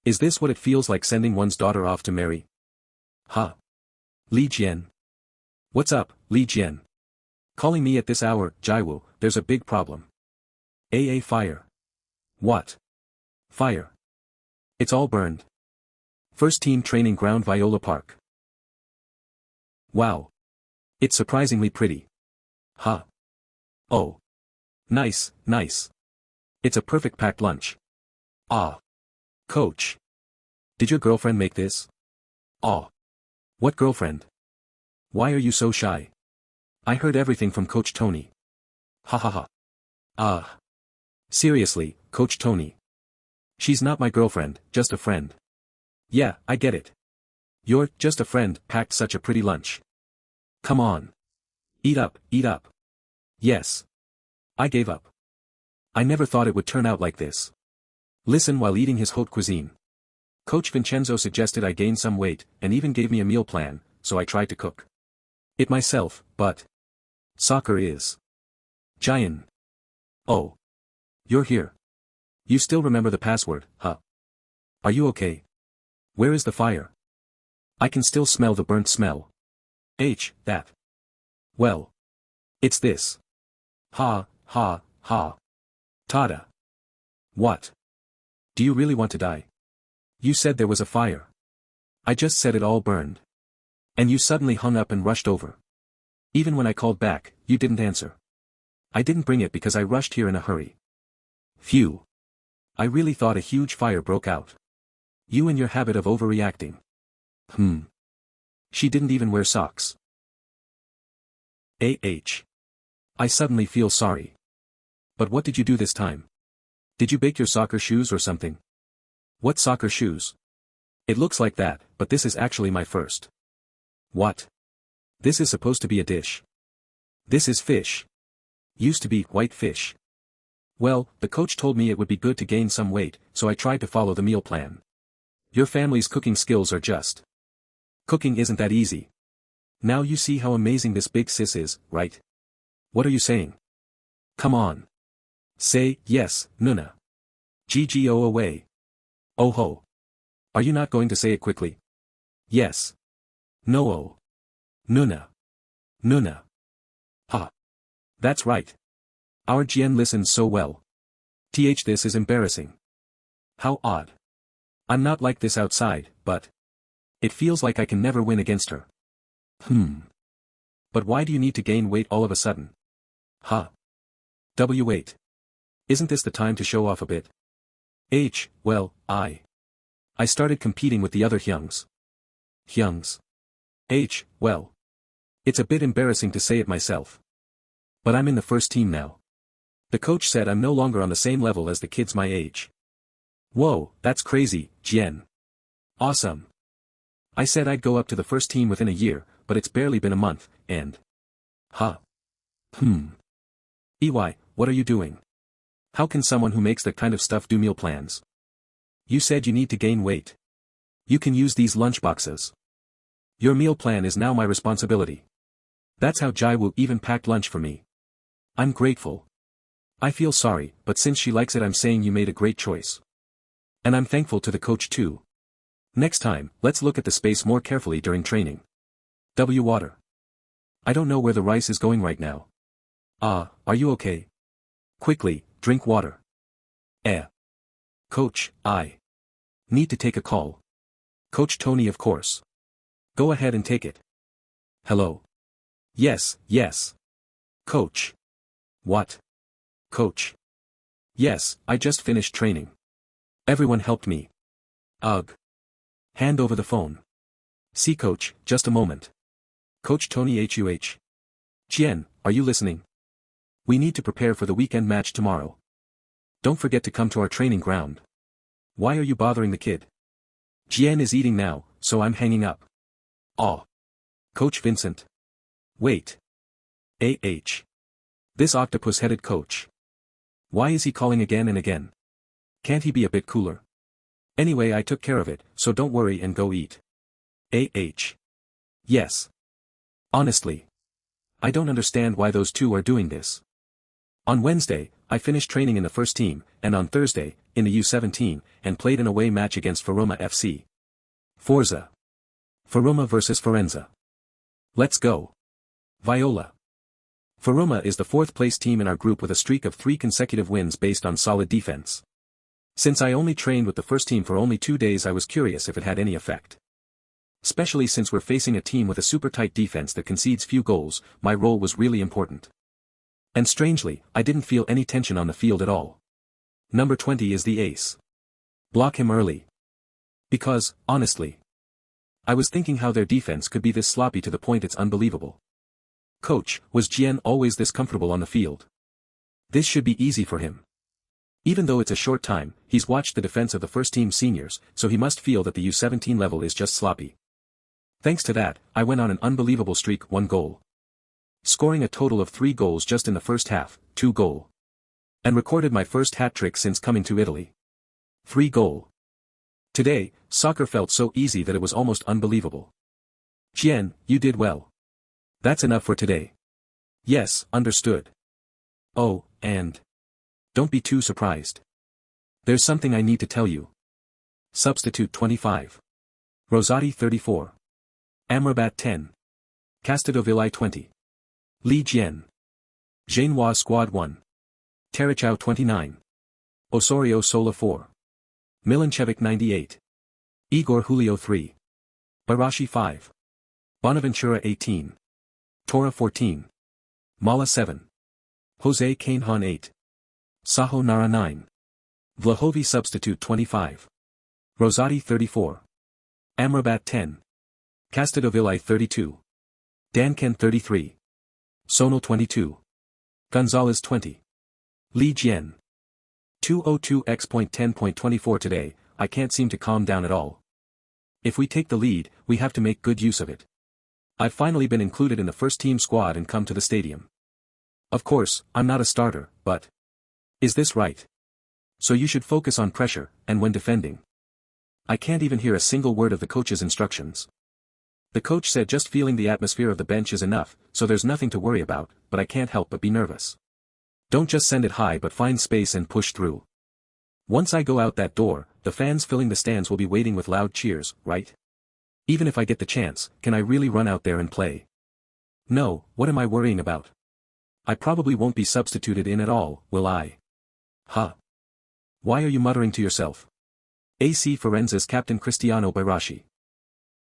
Is this what it feels like sending one's daughter off to marry? Huh. Li Jian. What's up, Li Jian? Calling me at this hour, Jiwoo, there's a big problem. Fire. What? Fire. It's all burned. First team training ground Viola Park. Wow. It's surprisingly pretty. Huh. Oh. Nice, nice. It's a perfect packed lunch. Ah. Coach. Did your girlfriend make this? Ah. What girlfriend? Why are you so shy? I heard everything from Coach Tony. Ha ha ha. Ah. Seriously, Coach Tony. She's not my girlfriend, just a friend. Yeah, I get it. You're just a friend packed such a pretty lunch. Come on. Eat up, eat up. Yes. I gave up. I never thought it would turn out like this. Listen while eating his haute cuisine. Coach Vincenzo suggested I gain some weight, and even gave me a meal plan, so I tried to cook it myself, but soccer is Jian. Oh. You're here. You still remember the password, huh? Are you okay? Where is the fire? I can still smell the burnt smell. That. Well. It's this. Ha, ha, ha. Tada. What? Do you really want to die? You said there was a fire. I just said it all burned. And you suddenly hung up and rushed over. Even when I called back, you didn't answer. I didn't bring it because I rushed here in a hurry. Phew. I really thought a huge fire broke out. You and your habit of overreacting. She didn't even wear socks. I suddenly feel sorry. But what did you do this time? Did you bake your soccer shoes or something? What soccer shoes? It looks like that, but this is actually my first. What? This is supposed to be a dish. This is fish. Used to be white fish. Well, the coach told me it would be good to gain some weight, so I tried to follow the meal plan. Your family's cooking skills are just. Cooking isn't that easy. Now you see how amazing this big sis is, right? What are you saying? Come on. Say, yes, Nuna. GGO away. Oh ho. Are you not going to say it quickly? Yes. No oh. Nuna. Nuna. Ha. That's right. Our Jian listens so well. This is embarrassing. How odd. I'm not like this outside, but it feels like I can never win against her. But why do you need to gain weight all of a sudden? Huh. W8. Isn't this the time to show off a bit? Well, I started competing with the other Hyungs. Hyungs. Well. It's a bit embarrassing to say it myself. But I'm in the first team now. The coach said I'm no longer on the same level as the kids my age. Whoa, that's crazy, Jian. Awesome. I said I'd go up to the first team within a year, but it's barely been a month, and... Huh. What are you doing? How can someone who makes that kind of stuff do meal plans? You said you need to gain weight. You can use these lunchboxes. Your meal plan is now my responsibility. That's how Jiwoo even packed lunch for me. I'm grateful. I feel sorry, but since she likes it I'm saying you made a great choice. And I'm thankful to the coach too. Next time, let's look at the space more carefully during training. Water. I don't know where the rice is going right now. Are you okay? Quickly, drink water. Coach, I need to take a call. Coach Tony, of course. Go ahead and take it. Hello. Yes. Coach. What? Coach. Yes, I just finished training. Everyone helped me. Ugh. Hand over the phone. See coach, just a moment. Coach Tony Huh. Jian, are you listening? We need to prepare for the weekend match tomorrow. Don't forget to come to our training ground. Why are you bothering the kid? Jian is eating now, so I'm hanging up. Aw. Coach Vincent. Wait. This octopus-headed coach. Why is he calling again and again? Can't he be a bit cooler? Anyway, I took care of it, so don't worry and go eat. Yes. Honestly. I don't understand why those two are doing this. On Wednesday, I finished training in the first team, and on Thursday, in the U17, and played an away match against Roma FC. Forza. Roma vs Firenze. Let's go. Viola. Roma is the fourth-place team in our group with a streak of 3 consecutive wins based on solid defense. Since I only trained with the first team for only 2 days, I was curious if it had any effect. Especially since we're facing a team with a super tight defense that concedes few goals, my role was really important. And strangely, I didn't feel any tension on the field at all. Number 20 is the ace. Block him early. Because, honestly, I was thinking how their defense could be this sloppy to the point it's unbelievable. Coach, was Jian always this comfortable on the field? This should be easy for him. Even though it's a short time, he's watched the defense of the first team seniors, so he must feel that the U17 level is just sloppy. Thanks to that, I went on an unbelievable streak, 1 goal. Scoring a total of 3 goals just in the first half, 2 goal. And recorded my first hat-trick since coming to Italy. 3 goal. Today, soccer felt so easy that it was almost unbelievable. Jian, you did well. That's enough for today. Yes, understood. Oh, and don't be too surprised. There's something I need to tell you. Substitute 25. Rosati 34. Amrabat 10. Castadoville 20. Li Jian. Genhua Squad 1. Terachow 29. Osorio Sola 4. Milanchevic 98. Igor Julio 3. Barashi 5. Bonaventura 18. Tora 14. Mala 7. Jose Kainhan 8. Saho Nara 9. Vlahovi substitute 25. Rosati 34. Amrabat 10. Castadoville 32. Danken 33. Sonal 22. Gonzalez 20. Li Jian. 202x.10.24 Today, I can't seem to calm down at all. If we take the lead, we have to make good use of it. I've finally been included in the first team squad and come to the stadium. Of course, I'm not a starter, but is this right? So you should focus on pressure, and when defending. I can't even hear a single word of the coach's instructions. The coach said just feeling the atmosphere of the bench is enough, so there's nothing to worry about, but I can't help but be nervous. Don't just send it high but find space and push through. Once I go out that door, the fans filling the stands will be waiting with loud cheers, right? Even if I get the chance, can I really run out there and play? No, what am I worrying about? I probably won't be substituted in at all, will I? Huh. Why are you muttering to yourself? AC Firenze's captain Cristiano Barashi.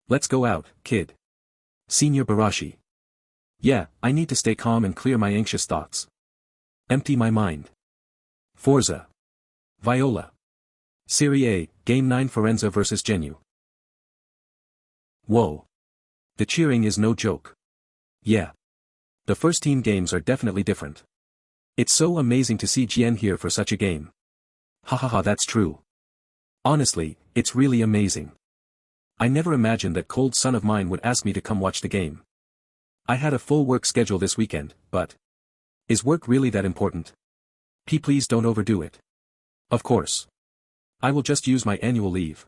Let's go out, kid. Senior Barashi. Yeah, I need to stay calm and clear my anxious thoughts. Empty my mind. Forza. Viola. Serie A, Game 9 Firenze vs Genoa. Whoa. The cheering is no joke. Yeah. The first team games are definitely different. It's so amazing to see Jian here for such a game. Hahaha, that's true. Honestly, it's really amazing. I never imagined that cold son of mine would ask me to come watch the game. I had a full work schedule this weekend, but is work really that important? Please don't overdo it. Of course. I will just use my annual leave.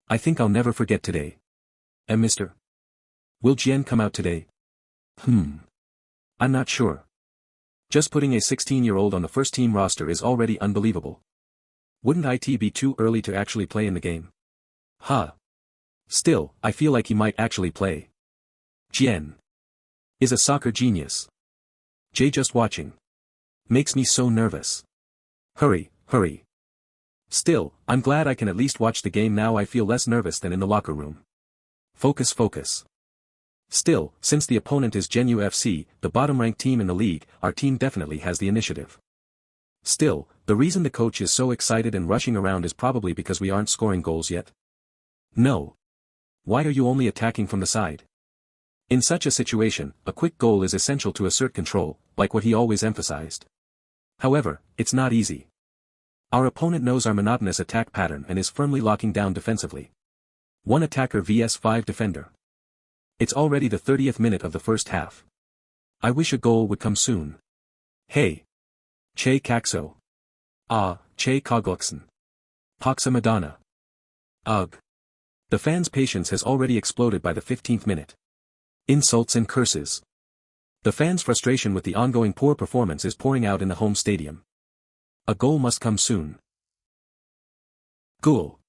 I think I'll never forget today. And Mr. Will Jian come out today? I'm not sure. Just putting a 16-year-old on the first team roster is already unbelievable. Wouldn't it be too early to actually play in the game? Huh. Still, I feel like he might actually play. Jian is a soccer genius. Just watching makes me so nervous. Hurry. Still, I'm glad I can at least watch the game now. I feel less nervous than in the locker room. Focus. Still, since the opponent is Genoa FC, the bottom-ranked team in the league, our team definitely has the initiative. Still, the reason the coach is so excited and rushing around is probably because we aren't scoring goals yet. No. Why are you only attacking from the side? In such a situation, a quick goal is essential to assert control, like what he always emphasized. However, it's not easy. Our opponent knows our monotonous attack pattern and is firmly locking down defensively. 1 attacker vs 5 defender. It's already the 30th minute of the first half. I wish a goal would come soon. Hey. Che Kakso. Ah, Che Kogluksen. Paksa Madonna. Ugh. The fans' patience has already exploded by the 15th minute. Insults and curses. The fans' frustration with the ongoing poor performance is pouring out in the home stadium. A goal must come soon. Goal.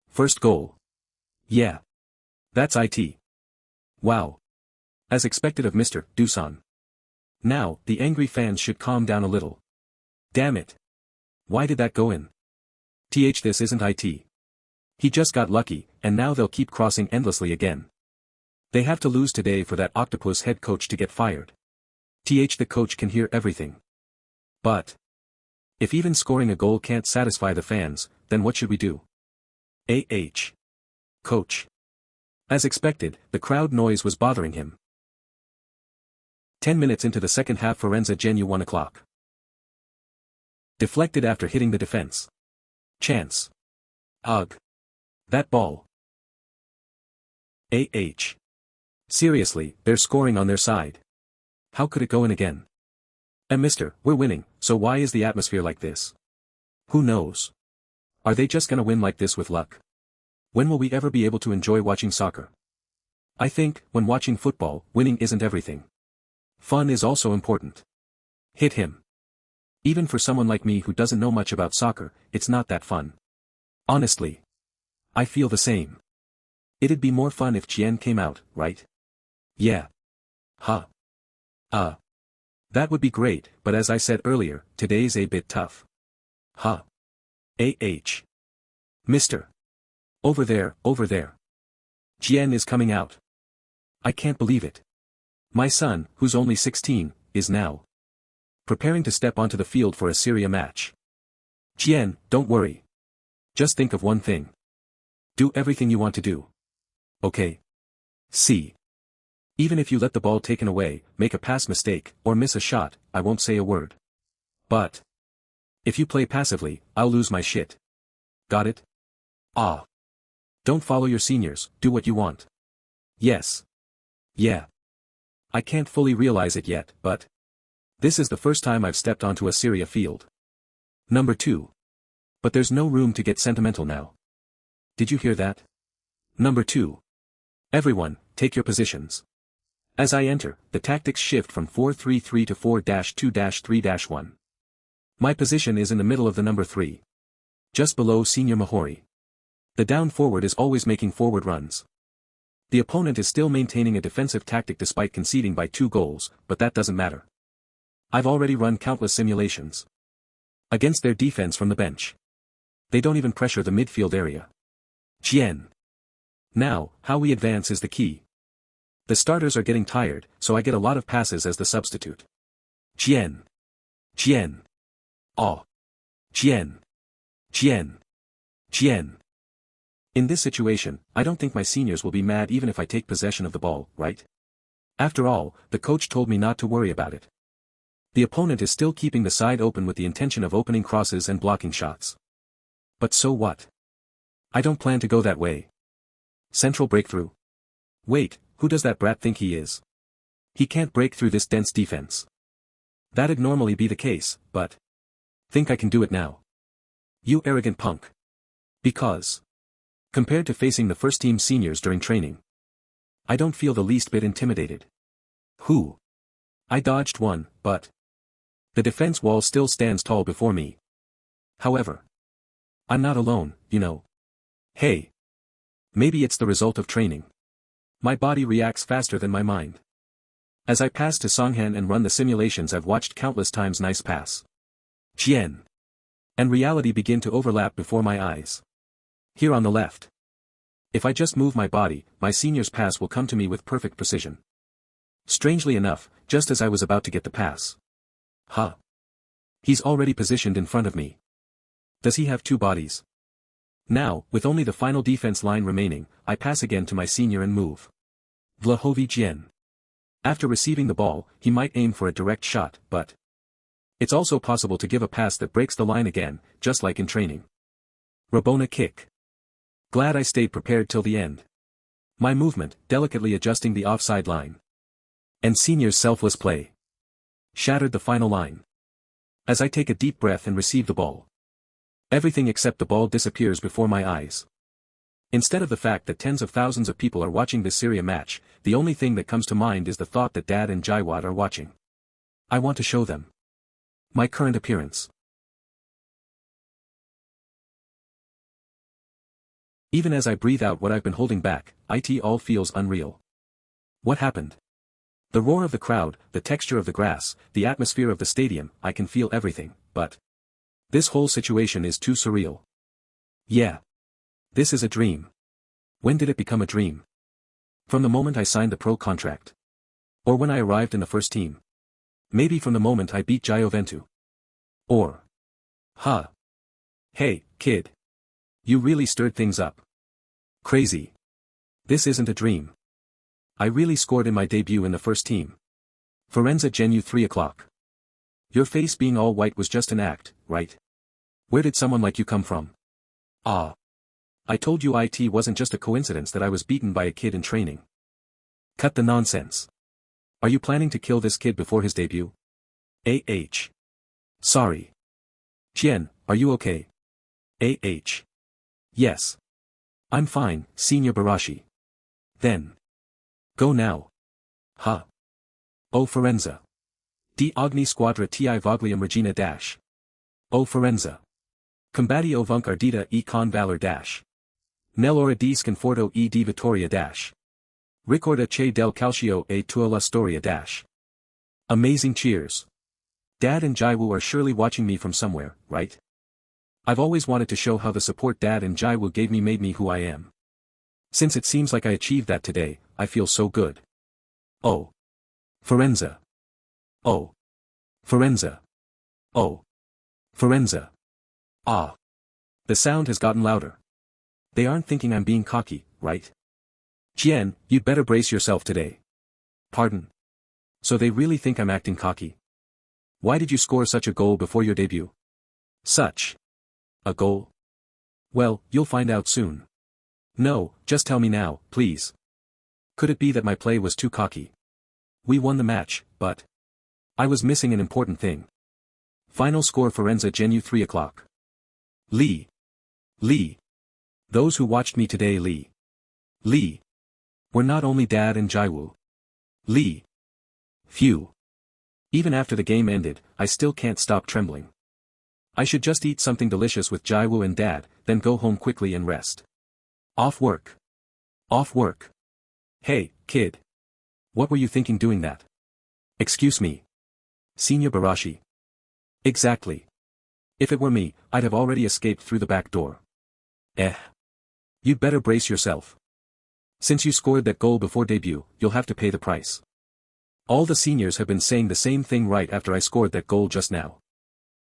First goal. Yeah. That's it. Wow. As expected of Mr. Dusan. Now, the angry fans should calm down a little. Damn it. Why did that go in? This isn't it. He just got lucky, and now they'll keep crossing endlessly again. They have to lose today for that octopus head coach to get fired. The coach can hear everything. But if even scoring a goal can't satisfy the fans, then what should we do? Coach. As expected, the crowd noise was bothering him. 10 minutes into the second half, Firenze Jian 1 o'clock. Deflected after hitting the defense. Chance. Ugh. That ball. Seriously, they're scoring on their side. How could it go in again? And mister, we're winning, so why is the atmosphere like this? Who knows? Are they just gonna win like this with luck? When will we ever be able to enjoy watching soccer? I think, when watching football, winning isn't everything. Fun is also important. Hit him. Even for someone like me who doesn't know much about soccer, it's not that fun. Honestly. I feel the same. It'd be more fun if Jian came out, right? Yeah. Huh. That would be great, but as I said earlier, today's a bit tough. Huh. Mister. Over there. Jian is coming out. I can't believe it. My son, who's only 16, is now preparing to step onto the field for a Syria match. Jian, don't worry. Just think of one thing. Do everything you want to do. Okay? See. Even if you let the ball taken away, make a pass mistake, or miss a shot, I won't say a word. But if you play passively, I'll lose my shit. Got it? Ah. Don't follow your seniors, do what you want. Yes. Yeah. I can't fully realize it yet, but this is the first time I've stepped onto a Syria field. Number 2. But there's no room to get sentimental now. Did you hear that? Number 2. Everyone, take your positions. As I enter, the tactics shift from 4-3-3 to 4-2-3-1. My position is in the middle of the number 3. Just below Senior Mahori. The down forward is always making forward runs. The opponent is still maintaining a defensive tactic despite conceding by 2 goals, but that doesn't matter. I've already run countless simulations against their defense from the bench. They don't even pressure the midfield area. Jian. Now, how we advance is the key. The starters are getting tired, so I get a lot of passes as the substitute. Jian. Oh. Jian. In this situation, I don't think my seniors will be mad even if I take possession of the ball, right? After all, the coach told me not to worry about it. The opponent is still keeping the side open with the intention of opening crosses and blocking shots. But so what? I don't plan to go that way. Central breakthrough. Wait, who does that brat think he is? He can't break through this dense defense. That'd normally be the case, but think I can do it now. You arrogant punk. Because compared to facing the first-team seniors during training, I don't feel the least bit intimidated. Who? I dodged one, but the defense wall still stands tall before me. However, I'm not alone, you know. Hey. Maybe it's the result of training. My body reacts faster than my mind. As I pass to Songhan and run the simulations I've watched countless times, nice pass. Jian. And reality begin to overlap before my eyes. Here on the left. If I just move my body, my senior's pass will come to me with perfect precision. Strangely enough, just as I was about to get the pass. Huh. He's already positioned in front of me. Does he have two bodies? Now, with only the final defense line remaining, I pass again to my senior and move. Vlahovi Jian. After receiving the ball, he might aim for a direct shot, but it's also possible to give a pass that breaks the line again, just like in training. Rabona kick. Glad I stayed prepared till the end. My movement, delicately adjusting the offside line. And senior's selfless play shattered the final line. As I take a deep breath and receive the ball, everything except the ball disappears before my eyes. Instead of the fact that tens of thousands of people are watching this Syria match, the only thing that comes to mind is the thought that Dad and Jiwoo are watching. I want to show them my current appearance. Even as I breathe out what I've been holding back, it all feels unreal. What happened? The roar of the crowd, the texture of the grass, the atmosphere of the stadium, I can feel everything, but this whole situation is too surreal. Yeah. This is a dream. When did it become a dream? From the moment I signed the pro contract? Or when I arrived in the first team? Maybe from the moment I beat Jian. Or hey, kid. You really stirred things up. Crazy. This isn't a dream. I really scored in my debut in the first team. Firenze Jian 3 o'clock. Your face being all white was just an act, right? Where did someone like you come from? Ah. I told you it wasn't just a coincidence that I was beaten by a kid in training. Cut the nonsense. Are you planning to kill this kid before his debut? Sorry. Jian, are you okay? Yes. I'm fine, Senior Barashi. Then. Go now. Oh Firenze. Di ogni squadra ti vogliam regina dash. O Firenze. Combatti ovunque ardita e con valor dash. Nell'ora di sconforto e di vittoria dash. Ricorda che del calcio e tua la storia dash. Amazing cheers. Dad and Jiwoo are surely watching me from somewhere, right? I've always wanted to show how the support Dad and Jiwoo gave me made me who I am. Since it seems like I achieved that today, I feel so good. Oh. Firenze. Oh. Firenze. Oh. Firenze. Ah. The sound has gotten louder. They aren't thinking I'm being cocky, right? Jian, you'd better brace yourself today. Pardon? So they really think I'm acting cocky? Why did you score such a goal before your debut? Such a goal? Well, you'll find out soon. No, just tell me now, please. Could it be that my play was too cocky? We won the match, but I was missing an important thing. Final score Firenze Jian 3 o'clock. Lee. Those who watched me today Lee. Were not only Dad and Jiwoo. Lee. Phew. Even after the game ended, I still can't stop trembling. I should just eat something delicious with Jiwoo and Dad, then go home quickly and rest. Off work. Hey, kid. What were you thinking doing that? Excuse me. Senior Barashi. Exactly. If it were me, I'd have already escaped through the back door. You'd better brace yourself. Since you scored that goal before debut, you'll have to pay the price. All the seniors have been saying the same thing right after I scored that goal just now.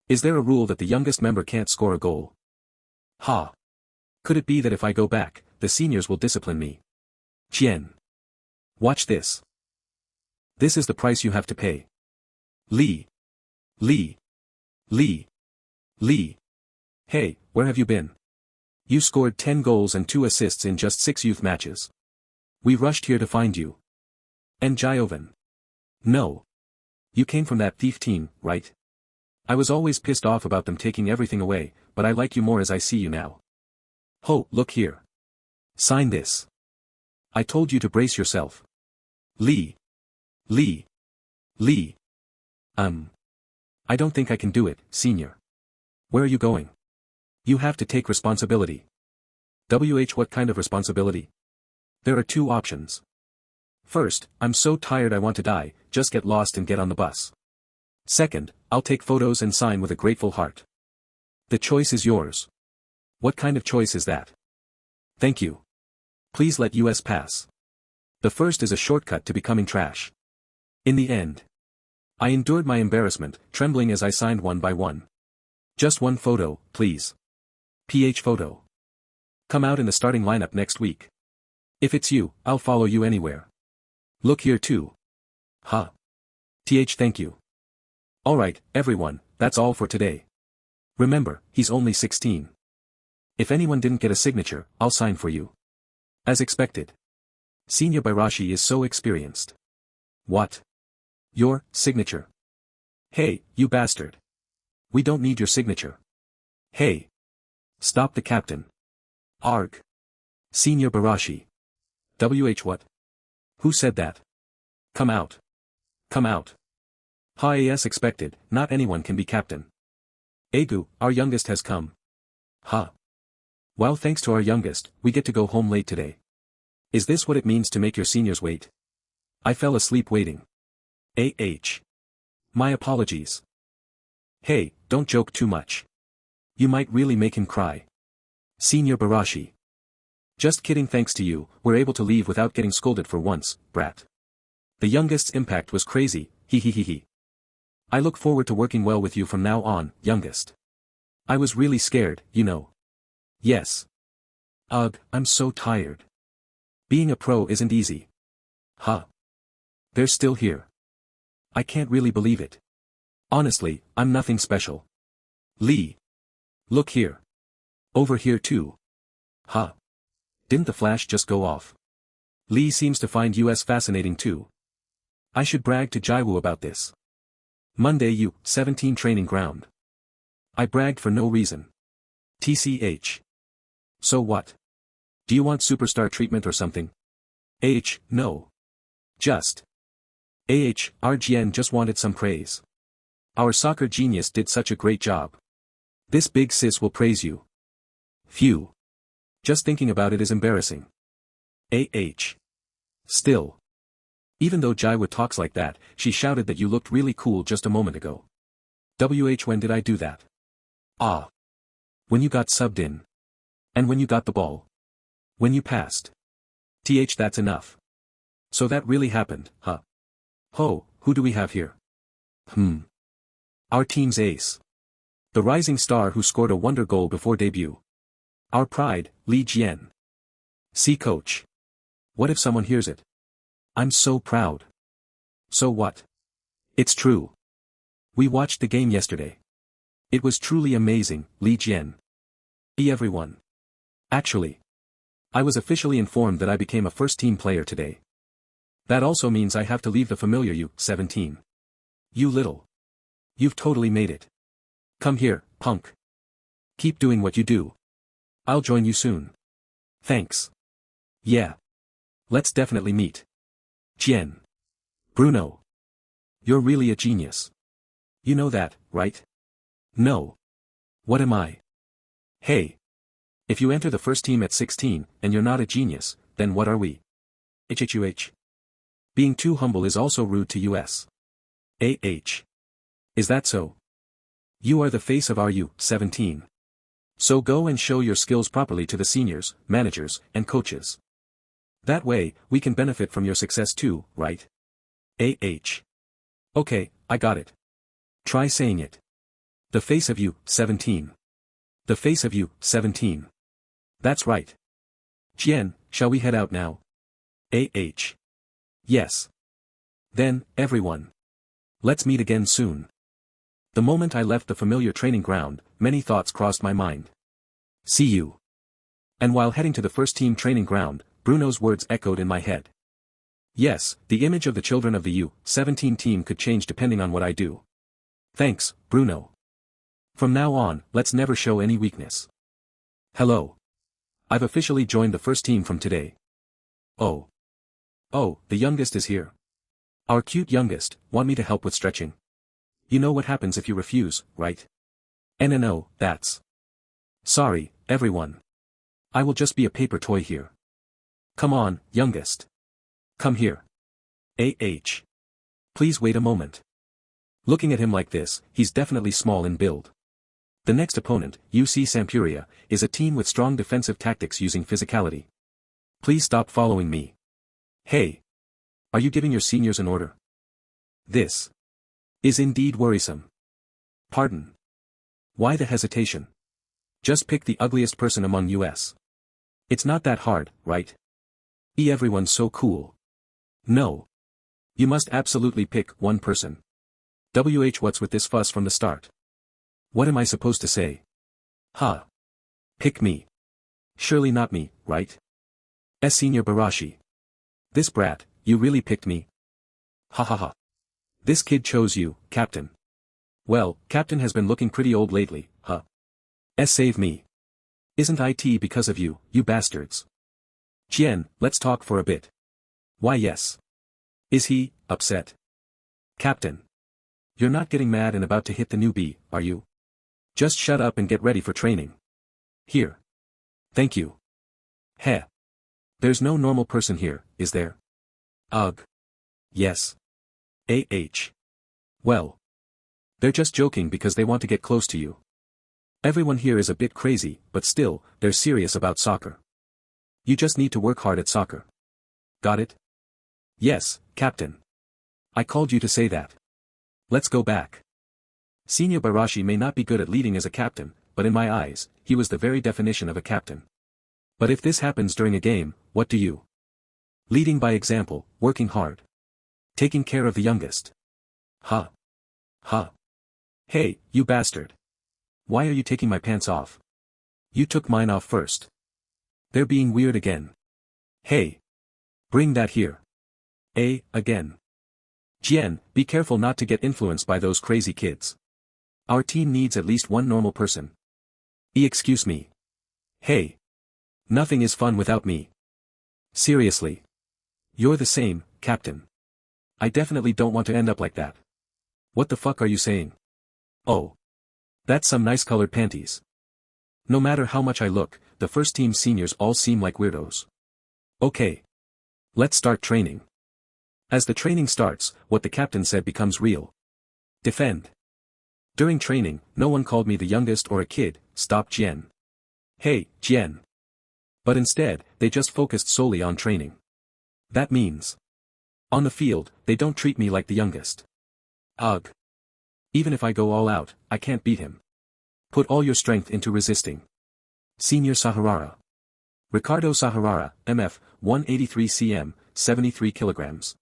Is there a rule that the youngest member can't score a goal? Could it be that if I go back, the seniors will discipline me? Jian. Watch this. This is the price you have to pay. Lee. Hey, where have you been? You scored 10 goals and 2 assists in just 6 youth matches. We rushed here to find you. And Jian. No. You came from that thief team, right? I was always pissed off about them taking everything away, but I like you more as I see you now. Look here. Sign this. I told you to brace yourself. Lee. I don't think I can do it, senior. Where are you going? You have to take responsibility. What kind of responsibility? There are 2 options. First, I'm so tired I want to die, just get lost and get on the bus. Second, I'll take photos and sign with a grateful heart. The choice is yours. What kind of choice is that? Thank you. Please let us pass. The first is a shortcut to becoming trash. In the end. I endured my embarrassment, trembling as I signed one by one. Just one photo, please. Photo. Come out in the starting lineup next week. If it's you, I'll follow you anywhere. Look here too. Ha. Thank you. Alright, everyone, that's all for today. Remember, he's only 16. If anyone didn't get a signature, I'll sign for you. As expected. Senior Birashi is so experienced. What? Your signature? Hey, you bastard. We don't need your signature. Hey. Stop the captain. Arg. Senior Birashi. What? Who said that? Come out. Come out. Ha as expected, not anyone can be captain. Egu, our youngest has come. Ha. Well, thanks to our youngest, we get to go home late today. Is this what it means to make your seniors wait? I fell asleep waiting. My apologies. Hey, don't joke too much. You might really make him cry. Senior Birashi. Just kidding, thanks to you, we're able to leave without getting scolded for once, brat. The youngest's impact was crazy, he. I look forward to working well with you from now on, youngest. I was really scared, you know. Yes. Ugh, I'm so tired. Being a pro isn't easy. Huh. They're still here. I can't really believe it. Honestly, I'm nothing special. Lee. Look here. Over here too. Huh. Didn't the flash just go off? Lee seems to find US fascinating too. I should brag to Jiwoo about this. Monday U-17 training ground. I bragged for no reason. TCH. So what? Do you want superstar treatment or something? No. Just. Our Jian just wanted some praise. Our soccer genius did such a great job. This big sis will praise you. Phew. Just thinking about it is embarrassing. Still. Even though Jiwoo talks like that, she shouted that you looked really cool just a moment ago. When did I do that? Ah. When you got subbed in. And when you got the ball. When you passed. That's enough. So that really happened, huh? Ho, who do we have here? Our team's ace. The rising star who scored a wonder goal before debut. Our pride, Lee Jian. See, coach. What if someone hears it? I'm so proud. So what? It's true. We watched the game yesterday. It was truly amazing, Lee Jian. Everyone. Actually. I was officially informed that I became a first-team player today. That also means I have to leave the familiar U-17. You little. You've totally made it. Come here, punk. Keep doing what you do. I'll join you soon. Thanks. Yeah. Let's definitely meet. Jian. Bruno. You're really a genius. You know that, right? No. What am I? Hey. If you enter the first team at 16, and you're not a genius, then what are we? Being too humble is also rude to us. Is that so? You are the face of our U-17. So go and show your skills properly to the seniors, managers, and coaches. That way, we can benefit from your success too, right? Okay, I got it. Try saying it. The face of U-17. The face of U-17. That's right. Jian, shall we head out now? Yes. Then, everyone. Let's meet again soon. The moment I left the familiar training ground, many thoughts crossed my mind. See you. And while heading to the first team training ground, Bruno's words echoed in my head. Yes, the image of the children of the U-17 team could change depending on what I do. Thanks, Bruno. From now on, let's never show any weakness. Hello. I've officially joined the first team from today. Oh, the youngest is here. Our cute youngest, want me to help with stretching? You know what happens if you refuse, right? No, that's. Sorry, everyone. I will just be a paper toy here. Come on, youngest. Come here. Please wait a moment. Looking at him like this, he's definitely small in build. The next opponent, UC Sampuria, is a team with strong defensive tactics using physicality. Please stop following me. Hey. Are you giving your seniors an order? This. Is indeed worrisome. Pardon. Why the hesitation? Just pick the ugliest person among us. It's not that hard, right? Everyone's so cool. No. You must absolutely pick one person. What's with this fuss from the start? What am I supposed to say? Huh. Pick me. Surely not me, right? Senior Barashi. This brat, you really picked me? Ha ha ha. This kid chose you, Captain. Well, Captain has been looking pretty old lately, huh? Save me. Isn't it because of you, you bastards? Jian, let's talk for a bit. Why yes. Is he, upset? Captain. You're not getting mad and about to hit the newbie, are you? Just shut up and get ready for training. Here. Thank you. Heh. There's no normal person here, is there? Ugh. Yes. Well. They're just joking because they want to get close to you. Everyone here is a bit crazy, but still, they're serious about soccer. You just need to work hard at soccer. Got it? Yes, Captain. I called you to say that. Let's go back. Senior Barashi may not be good at leading as a captain, but in my eyes, he was the very definition of a captain. But if this happens during a game, what do you? Leading by example, working hard. Taking care of the youngest. Ha. Ha. Hey, you bastard. Why are you taking my pants off? You took mine off first. They're being weird again. Hey. Bring that here. Again. Jian, be careful not to get influenced by those crazy kids. Our team needs at least one normal person. Excuse me. Hey. Nothing is fun without me. Seriously. You're the same, Captain. I definitely don't want to end up like that. What the fuck are you saying? Oh. That's some nice colored panties. No matter how much I look, the first team seniors all seem like weirdos. Okay. Let's start training. As the training starts, what the captain said becomes real. Defend. During training, no one called me the youngest or a kid, stopped Jian. Hey, Jian. But instead, they just focused solely on training. That means. On the field, they don't treat me like the youngest. Ugh. Even if I go all out, I can't beat him. Put all your strength into resisting. Senior Saharara. Ricardo Saharara, MF, 183 cm, 73 kilograms.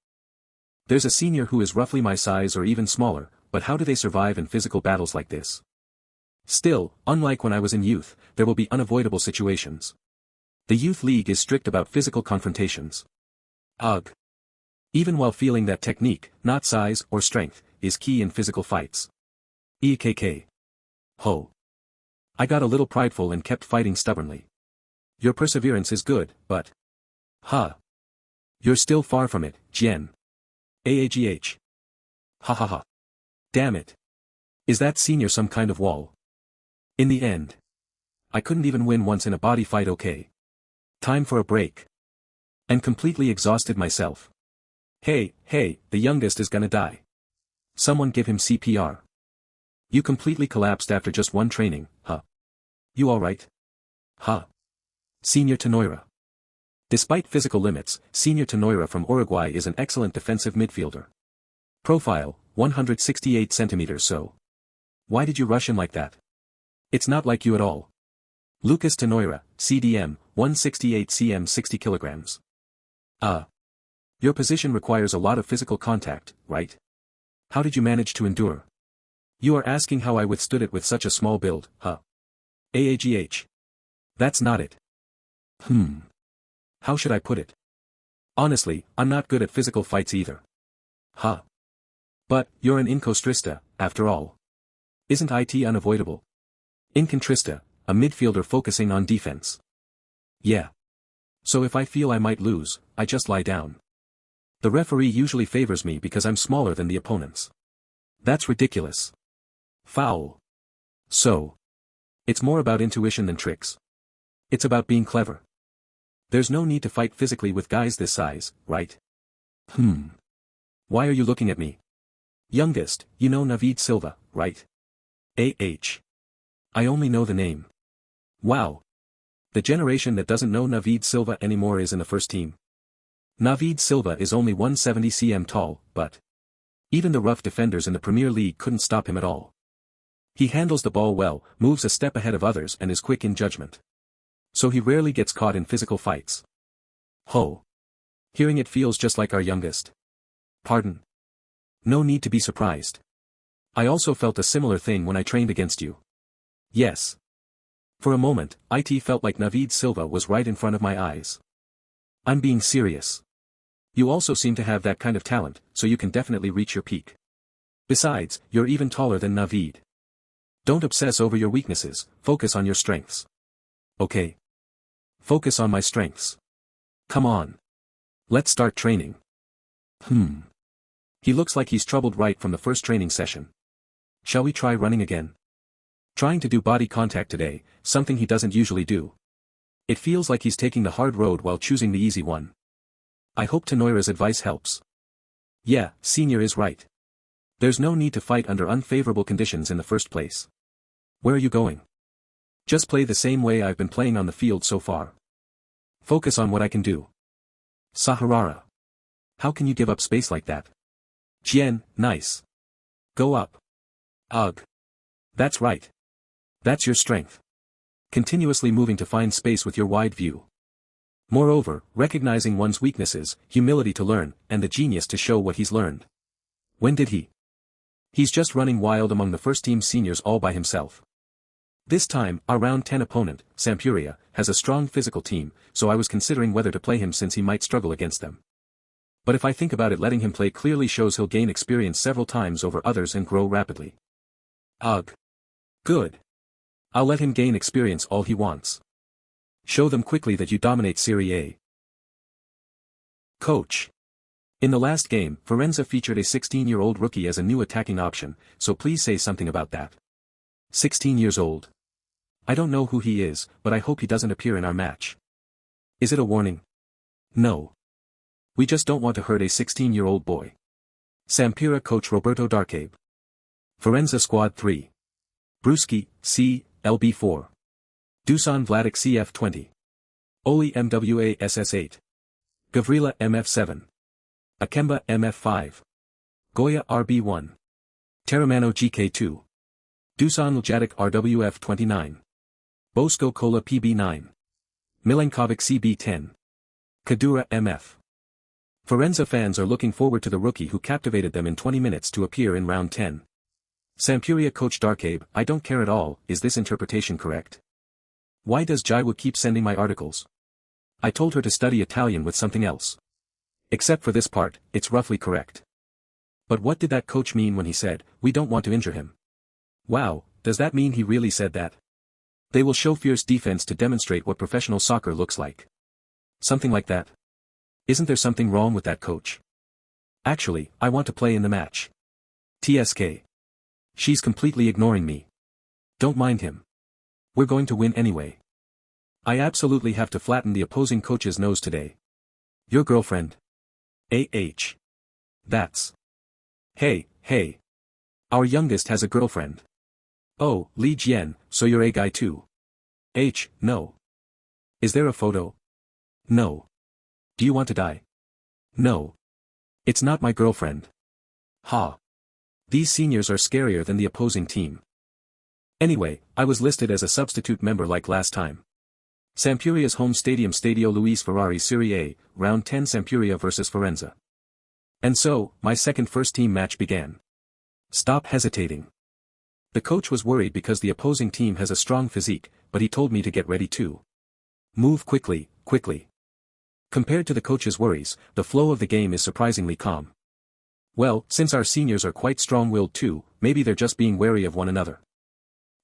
There's a senior who is roughly my size or even smaller, but how do they survive in physical battles like this? Still, unlike when I was in youth, there will be unavoidable situations. The youth league is strict about physical confrontations. Ugh. Even while feeling that technique, not size or strength, is key in physical fights. EKK. Ho. I got a little prideful and kept fighting stubbornly. Your perseverance is good, but. Ha. You're still far from it, Jian. AAGH. Ha ha ha. Damn it. Is that senior some kind of wall? In the end. I couldn't even win once in a body fight. Okay. Time for a break. And completely exhausted myself. Hey, the youngest is gonna die. Someone give him CPR. You completely collapsed after just one training, huh? You alright? Huh? Senior Tenoira. Despite physical limits, Senior Tenoira from Uruguay is an excellent defensive midfielder. Profile, 168 centimeters. So. Why did you rush him like that? It's not like you at all. Lucas Tenoira, CDM, 168 cm 60 kilograms. Your position requires a lot of physical contact, right? How did you manage to endure? You are asking how I withstood it with such a small build, huh? AAGH. That's not it. How should I put it? Honestly, I'm not good at physical fights either. Huh? But, you're an incontrista, after all. Isn't it unavoidable? Incontrista, a midfielder focusing on defense. Yeah. So if I feel I might lose, I just lie down. The referee usually favors me because I'm smaller than the opponents. That's ridiculous. Foul. So. It's more about intuition than tricks. It's about being clever. There's no need to fight physically with guys this size, right? Why are you looking at me? Youngest, you know Navid Silva, right? I only know the name. Wow. The generation that doesn't know Navid Silva anymore is in the first team. Navid Silva is only 170 cm tall, but Even the rough defenders in the Premier League couldn't stop him at all. He handles the ball well, moves a step ahead of others and is quick in judgment. So he rarely gets caught in physical fights. Ho! Hearing it feels just like our youngest. Pardon? No need to be surprised. I also felt a similar thing when I trained against you. Yes. For a moment, it felt like Navid Silva was right in front of my eyes. I'm being serious. You also seem to have that kind of talent, so you can definitely reach your peak. Besides, you're even taller than Navid. Don't obsess over your weaknesses, focus on your strengths. Okay. Focus on my strengths. Come on. Let's start training. He looks like he's troubled right from the first training session. Shall we try running again? Trying to do body contact today, something he doesn't usually do. It feels like he's taking the hard road while choosing the easy one. I hope Tenoira's advice helps. Yeah, Senior is right. There's no need to fight under unfavorable conditions in the first place. Where are you going? Just play the same way I've been playing on the field so far. Focus on what I can do. Saharara. How can you give up space like that? Jian, nice. Go up. Ugh. That's right. That's your strength. Continuously moving to find space with your wide view. Moreover, recognizing one's weaknesses, humility to learn, and the genius to show what he's learned. When did he? He's just running wild among the first-team seniors all by himself. This time, our round 10 opponent, Sampuria, has a strong physical team, so I was considering whether to play him since he might struggle against them. But if I think about it, letting him play clearly shows he'll gain experience several times over others and grow rapidly. Ugh. Good. I'll let him gain experience all he wants. Show them quickly that you dominate Serie A. Coach. In the last game, Firenze featured a 16-year-old rookie as a new attacking option, so please say something about that. 16 years old. I don't know who he is, but I hope he doesn't appear in our match. Is it a warning? No. We just don't want to hurt a 16-year-old boy. Sampdoria coach Roberto Darcabe. Firenze squad 3. Bruschi, C, LB4. Dusan Vladic CF20. Oli MWA SS8. Gavrila MF7. Akemba MF5. Goya RB1. Teramano GK2. Dusan Ljadic RWF29. Bosko Kola PB9. Milenkovic CB10. Kadura MF. Firenze fans are looking forward to the rookie who captivated them in 20 minutes to appear in round 10. Sampdoria coach Darcabe, I don't care at all, is this interpretation correct? Why does Jiwoo keep sending my articles? I told her to study Italian with something else. Except for this part, it's roughly correct. But what did that coach mean when he said, we don't want to injure him? Wow, does that mean he really said that? They will show fierce defense to demonstrate what professional soccer looks like. Something like that. Isn't there something wrong with that coach? Actually, I want to play in the match. TSK. She's completely ignoring me. Don't mind him. We're going to win anyway. I absolutely have to flatten the opposing coach's nose today. Your girlfriend. AH. That's. Hey. Our youngest has a girlfriend. Oh, Li Jian, so you're a guy too. No. Is there a photo? No. Do you want to die? No. It's not my girlfriend. Ha. These seniors are scarier than the opposing team. Anyway, I was listed as a substitute member like last time. Sampdoria's home stadium Stadio Luis Ferrari Serie A, round 10 Sampdoria vs Firenze. And so, my second first-team match began. Stop hesitating. The coach was worried because the opposing team has a strong physique, but he told me to get ready too. Move quickly. Compared to the coach's worries, the flow of the game is surprisingly calm. Well, since our seniors are quite strong-willed too, maybe they're just being wary of one another.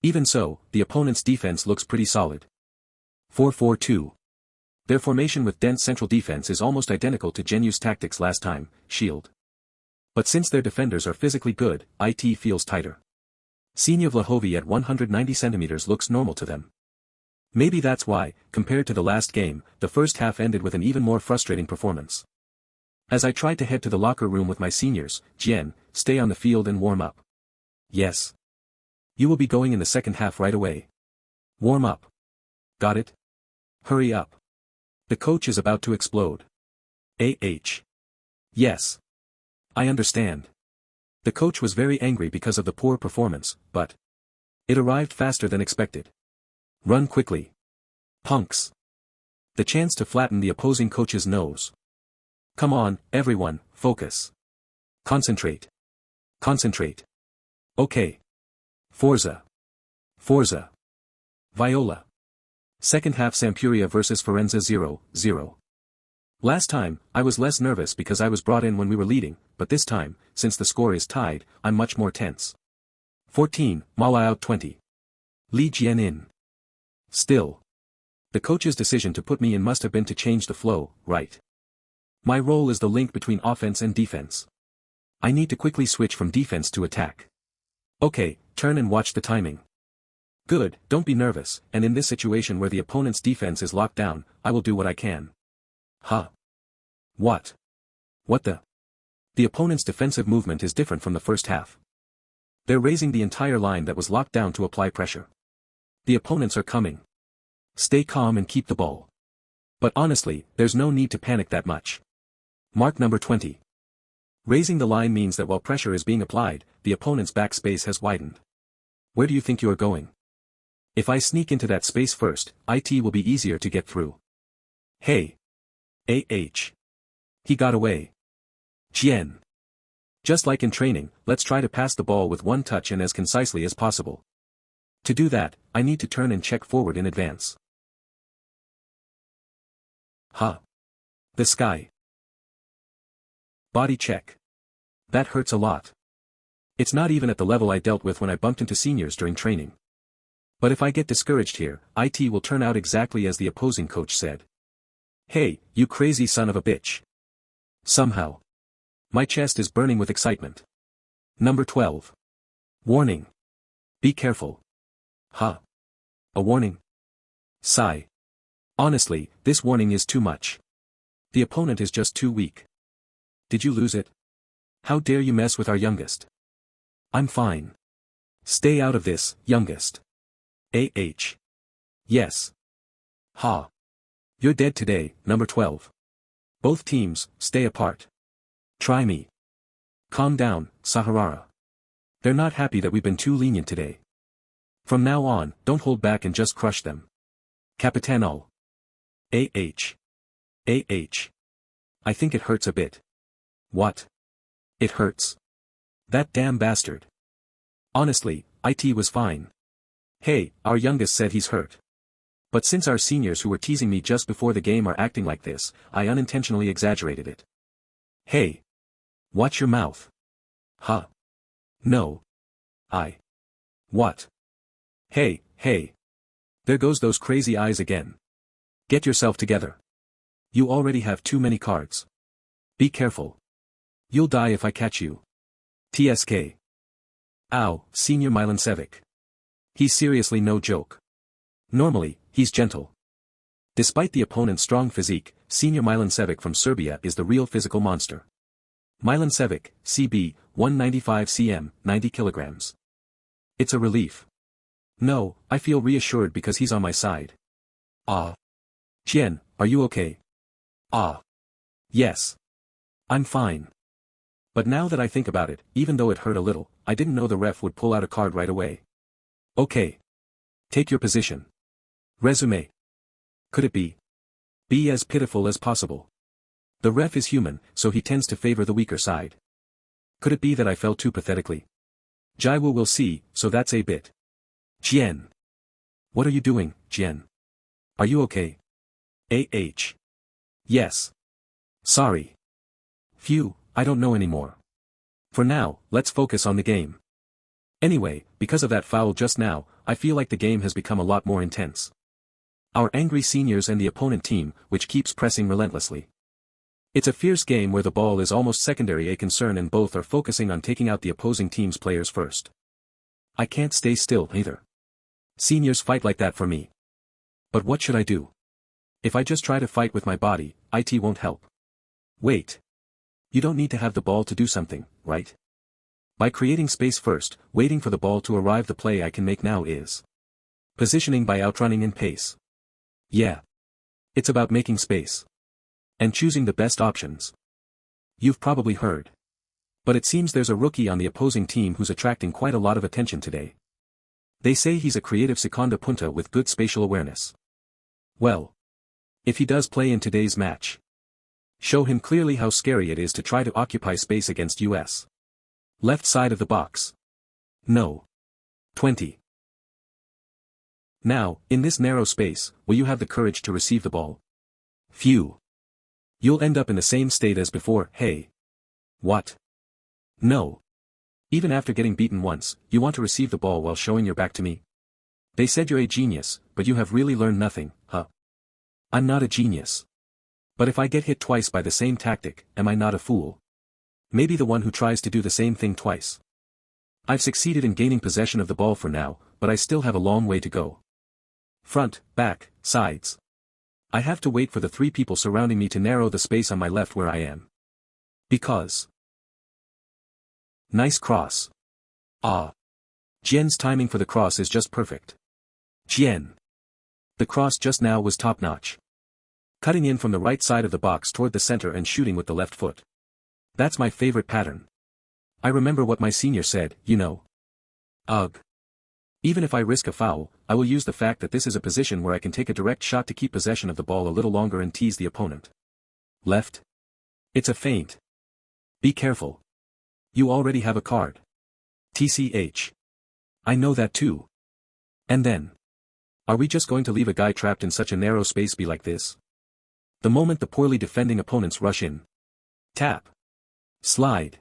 Even so, the opponent's defense looks pretty solid. 4-4-2. Their formation with dense central defense is almost identical to Genu's tactics last time, shield. But since their defenders are physically good, it feels tighter. Senior Vlahovi at 190 cm looks normal to them. Maybe that's why, compared to the last game, the first half ended with an even more frustrating performance. As I tried to head to the locker room with my seniors, Jian, stay on the field and warm up. Yes. You will be going in the second half right away. Warm up. Got it? Hurry up. The coach is about to explode. Yes. I understand. The coach was very angry because of the poor performance, but it arrived faster than expected. Run quickly. Punks. The chance to flatten the opposing coach's nose. Come on, everyone, focus. Concentrate. Concentrate. Okay. Forza. Forza. Viola. Second half Sampdoria vs Firenze 0-0. Last time, I was less nervous because I was brought in when we were leading, but this time, since the score is tied, I'm much more tense. 14, Mala out 20. Li Jian in. Still. The coach's decision to put me in must have been to change the flow, right? My role is the link between offense and defense. I need to quickly switch from defense to attack. Okay, turn and watch the timing. Good, don't be nervous, and in this situation where the opponent's defense is locked down, I will do what I can. Huh? What? What the? The opponent's defensive movement is different from the first half. They're raising the entire line that was locked down to apply pressure. The opponents are coming. Stay calm and keep the ball. But honestly, there's no need to panic that much. Mark number 20. Raising the line means that while pressure is being applied, the opponent's back space has widened. Where do you think you are going? If I sneak into that space first, it will be easier to get through. Hey. He got away. Jian. Just like in training, let's try to pass the ball with one touch and as concisely as possible. To do that, I need to turn and check forward in advance. Huh. The sky. Body check. That hurts a lot. It's not even at the level I dealt with when I bumped into seniors during training. But if I get discouraged here, it will turn out exactly as the opposing coach said. Hey, you crazy son of a bitch. Somehow. My chest is burning with excitement. Number 12. Warning. Be careful. Huh. A warning? Sigh. Honestly, this warning is too much. The opponent is just too weak. Did you lose it? How dare you mess with our youngest? I'm fine. Stay out of this, youngest. Yes. Ha. You're dead today, number 12. Both teams, stay apart. Try me. Calm down, Sahara. They're not happy that we've been too lenient today. From now on, don't hold back and just crush them. Capitanol. I think it hurts a bit. What? It hurts. That damn bastard. Honestly, it was fine. Hey, our youngest said he's hurt. But since our seniors who were teasing me just before the game are acting like this, I unintentionally exaggerated it. Hey. Watch your mouth. Huh. No. What? Hey. There goes those crazy eyes again. Get yourself together. You already have too many cards. Be careful. You'll die if I catch you. TSK. Ow, Senior Milancevic. He's seriously no joke. Normally, he's gentle. Despite the opponent's strong physique, Senior Milancevic from Serbia is the real physical monster. Milancevic, CB, 195 cm, 90 kilograms. It's a relief. No, I feel reassured because he's on my side. Jian, are you okay? Yes. I'm fine. But now that I think about it, even though it hurt a little, I didn't know the ref would pull out a card right away. Okay. Take your position. Resume. Could it be? Be as pitiful as possible. The ref is human, so he tends to favor the weaker side. Could it be that I fell too pathetically? Jiwoo will see, so that's a bit. Jian. What are you doing, Jian? Are you okay? Yes. Sorry. Phew, I don't know anymore. For now, let's focus on the game. Anyway, because of that foul just now, I feel like the game has become a lot more intense. Our angry seniors and the opponent team, which keeps pressing relentlessly. It's a fierce game where the ball is almost secondary a concern and both are focusing on taking out the opposing team's players first. I can't stay still either. Seniors fight like that for me. But what should I do? If I just try to fight with my body, it won't help. Wait. You don't need to have the ball to do something, right? By creating space first, waiting for the ball to arrive, the play I can make now is positioning by outrunning in pace. Yeah. It's about making space. And choosing the best options. You've probably heard. But it seems there's a rookie on the opposing team who's attracting quite a lot of attention today. They say he's a creative segunda punta with good spatial awareness. Well, if he does play in today's match, show him clearly how scary it is to try to occupy space against US. Left side of the box. No. 20. Now, in this narrow space, will you have the courage to receive the ball? Phew. You'll end up in the same state as before. Hey. What? No. Even after getting beaten once, you want to receive the ball while showing your back to me? They said you're a genius, but you have really learned nothing, huh? I'm not a genius. But if I get hit twice by the same tactic, am I not a fool? Maybe the one who tries to do the same thing twice. I've succeeded in gaining possession of the ball for now, but I still have a long way to go. Front, back, sides. I have to wait for the three people surrounding me to narrow the space on my left where I am. Because. Nice cross. Ah. Jian's timing for the cross is just perfect. Jian. The cross just now was top-notch. Cutting in from the right side of the box toward the center and shooting with the left foot. That's my favorite pattern. I remember what my senior said, you know. Ugh. Even if I risk a foul, I will use the fact that this is a position where I can take a direct shot to keep possession of the ball a little longer and tease the opponent. Left. It's a feint. Be careful. You already have a card. TCH. I know that too. And then. Are we just going to leave a guy trapped in such a narrow space be like this? The moment the poorly defending opponents rush in. Tap. Slide.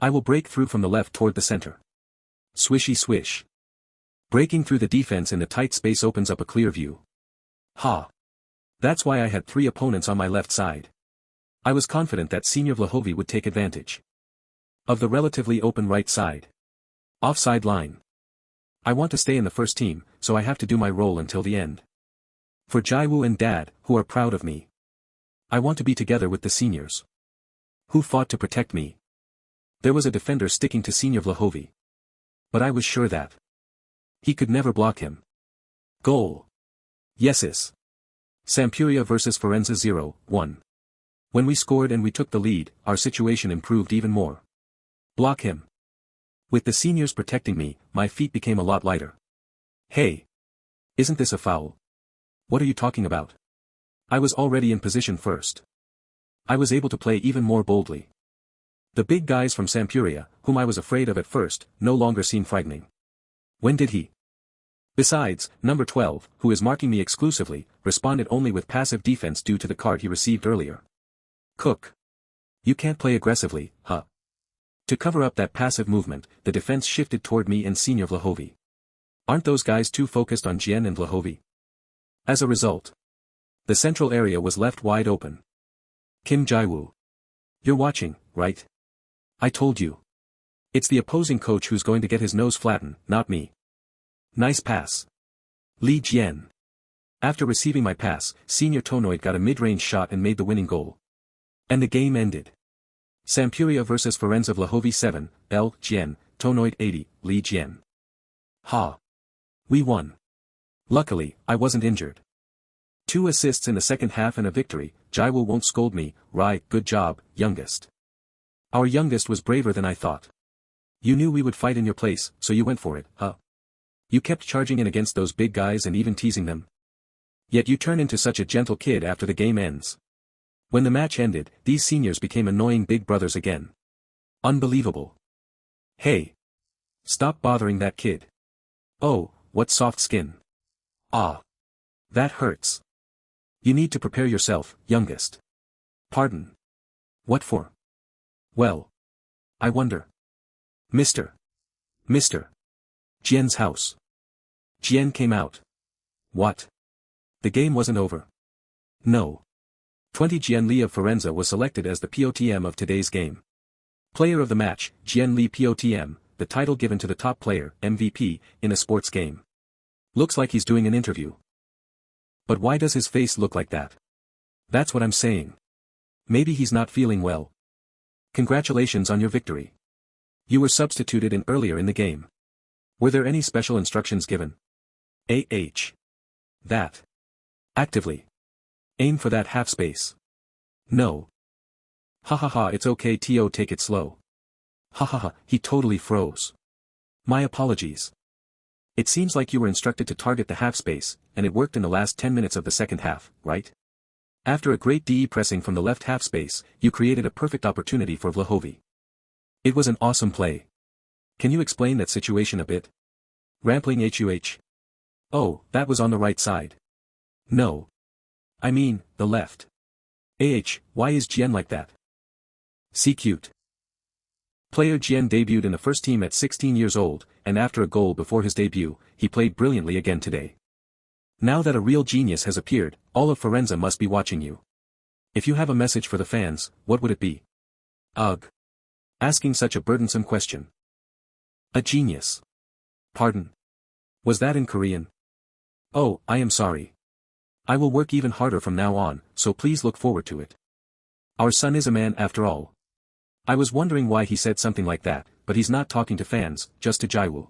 I will break through from the left toward the center. Swishy swish. Breaking through the defense in the tight space opens up a clear view. Ha. That's why I had three opponents on my left side. I was confident that Senior Vlahovi would take advantage of the relatively open right side. Offside line. I want to stay in the first team, so I have to do my role until the end. For Jiwoo and Dad, who are proud of me. I want to be together with the seniors. Who fought to protect me. There was a defender sticking to Senior Vlahovi. But I was sure that he could never block him. Goal. Yeses. Sampdoria vs Firenze 0-1. When we scored and we took the lead, our situation improved even more. Block him. With the seniors protecting me, my feet became a lot lighter. Hey. Isn't this a foul? What are you talking about? I was already in position first. I was able to play even more boldly. The big guys from Sampdoria, whom I was afraid of at first, no longer seem frightening. When did he? Besides, number 12, who is marking me exclusively, responded only with passive defense due to the card he received earlier. Cook. You can't play aggressively, huh? To cover up that passive movement, the defense shifted toward me and Senior Vlahovi. Aren't those guys too focused on Jian and Vlahovi? As a result, the central area was left wide open. Kim Jiwoo. You're watching, right? I told you. It's the opposing coach who's going to get his nose flattened, not me. Nice pass. Li Jian. After receiving my pass, Senior Tonoid got a mid-range shot and made the winning goal. And the game ended. Sampdoria vs Firenze Vlahovi 7, L. Jian, Tonoid 80, Li Jian. Ha. We won. Luckily, I wasn't injured. 2 assists in the second half and a victory. Jiwoo won't scold me. Right, good job, youngest. Our youngest was braver than I thought. You knew we would fight in your place, so you went for it, huh? You kept charging in against those big guys and even teasing them. Yet you turn into such a gentle kid after the game ends. When the match ended, these seniors became annoying big brothers again. Unbelievable. Hey. Stop bothering that kid. Oh, what soft skin. Ah. That hurts. You need to prepare yourself, youngest. Pardon. What for? Well. I wonder. Mr. Jian's house. Jian came out. What? The game wasn't over. No. 20 Jian Li of Firenze was selected as the POTM of today's game. Player of the match, Jian Li POTM, the title given to the top player, MVP, in a sports game. Looks like he's doing an interview. But why does his face look like that? That's what I'm saying. Maybe he's not feeling well. Congratulations on your victory. You were substituted in earlier in the game. Were there any special instructions given? That. Actively. Aim for that half space. No. Ha ha ha, it's okay to take it slow. Ha ha ha, he totally froze. My apologies. It seems like you were instructed to target the half space, and it worked in the last 10 minutes of the second half, right? After a great DE pressing from the left half space, you created a perfect opportunity for Vlahovi. It was an awesome play. Can you explain that situation a bit? Rampling HUH. Oh, that was on the right side. No. I mean, the left. Why is Jian like that? See cute. Player Jian debuted in the first team at 16 years old, and after a goal before his debut, he played brilliantly again today. Now that a real genius has appeared, all of Firenze must be watching you. If you have a message for the fans, what would it be? Ugh. Asking such a burdensome question. A genius. Pardon. Was that in Korean? Oh, I am sorry. I will work even harder from now on, so please look forward to it. Our son is a man after all. I was wondering why he said something like that, but he's not talking to fans, just to Jiwoo.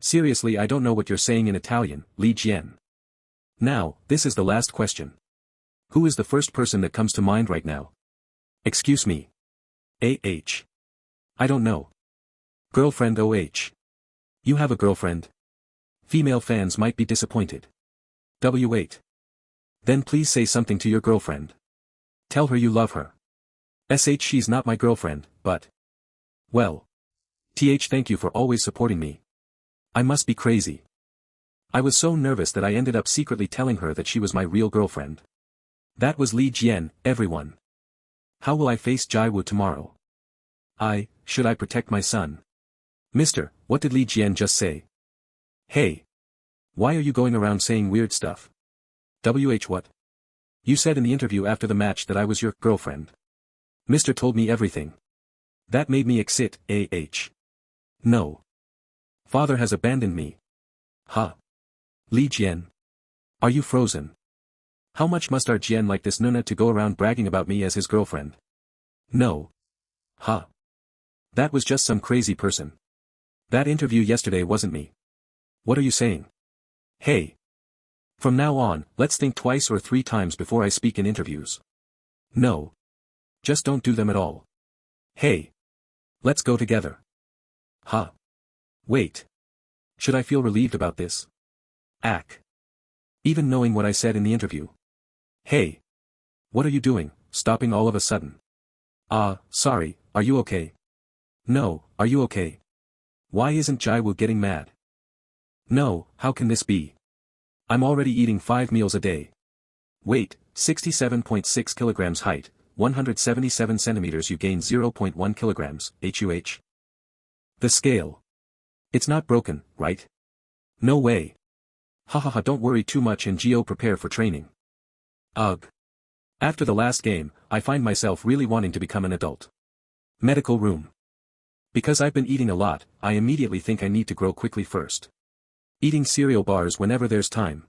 Seriously, I don't know what you're saying in Italian, Li Jian. Now, this is the last question. Who is the first person that comes to mind right now? Excuse me. I don't know. Girlfriend You have a girlfriend? Female fans might be disappointed. W8. Then please say something to your girlfriend. Tell her you love her. She's not my girlfriend, but... Well. Thank you for always supporting me. I must be crazy. I was so nervous that I ended up secretly telling her that she was my real girlfriend. That was Li Jian, everyone. How will I face Jiwoo tomorrow? Should I protect my son? Mister, what did Li Jian just say? Hey. Why are you going around saying weird stuff? What? You said in the interview after the match that I was your girlfriend. Mister told me everything. That made me exit, No. Father has abandoned me. Huh. Li Jian. Are you frozen? How much must our Jian like this Nuna to go around bragging about me as his girlfriend? No. Huh. That was just some crazy person. That interview yesterday wasn't me. What are you saying? Hey. From now on, let's think twice or 3 times before I speak in interviews. No. Just don't do them at all. Hey. Let's go together. Huh. Wait. Should I feel relieved about this? Even knowing what I said in the interview. Hey. What are you doing, stopping all of a sudden? Sorry, are you okay? No, are you okay? Why isn't Jiwoo getting mad? No, how can this be? I'm already eating 5 meals a day. Weight, 67.6 kilograms. Height, 177 centimeters. You gain 0.1 kilograms, HUH. The scale. It's not broken, right? No way. Hahaha, don't worry too much and Geo prepare for training. Ugh. After the last game, I find myself really wanting to become an adult. Medical room. Because I've been eating a lot, I immediately think I need to grow quickly first. Eating cereal bars whenever there's time.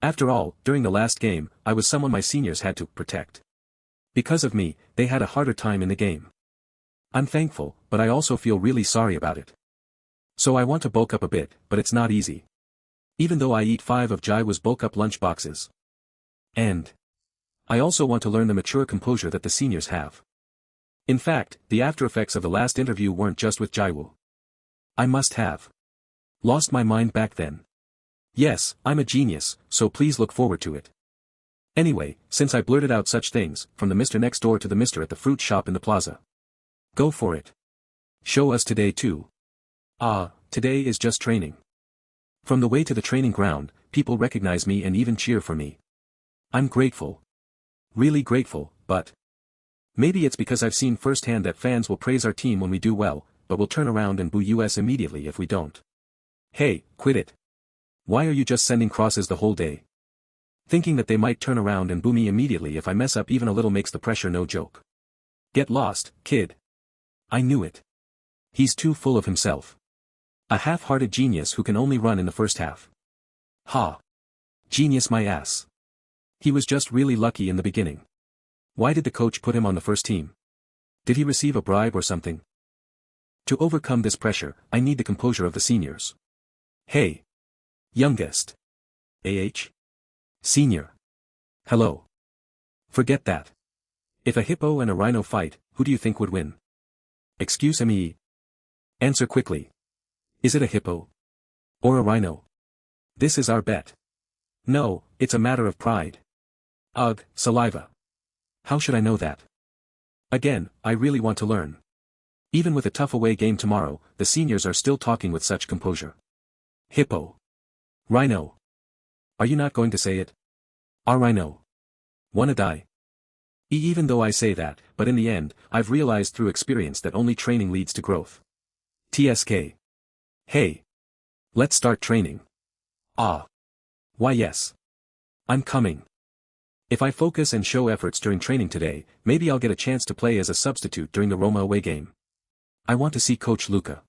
After all, during the last game, I was someone my seniors had to protect. Because of me, they had a harder time in the game. I'm thankful, but I also feel really sorry about it. So I want to bulk up a bit, but it's not easy. Even though I eat 5 of Jiwoo's bulk up lunch boxes. And I also want to learn the mature composure that the seniors have. In fact, the after effects of the last interview weren't just with Jiwoo. I must have lost my mind back then. Yes, I'm a genius, so please look forward to it. Anyway, since I blurted out such things, from the Mr. next door to the Mr. at the fruit shop in the plaza. Go for it. Show us today too. Today is just training. From the way to the training ground, people recognize me and even cheer for me. I'm grateful. Really grateful, but maybe it's because I've seen firsthand that fans will praise our team when we do well, but will turn around and boo us immediately if we don't. Hey, quit it. Why are you just sending crosses the whole day? Thinking that they might turn around and boo me immediately if I mess up even a little makes the pressure no joke. Get lost, kid. I knew it. He's too full of himself. A half-hearted genius who can only run in the first half. Ha. Genius my ass. He was just really lucky in the beginning. Why did the coach put him on the first team? Did he receive a bribe or something? To overcome this pressure, I need the composure of the seniors. Hey. Youngest. Senior. Hello. Forget that. If a hippo and a rhino fight, who do you think would win? Excuse me. Answer quickly. Is it a hippo? Or a rhino? This is our bet. No, it's a matter of pride. Ugh, saliva. How should I know that? Again, I really want to learn. Even with a tough away game tomorrow, the seniors are still talking with such composure. Hippo. Rhino. Are you not going to say it? Our rhino. Wanna die? Even though I say that, but in the end, I've realized through experience that only training leads to growth. TSK. Hey. Let's start training. Ah. Why yes. I'm coming. If I focus and show efforts during training today, maybe I'll get a chance to play as a substitute during the Roma away game. I want to see Coach Luca.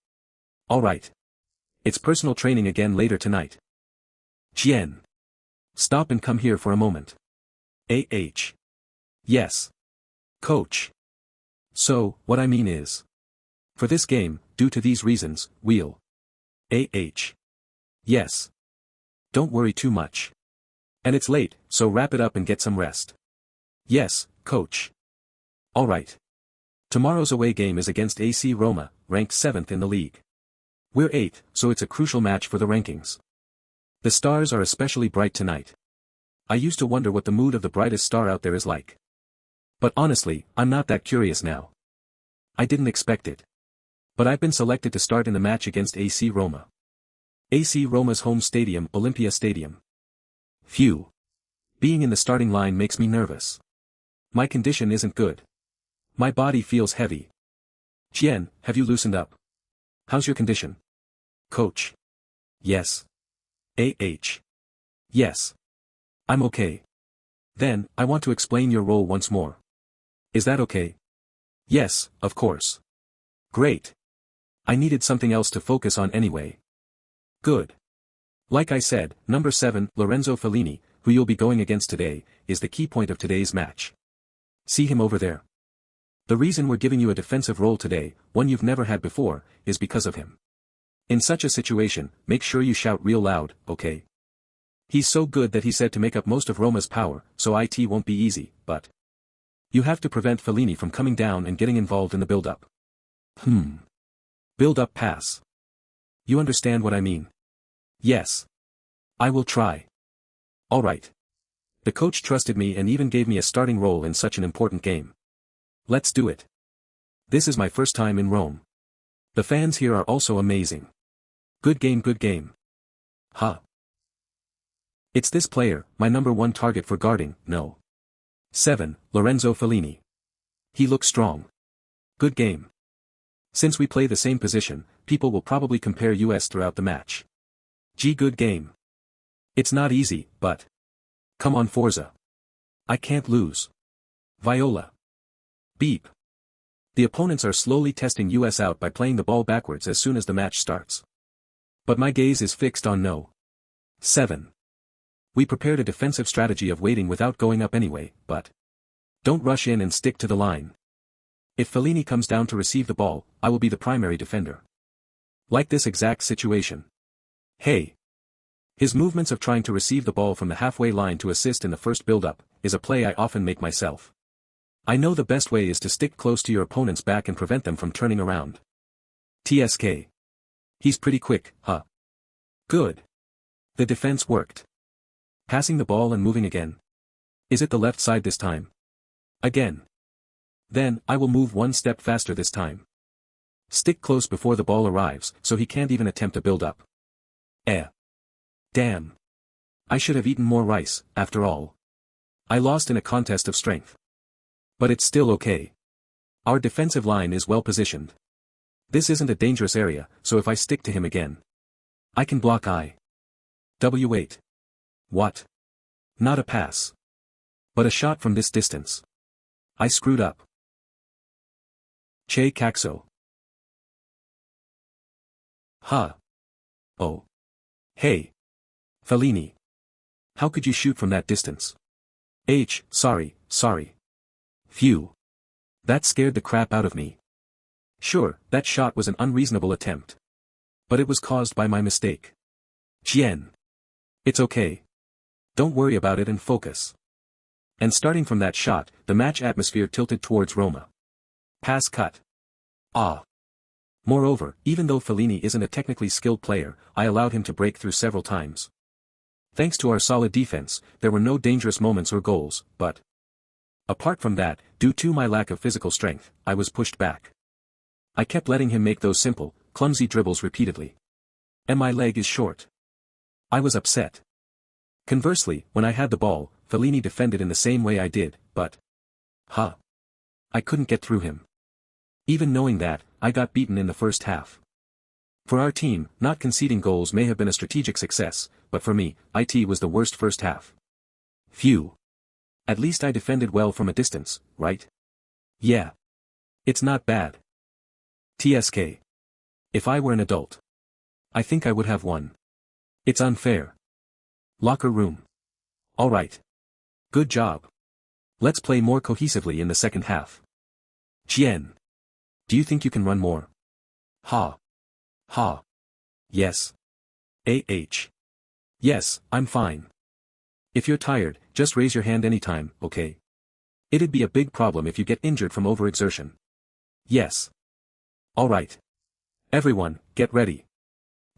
Alright. It's personal training again later tonight. Jian. Stop and come here for a moment. Yes. Coach. So, what I mean is. For this game, due to these reasons, we'll. Yes. Don't worry too much. And it's late, so wrap it up and get some rest. Yes, coach. Alright. Tomorrow's away game is against AC Roma, ranked 7th in the league. We're 8th, so it's a crucial match for the rankings. The stars are especially bright tonight. I used to wonder what the mood of the brightest star out there is like. But honestly, I'm not that curious now. I didn't expect it. But I've been selected to start in the match against AC Roma. AC Roma's home stadium, Olympia Stadium. Phew. Being in the starting line makes me nervous. My condition isn't good. My body feels heavy. Jian, have you loosened up? How's your condition? Coach. Yes. Yes. I'm okay. Then, I want to explain your role once more. Is that okay? Yes, of course. Great. I needed something else to focus on anyway. Good. Like I said, number 7, Lorenzo Fellini, who you'll be going against today, is the key point of today's match. See him over there? The reason we're giving you a defensive role today, one you've never had before, is because of him. In such a situation, make sure you shout real loud, okay? He's so good that he said to make up most of Roma's power, so it won't be easy, but you have to prevent Fellini from coming down and getting involved in the build-up. Build-up pass. You understand what I mean? Yes. I will try. Alright. The coach trusted me and even gave me a starting role in such an important game. Let's do it. This is my first time in Rome. The fans here are also amazing. Good game, good game. Huh. It's this player, my number 1 target for guarding, no. 7, Lorenzo Fellini. He looks strong. Good game. Since we play the same position, people will probably compare us throughout the match. Good game. It's not easy, but. Come on Forza. I can't lose. Viola. Beep. The opponents are slowly testing us out by playing the ball backwards as soon as the match starts. But my gaze is fixed on no. 7. We prepared a defensive strategy of waiting without going up anyway, but. Don't rush in and stick to the line. If Fellini comes down to receive the ball, I will be the primary defender. Like this exact situation. Hey. His movements of trying to receive the ball from the halfway line to assist in the first build-up, is a play I often make myself. I know the best way is to stick close to your opponent's back and prevent them from turning around. TSK. He's pretty quick, huh? Good. The defense worked. Passing the ball and moving again. Is it the left side this time? Again. Then, I will move one step faster this time. Stick close before the ball arrives, so he can't even attempt a build-up. Damn. I should have eaten more rice, after all. I lost in a contest of strength. But it's still okay. Our defensive line is well positioned. This isn't a dangerous area, so if I stick to him again, I can block W8. What? Not a pass. But a shot from this distance. I screwed up. Che Caxo. Huh. Oh. Hey. Fellini. How could you shoot from that distance? Sorry. Phew. That scared the crap out of me. Sure, that shot was an unreasonable attempt. But it was caused by my mistake. Jian. It's okay. Don't worry about it and focus. And starting from that shot, the match atmosphere tilted towards Roma. Pass cut. Ah. Moreover, even though Fellini isn't a technically skilled player, I allowed him to break through several times. Thanks to our solid defense, there were no dangerous moments or goals, but apart from that, due to my lack of physical strength, I was pushed back. I kept letting him make those simple, clumsy dribbles repeatedly. And my leg is short. I was upset. Conversely, when I had the ball, Fellini defended in the same way I did, but I couldn't get through him. Even knowing that, I got beaten in the first half. For our team, not conceding goals may have been a strategic success, but for me, it was the worst first half. Phew. At least I defended well from a distance, right? Yeah. It's not bad. TSK. If I were an adult, I think I would have won. It's unfair. Locker room. Alright. Good job. Let's play more cohesively in the second half. Jian. Do you think you can run more? Ha. Yes. Yes, I'm fine. If you're tired, just raise your hand anytime, okay? It'd be a big problem if you get injured from overexertion. Yes. Alright. Everyone, get ready.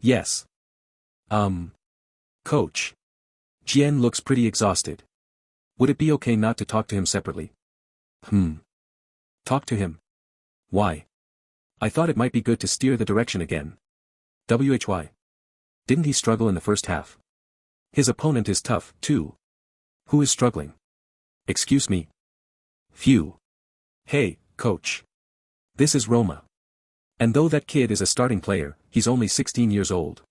Yes. Coach. Jian looks pretty exhausted. Would it be okay not to talk to him separately? Talk to him? Why? I thought it might be good to steer the direction again. Why? Didn't he struggle in the first half? His opponent is tough, too. Who is struggling? Excuse me. Phew. Hey, coach. This is Roma. And though that kid is a starting player, he's only 16 years old.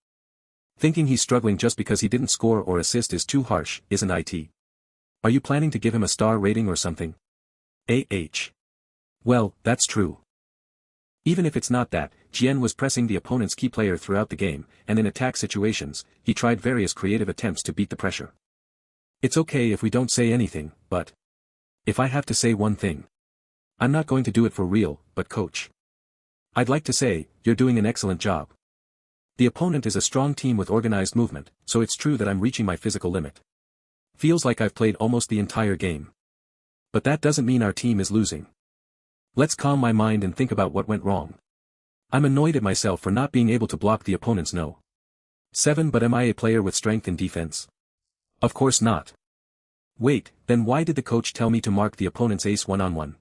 Thinking he's struggling just because he didn't score or assist is too harsh, isn't it? Are you planning to give him a star rating or something? Well, that's true. Even if it's not that, Jian was pressing the opponent's key player throughout the game, and in attack situations, he tried various creative attempts to beat the pressure. It's okay if we don't say anything, but if I have to say one thing, I'm not going to do it for real, but coach, I'd like to say, you're doing an excellent job. The opponent is a strong team with organized movement, so it's true that I'm reaching my physical limit. Feels like I've played almost the entire game. But that doesn't mean our team is losing. Let's calm my mind and think about what went wrong. I'm annoyed at myself for not being able to block the opponent's no. 7 But am I a player with strength in defense? Of course not. Wait, then why did the coach tell me to mark the opponent's ace one-on-one?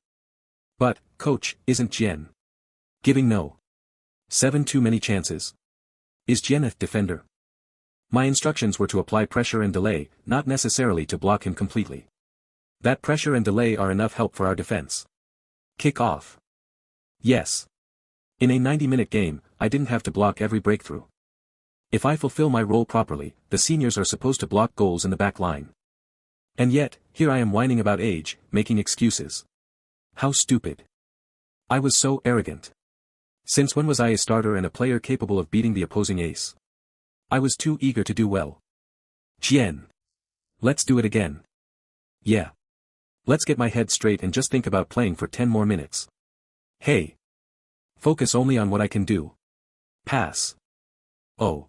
But, coach, isn't Jian giving no 7 too many chances? Is Jian a defender? My instructions were to apply pressure and delay, not necessarily to block him completely. That pressure and delay are enough help for our defense. Kick off. Yes. In a 90-minute game, I didn't have to block every breakthrough. If I fulfill my role properly, the seniors are supposed to block goals in the back line. And yet, here I am whining about age, making excuses. How stupid. I was so arrogant. Since when was I a starter and a player capable of beating the opposing ace? I was too eager to do well. Jian. Let's do it again. Yeah. Let's get my head straight and just think about playing for 10 more minutes. Hey. Focus only on what I can do. Pass. Oh.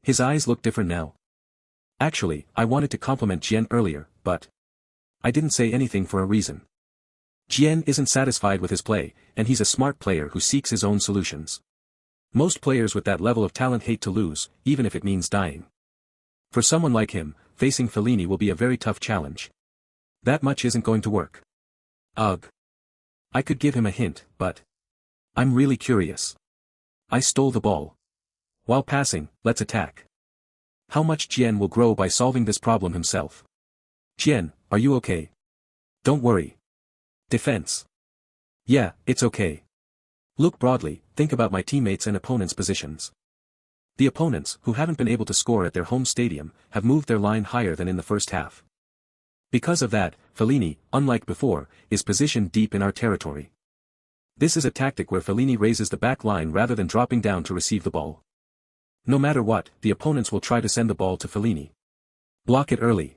His eyes look different now. Actually, I wanted to compliment Jian earlier, but I didn't say anything for a reason. Jian isn't satisfied with his play, and he's a smart player who seeks his own solutions. Most players with that level of talent hate to lose, even if it means dying. For someone like him, facing Fellini will be a very tough challenge. That much isn't going to work. Ugh. I could give him a hint, but I'm really curious. I stole the ball. While passing, let's attack. How much Jian will grow by solving this problem himself? Jian, are you okay? Don't worry. Defense. Yeah, it's okay. Look broadly, think about my teammates and opponents' positions. The opponents, who haven't been able to score at their home stadium, have moved their line higher than in the first half. Because of that, Fellini, unlike before, is positioned deep in our territory. This is a tactic where Fellini raises the back line rather than dropping down to receive the ball. No matter what, the opponents will try to send the ball to Fellini. Block it early.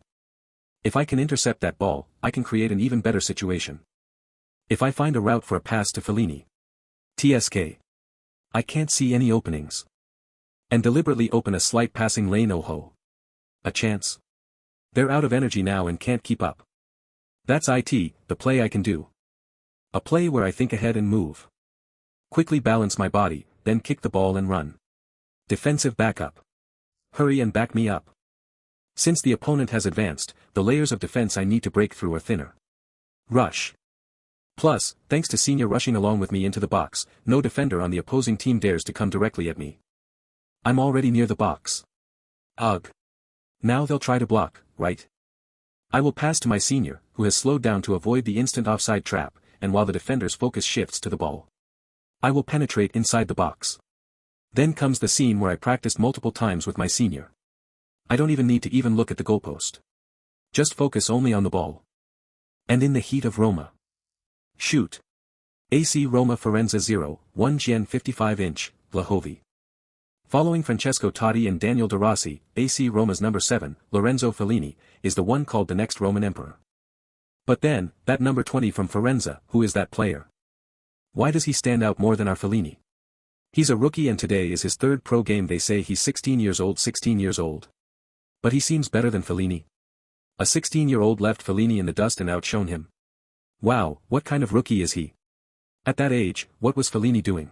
If I can intercept that ball, I can create an even better situation. If I find a route for a pass to Fellini. TSK. I can't see any openings. And deliberately open a slight passing lane. Oh ho. A chance. They're out of energy now and can't keep up. That's the play I can do. A play where I think ahead and move Quickly balance my body, then kick the ball and run. Defensive backup. Hurry and back me up. Since the opponent has advanced, the layers of defense I need to break through are thinner. Rush. Plus, thanks to Senior rushing along with me into the box, no defender on the opposing team dares to come directly at me. I'm already near the box. Ugh. Now they'll try to block, right? I will pass to my Senior, who has slowed down to avoid the instant offside trap, and while the defender's focus shifts to the ball, I will penetrate inside the box. Then comes the scene where I practiced multiple times with my Senior. I don't even need to even look at the goalpost. Just focus only on the ball. And in the heat of Roma. Shoot. AC Roma Firenze 0, 1 Jian 55-inch, Blahovi. Following Francesco Totti and Daniel De Rossi, AC Roma's number 7, Lorenzo Fellini, is the one called the next Roman emperor. But then, that number 20 from Firenze, who is that player? Why does he stand out more than our Fellini? He's a rookie and today is his third pro game. They say he's 16 years old. But he seems better than Fellini. A 16-year-old left Fellini in the dust and outshone him. Wow, what kind of rookie is he? At that age, what was Fellini doing?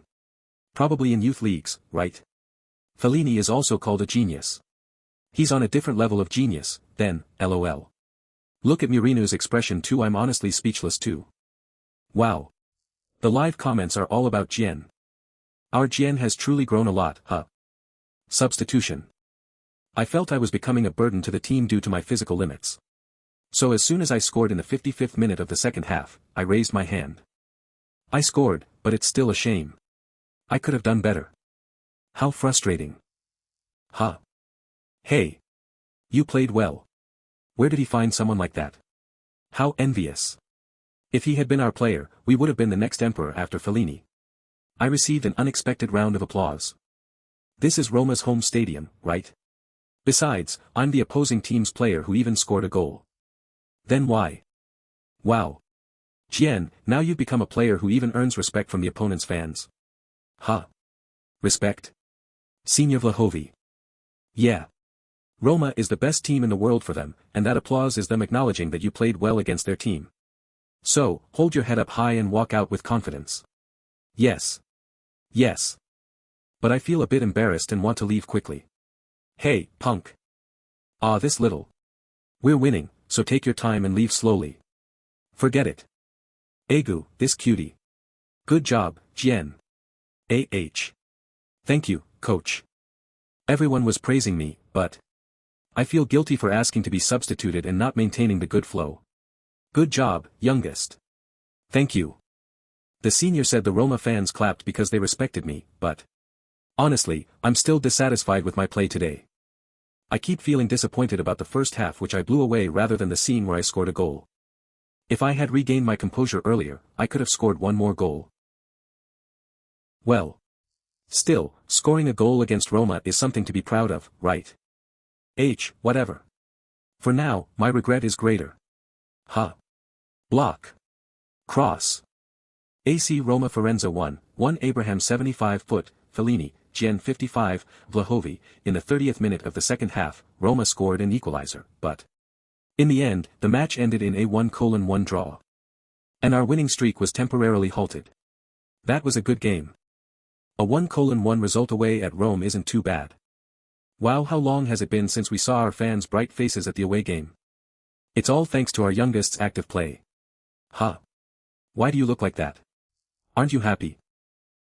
Probably in youth leagues, right? Fellini is also called a genius. He's on a different level of genius, then, lol. Look at Mourinho's expression too. I'm honestly speechless too. Wow. The live comments are all about Jian. Our Jian has truly grown a lot, huh? Substitution. I felt I was becoming a burden to the team due to my physical limits. So as soon as I scored in the 55th minute of the second half, I raised my hand. I scored, but it's still a shame. I could have done better. How frustrating. Huh. Hey. You played well. Where did he find someone like that? How envious. If he had been our player, we would have been the next emperor after Fellini. I received an unexpected round of applause. This is Roma's home stadium, right? Besides, I'm the opposing team's player who even scored a goal. Then why? Wow. Jian, now you've become a player who even earns respect from the opponent's fans. Huh. Respect? Senior Vlahovi. Yeah. Roma is the best team in the world for them, and that applause is them acknowledging that you played well against their team. So, hold your head up high and walk out with confidence. Yes. Yes. But I feel a bit embarrassed and want to leave quickly. Hey, punk. Ah, this little. We're winning, so take your time and leave slowly. Forget it. Egu, this cutie. Good job, Jian. Thank you, coach. Everyone was praising me, but I feel guilty for asking to be substituted and not maintaining the good flow. Good job, youngest. Thank you. The Senior said the Roma fans clapped because they respected me, but honestly, I'm still dissatisfied with my play today. I keep feeling disappointed about the first half, which I blew away rather than the scene where I scored a goal. If I had regained my composure earlier, I could have scored one more goal. Well. Still, scoring a goal against Roma is something to be proud of, right? Whatever. For now, my regret is greater. Huh. Block. Cross. AC Roma Firenze 1 Abraham 75-foot, Fellini, Jian 55, Vlahovi. In the 30th minute of the second half, Roma scored an equalizer, but in the end, the match ended in a 1-1 draw. And our winning streak was temporarily halted. That was a good game. A 1-1 result away at Rome isn't too bad. Wow, how long has it been since we saw our fans' bright faces at the away game? It's all thanks to our youngest's active play. Huh. Why do you look like that? Aren't you happy?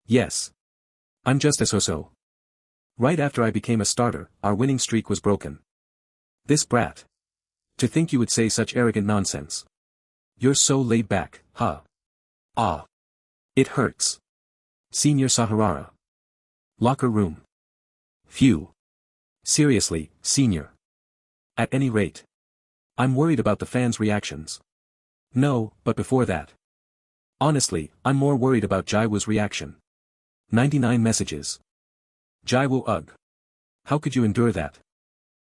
Yes. I'm just a so-so. Right after I became a starter, our winning streak was broken. This brat. To think you would say such arrogant nonsense. You're so laid back, huh? Ah. It hurts. Senior Saharara. Locker room. Phew. Seriously, Senior. At any rate. I'm worried about the fans' reactions. No, but before that. Honestly, I'm more worried about Jiwoo's reaction. 99 messages. Jiwoo, ugh. How could you endure that?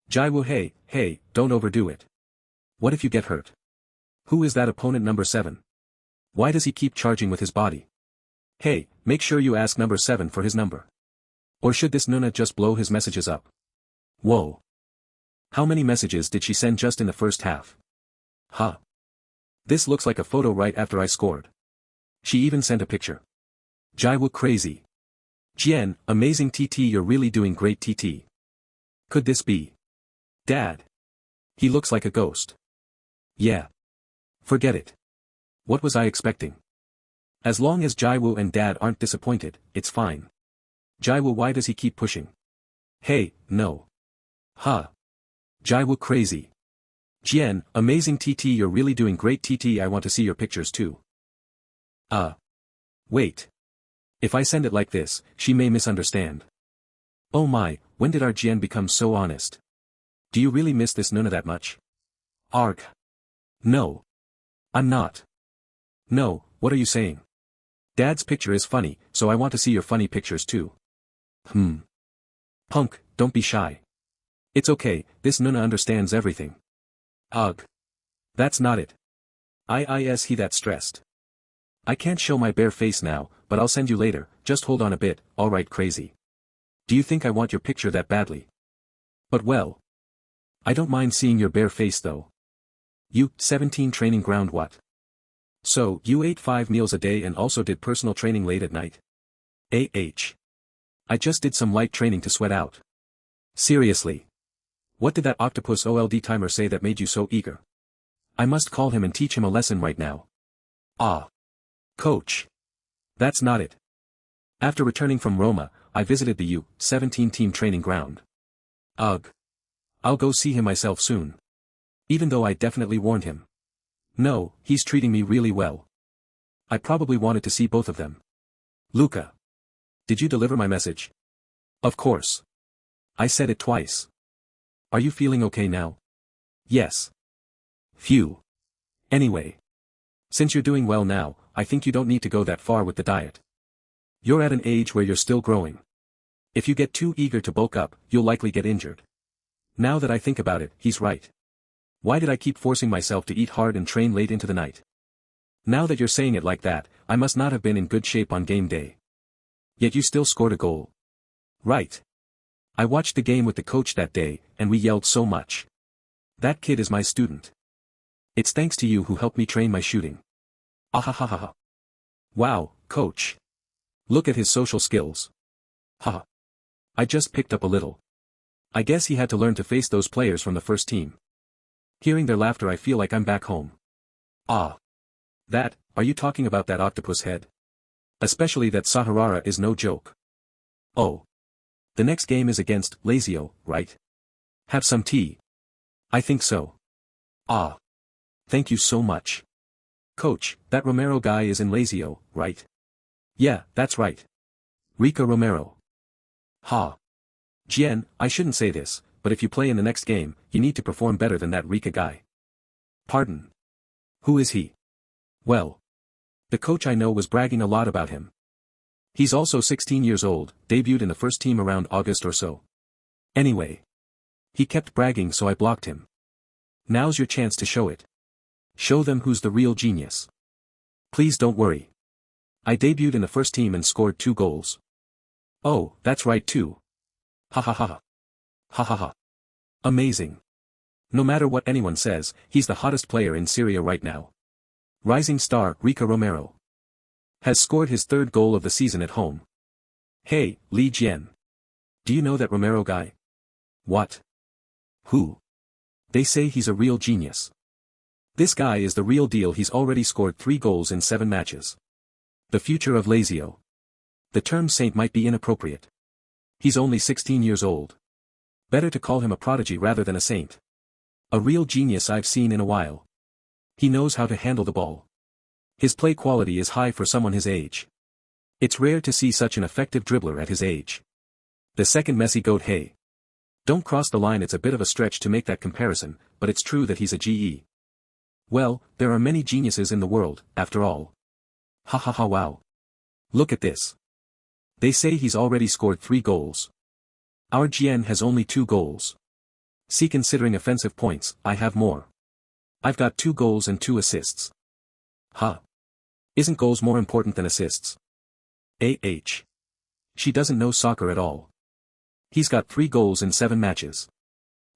Jiwoo, hey, don't overdo it. What if you get hurt? Who is that opponent number 7? Why does he keep charging with his body? Hey, make sure you ask number 7 for his number. Or should this Nuna just blow his messages up? Whoa. How many messages did she send just in the first half? Huh. This looks like a photo right after I scored. She even sent a picture. Jiwoo crazy. Jian, amazing TT, you're really doing great TT. Could this be Dad? He looks like a ghost. Yeah. Forget it. What was I expecting? As long as Jiwoo and Dad aren't disappointed, it's fine. Jiwoo, why does he keep pushing? Hey, no. Huh. Jiwoo crazy. Jian, amazing TT, you're really doing great TT, I want to see your pictures too. Wait. If I send it like this, she may misunderstand. Oh my, when did our Jian become so honest? Do you really miss this Nuna that much? Arg. No. I'm not. No, what are you saying? Dad's picture is funny, so I want to see your funny pictures too. Punk, don't be shy. It's okay, this Nuna understands everything. Ugh. That's not it. Is he that stressed? I can't show my bare face now, but I'll send you later, just hold on a bit, alright crazy. Do you think I want your picture that badly? But well. I don't mind seeing your bare face though. You, 17 training ground what? So, you ate 5 meals a day and also did personal training late at night? I just did some light training to sweat out. Seriously. What did that octopus OLD timer say that made you so eager? I must call him and teach him a lesson right now. Coach. That's not it. After returning from Roma, I visited the U-17 team training ground. Ugh. I'll go see him myself soon. Even though I definitely warned him. No, he's treating me really well. I probably wanted to see both of them. Luca. Did you deliver my message? Of course. I said it twice. Are you feeling okay now? Yes. Phew. Anyway. Since you're doing well now, I think you don't need to go that far with the diet. You're at an age where you're still growing. If you get too eager to bulk up, you'll likely get injured. Now that I think about it, he's right. Why did I keep forcing myself to eat hard and train late into the night? Now that you're saying it like that, I must not have been in good shape on game day. Yet you still scored a goal. Right. I watched the game with the coach that day, and we yelled so much. That kid is my student. It's thanks to you who helped me train my shooting. Ahahaha. Wow, coach. Look at his social skills. Haha. I just picked up a little. I guess he had to learn to face those players from the first team. Hearing their laughter I feel like I'm back home. That, are you talking about that octopus head? Especially that Saharara is no joke. Oh. The next game is against Lazio, right? Have some tea. I think so. Thank you so much. Coach, that Romero guy is in Lazio, right? Yeah, that's right. Rica Romero. Ha. Jian, I shouldn't say this, but if you play in the next game, you need to perform better than that Rica guy. Pardon. Who is he? Well. The coach I know was bragging a lot about him. He's also 16 years old, debuted in the first team around August or so. Anyway. He kept bragging so I blocked him. Now's your chance to show it. Show them who's the real genius. Please don't worry. I debuted in the first team and scored 2 goals. Oh, that's right too. Ha ha ha. Ha ha ha. Amazing. No matter what anyone says, he's the hottest player in Syria right now. Rising star Rica Romero has scored his 3rd goal of the season at home. Hey, Li Jian. Do you know that Romero guy? What? Who? They say he's a real genius. This guy is the real deal, he's already scored 3 goals in 7 matches. The future of Lazio. The term saint might be inappropriate. He's only 16 years old. Better to call him a prodigy rather than a saint. A real genius I've seen in a while. He knows how to handle the ball. His play quality is high for someone his age. It's rare to see such an effective dribbler at his age. The second Messi goat. Hey. Don't cross the line, it's a bit of a stretch to make that comparison, but it's true that he's a GE. Well, there are many geniuses in the world, after all. Ha ha ha, wow. Look at this. They say he's already scored 3 goals. Our Jian has only 2 goals. See, considering offensive points, I have more. I've got 2 goals and 2 assists. Huh. Isn't goals more important than assists? She doesn't know soccer at all. He's got 3 goals in 7 matches.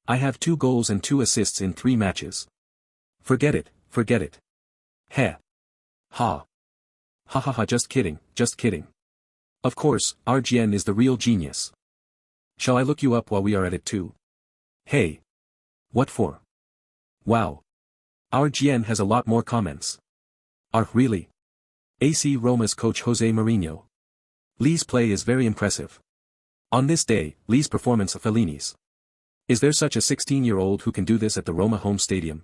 I have 2 goals and 2 assists in 3 matches. Forget it, forget it. Heh. Ha. Ha ha ha, just kidding, just kidding. Of course, our Jian is the real genius. Shall I look you up while we are at it too? Hey. What for? Wow. Our Jian has a lot more comments. Really? AC Roma's coach Jose Mourinho. Lee's play is very impressive. On this day, Lee's performance of Fellini's. Is there such a 16-year-old who can do this at the Roma home stadium?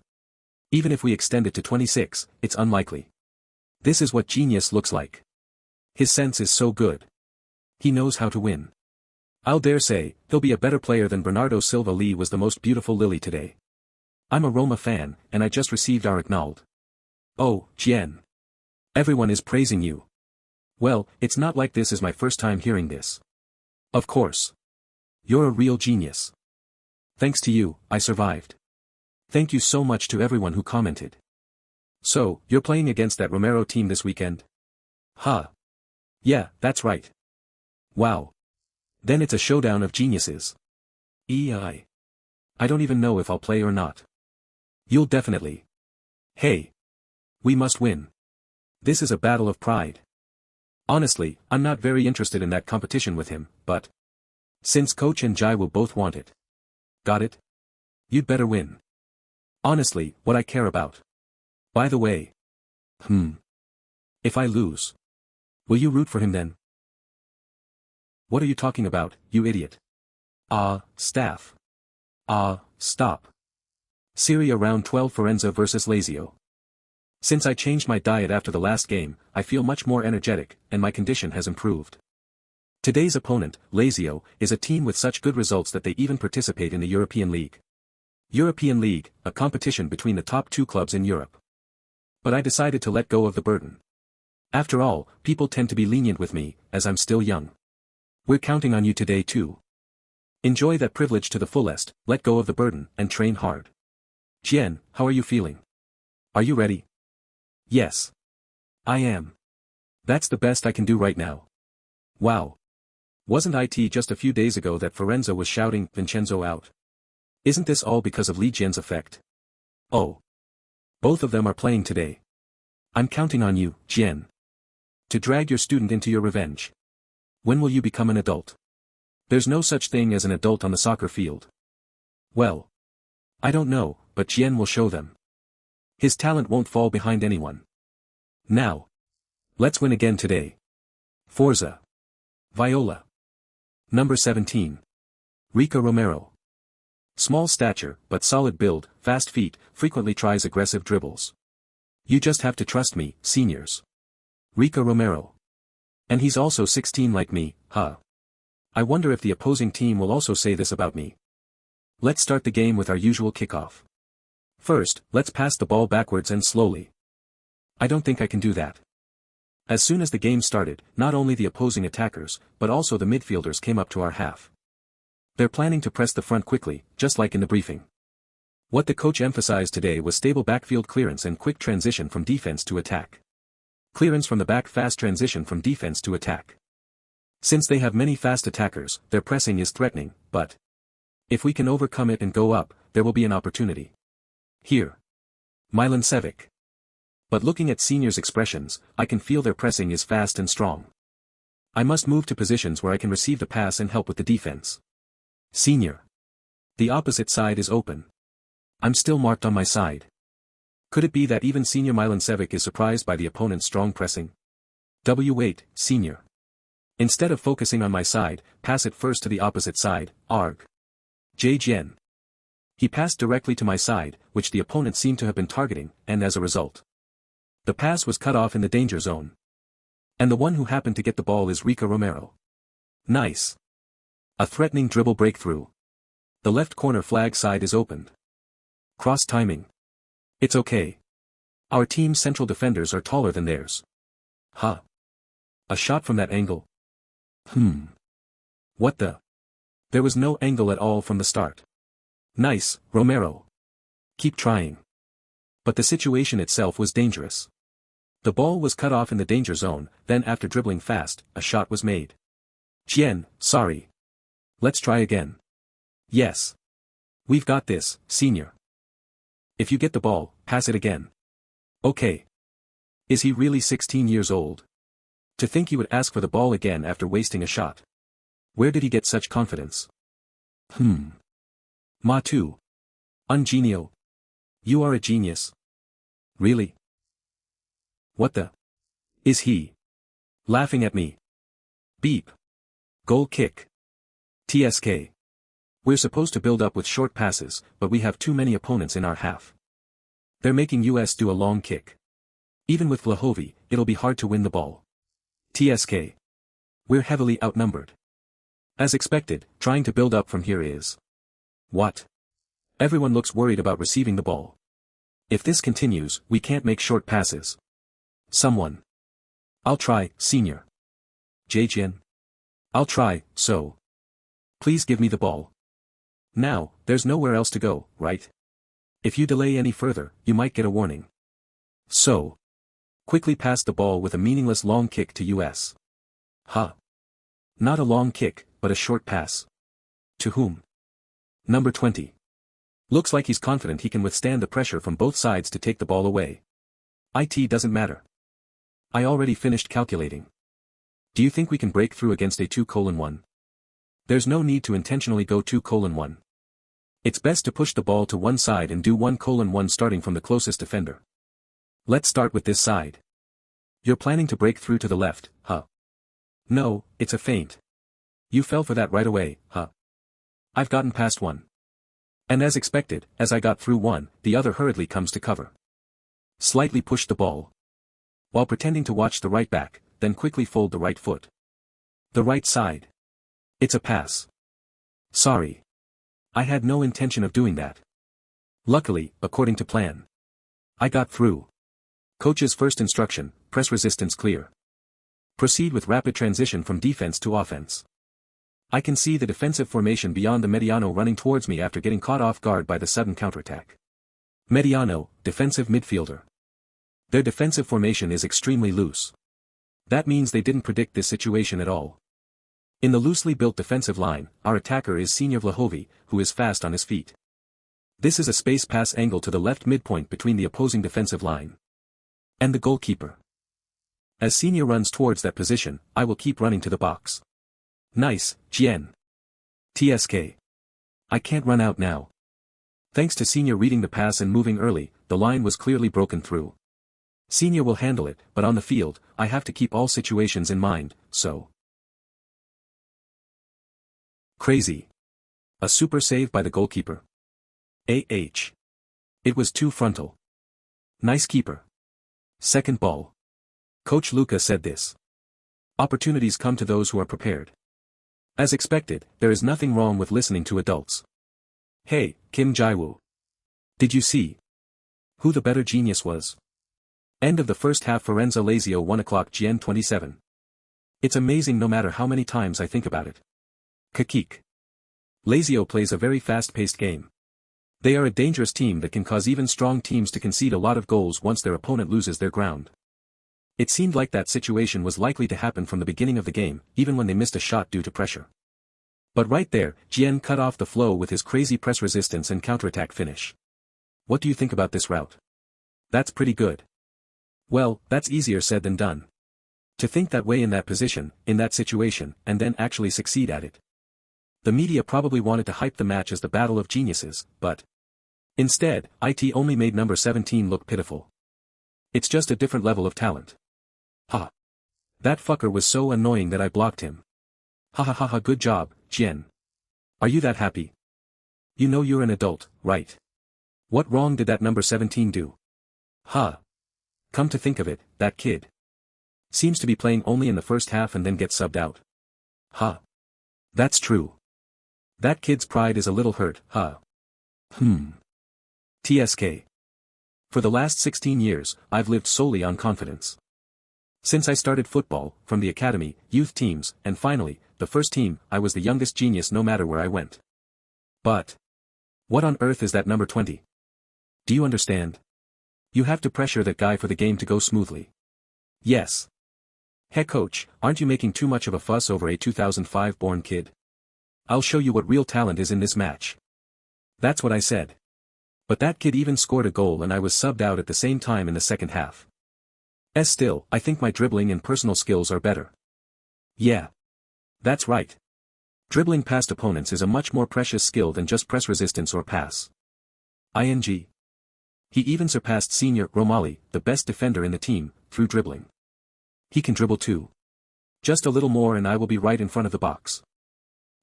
Even if we extend it to 26, it's unlikely. This is what genius looks like. His sense is so good. He knows how to win. I'll dare say, he'll be a better player than Bernardo Silva. Lee was the most beautiful lily today. I'm a Roma fan, and I just received our acknowledgement. Oh, Jian. Everyone is praising you. Well, it's not like this is my first time hearing this. Of course. You're a real genius. Thanks to you, I survived. Thank you so much to everyone who commented. So, you're playing against that Romero team this weekend? Huh. Yeah, that's right. Wow. Then it's a showdown of geniuses. I don't even know if I'll play or not. You'll definitely. Hey. We must win. This is a battle of pride. Honestly, I'm not very interested in that competition with him, but since Coach and Jiwoo both want it. Got it? You'd better win. Honestly, what I care about. By the way. If I lose. Will you root for him then? What are you talking about, you idiot? Staff. Stop. Serie A round 12 Firenze vs Lazio. Since I changed my diet after the last game, I feel much more energetic, and my condition has improved. Today's opponent, Lazio, is a team with such good results that they even participate in the European League. European League, a competition between the top two clubs in Europe. But I decided to let go of the burden. After all, people tend to be lenient with me, as I'm still young. We're counting on you today too. Enjoy that privilege to the fullest, let go of the burden, and train hard. Jian, how are you feeling? Are you ready? Yes. I am. That's the best I can do right now. Wow. Wasn't it just a few days ago that Firenze was shouting, Vincenzo out? Isn't this all because of Lee Jian's effect? Oh. Both of them are playing today. I'm counting on you, Jian. To drag your student into your revenge. When will you become an adult? There's no such thing as an adult on the soccer field. Well. I don't know, but Jian will show them. His talent won't fall behind anyone. Now. Let's win again today. Forza. Viola. Number 17. Rica Romero. Small stature, but solid build, fast feet, frequently tries aggressive dribbles. You just have to trust me, seniors. Rica Romero. And he's also 16 like me, huh? I wonder if the opposing team will also say this about me. Let's start the game with our usual kickoff. First, let's pass the ball backwards and slowly. I don't think I can do that. As soon as the game started, not only the opposing attackers, but also the midfielders came up to our half. They're planning to press the front quickly, just like in the briefing. What the coach emphasized today was stable backfield clearance and quick transition from defense to attack. Clearance from the back, fast transition from defense to attack. Since they have many fast attackers, their pressing is threatening, but if we can overcome it and go up, there will be an opportunity. Here. Milancevic. But looking at seniors' expressions, I can feel their pressing is fast and strong. I must move to positions where I can receive the pass and help with the defense. Senior. The opposite side is open. I'm still marked on my side. Could it be that even senior Milancevic is surprised by the opponent's strong pressing? W8, senior. Instead of focusing on my side, pass it first to the opposite side, arg. J. Jian. He passed directly to my side, which the opponent seemed to have been targeting, and as a result, the pass was cut off in the danger zone. And the one who happened to get the ball is Rica Romero. Nice. A threatening dribble breakthrough. The left corner flag side is opened. Cross timing. It's okay. Our team's central defenders are taller than theirs. Huh. A shot from that angle. What the? There was no angle at all from the start. Nice, Romero. Keep trying. But the situation itself was dangerous. The ball was cut off in the danger zone, then after dribbling fast, a shot was made. Jian, sorry. Let's try again. Yes. We've got this, senior. If you get the ball, pass it again. Okay. Is he really 16 years old? To think he would ask for the ball again after wasting a shot. Where did he get such confidence? Ma too. Ungenio. You are a genius. Really? What the? Is he laughing at me? Beep. Goal kick. TSK. We're supposed to build up with short passes, but we have too many opponents in our half. They're making us do a long kick. Even with Vlahovi, it'll be hard to win the ball. TSK. We're heavily outnumbered. As expected, trying to build up from here is. What? Everyone looks worried about receiving the ball. If this continues, we can't make short passes. Someone. I'll try, senior. Jian. I'll try, so. Please give me the ball. Now, there's nowhere else to go, right? If you delay any further, you might get a warning. So. Quickly pass the ball with a meaningless long kick to us. Not a long kick, but a short pass. To whom? Number 20. Looks like he's confident he can withstand the pressure from both sides to take the ball away. It doesn't matter. I already finished calculating. Do you think we can break through against a 2:1? There's no need to intentionally go 2:1. It's best to push the ball to one side and do 1:1 starting from the closest defender. Let's start with this side. You're planning to break through to the left, huh? No, it's a feint. You fell for that right away, huh? I've gotten past one. And as expected, as I got through one, the other hurriedly comes to cover. Slightly push the ball. While pretending to watch the right back, then quickly fold the right foot. The right side. It's a pass. Sorry. I had no intention of doing that. Luckily, according to plan. I got through. Coach's first instruction, press resistance clear. Proceed with rapid transition from defense to offense. I can see the defensive formation beyond the Mediano running towards me after getting caught off guard by the sudden counterattack. Mediano, defensive midfielder. Their defensive formation is extremely loose. That means they didn't predict this situation at all. In the loosely built defensive line, our attacker is Senior Vlahovi, who is fast on his feet. This is a space pass angle to the left midpoint between the opposing defensive line and the goalkeeper. As Senior runs towards that position, I will keep running to the box. Nice, Jian. TSK. I can't run out now. Thanks to Senior reading the pass and moving early, the line was clearly broken through. Senior will handle it, but on the field, I have to keep all situations in mind, so. Crazy. A super save by the goalkeeper. It was too frontal. Nice keeper. Second ball. Coach Luca said this. Opportunities come to those who are prepared. As expected, there is nothing wrong with listening to adults. Hey, Kim Jiwoo. Did you see who the better genius was? End of the first half. Firenze Lazio 1 o'clock Jian 27. It's amazing no matter how many times I think about it. Kakik. Lazio plays a very fast-paced game. They are a dangerous team that can cause even strong teams to concede a lot of goals once their opponent loses their ground. It seemed like that situation was likely to happen from the beginning of the game, even when they missed a shot due to pressure. But right there, Jian cut off the flow with his crazy press resistance and counterattack finish. What do you think about this route? That's pretty good. Well, that's easier said than done. To think that way in that position, in that situation, and then actually succeed at it. The media probably wanted to hype the match as the battle of geniuses, but instead, it only made number 17 look pitiful. It's just a different level of talent. Ha. That fucker was so annoying that I blocked him. Ha ha ha ha, good job, Jian. Are you that happy? You know you're an adult, right? What wrong did that number 17 do? Ha. Come to think of it, that kid seems to be playing only in the first half and then gets subbed out. Ha. That's true. That kid's pride is a little hurt, huh? TSK. For the last 16 years, I've lived solely on confidence. Since I started football, from the academy, youth teams, and finally, the first team, I was the youngest genius no matter where I went. But what on earth is that number 20? Do you understand? You have to pressure that guy for the game to go smoothly. Yes. Hey coach, aren't you making too much of a fuss over a 2005-born kid? I'll show you what real talent is in this match. That's what I said. But that kid even scored a goal and I was subbed out at the same time in the second half. Still, I think my dribbling and personal skills are better. Yeah. That's right. Dribbling past opponents is a much more precious skill than just press resistance or pass. Ing. He even surpassed senior Romali, the best defender in the team, through dribbling. He can dribble too. Just a little more and I will be right in front of the box.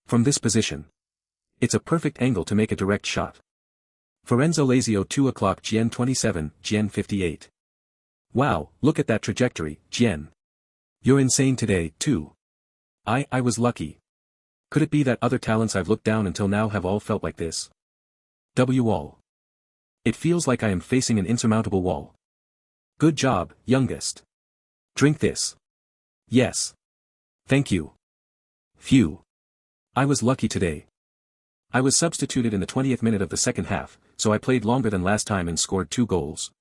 From this position. It's a perfect angle to make a direct shot. Firenze Lazio 2 o'clock Jian 27, Jian 58. Wow, look at that trajectory, Jian. You're insane today, too. I was lucky. Could it be that other talents I've looked down until now have all felt like this? All. It feels like I am facing an insurmountable wall. Good job, youngest. Drink this. Yes. Thank you. Phew. I was lucky today. I was substituted in the 20th minute of the second half, so I played longer than last time and scored 2 goals.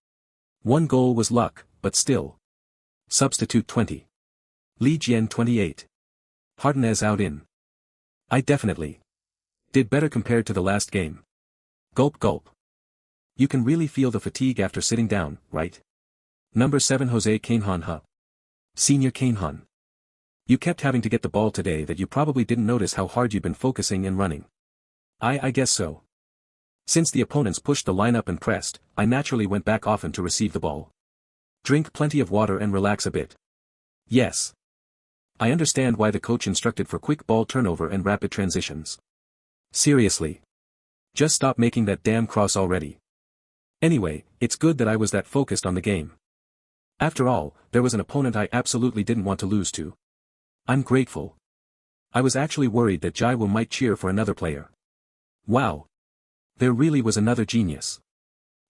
1 goal was luck, but still. Substitute 20. Li Jian 28. Hardenez out in. I definitely did better compared to the last game. Gulp gulp. You can really feel the fatigue after sitting down, right? Number 7 Jose Kanehan Huh. Senior Kanehan. You kept having to get the ball today that you probably didn't notice how hard you've been focusing and running. I guess so. Since the opponents pushed the line up and pressed, I naturally went back often to receive the ball. Drink plenty of water and relax a bit. Yes. I understand why the coach instructed for quick ball turnover and rapid transitions. Seriously. Just stop making that damn cross already. Anyway, it's good that I was that focused on the game. After all, there was an opponent I absolutely didn't want to lose to. I'm grateful. I was actually worried that Jiwoo might cheer for another player. Wow. There really was another genius.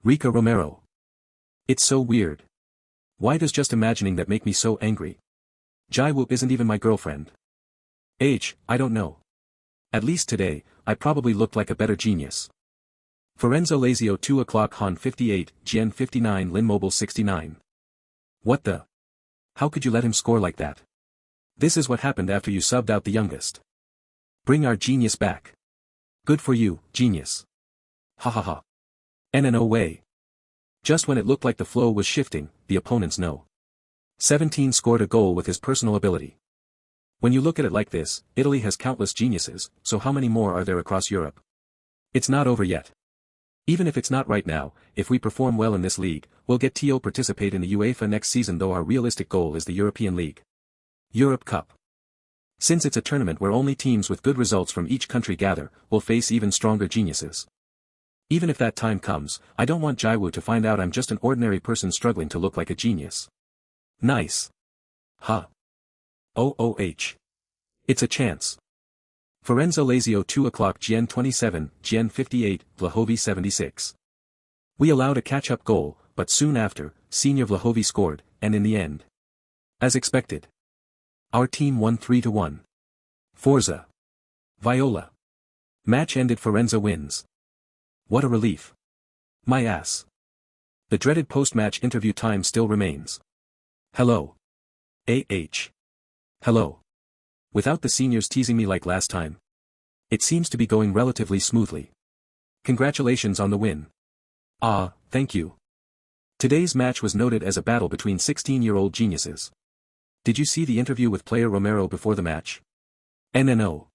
Rika Romero. It's so weird. Why does just imagining that make me so angry? Jiwoo isn't even my girlfriend. I don't know. At least today, I probably looked like a better genius. Firenze Lazio 2 o'clock Han 58, Jian 59 Lin Mobile 69. What the? How could you let him score like that? This is what happened after you subbed out the youngest. Bring our genius back. Good for you, genius. Ha ha ha. No way. Just when it looked like the flow was shifting, the opponents know. 17 scored a goal with his personal ability. When you look at it like this, Italy has countless geniuses, so how many more are there across Europe? It's not over yet. Even if it's not right now, if we perform well in this league, we'll get to participate in the UEFA next season, though our realistic goal is the European League. Europe Cup. Since it's a tournament where only teams with good results from each country gather, we'll face even stronger geniuses. Even if that time comes, I don't want Jiwoo to find out I'm just an ordinary person struggling to look like a genius. Nice. Huh. It's a chance. Firenze Lazio 2 o'clock Jian 27, Jian 58, Vlahovi 76. We allowed a catch-up goal, but soon after, Senior Vlahovi scored, and in the end. As expected. Our team won 3-1. Forza. Viola. Match ended Firenze wins. What a relief. My ass. The dreaded post-match interview time still remains. Hello. Hello. Without the seniors teasing me like last time. It seems to be going relatively smoothly. Congratulations on the win. Thank you. Today's match was noted as a battle between 16-year-old geniuses. Did you see the interview with player Romero before the match? No.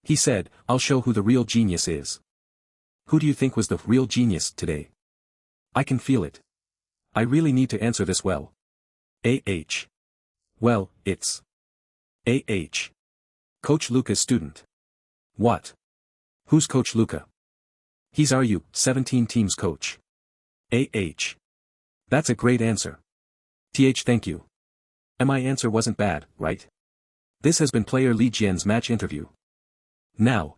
He said, I'll show who the real genius is. Who do you think was the real genius today? I can feel it. I really need to answer this well. Well, it's Coach Luca's student. What? Who's Coach Luca? He's our U17 team's coach. That's a great answer. Thank you. And my answer wasn't bad, right? This has been player Li Jian's match interview. Now.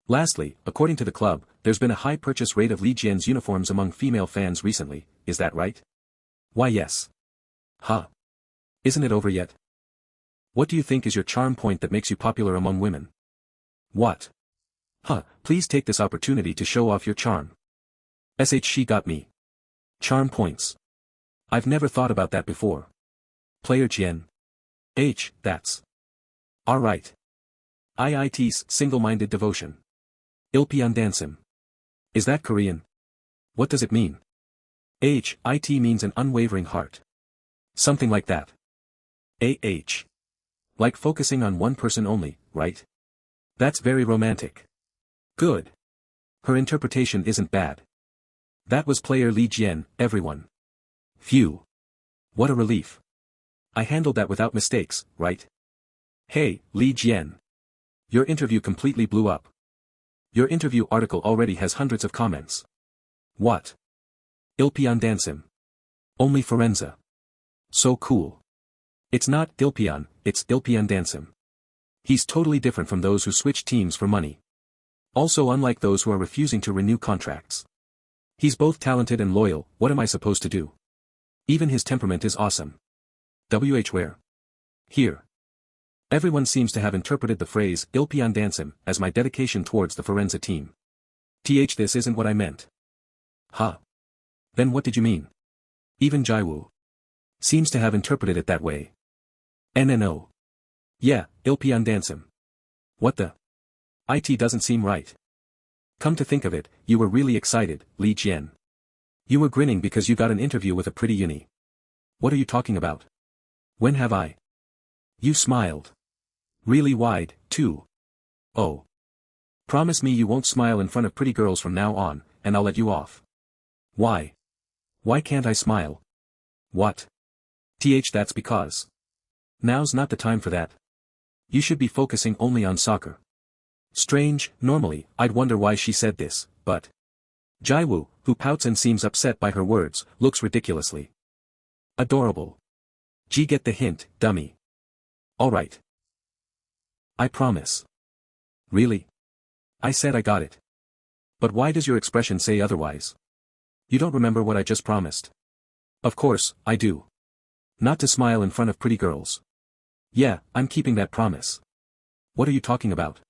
Lastly, according to the club, there's been a high purchase rate of Li Jian's uniforms among female fans recently, is that right? Why yes. Huh. Isn't it over yet? What do you think is your charm point that makes you popular among women? What? Please take this opportunity to show off your charm. She got me. Charm points. I've never thought about that before. Player Jian. That's. Alright. IIT's single-minded devotion. Ilpyeondansim. Is that Korean? What does it mean? IT means an unwavering heart. Something like that. Like focusing on one person only, right? That's very romantic. Good. Her interpretation isn't bad. That was player Li Jian, everyone. Phew. What a relief. I handled that without mistakes, right? Hey, Li Jian. Your interview completely blew up. Your interview article already has hundreds of comments. What? Ilpian Dansim. Only Firenze. So cool. It's not Ilpian, it's Ilpian Dansim. He's totally different from those who switch teams for money. Also unlike those who are refusing to renew contracts. He's both talented and loyal, what am I supposed to do? Even his temperament is awesome. Where? Here. Everyone seems to have interpreted the phrase Ilpian Dansim as my dedication towards the Firenze team. This isn't what I meant. Huh. Then what did you mean? Even Jiwoo seems to have interpreted it that way. No. Yeah, Ilpian Dansim. What the? It doesn't seem right. Come to think of it, you were really excited, Li Jian. You were grinning because you got an interview with a pretty uni. What are you talking about? When have I? You smiled. Really wide, too. Oh. Promise me you won't smile in front of pretty girls from now on, and I'll let you off. Why? Why can't I smile? What? That's because. Now's not the time for that. You should be focusing only on soccer. Strange, normally, I'd wonder why she said this, but Jiwoo, who pouts and seems upset by her words, looks ridiculously adorable. Get the hint, dummy. Alright. I promise. Really? I said I got it. But why does your expression say otherwise? You don't remember what I just promised? Of course, I do. Not to smile in front of pretty girls. Yeah, I'm keeping that promise. What are you talking about?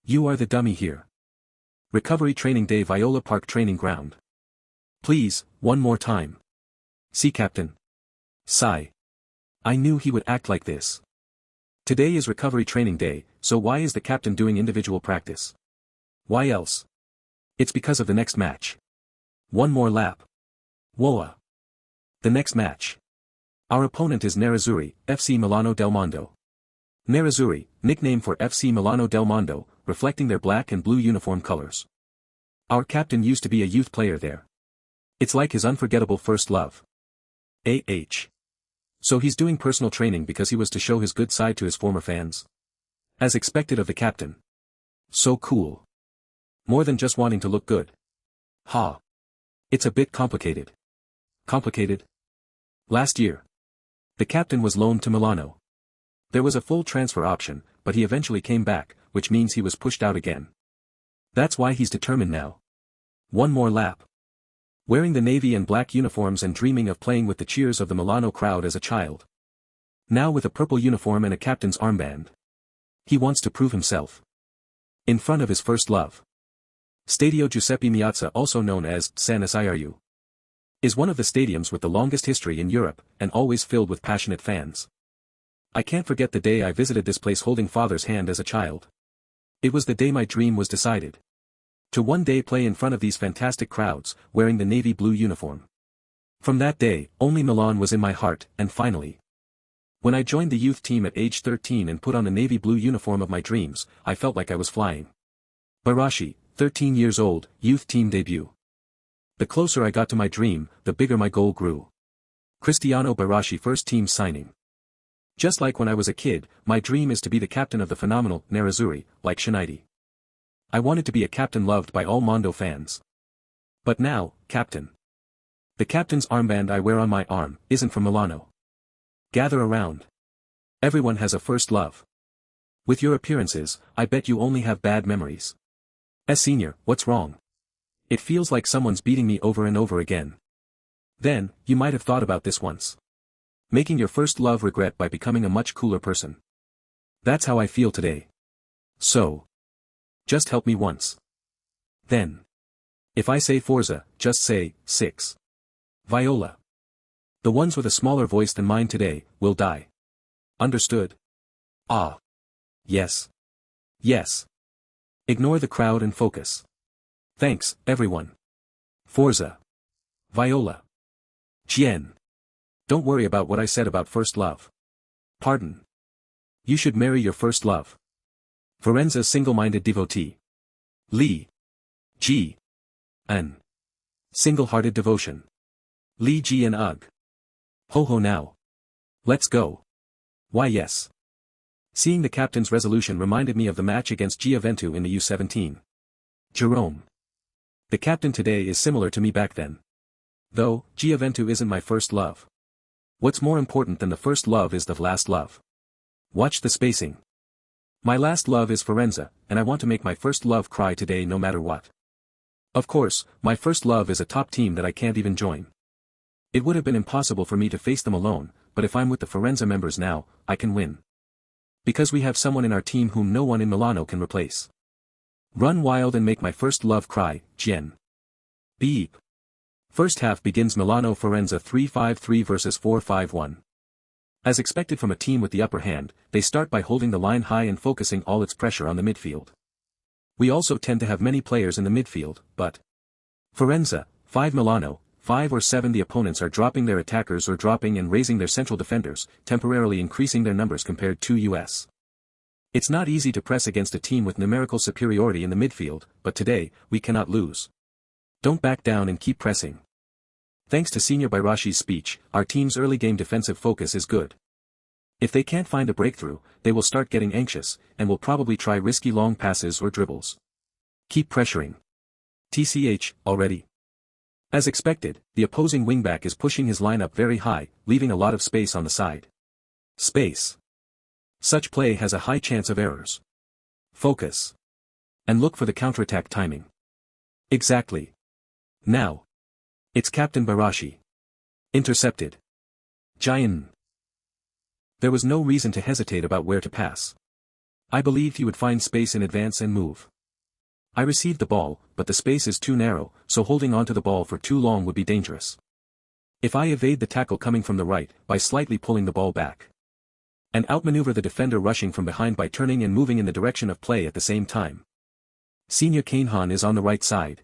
You are the dummy here. Recovery Training Day, Viola Park Training Ground. Please, one more time. See, Captain. Sigh. I knew he would act like this. Today is Recovery Training Day, so why is the captain doing individual practice? Why else? It's because of the next match. One more lap. Woa. The next match. Our opponent is Nerazzurri, FC Milano del Mondo. Nerazzurri, nickname for FC Milano del Mondo, reflecting their black and blue uniform colors. Our captain used to be a youth player there. It's like his unforgettable first love. So he's doing personal training because he was to show his good side to his former fans? As expected of the captain. So cool. More than just wanting to look good. Ha. It's a bit complicated. Complicated? Last year. The captain was loaned to Milano. There was a full transfer option, but he eventually came back, which means he was pushed out again. That's why he's determined now. One more lap. Wearing the navy and black uniforms and dreaming of playing with the cheers of the Milano crowd as a child. Now with a purple uniform and a captain's armband. He wants to prove himself. In front of his first love. Stadio Giuseppe Meazza, also known as San Siro, is one of the stadiums with the longest history in Europe, and always filled with passionate fans. I can't forget the day I visited this place holding father's hand as a child. It was the day my dream was decided. To one day play in front of these fantastic crowds, wearing the navy blue uniform. From that day, only Milan was in my heart, and finally. When I joined the youth team at age 13 and put on the navy blue uniform of my dreams, I felt like I was flying. Barashi, 13 years old, youth team debut. The closer I got to my dream, the bigger my goal grew. Cristiano Barashi first team signing. Just like when I was a kid, my dream is to be the captain of the phenomenal Nerazzurri, like Shinidy. I wanted to be a captain loved by all Mondo fans. But now, captain. The captain's armband I wear on my arm isn't from Milano. Gather around. Everyone has a first love. With your appearances, I bet you only have bad memories. Senior, what's wrong? It feels like someone's beating me over and over again. Then, you might have thought about this once. Making your first love regret by becoming a much cooler person. That's how I feel today. So. Just help me once. Then. If I say Forza, just say, 6. Viola. The ones with a smaller voice than mine today, will die. Understood? Ah. Yes. Yes. Ignore the crowd and focus. Thanks, everyone. Forza. Viola. Jian. Don't worry about what I said about first love. Pardon. You should marry your first love. Firenze's single-minded devotee. Lee. Jian. Single-hearted devotion. Lee Jian ugh. Ho ho now. Let's go. Why yes. Seeing the captain's resolution reminded me of the match against Giaventu in the U17. Jerome. The captain today is similar to me back then. Though, Giaventu isn't my first love. What's more important than the first love is the last love. Watch the spacing. My last love is Firenze, and I want to make my first love cry today no matter what. Of course, my first love is a top team that I can't even join. It would have been impossible for me to face them alone, but if I'm with the Firenze members now, I can win. Because we have someone in our team whom no one in Milano can replace. Run wild and make my first love cry, Jian. Beep. First half begins Milano Firenze 3-5-3 versus 4-5-1. As expected from a team with the upper hand, they start by holding the line high and focusing all its pressure on the midfield. We also tend to have many players in the midfield, but Firenze, 5 Milano, 5 or 7 the opponents are dropping their attackers or dropping and raising their central defenders, temporarily increasing their numbers compared to US. It's not easy to press against a team with numerical superiority in the midfield, but today, we cannot lose. Don't back down and keep pressing. Thanks to Senior Bairashi's speech, our team's early game defensive focus is good. If they can't find a breakthrough, they will start getting anxious, and will probably try risky long passes or dribbles. Keep pressuring. TCH, already. As expected, the opposing wingback is pushing his line up very high, leaving a lot of space on the side. Space. Such play has a high chance of errors. Focus. And look for the counterattack timing. Exactly. Now. It's Captain Bairashi. Intercepted. Jian. There was no reason to hesitate about where to pass. I believed he would find space in advance and move. I received the ball, but the space is too narrow, so holding onto the ball for too long would be dangerous. If I evade the tackle coming from the right, by slightly pulling the ball back. And outmaneuver the defender rushing from behind by turning and moving in the direction of play at the same time. Senior Kanehan is on the right side.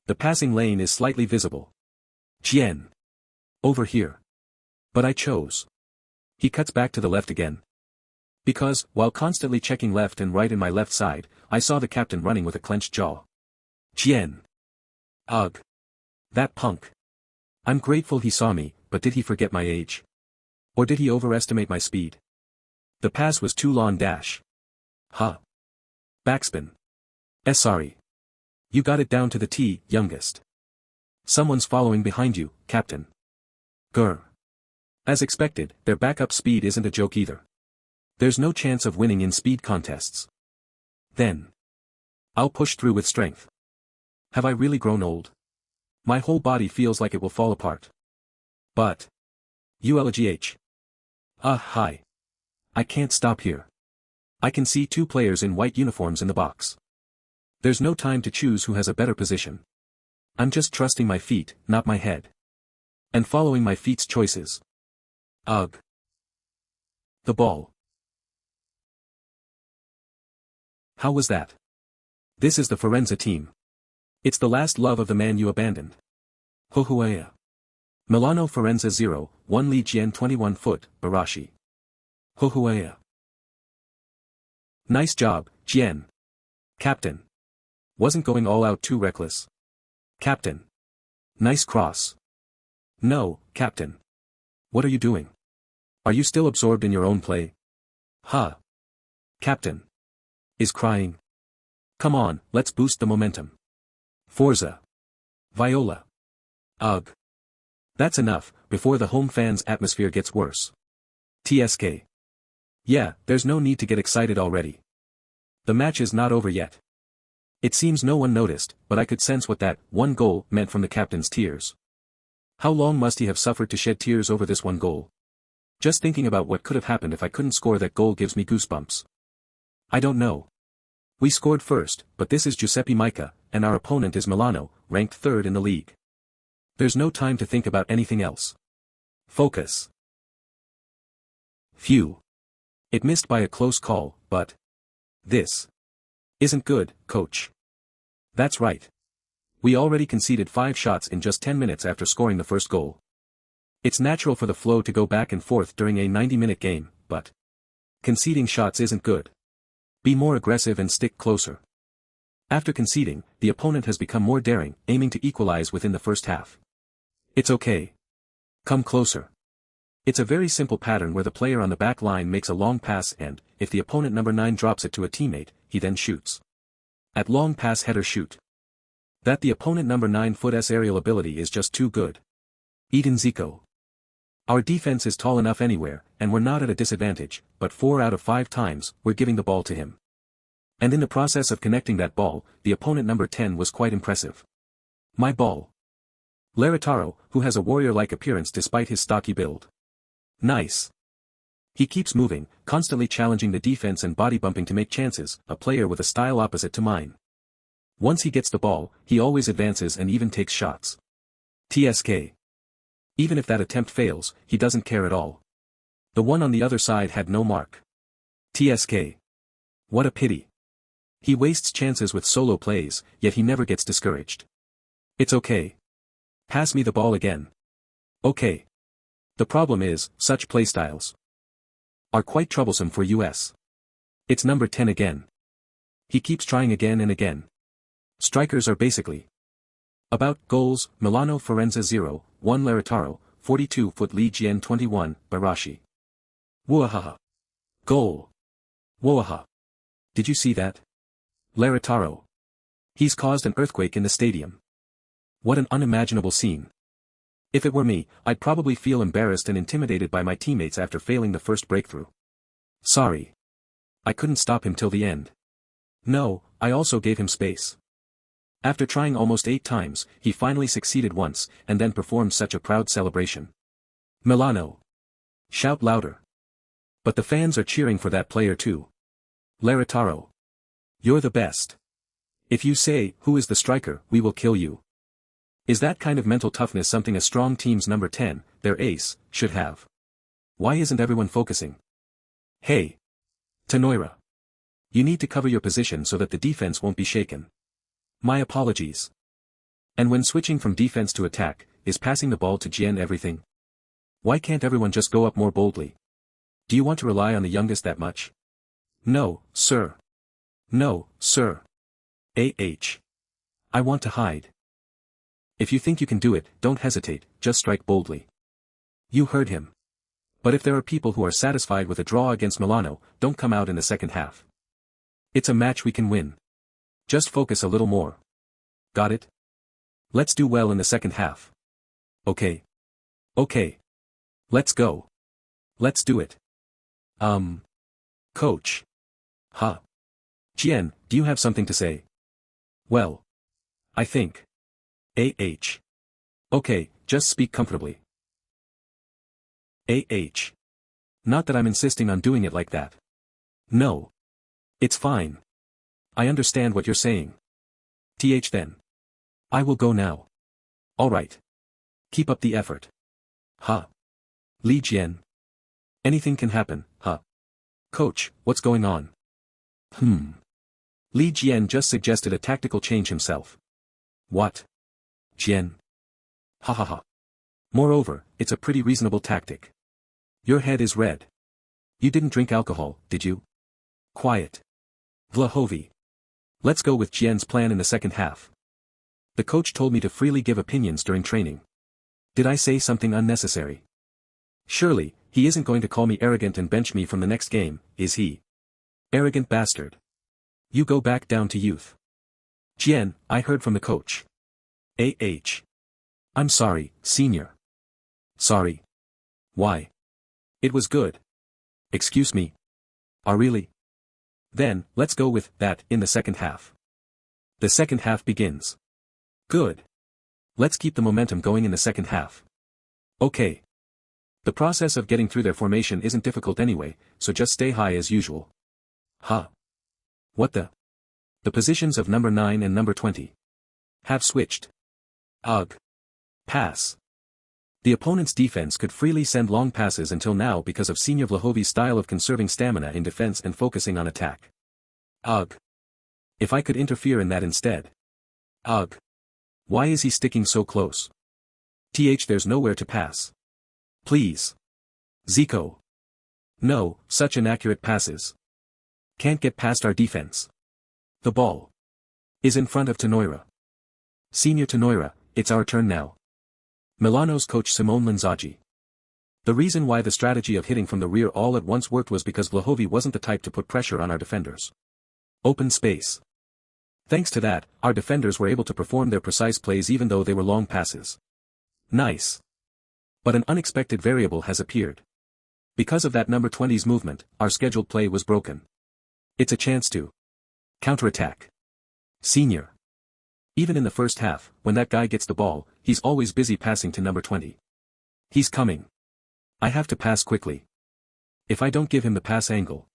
The passing lane is slightly visible. Jian. Over here. But I chose. He cuts back to the left again. Because, while constantly checking left and right in my left side, I saw the captain running with a clenched jaw. Jian. Ugh. That punk. I'm grateful he saw me, but did he forget my age? Or did he overestimate my speed? The pass was too long dash. Huh. Backspin. Sorry. You got it down to the T, youngest. Someone's following behind you, Captain. Grr. As expected, their backup speed isn't a joke either. There's no chance of winning in speed contests. Then. I'll push through with strength. Have I really grown old? My whole body feels like it will fall apart. But. ULGH. Hi. I can't stop here. I can see 2 players in white uniforms in the box. There's no time to choose who has a better position. I'm just trusting my feet, not my head. And following my feet's choices. Ugh. The ball. How was that? This is the Firenze team. It's the last love of the man you abandoned. Hohuaya. Milano Firenze 0-1 Lee Jian 21 foot, Bairashi. Hohuaya. Nice job, Jian. Captain. Wasn't going all out too reckless. Captain. Nice cross. No, Captain. What are you doing? Are you still absorbed in your own play? Huh. Captain. Is crying. Come on, let's boost the momentum. Forza. Viola. Ugh. That's enough, before the home fans' atmosphere gets worse. TSK. Yeah, there's no need to get excited already. The match is not over yet. It seems no one noticed, but I could sense what that 1 goal meant from the captain's tears. How long must he have suffered to shed tears over this 1 goal? Just thinking about what could have happened if I couldn't score that goal gives me goosebumps. I don't know. We scored first, but this is Giuseppe Mica, and our opponent is Milano, ranked 3rd in the league. There's no time to think about anything else. Focus. Phew. It missed by a close call, but this isn't good, coach. That's right. We already conceded 5 shots in just 10 minutes after scoring the first goal. It's natural for the flow to go back and forth during a 90-minute game, but conceding shots isn't good. Be more aggressive and stick closer. After conceding, the opponent has become more daring, aiming to equalize within the first half. It's okay. Come closer. It's a very simple pattern where the player on the back line makes a long pass and, if the opponent number 9 drops it to a teammate, he then shoots. At long pass header shoot. That the opponent number 9's aerial ability is just too good. Eden Zico. Our defense is tall enough anywhere, and we're not at a disadvantage, but 4 out of 5 times, we're giving the ball to him. And in the process of connecting that ball, the opponent number 10 was quite impressive. My ball. Lautaro, who has a warrior-like appearance despite his stocky build. Nice. He keeps moving, constantly challenging the defense and body bumping to make chances, a player with a style opposite to mine. Once he gets the ball, he always advances and even takes shots. TSK. Even if that attempt fails, he doesn't care at all. The one on the other side had no mark. TSK. What a pity. He wastes chances with solo plays, yet he never gets discouraged. It's okay. Pass me the ball again. Okay. The problem is, such playstyles are quite troublesome for US. It's number 10 again. He keeps trying again and again. Strikers are basically about goals. Milano Firenze 0, 1 Lautaro, 42-foot Lee Jian 21, Barashi. Wooahaha. Goal. Wooaha. Did you see that? Lautaro. He's caused an earthquake in the stadium. What an unimaginable scene. If it were me, I'd probably feel embarrassed and intimidated by my teammates after failing the first breakthrough. Sorry. I couldn't stop him till the end. No, I also gave him space. After trying almost 8 times, he finally succeeded once, and then performed such a proud celebration. Milano. Shout louder. But the fans are cheering for that player too. Lautaro. You're the best. If you say, who is the striker, we will kill you. Is that kind of mental toughness something a strong team's number 10, their ace, should have? Why isn't everyone focusing? Hey. Tanoira. You need to cover your position so that the defense won't be shaken. My apologies. And when switching from defense to attack, is passing the ball to Jian everything? Why can't everyone just go up more boldly? Do you want to rely on the youngest that much? No, sir. No, sir. I want to hide. If you think you can do it, don't hesitate, just strike boldly. You heard him. But if there are people who are satisfied with a draw against Milano, don't come out in the second half. It's a match we can win. Just focus a little more. Got it? Let's do well in the second half. Okay. Okay. Let's go. Let's do it. Coach. Huh. Jian, do you have something to say? Well. I think. Okay, just speak comfortably. Not that I'm insisting on doing it like that. No. It's fine. I understand what you're saying. Then. I will go now. Alright. Keep up the effort. Huh. Li Jian. Anything can happen, huh? Coach, what's going on? Li Jian just suggested a tactical change himself. What? Jian. Ha ha ha. Moreover, it's a pretty reasonable tactic. Your head is red. You didn't drink alcohol, did you? Quiet. Vlahovi. Let's go with Jian's plan in the second half. The coach told me to freely give opinions during training. Did I say something unnecessary? Surely, he isn't going to call me arrogant and bench me from the next game, is he? Arrogant bastard. You go back down to youth. Jian, I heard from the coach. I'm sorry, senior. Sorry. Why? It was good. Excuse me. Really? Then, let's go with that in the second half. The second half begins. Good. Let's keep the momentum going in the second half. Okay. The process of getting through their formation isn't difficult anyway, so just stay high as usual. Huh. What the? The positions of number 9 and number 20 have switched. Ugh. Pass. The opponent's defense could freely send long passes until now because of Senior Vlahovi's style of conserving stamina in defense and focusing on attack. Ugh. If I could interfere in that instead. Ugh. Why is he sticking so close? There's nowhere to pass. Please. Zico. No, such inaccurate passes. Can't get past our defense. The ball is in front of Tenoira. Senior Tenoira, it's our turn now. Milano's coach Simone Linzaggi. The reason why the strategy of hitting from the rear all at once worked was because Vlahovic wasn't the type to put pressure on our defenders. Open space. Thanks to that, our defenders were able to perform their precise plays even though they were long passes. Nice. But an unexpected variable has appeared. Because of that number 20's movement, our scheduled play was broken. It's a chance to counterattack. Senior. Even in the first half, when that guy gets the ball, he's always busy passing to number 20. He's coming. I have to pass quickly. If I don't give him the pass angle,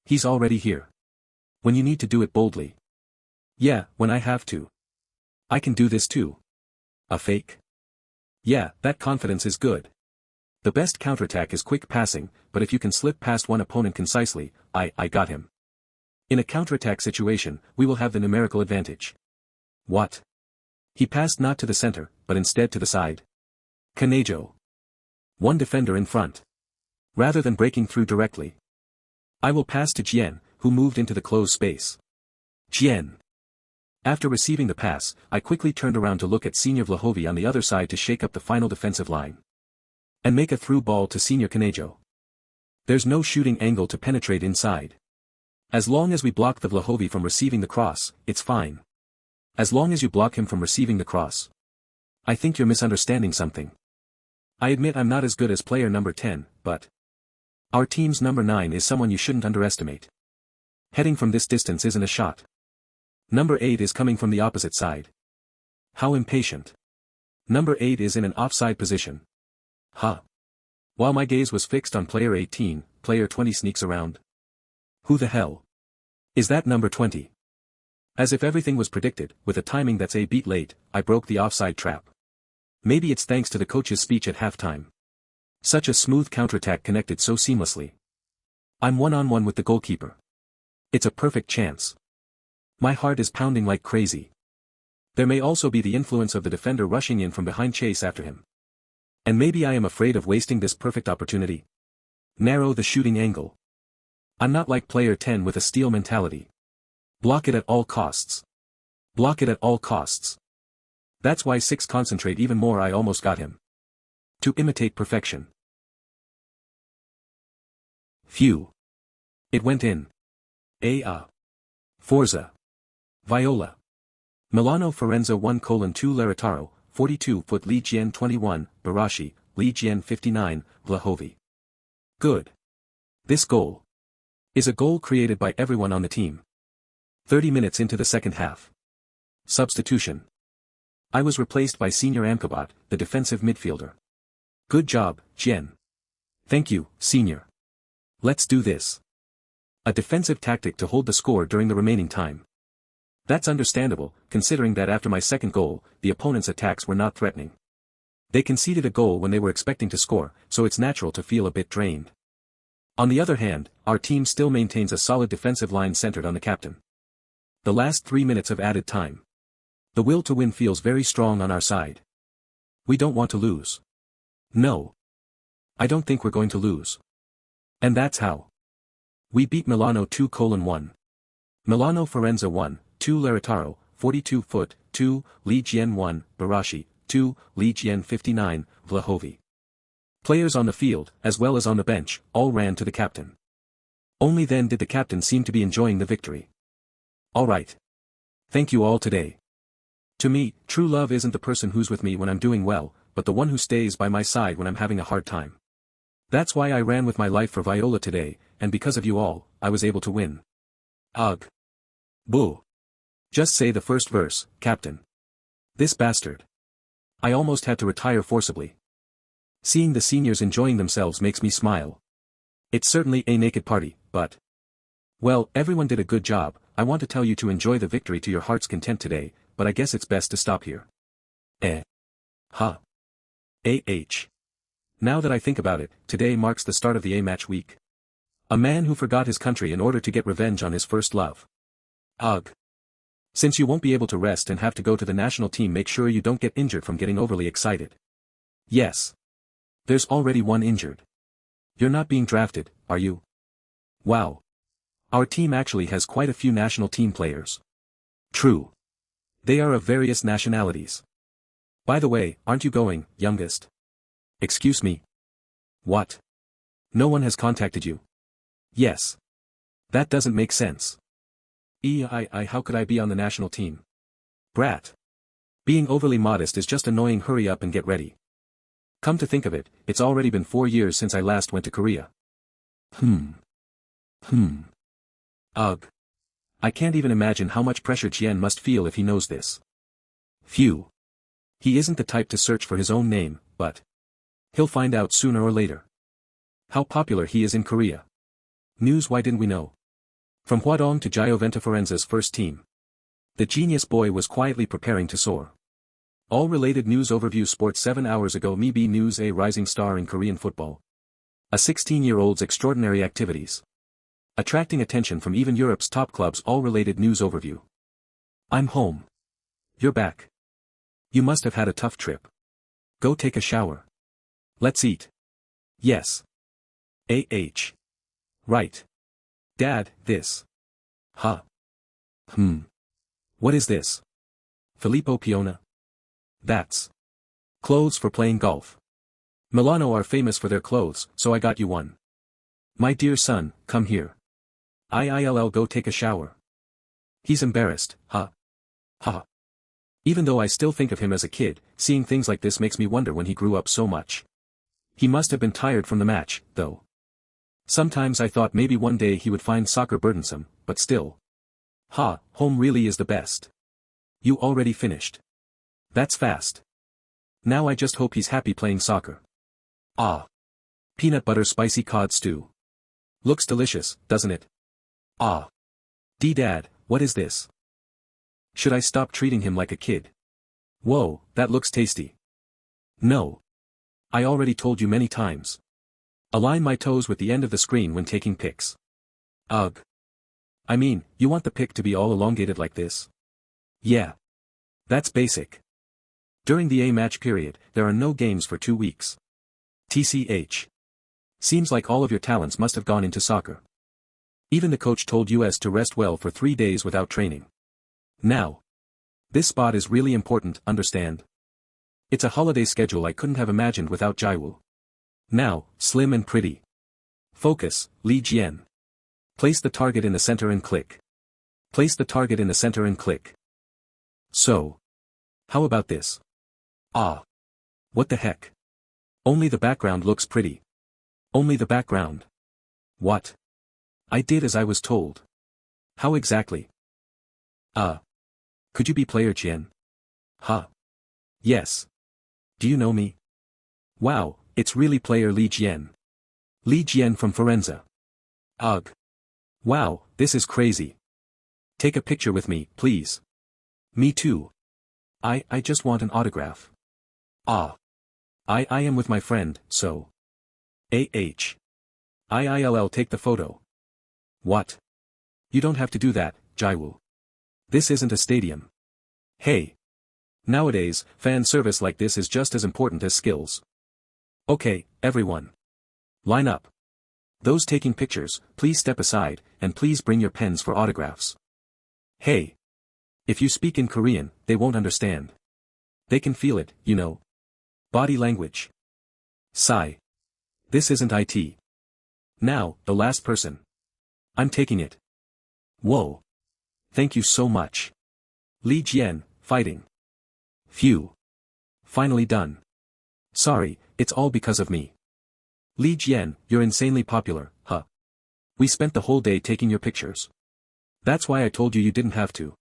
he's already here. When you need to do it boldly. Yeah, when I have to. I can do this too. A fake? Yeah, that confidence is good. The best counterattack is quick passing, but if you can slip past one opponent concisely, I got him. In a counterattack situation, we will have the numerical advantage. What? He passed not to the center, but instead to the side. Kanejo. One defender in front. Rather than breaking through directly, I will pass to Jian, who moved into the closed space. Jian. After receiving the pass, I quickly turned around to look at Senior Vlahovic on the other side to shake up the final defensive line. And make a through ball to Senior Kanejo. There's no shooting angle to penetrate inside. As long as we block the Vlahovic from receiving the cross, it's fine. As long as you block him from receiving the cross. I think you're misunderstanding something. I admit I'm not as good as player number 10, but our team's number 9 is someone you shouldn't underestimate. Heading from this distance isn't a shot. Number 8 is coming from the opposite side. How impatient. Number 8 is in an offside position. Huh. While my gaze was fixed on player 18, player 20 sneaks around. Who the hell is that number 20? As if everything was predicted, with a timing that's a beat late, I broke the offside trap. Maybe it's thanks to the coach's speech at halftime. Such a smooth counterattack connected so seamlessly. I'm one-on-one with the goalkeeper. It's a perfect chance. My heart is pounding like crazy. There may also be the influence of the defender rushing in from behind chase after him. And maybe I am afraid of wasting this perfect opportunity. Narrow the shooting angle. I'm not like player 10 with a steal mentality. Block it at all costs. Block it at all costs. That's why 6 concentrate even more. I almost got him. To imitate perfection. Phew. It went in. Forza. Viola. Milano Firenze 1:2 Lautaro, 42-foot Li Jian 21, Barashi, Li Jian 59, Vlahovic. Good. This goal is a goal created by everyone on the team. 30 minutes into the second half. Substitution. I was replaced by Senior Amkabat, the defensive midfielder. Good job, Jian. Thank you, Senior. Let's do this. A defensive tactic to hold the score during the remaining time. That's understandable, considering that after my second goal, the opponent's attacks were not threatening. They conceded a goal when they were expecting to score, so it's natural to feel a bit drained. On the other hand, our team still maintains a solid defensive line centered on the captain. The last 3 minutes of added time. The will to win feels very strong on our side. We don't want to lose. No. I don't think we're going to lose. And that's how. We beat Milano 2:1. Milano Firenze 1, 2 Lautaro, 42-foot, 2, Li Jian 1, Barashi, 2, Li Jian 59, Vlahovic. Players on the field, as well as on the bench, all ran to the captain. Only then did the captain seem to be enjoying the victory. All right. Thank you all today. To me, true love isn't the person who's with me when I'm doing well, but the one who stays by my side when I'm having a hard time. That's why I ran with my life for Viola today, and because of you all, I was able to win. Ugh. Boo. Just say the first verse, Captain. This bastard. I almost had to retire forcibly. Seeing the seniors enjoying themselves makes me smile. It's certainly a naked party, but... Well, everyone did a good job. I want to tell you to enjoy the victory to your heart's content today, but I guess it's best to stop here. Huh. Now that I think about it, today marks the start of the A-match week. A man who forgot his country in order to get revenge on his first love. Ugh. Since you won't be able to rest and have to go to the national team, make sure you don't get injured from getting overly excited. Yes. There's already one injured. You're not being drafted, are you? Wow. Our team actually has quite a few national team players. True. They are of various nationalities. By the way, aren't you going, youngest? Excuse me. What? No one has contacted you? Yes. That doesn't make sense. How could I be on the national team? Brat. Being overly modest is just annoying. Hurry up and get ready. Come to think of it, it's already been 4 years since I last went to Korea. Ugh. I can't even imagine how much pressure Jian must feel if he knows this. Phew. He isn't the type to search for his own name, but he'll find out sooner or later. How popular he is in Korea. News. Why didn't we know? From Hwadong to AC Firenze's first team. The genius boy was quietly preparing to soar. All related news overview. Sports 7 hours ago. MB News. A rising star in Korean football. A 16-year-old's extraordinary activities. Attracting attention from even Europe's top clubs. All related news overview. I'm home. You're back. You must have had a tough trip. Go take a shower. Let's eat. Yes. Right. Dad, this. Huh. What is this? Filippo Piona? That's clothes for playing golf. Milano are famous for their clothes, so I got you one. My dear son, come here. Go take a shower. He's embarrassed, huh? Ha. Even though I still think of him as a kid, seeing things like this makes me wonder when he grew up so much. He must have been tired from the match, though. Sometimes I thought maybe one day he would find soccer burdensome, but still. Home really is the best. You already finished. That's fast. Now I just hope he's happy playing soccer. Peanut butter spicy cod stew. Looks delicious, doesn't it? Dad, what is this? Should I stop treating him like a kid? Whoa, that looks tasty. No. I already told you many times. Align my toes with the end of the screen when taking pics. Ugh. I mean, you want the pic to be all elongated like this? Yeah. That's basic. During the A-match period, there are no games for 2 weeks. TCH. Seems like all of your talents must have gone into soccer. Even the coach told us to rest well for 3 days without training. Now. This spot is really important, understand? It's a holiday schedule I couldn't have imagined without Jiwoo. Now, slim and pretty. Focus, Jian. Place the target in the center and click. Place the target in the center and click. So. How about this? What the heck? Only the background looks pretty. Only the background. What? I did as I was told. How exactly? Could you be player Jian? Yes. Do you know me? Wow, it's really player Jian. Jian from Firenze. Ugh. Wow, this is crazy. Take a picture with me, please. Me too. I just want an autograph. I am with my friend, so. I'll take the photo. What? You don't have to do that, Jiwoo. This isn't a stadium. Hey. Nowadays, fan service like this is just as important as skills. Okay, everyone. Line up. Those taking pictures, please step aside, and please bring your pens for autographs. Hey. If you speak in Korean, they won't understand. They can feel it, you know. Body language. Sigh. This isn't IT. Now, the last person. I'm taking it. Whoa. Thank you so much. Jian, fighting. Phew. Finally done. Sorry, it's all because of me. Jian, you're insanely popular, huh? We spent the whole day taking your pictures. That's why I told you didn't have to.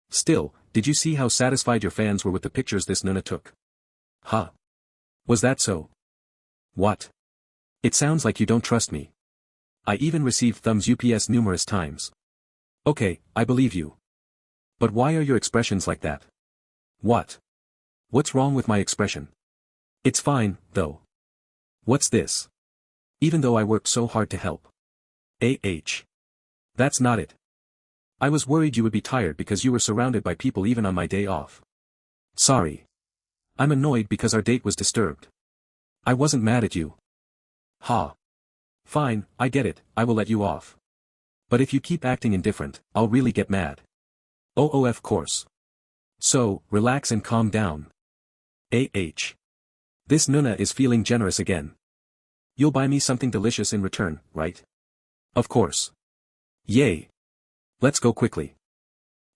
Still, did you see how satisfied your fans were with the pictures this Nuna took? Was that so? What? It sounds like you don't trust me. I even received thumbs UPS numerous times. Okay, I believe you. But why are your expressions like that? What? What's wrong with my expression? It's fine, though. What's this? Even though I worked so hard to help. That's not it. I was worried you would be tired because you were surrounded by people even on my day off. Sorry. I'm annoyed because our date was disturbed. I wasn't mad at you. Ha. Fine, I get it, I will let you off. But if you keep acting indifferent, I'll really get mad. Oh, of course. So, relax and calm down. This Nuna is feeling generous again. You'll buy me something delicious in return, right? Of course. Yay. Let's go quickly.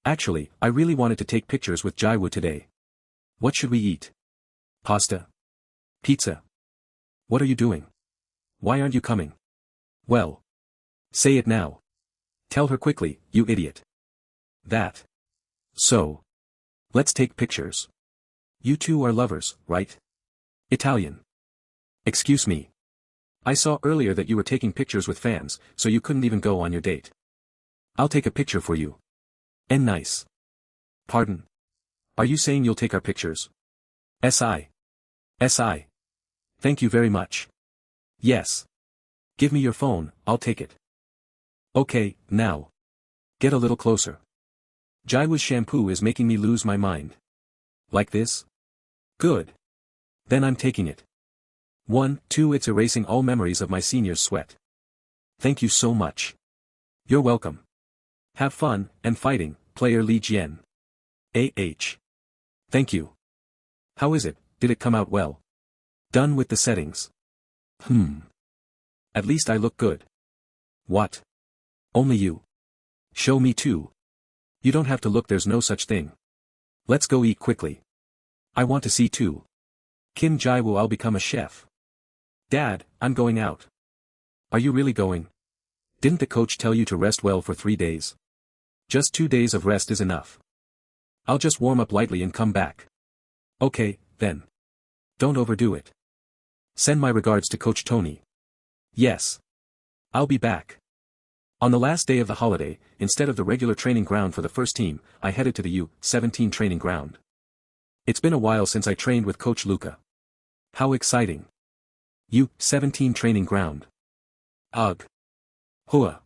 Actually, I really wanted to take pictures with Jiwoo today. What should we eat? Pasta? Pizza? What are you doing? Why aren't you coming? Well. Say it now. Tell her quickly, you idiot. That. So. Let's take pictures. You two are lovers, right? Italian. Excuse me. I saw earlier that you were taking pictures with fans, so you couldn't even go on your date. I'll take a picture for you. And nice. Pardon? Are you saying you'll take our pictures? SI. Thank you very much. Yes. Give me your phone, I'll take it. Okay, now. Get a little closer. Jiwoo's shampoo is making me lose my mind. Like this? Good. Then I'm taking it. 1, 2 It's erasing all memories of my senior's sweat. Thank you so much. You're welcome. Have fun, and fighting, player Lee Jian. Thank you. How is it, did it come out well? Done with the settings. At least I look good. What? Only you. Show me too. You don't have to look, there's no such thing. Let's go eat quickly. I want to see too. Kim Jiwoo, I'll become a chef. Dad, I'm going out. Are you really going? Didn't the coach tell you to rest well for 3 days? Just 2 days of rest is enough. I'll just warm up lightly and come back. Okay, then. Don't overdo it. Send my regards to Coach Tony. Yes. I'll be back. On the last day of the holiday, instead of the regular training ground for the first team, I headed to the U-17 training ground. It's been a while since I trained with Coach Luca. How exciting. U-17 training ground. Ugh. Hua.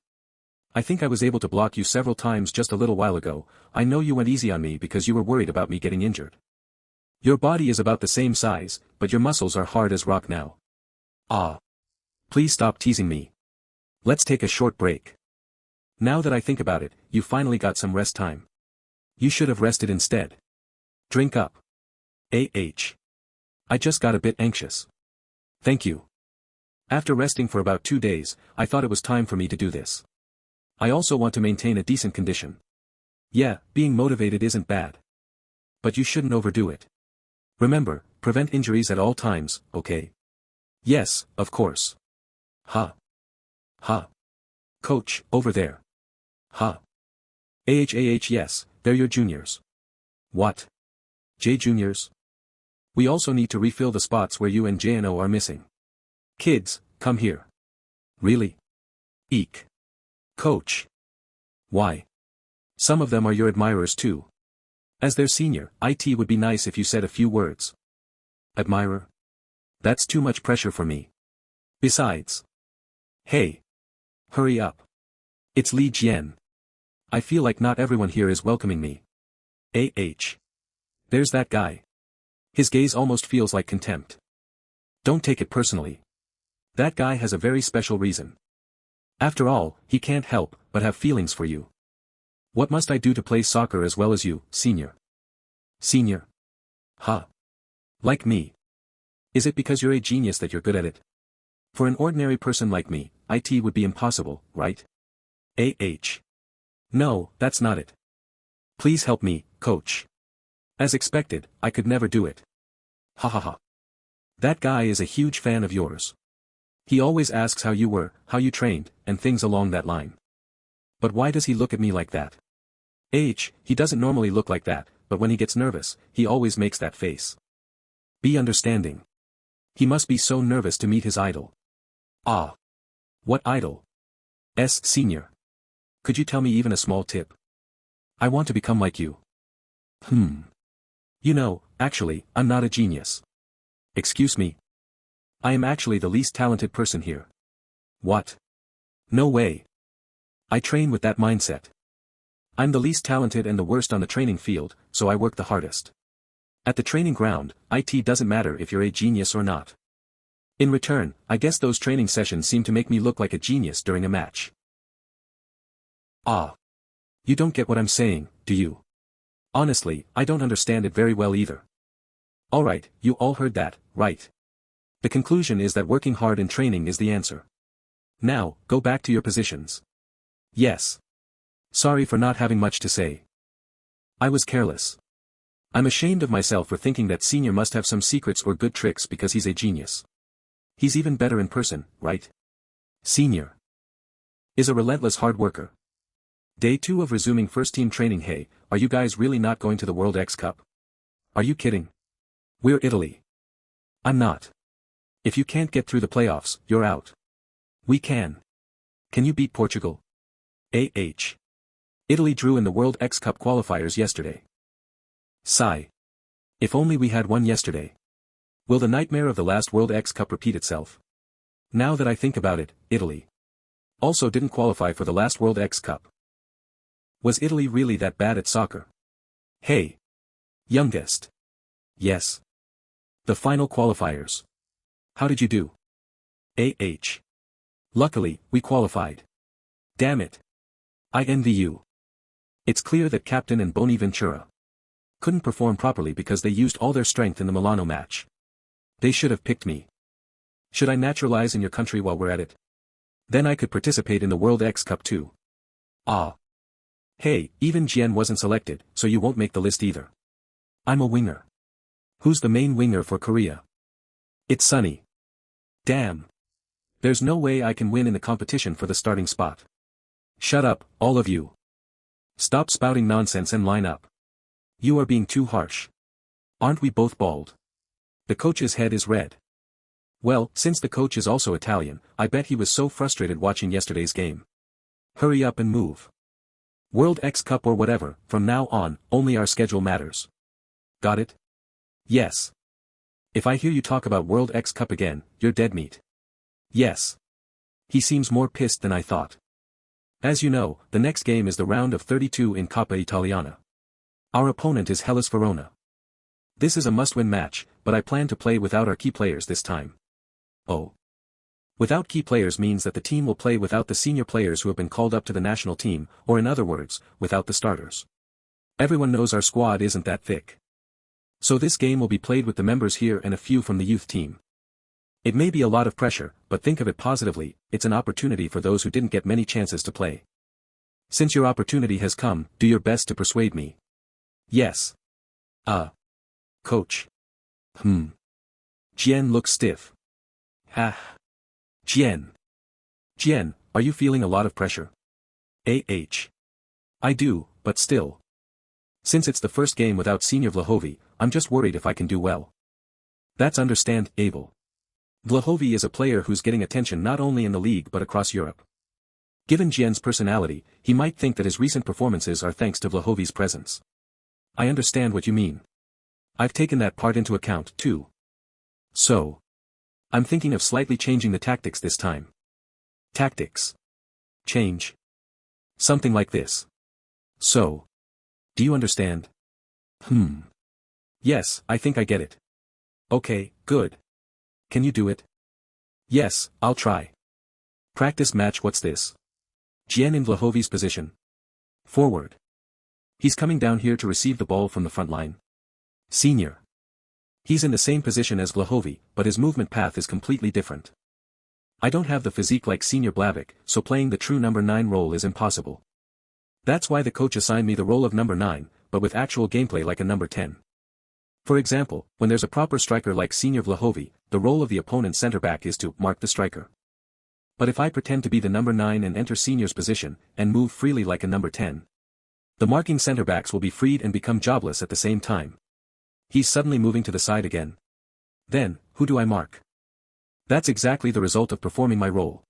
I think I was able to block you several times just a little while ago. I know you went easy on me because you were worried about me getting injured. Your body is about the same size, but your muscles are hard as rock now. Ah. Please stop teasing me. Let's take a short break. Now that I think about it, you finally got some rest time. You should have rested instead. Drink up. I just got a bit anxious. Thank you. After resting for about 2 days, I thought it was time for me to do this. I also want to maintain a decent condition. Yeah, being motivated isn't bad. But you shouldn't overdo it. Remember, prevent injuries at all times, okay? Yes, of course. Ha. Coach, over there. Ha. Yes, they're your juniors. What? J juniors? We also need to refill the spots where you and Jian are missing. Kids, come here. Really? Eek. Coach. Why? Some of them are your admirers too. As their senior, it would be nice if you said a few words. Admirer? That's too much pressure for me. Besides. Hey. Hurry up. It's Lee Jian. I feel like not everyone here is welcoming me. There's that guy. His gaze almost feels like contempt. Don't take it personally. That guy has a very special reason. After all, he can't help but have feelings for you. What must I do to play soccer as well as you, senior? Senior? Ha. Like me. Is it because you're a genius that you're good at it? For an ordinary person like me, it would be impossible, right? No, that's not it. Please help me, coach. As expected, I could never do it. Ha. That guy is a huge fan of yours. He always asks how you were, how you trained, and things along that line. But why does he look at me like that? He doesn't normally look like that, but when he gets nervous, he always makes that face. Be understanding. He must be so nervous to meet his idol. Ah. What idol? Senior. Could you tell me even a small tip? I want to become like you. You know, actually, I'm not a genius. Excuse me. I am actually the least talented person here. What? No way. I train with that mindset. I'm the least talented and the worst on the training field, so I work the hardest. At the training ground, it doesn't matter if you're a genius or not. In return, I guess those training sessions seem to make me look like a genius during a match. Ah. You don't get what I'm saying, do you? Honestly, I don't understand it very well either. Alright, you all heard that, right? The conclusion is that working hard in training is the answer. Now, go back to your positions. Yes. Sorry for not having much to say. I was careless. I'm ashamed of myself for thinking that Senior must have some secrets or good tricks because he's a genius. He's even better in person, right? Senior is a relentless hard worker. Day 2 of resuming first team training. Hey, are you guys really not going to the World X Cup? Are you kidding? We're Italy. I'm not. If you can't get through the playoffs, you're out. We can. Can you beat Portugal? Italy drew in the World X Cup qualifiers yesterday. Sigh. If only we had won yesterday. Will the nightmare of the last World X Cup repeat itself? Now that I think about it, Italy also didn't qualify for the last World X Cup. Was Italy really that bad at soccer? Hey. Youngest. Yes. The final qualifiers. How did you do? Luckily, we qualified. Damn it. I envy you. It's clear that Captain and Bonaventura couldn't perform properly because they used all their strength in the Milano match. They should have picked me. Should I naturalize in your country while we're at it? Then I could participate in the World X Cup too. Ah. Hey, even Jian wasn't selected, so you won't make the list either. I'm a winger. Who's the main winger for Korea? It's Sunny. Damn. There's no way I can win in the competition for the starting spot. Shut up, all of you. Stop spouting nonsense and line up. You are being too harsh. Aren't we both bald? The coach's head is red. Well, since the coach is also Italian, I bet he was so frustrated watching yesterday's game. Hurry up and move. World X Cup or whatever, from now on, only our schedule matters. Got it? Yes. If I hear you talk about World X Cup again, you're dead meat. Yes. He seems more pissed than I thought. As you know, the next game is the round of 32 in Coppa Italiana. Our opponent is Hellas Verona. This is a must-win match, but I plan to play without our key players this time. Oh. Without key players means that the team will play without the senior players who have been called up to the national team, or in other words, without the starters. Everyone knows our squad isn't that thick. So this game will be played with the members here and a few from the youth team. It may be a lot of pressure, but think of it positively, it's an opportunity for those who didn't get many chances to play. Since your opportunity has come, do your best to persuade me. Yes. Coach. Jian looks stiff. Jian, are you feeling a lot of pressure? I do, but still. Since it's the first game without Senior Vlahovi, I'm just worried if I can do well. That's understandable. Vlahovi is a player who's getting attention not only in the league but across Europe. Given Jian's personality, he might think that his recent performances are thanks to Vlahovi's presence. I understand what you mean. I've taken that part into account, too. So. I'm thinking of slightly changing the tactics this time. Tactics. Change. Something like this. So. Do you understand? Yes, I think I get it. Okay, good. Can you do it? Yes, I'll try. Practice match. What's this? Jian in Vlahovi's position. Forward. He's coming down here to receive the ball from the front line. Senior. He's in the same position as Vlahovi, but his movement path is completely different. I don't have the physique like Senior Blavik, so playing the true number 9 role is impossible. That's why the coach assigned me the role of number 9, but with actual gameplay like a number 10. For example, when there's a proper striker like Senior Vlahovi, the role of the opponent's center back is to mark the striker. But if I pretend to be the number 9 and enter Senior's position, and move freely like a number 10, the marking center backs will be freed and become jobless at the same time. He's suddenly moving to the side again. Then, who do I mark? That's exactly the result of performing my role.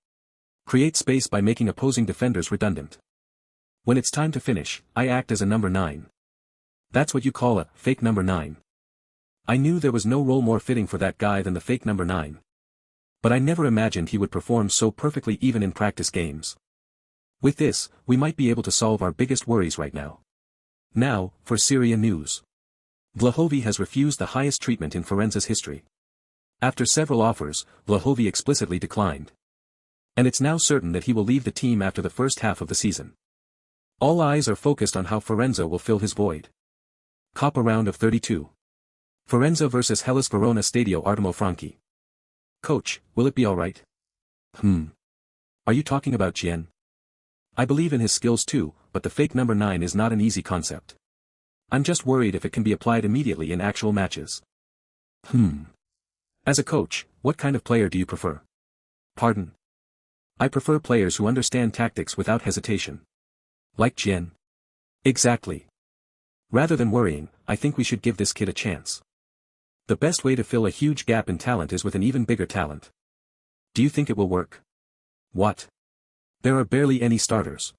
Create space by making opposing defenders redundant. When it's time to finish, I act as a number 9. That's what you call a fake number 9. I knew there was no role more fitting for that guy than the fake number 9. But I never imagined he would perform so perfectly even in practice games. With this, we might be able to solve our biggest worries right now. Now, for Syria news. Vlahovi has refused the highest treatment in Firenze's history. After several offers, Vlahovic explicitly declined. And it's now certain that he will leave the team after the first half of the season. All eyes are focused on how Firenze will fill his void. Coppa round of 32. Firenze vs Hellas Verona Stadio Artemo Franchi. Coach, will it be alright? Are you talking about Jian? I believe in his skills too, but the fake number 9 is not an easy concept. I'm just worried if it can be applied immediately in actual matches. As a coach, what kind of player do you prefer? Pardon? I prefer players who understand tactics without hesitation. Like Jian? Exactly. Rather than worrying, I think we should give this kid a chance. The best way to fill a huge gap in talent is with an even bigger talent. Do you think it will work? What? There are barely any starters.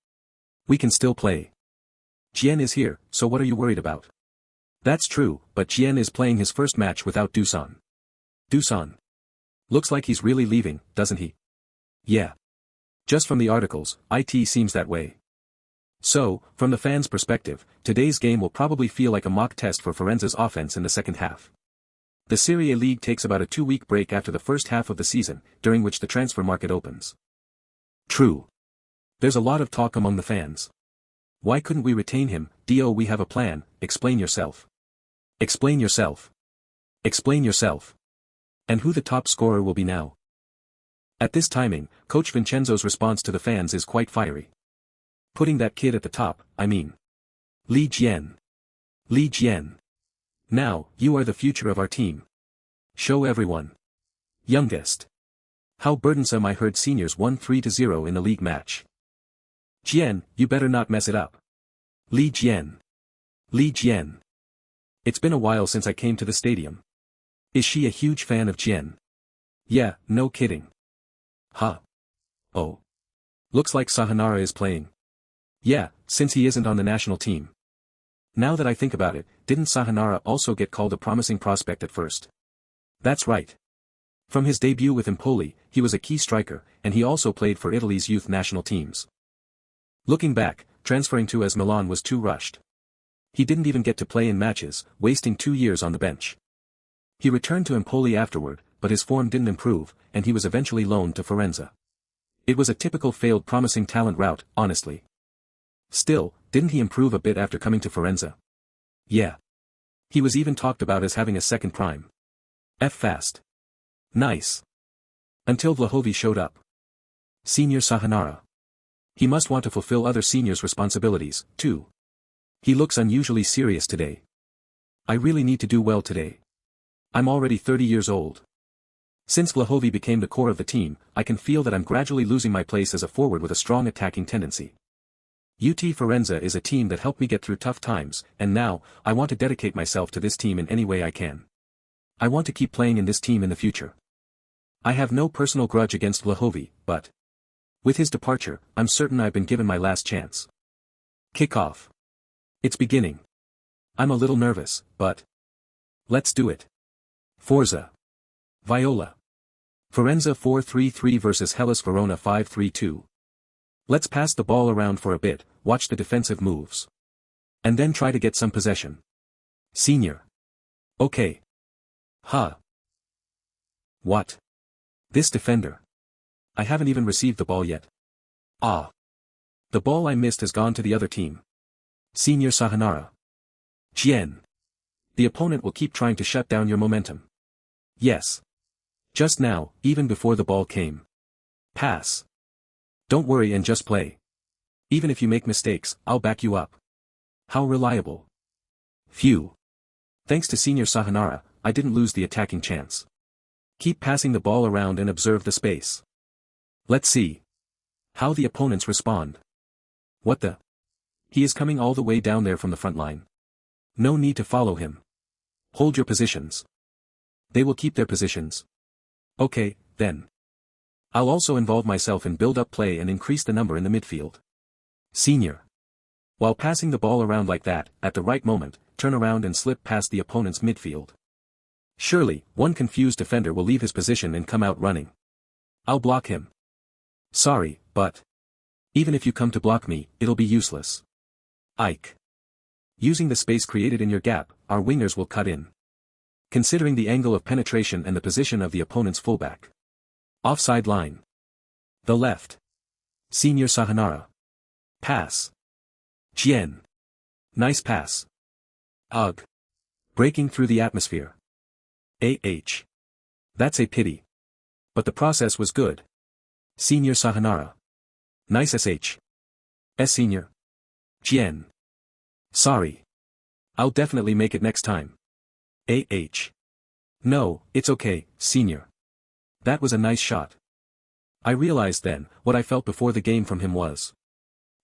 We can still play. Jian is here, so what are you worried about? That's true, but Jian is playing his first match without Dusan. Dusan. Looks like he's really leaving, doesn't he? Yeah. Just from the articles, it seems that way. So, from the fans' perspective, today's game will probably feel like a mock test for Firenze's offense in the second half. The Serie A league takes about a 2-week break after the first half of the season, during which the transfer market opens. True. There's a lot of talk among the fans. Why couldn't we retain him? We have a plan, explain yourself. Explain yourself. Explain yourself. And who the top scorer will be now? At this timing, Coach Vincenzo's response to the fans is quite fiery. Putting that kid at the top, I mean. Li Jian. Li Jian. Now, you are the future of our team. Show everyone. Youngest. How burdensome. I heard seniors won 3-0 in the league match. Jian, you better not mess it up. Li Jian. Li Jian. It's been a while since I came to the stadium. Is she a huge fan of Jian? Yeah, no kidding. Huh. Oh. Looks like Sahanara is playing. Yeah, since he isn't on the national team. Now that I think about it, didn't Sahanara also get called a promising prospect at first? That's right. From his debut with Empoli, he was a key striker, and he also played for Italy's youth national teams. Looking back, transferring to AS Milan was too rushed. He didn't even get to play in matches, wasting 2 years on the bench. He returned to Empoli afterward, but his form didn't improve, and he was eventually loaned to Firenze. It was a typical failed promising talent route, honestly. Still, didn't he improve a bit after coming to Firenze? Yeah. He was even talked about as having a second prime. Fast. Nice. Until Vlahovic showed up. Senior Sahanara. He must want to fulfill other seniors' responsibilities, too. He looks unusually serious today. I really need to do well today. I'm already 30 years old. Since Vlahovic became the core of the team, I can feel that I'm gradually losing my place as a forward with a strong attacking tendency. UT Firenze is a team that helped me get through tough times, and now, I want to dedicate myself to this team in any way I can. I want to keep playing in this team in the future. I have no personal grudge against Vlahovic, but with his departure, I'm certain I've been given my last chance. Kick-off. It's beginning. I'm a little nervous, but let's do it. Forza. Viola. Firenze 4-3-3 vs Hellas Verona 5-3-2. Let's pass the ball around for a bit, watch the defensive moves. And then try to get some possession. Senior. Okay. Huh. What? This defender. I haven't even received the ball yet. Ah. The ball I missed has gone to the other team. Senior Sahanara. Jian. The opponent will keep trying to shut down your momentum. Yes. Just now, even before the ball came. Pass. Don't worry and just play. Even if you make mistakes, I'll back you up. How reliable. Phew. Thanks to Senior Sahanara, I didn't lose the attacking chance. Keep passing the ball around and observe the space. Let's see how the opponents respond. What the? He is coming all the way down there from the front line. No need to follow him. Hold your positions. They will keep their positions. Okay, then. I'll also involve myself in build-up play and increase the number in the midfield. Senior. While passing the ball around like that, at the right moment, turn around and slip past the opponent's midfield. Surely, one confused defender will leave his position and come out running. I'll block him. Sorry, but even if you come to block me, it'll be useless. Ike. Using the space created in your gap, our wingers will cut in. Considering the angle of penetration and the position of the opponent's fullback. Offside line. The left. Senior Sahanara. Pass. Jian. Nice pass. Ugh. Breaking through the atmosphere. AH. That's a pity. But the process was good. Senior Sahanara. Nice SH. Senior. Jian. Sorry. I'll definitely make it next time. AH. No, it's okay, senior. That was a nice shot. I realized then, what I felt before the game from him was.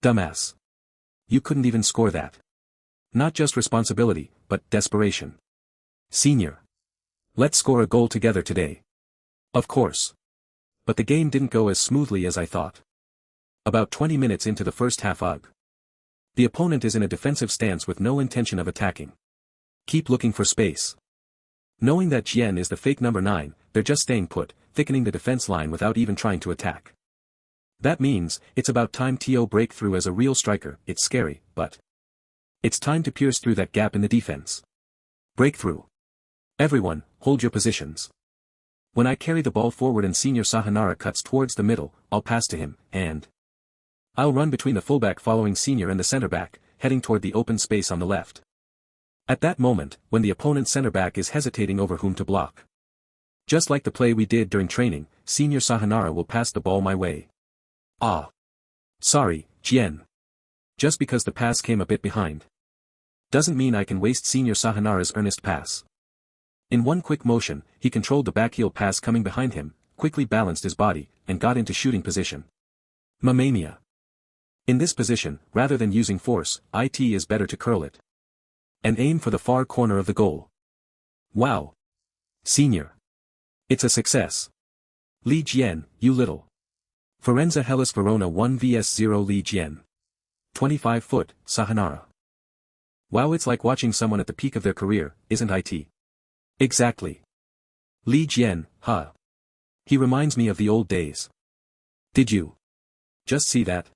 Dumbass. You couldn't even score that. Not just responsibility, but desperation. Senior. Let's score a goal together today. Of course. But the game didn't go as smoothly as I thought. About 20 minutes into the first half. The opponent is in a defensive stance with no intention of attacking. Keep looking for space. Knowing that Jian is the fake number 9, they're just staying put, thickening the defense line without even trying to attack. That means, it's about time to break through as a real striker. It's scary, but it's time to pierce through that gap in the defense. Breakthrough. Everyone, hold your positions. When I carry the ball forward and Senior Sahanara cuts towards the middle, I'll pass to him, and I'll run between the fullback following Senior and the center back, heading toward the open space on the left. At that moment, when the opponent's center back is hesitating over whom to block. Just like the play we did during training, Senior Sahanara will pass the ball my way. Sorry, Jian. Just because the pass came a bit behind doesn't mean I can waste Senior Sahanara's earnest pass. In one quick motion, he controlled the backheel pass coming behind him, quickly balanced his body, and got into shooting position. Mamamia. In this position, rather than using force, it is better to curl it. And aim for the far corner of the goal. Wow. Senior. It's a success. Li Jian, you little. Firenze Hellas Verona 1 vs 0 Li Jian. 25 foot, Sahanara. Wow, it's like watching someone at the peak of their career, isn't it? Exactly. Li Jian, huh. He reminds me of the old days. Did you just see that?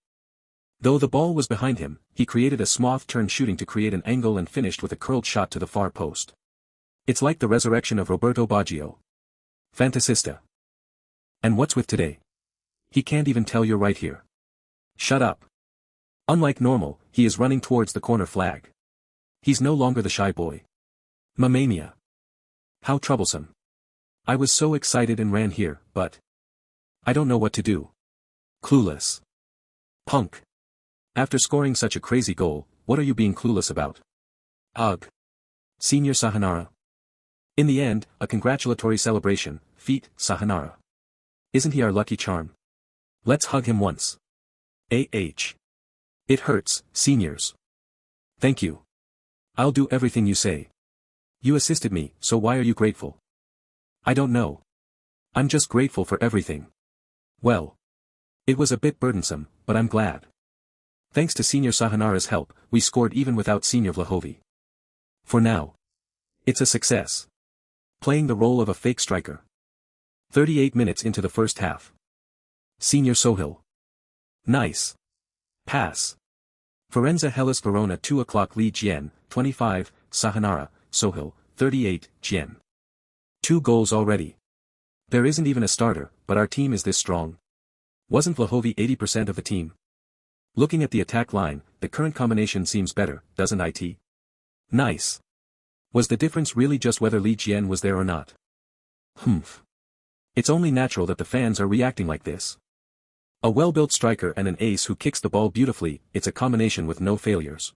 Though the ball was behind him, he created a smooth turn shooting to create an angle and finished with a curled shot to the far post. It's like the resurrection of Roberto Baggio. Fantasista. And what's with today? He can't even tell you're right here. Shut up. Unlike normal, he is running towards the corner flag. He's no longer the shy boy. Mamamia. How troublesome. I was so excited and ran here, but I don't know what to do. Clueless. Punk. After scoring such a crazy goal, what are you being clueless about? Ugh. Senior Sahanara. In the end, a congratulatory celebration, feat, Sahanara. Isn't he our lucky charm? Let's hug him once. It hurts, seniors. Thank you. I'll do everything you say. You assisted me, so why are you grateful? I don't know. I'm just grateful for everything. Well. It was a bit burdensome, but I'm glad. Thanks to Senior Sahanara's help, we scored even without Senior Vlahovi. For now. It's a success. Playing the role of a fake striker. 38 minutes into the first half. Senior Sohil. Nice. Pass. Firenze Hellas Verona 2 o'clock Li Jian, 25, Sahanara, Sohil, 38, Jian. 2 goals already. There isn't even a starter, but our team is this strong. Wasn't Vlahovi 80% of the team? Looking at the attack line, the current combination seems better, doesn't it? Nice. Was the difference really just whether Li Jian was there or not? Humph. It's only natural that the fans are reacting like this. A well-built striker and an ace who kicks the ball beautifully, it's a combination with no failures.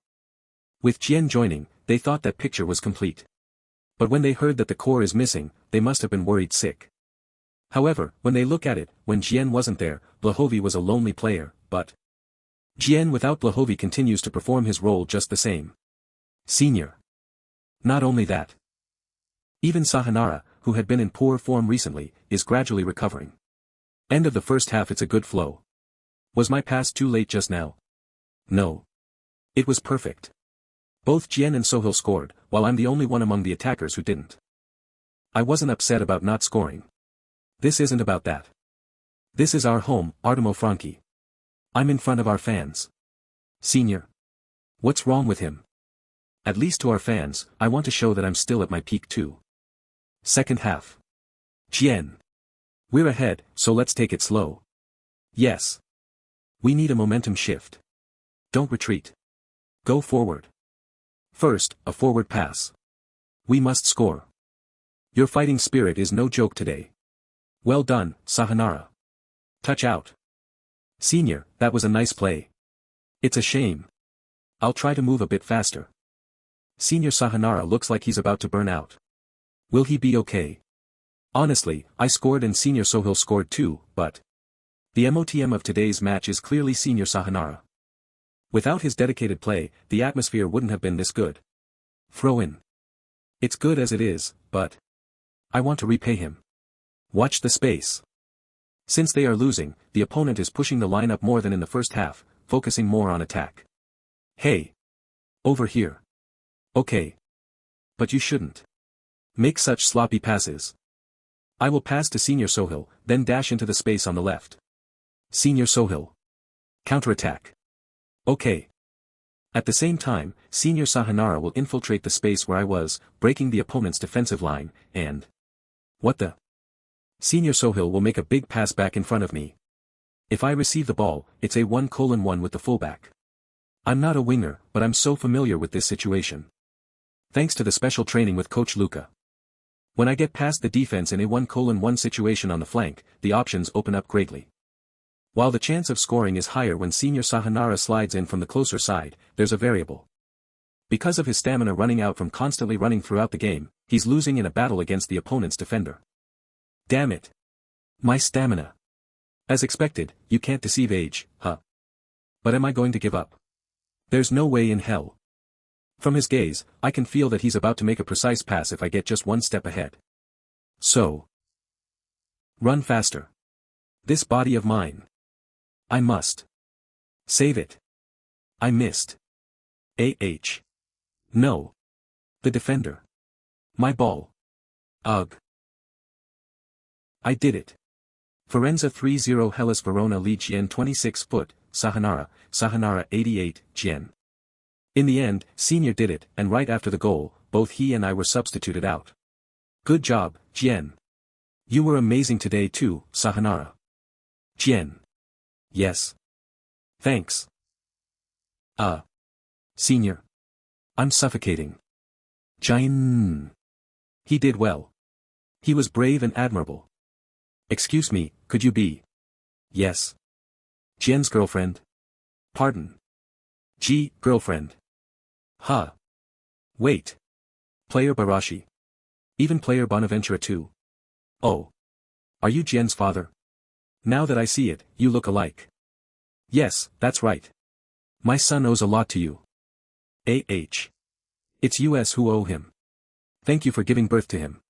With Jian joining, they thought that picture was complete. But when they heard that the core is missing, they must have been worried sick. However, when they look at it, when Jian wasn't there, Vlahovi was a lonely player, but Jian without Vlahovi continues to perform his role just the same. Senior. Not only that. Even Sahanara, who had been in poor form recently, is gradually recovering. End of the first half. It's a good flow. Was my pass too late just now? No. It was perfect. Both Jian and Sohil scored, while I'm the only one among the attackers who didn't. I wasn't upset about not scoring. This isn't about that. This is our home, Artemo Franchi. I'm in front of our fans. Senior. What's wrong with him? At least to our fans, I want to show that I'm still at my peak too. Second half. Jian. We're ahead, so let's take it slow. Yes. We need a momentum shift. Don't retreat. Go forward. First, a forward pass. We must score. Your fighting spirit is no joke today. Well done, Sahanara. Touch out. Senior, that was a nice play. It's a shame. I'll try to move a bit faster. Senior Sahanara looks like he's about to burn out. Will he be okay? Honestly, I scored and Senior Sohil scored too, but the MOTM of today's match is clearly Senior Sahanara. Without his dedicated play, the atmosphere wouldn't have been this good. Throw in. It's good as it is, but I want to repay him. Watch the space. Since they are losing, the opponent is pushing the line up more than in the first half, focusing more on attack. Hey. Over here. Okay. But you shouldn't make such sloppy passes. I will pass to Senior Sohil, then dash into the space on the left. Senior Sohil. Counterattack. Okay. At the same time, Senior Sahanara will infiltrate the space where I was, breaking the opponent's defensive line, and what the? Senior Sohil will make a big pass back in front of me. If I receive the ball, it's a 1:1 with the fullback. I'm not a winger, but I'm so familiar with this situation. Thanks to the special training with Coach Luca. When I get past the defense in a 1:1 situation on the flank, the options open up greatly. While the chance of scoring is higher when Senior Sahanara slides in from the closer side, there's a variable. Because of his stamina running out from constantly running throughout the game, he's losing in a battle against the opponent's defender. Damn it. My stamina. As expected, you can't deceive age, huh? But am I going to give up? There's no way in hell. From his gaze, I can feel that he's about to make a precise pass if I get just one step ahead. So. Run faster. This body of mine. I must. Save it. I missed. No. The defender. My ball. Ugh. I did it. Firenze 3-0 Hellas Verona lead Jian 26 foot, Sahanara 88, Jian. In the end, Senior did it, and right after the goal, both he and I were substituted out. Good job, Jian. You were amazing today too, Sahanara. Jian. Yes. Thanks. Senior. I'm suffocating. Jian. He did well. He was brave and admirable. Excuse me, could you be? Yes. Jian's girlfriend? Pardon. Girlfriend. Huh. Wait. Player Barashi. Even player Bonaventura too. Oh. Are you Jian's father? Now that I see it, you look alike. Yes, that's right. My son owes a lot to you. It's us who owe him. Thank you for giving birth to him.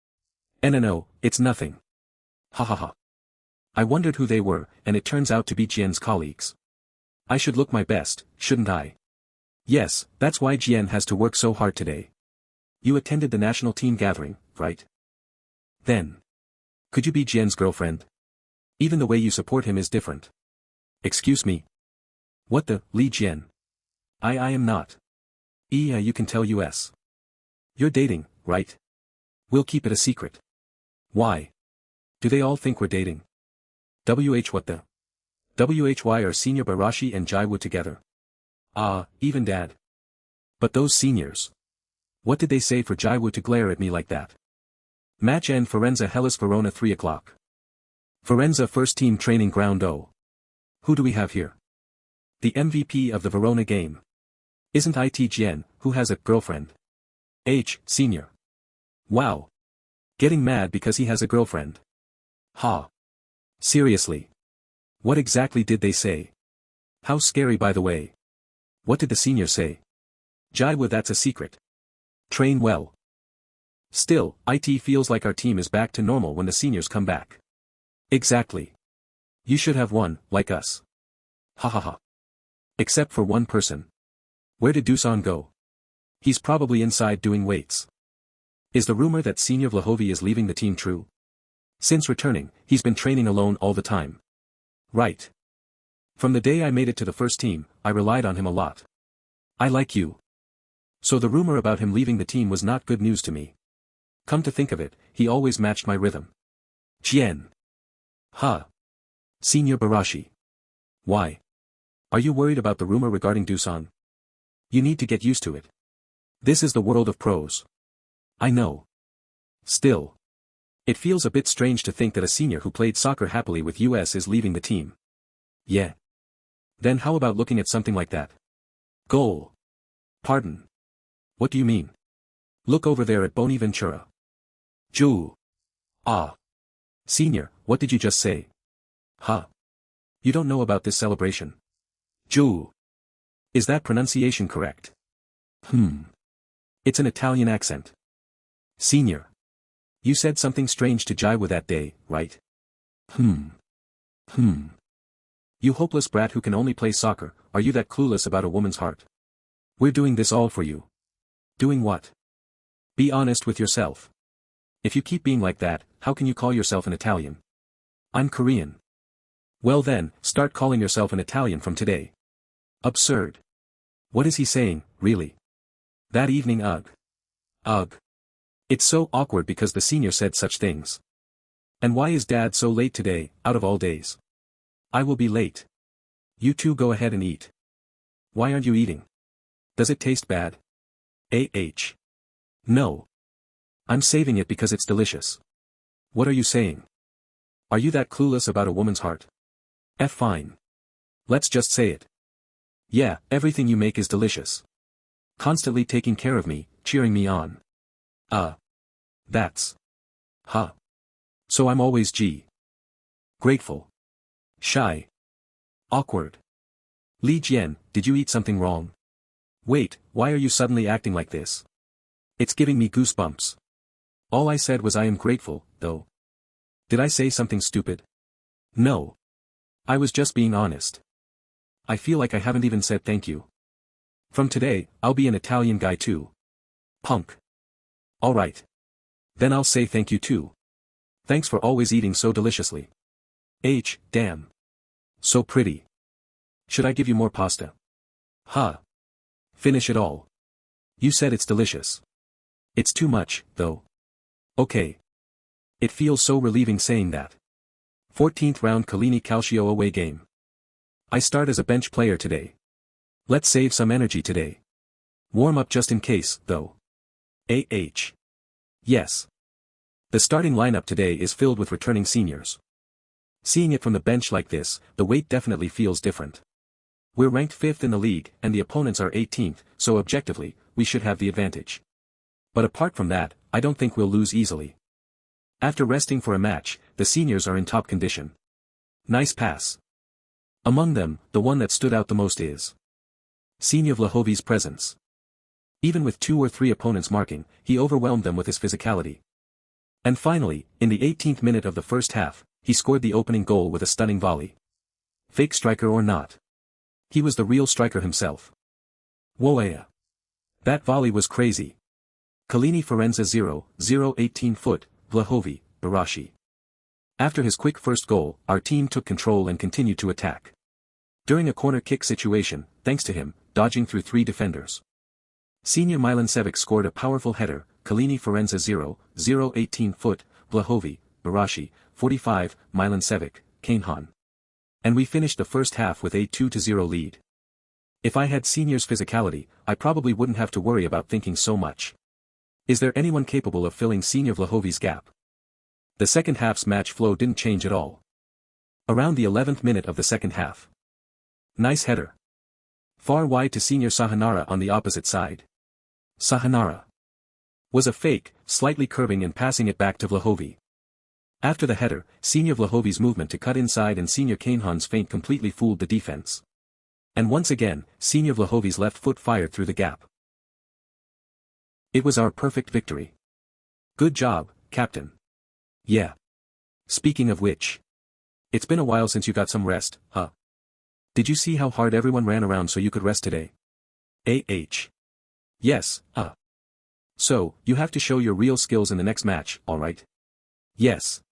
No, it's nothing. Ha ha ha. I wondered who they were, and it turns out to be Jian's colleagues. I should look my best, shouldn't I? Yes, that's why Jian has to work so hard today. You attended the national team gathering, right? Then. Could you be Jian's girlfriend? Even the way you support him is different. Excuse me. What the, Li Jian? I am not. You can tell us. You're dating, right? We'll keep it a secret. Why? Do they all think we're dating? What the? Why are Senior Barashi and Jiwoo together? Even Dad. But those seniors. What did they say for Jiwoo to glare at me like that? Match end Firenze Hellas Verona 3 o'clock. Firenze first team training ground. Oh. Who do we have here? The MVP of the Verona game. Isn't it Jian, who has a girlfriend? Senior. Wow. Getting mad because he has a girlfriend. Ha. Seriously. What exactly did they say? How scary by the way. What did the senior say? Jiwoo, that's a secret. Train well. Still, it feels like our team is back to normal when the seniors come back. Exactly. You should have won, like us. Ha ha ha. Except for one person. Where did Dusan go? He's probably inside doing weights. Is the rumor that Senior Vlahovi is leaving the team true? Since returning, he's been training alone all the time. Right. From the day I made it to the first team, I relied on him a lot. I like you. So the rumor about him leaving the team was not good news to me. Come to think of it, he always matched my rhythm. Jian. Ha. Senior Barashi. Why? Are you worried about the rumor regarding Doosan? You need to get used to it. This is the world of pros. I know. Still. It feels a bit strange to think that a senior who played soccer happily with US is leaving the team. Yeah. Then how about looking at something like that? Goal. Pardon. What do you mean? Look over there at Bonaventura. Jiwoo. Ah. Senior, what did you just say? Huh. You don't know about this celebration. Jiwoo. Is that pronunciation correct? It's an Italian accent. Senior. You said something strange to Jiwoo that day, right? You hopeless brat who can only play soccer, are you that clueless about a woman's heart? We're doing this all for you. Doing what? Be honest with yourself. If you keep being like that, how can you call yourself an Italian? I'm Korean. Well then, start calling yourself an Italian from today. Absurd. What is he saying, really? That evening ugh. Ugh. It's so awkward because the senior said such things. And why is Dad so late today, out of all days? I will be late. You two go ahead and eat. Why aren't you eating? Does it taste bad? No. I'm saving it because it's delicious. What are you saying? Are you that clueless about a woman's heart? Fine. Let's just say it. Yeah, everything you make is delicious. Constantly taking care of me, cheering me on. That's. Huh. So I'm always grateful. Shy. Awkward. Li Jian, did you eat something wrong? Wait, why are you suddenly acting like this? It's giving me goosebumps. All I said was I am grateful, though. Did I say something stupid? No. I was just being honest. I feel like I haven't even said thank you. From today, I'll be an Italian guy too. Punk. Alright. Then I'll say thank you too. Thanks for always eating so deliciously. Damn. So pretty. Should I give you more pasta? Huh. Finish it all. You said it's delicious. It's too much, though. Okay. It feels so relieving saying that. 14th round Kalini Calcio away game. I start as a bench player today. Let's save some energy today. Warm up just in case, though. Yes. The starting lineup today is filled with returning seniors. Seeing it from the bench like this, the weight definitely feels different. We're ranked 5th in the league, and the opponents are 18th, so objectively, we should have the advantage. But apart from that, I don't think we'll lose easily. After resting for a match, the seniors are in top condition. Nice pass. Among them, the one that stood out the most is Senior Vlahovi's presence. Even with 2 or 3 opponents marking, he overwhelmed them with his physicality. And finally, in the 18th minute of the first half, he scored the opening goal with a stunning volley. Fake striker or not. He was the real striker himself. Whoa. That volley was crazy. Kalini Firenze 0-0 18-foot, Vlahovi, Barashi. After his quick first goal, our team took control and continued to attack. During a corner kick situation, thanks to him, dodging through 3 defenders. Senior Milancevic scored a powerful header, Kalini Firenze 0-0 18-foot, Vlahovi, Barashi, 45, Milancevic, Kanehan. And we finished the first half with a 2-0 lead. If I had seniors' physicality, I probably wouldn't have to worry about thinking so much. Is there anyone capable of filling Senior Vlahovi's gap? The second half's match flow didn't change at all. Around the 11th minute of the second half. Nice header. Far wide to Senior Sahanara on the opposite side. Sahanara was a fake, slightly curving and passing it back to Vlahovi. After the header, Senior Vlahovi's movement to cut inside and Senior Kanehan's feint completely fooled the defense. And once again, Senior Vlahovi's left foot fired through the gap. It was our perfect victory. Good job, Captain. Yeah. Speaking of which. It's been a while since you got some rest, huh? Did you see how hard everyone ran around so you could rest today? Yes, So, you have to show your real skills in the next match, alright? Yes.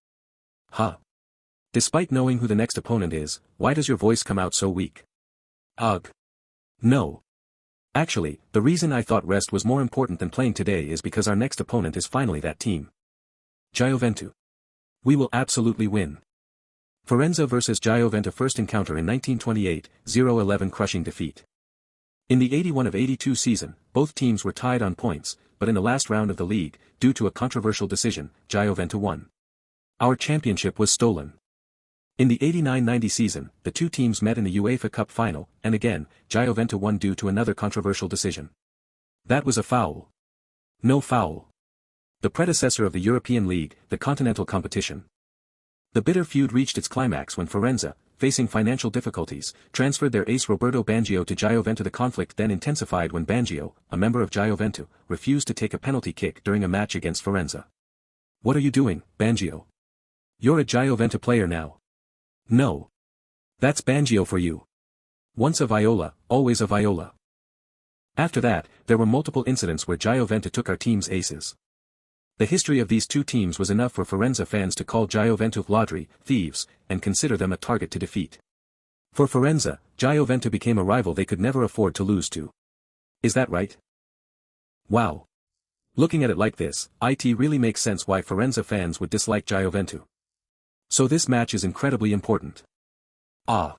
Huh. Despite knowing who the next opponent is, why does your voice come out so weak? Ugh. No. Actually, the reason I thought rest was more important than playing today is because our next opponent is finally that team. Jian. We will absolutely win. Firenze vs Jian first encounter in 1928, 0-11 crushing defeat. In the 81 of 82 season, both teams were tied on points, but in the last round of the league, due to a controversial decision, Jian won. Our championship was stolen. In the 89-90 season, the two teams met in the UEFA Cup final, and again, Jian won due to another controversial decision. That was a foul. No foul. The predecessor of the European League, the continental competition. The bitter feud reached its climax when Firenze, facing financial difficulties, transferred their ace Roberto Baggio to Jian. The conflict then intensified when Baggio, a member of Jian, refused to take a penalty kick during a match against Firenze. What are you doing, Baggio? You're a Jian player now. No. That's Baggio for you. Once a Viola, always a Viola. After that, there were multiple incidents where Jian took our team's aces. The history of these two teams was enough for Firenze fans to call Jian ladri, thieves, and consider them a target to defeat. For Firenze, Jian became a rival they could never afford to lose to. Is that right? Wow. Looking at it like this, it really makes sense why Firenze fans would dislike Jian. So this match is incredibly important. Ah.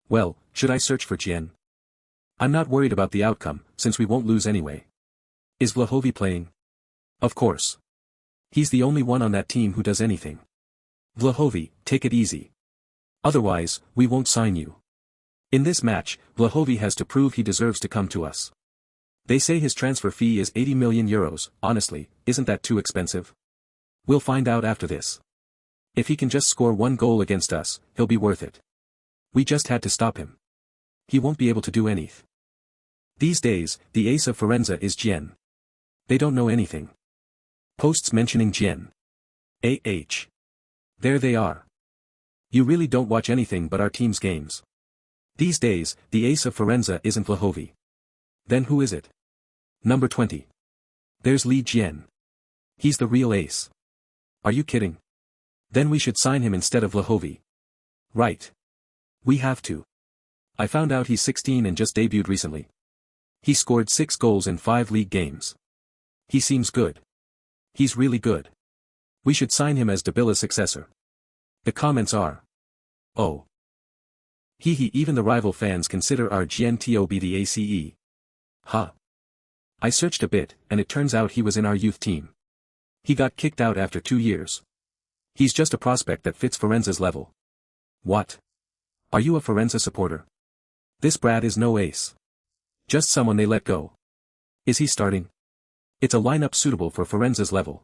Well, should I search for Jian? I'm not worried about the outcome, since we won't lose anyway. Is Vlahovi playing? Of course. He's the only one on that team who does anything. Vlahovi, take it easy. Otherwise, we won't sign you. In this match, Vlahovi has to prove he deserves to come to us. They say his transfer fee is 80 million euros, honestly, isn't that too expensive? We'll find out after this. If he can just score one goal against us, he'll be worth it. We just had to stop him. He won't be able to do anything. These days, the ace of Firenze is Jian. They don't know anything. Posts mentioning Jian. There they are. You really don't watch anything but our team's games. These days, the ace of Firenze isn't Vlahovi. Then who is it? Number 20. There's Li Jian. He's the real ace. Are you kidding? Then we should sign him instead of Vlahovi. Right. We have to. I found out he's 16 and just debuted recently. He scored 6 goals in 5 league games. He seems good. He's really good. We should sign him as Dabila's successor. The comments are. Oh. Even the rival fans consider our Jian to be the ACE. Ha. I searched a bit, and it turns out he was in our youth team. He got kicked out after 2 years. He's just a prospect that fits Firenze's level. What? Are you a Firenze supporter? This brat is no ace. Just someone they let go. Is he starting? It's a lineup suitable for Firenze's level.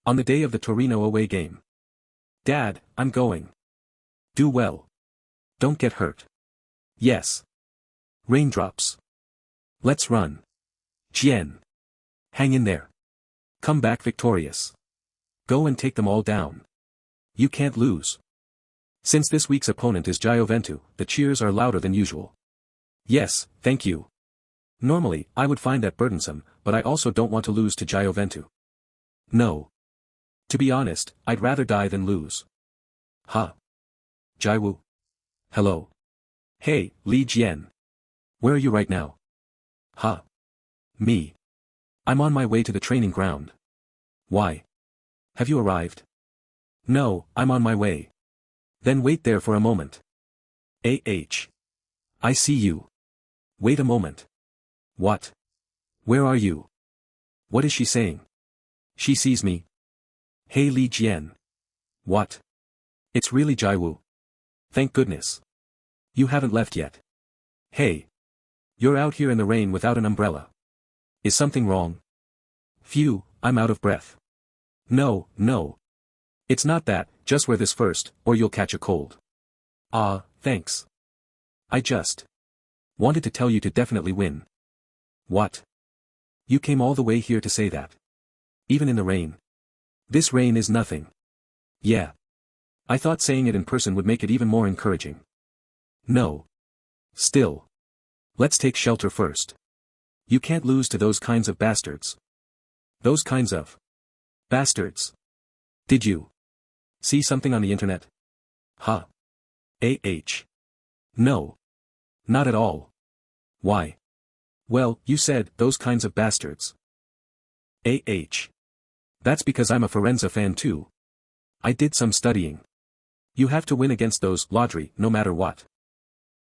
On the day of the Torino away game. Dad, I'm going. Do well. Don't get hurt. Yes. Raindrops. Let's run. Jian. Hang in there. Come back victorious. Go and take them all down. You can't lose. Since this week's opponent is Jian, the cheers are louder than usual. Yes, thank you. Normally, I would find that burdensome, but I also don't want to lose to Jian. No. To be honest, I'd rather die than lose. Ha. Jiwoo. Hello. Hey, Li Jian. Where are you right now? Ha. Me. I'm on my way to the training ground. Why? Have you arrived? No, I'm on my way. Then wait there for a moment. I see you. Wait a moment. What? Where are you? What is she saying? She sees me. Hey Li Jian. What? It's really Jiwoo. Thank goodness. You haven't left yet. Hey. You're out here in the rain without an umbrella. Is something wrong? Phew, I'm out of breath. No. It's not that, just wear this first, or you'll catch a cold. Ah, thanks. I just wanted to tell you to definitely win. What? You came all the way here to say that? Even in the rain? This rain is nothing. Yeah. I thought saying it in person would make it even more encouraging. No. Still. Let's take shelter first. You can't lose to those kinds of bastards. Those kinds of bastards. Did you see something on the internet? Ha. No. Not at all. Why? Well, you said, those kinds of bastards. That's because I'm a Firenze fan too. I did some studying. You have to win against those Laundry, no matter what.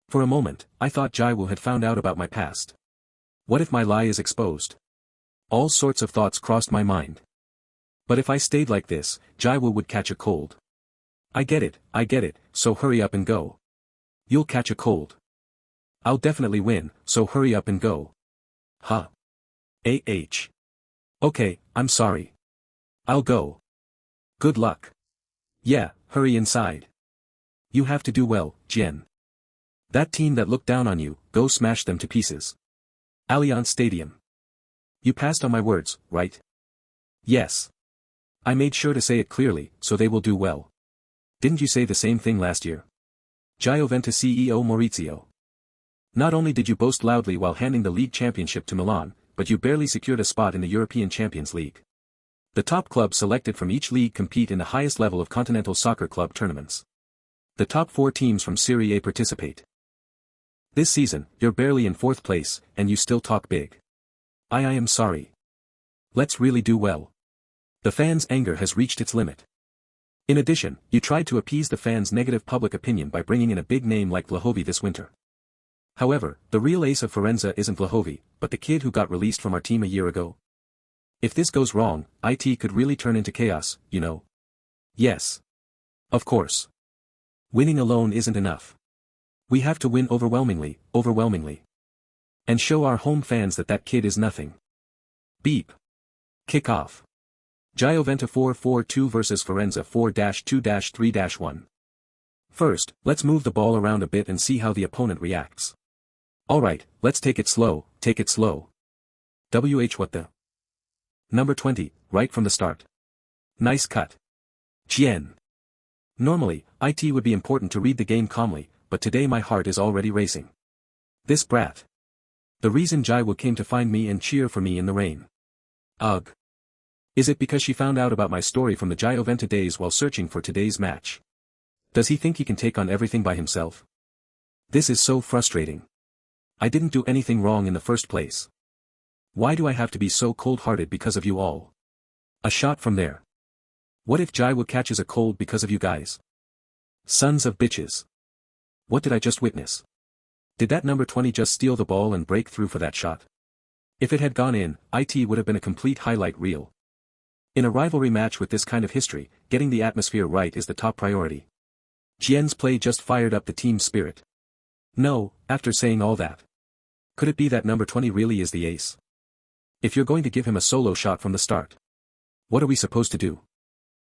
For a moment, I thought Jiwoo had found out about my past. What if my lie is exposed? All sorts of thoughts crossed my mind. But if I stayed like this, Jiwoo would catch a cold. I get it, so hurry up and go. You'll catch a cold. I'll definitely win, so hurry up and go. Huh. Okay, I'm sorry. I'll go. Good luck. Yeah, hurry inside. You have to do well, Jian. That team that looked down on you, go smash them to pieces. Allianz Stadium. You passed on my words, right? Yes. I made sure to say it clearly, so they will do well. Didn't you say the same thing last year? Gioventa CEO Maurizio. Not only did you boast loudly while handing the league championship to Milan, but you barely secured a spot in the European Champions League. The top clubs selected from each league compete in the highest level of continental soccer club tournaments. The top 4 teams from Serie A participate. This season, you're barely in 4th place, and you still talk big. I am sorry. Let's really do well. The fans' anger has reached its limit. In addition, you tried to appease the fans' negative public opinion by bringing in a big name like Vlahovi this winter. However, the real ace of Firenze isn't Vlahovi, but the kid who got released from our team a year ago. If this goes wrong, it could really turn into chaos, you know. Yes. Of course. Winning alone isn't enough. We have to win overwhelmingly. And show our home fans that kid is nothing. Beep. Kick off. Gioventa 4-4-2 versus Firenze 4-2-3-1. First, let's move the ball around a bit and see how the opponent reacts. Alright, let's take it slow. What the? Number 20, right from the start. Nice cut. Jian. Normally, it would be important to read the game calmly, but today my heart is already racing. This brat. The reason Jiwoo came to find me and cheer for me in the rain. Ugh. Is it because she found out about my story from the Gioventa days while searching for today's match? Does he think he can take on everything by himself? This is so frustrating. I didn't do anything wrong in the first place. Why do I have to be so cold-hearted because of you all? A shot from there. What if Jiwoo catches a cold because of you guys? Sons of bitches. What did I just witness? Did that number 20 just steal the ball and break through for that shot? If it had gone in, it would have been a complete highlight reel. In a rivalry match with this kind of history, getting the atmosphere right is the top priority. Jian's play just fired up the team's spirit. No, after saying all that. Could it be that number 20 really is the ace? If you're going to give him a solo shot from the start. What are we supposed to do?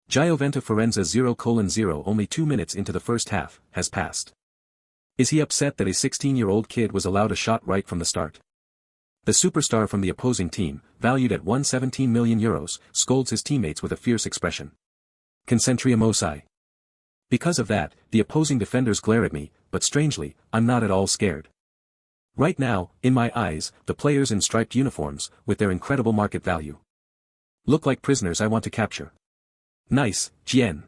Gioventa Firenze 0:0 only 2 minutes into the first half, has passed. Is he upset that a 16-year-old kid was allowed a shot right from the start? The superstar from the opposing team, valued at €117 million, scolds his teammates with a fierce expression. Concentriamosai. Because of that, the opposing defenders glare at me, but strangely, I'm not at all scared. Right now, in my eyes, the players in striped uniforms, with their incredible market value, look like prisoners I want to capture. Nice, Jian.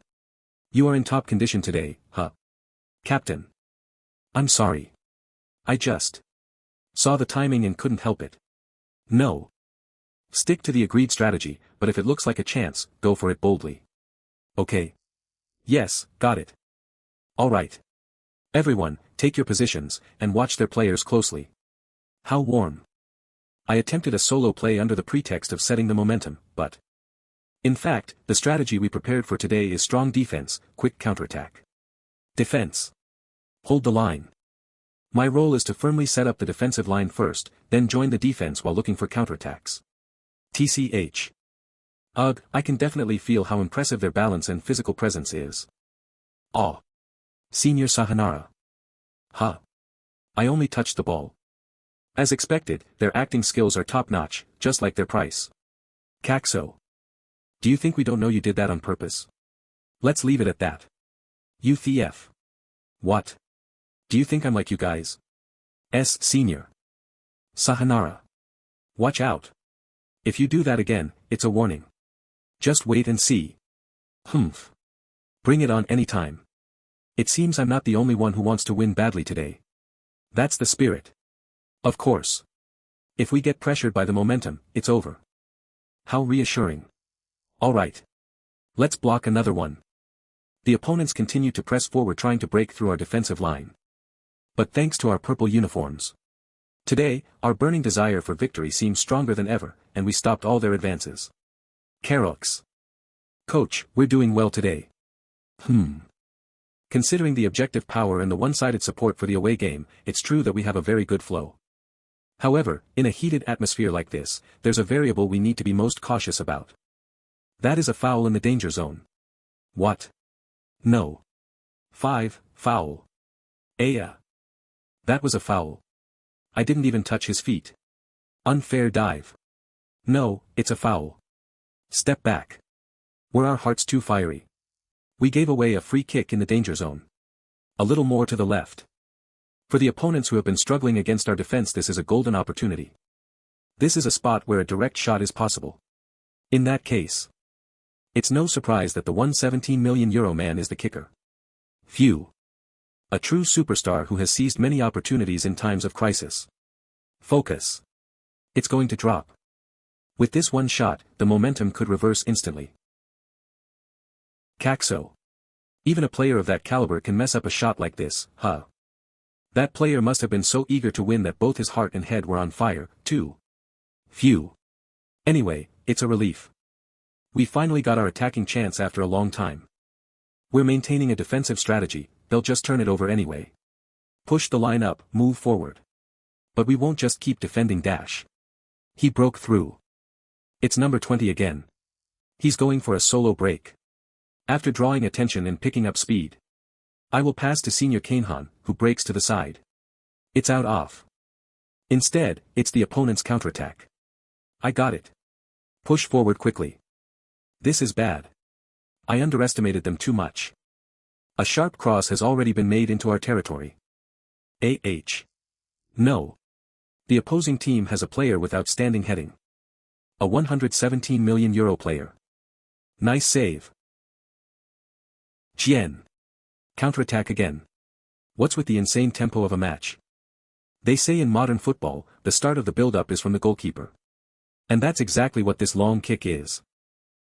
You are in top condition today, huh? Captain. I'm sorry. I just saw the timing and couldn't help it. No. Stick to the agreed strategy, but if it looks like a chance, go for it boldly. Okay. Yes, got it. Alright. Everyone, take your positions, and watch their players closely. How warm. I attempted a solo play under the pretext of setting the momentum, but in fact, the strategy we prepared for today is strong defense, quick counterattack. Defense. Hold the line. My role is to firmly set up the defensive line first, then join the defense while looking for counterattacks. TCH. Ugh, I can definitely feel how impressive their balance and physical presence is. Aw. Senior Sahanara. Huh. I only touched the ball. As expected, their acting skills are top-notch, just like their price. Caxo. Do you think we don't know you did that on purpose? Let's leave it at that. UTF. What? Do you think I'm like you guys? Senior Sahanara. Watch out. If you do that again, it's a warning. Just wait and see. Humph. Bring it on any time. It seems I'm not the only one who wants to win badly today. That's the spirit. Of course. If we get pressured by the momentum, it's over. How reassuring. Alright. Let's block another one. The opponents continue to press forward trying to break through our defensive line. But thanks to our purple uniforms. Today, our burning desire for victory seems stronger than ever, and we stopped all their advances. Karoks. Coach, we're doing well today. Considering the objective power and the one-sided support for the away game, it's true that we have a very good flow. However, in a heated atmosphere like this, there's a variable we need to be most cautious about. That is a foul in the danger zone. What? No. 5, foul. Yeah. That was a foul. I didn't even touch his feet. Unfair dive. No, it's a foul. Step back. Were our hearts too fiery? We gave away a free kick in the danger zone. A little more to the left. For the opponents who have been struggling against our defense, this is a golden opportunity. This is a spot where a direct shot is possible. In that case, it's no surprise that the €117 million man is the kicker. Phew. A true superstar who has seized many opportunities in times of crisis. Focus. It's going to drop. With this one shot, the momentum could reverse instantly. Caxo. Even a player of that caliber can mess up a shot like this, huh? That player must have been so eager to win that both his heart and head were on fire, too. Phew. Anyway, it's a relief. We finally got our attacking chance after a long time. We're maintaining a defensive strategy, they'll just turn it over anyway. Push the line up, move forward. But we won't just keep defending dash. He broke through. It's number 20 again. He's going for a solo break. After drawing attention and picking up speed, I will pass to Senior Kanehan, who breaks to the side. It's out off. Instead, it's the opponent's counterattack. I got it. Push forward quickly. This is bad. I underestimated them too much. A sharp cross has already been made into our territory. No. The opposing team has a player with outstanding heading. A €117 million player. Nice save. Jian. Counterattack again. What's with the insane tempo of a match? They say in modern football, the start of the build-up is from the goalkeeper. And that's exactly what this long kick is.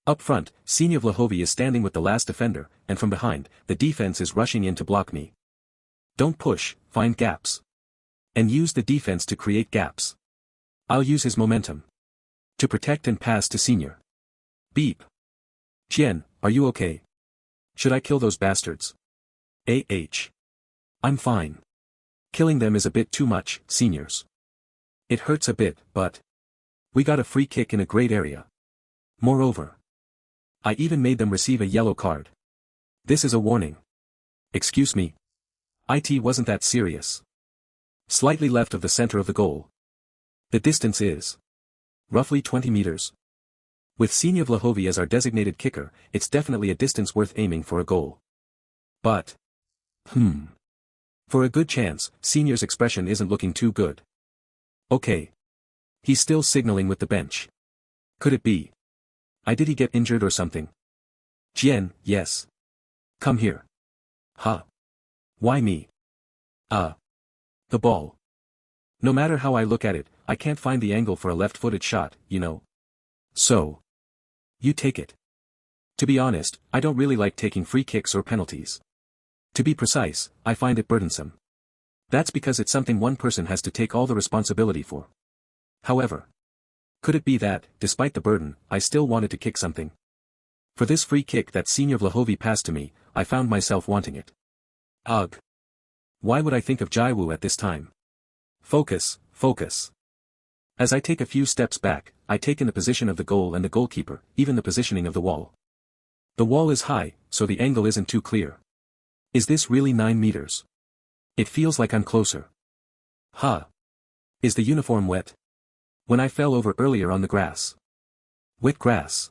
Up front, Senior Vlahovi is standing with the last defender, and from behind, the defense is rushing in to block me. Don't push, find gaps. And use the defense to create gaps. I'll use his momentum to protect and pass to Senior. Beep. Jian, are you okay? Should I kill those bastards? I'm fine. Killing them is a bit too much, seniors. It hurts a bit, but we got a free kick in a great area. Moreover, I even made them receive a yellow card. This is a warning. Excuse me. It wasn't that serious. Slightly left of the center of the goal. The distance is roughly 20 meters. With Senior Vlahovi as our designated kicker, it's definitely a distance worth aiming for a goal. But, for a good chance, Senior's expression isn't looking too good. Okay. He's still signaling with the bench. Could it be? Did he get injured or something? Jian, yes. Come here. Huh. Why me? The ball. No matter how I look at it, I can't find the angle for a left-footed shot, you know. So. You take it. To be honest, I don't really like taking free kicks or penalties. To be precise, I find it burdensome. That's because it's something one person has to take all the responsibility for. However, could it be that, despite the burden, I still wanted to kick something? For this free kick that Senior Vlahovi passed to me, I found myself wanting it. Ugh. Why would I think of Jiwoo at this time? Focus, focus. As I take a few steps back, I take in the position of the goal and the goalkeeper, even the positioning of the wall. The wall is high, so the angle isn't too clear. Is this really 9 meters? It feels like I'm closer. Huh. Is the uniform wet? When I fell over earlier on the grass. Wet grass.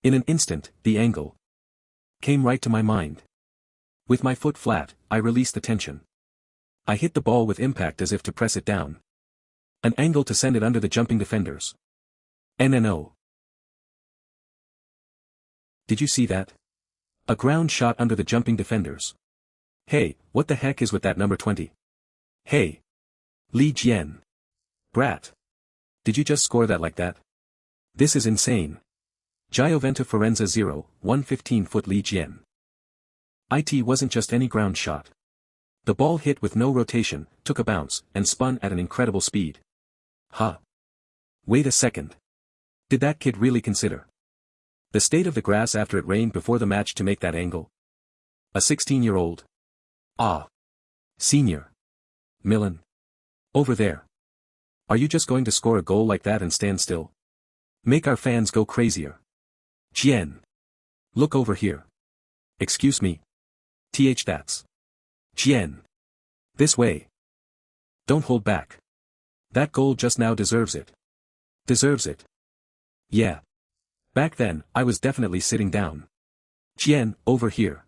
In an instant, the angle came right to my mind. With my foot flat, I released the tension. I hit the ball with impact as if to press it down. An angle to send it under the jumping defenders. NNO. Did you see that? A ground shot under the jumping defenders. Hey, what the heck is with that number 20? Hey. Li Jian. Brat. Did you just score that like that? This is insane. Jian Firenze 0, 115-foot Li Jian. It wasn't just any ground shot. The ball hit with no rotation, took a bounce, and spun at an incredible speed. Huh. Wait a second. Did that kid really consider the state of the grass after it rained before the match to make that angle? A 16-year-old. Ah. Senior. Milan. Over there. Are you just going to score a goal like that and stand still? Make our fans go crazier. Jian. Look over here. Excuse me. That's. Jian. This way. Don't hold back. That goal just now deserves it. Deserves it. Yeah. Back then, I was definitely sitting down. Jian, over here.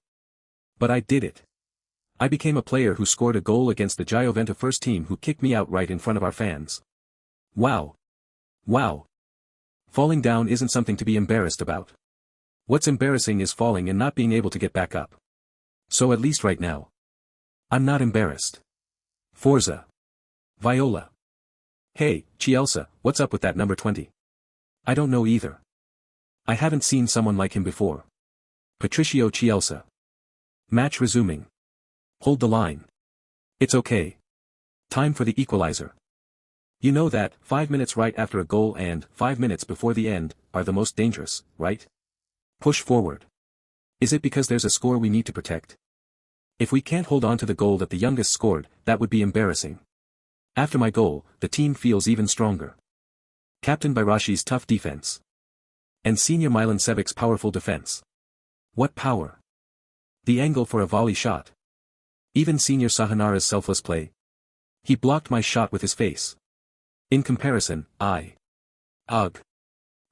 But I did it. I became a player who scored a goal against the Jian first team who kicked me out right in front of our fans. Wow. Wow. Falling down isn't something to be embarrassed about. What's embarrassing is falling and not being able to get back up. So at least right now. I'm not embarrassed. Forza. Viola. Hey, Chelsea, what's up with that number 20? I don't know either. I haven't seen someone like him before. Patricio Chelsea. Match resuming. Hold the line. It's okay. Time for the equalizer. You know that 5 minutes right after a goal and 5 minutes before the end are the most dangerous, right? Push forward. Is it because there's a score we need to protect? If we can't hold on to the goal that the youngest scored, that would be embarrassing. After my goal, the team feels even stronger. Captain Bairashi's tough defense. And Senior Milan Sebic's powerful defense. What power! The angle for a volley shot. Even Senior Sahanara's selfless play. He blocked my shot with his face. In comparison, I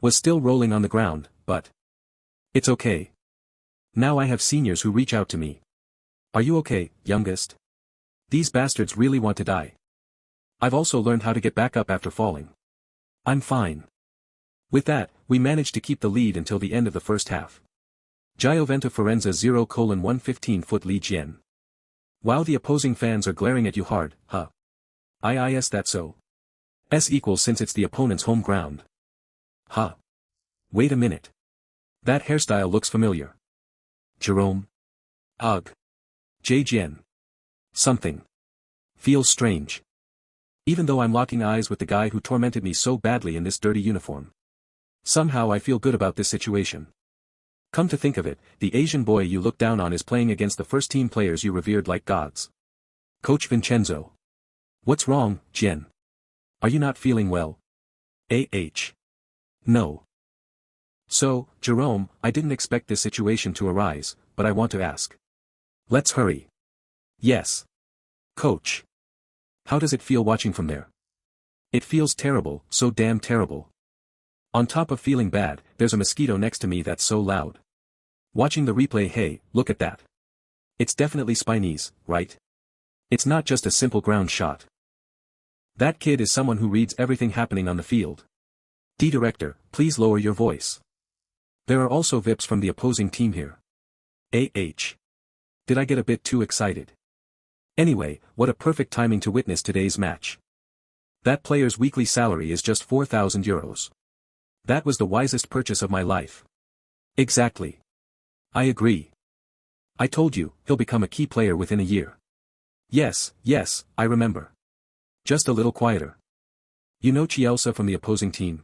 was still rolling on the ground, but it's okay. Now I have seniors who reach out to me. Are you okay, youngest? These bastards really want to die. I've also learned how to get back up after falling. I'm fine. With that, we managed to keep the lead until the end of the first half. Jian Firenze 0, 115-foot Li Jian. Wow, the opposing fans are glaring at you hard, huh? Is that so? S equals since it's the opponent's home ground. Huh. Wait a minute. That hairstyle looks familiar. Jerome? Ugh. Jian. Something. Feels strange. Even though I'm locking eyes with the guy who tormented me so badly in this dirty uniform. Somehow I feel good about this situation. Come to think of it, the Asian boy you look down on is playing against the first-team players you revered like gods. Coach Vincenzo. What's wrong, Jian? Are you not feeling well? No. So, Jerome, I didn't expect this situation to arise, but I want to ask. Let's hurry. Yes. Coach. How does it feel watching from there? It feels terrible, so damn terrible. On top of feeling bad, there's a mosquito next to me that's so loud. Watching the replay, hey, look at that. It's definitely Spinese, right? It's not just a simple ground shot. That kid is someone who reads everything happening on the field. Director, please lower your voice. There are also VIPs from the opposing team here. Did I get a bit too excited? Anyway, what a perfect timing to witness today's match. That player's weekly salary is just 4,000 euros. That was the wisest purchase of my life. Exactly. I agree. I told you, he'll become a key player within a year. Yes, I remember. Just a little quieter. You know Chelsea from the opposing team?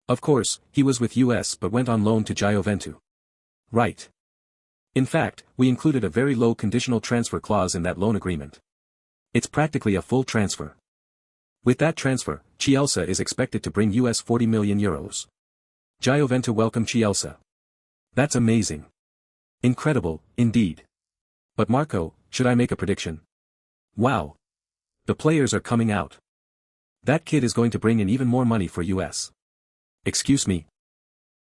Of course, he was with US but went on loan to Jian. Right. In fact, we included a very low conditional transfer clause in that loan agreement. It's practically a full transfer. With that transfer, Chelsea is expected to bring US 40 million euros. Jian welcome Chelsea. That's amazing. Incredible, indeed. But Marco, should I make a prediction? Wow. The players are coming out. That kid is going to bring in even more money for US. Excuse me.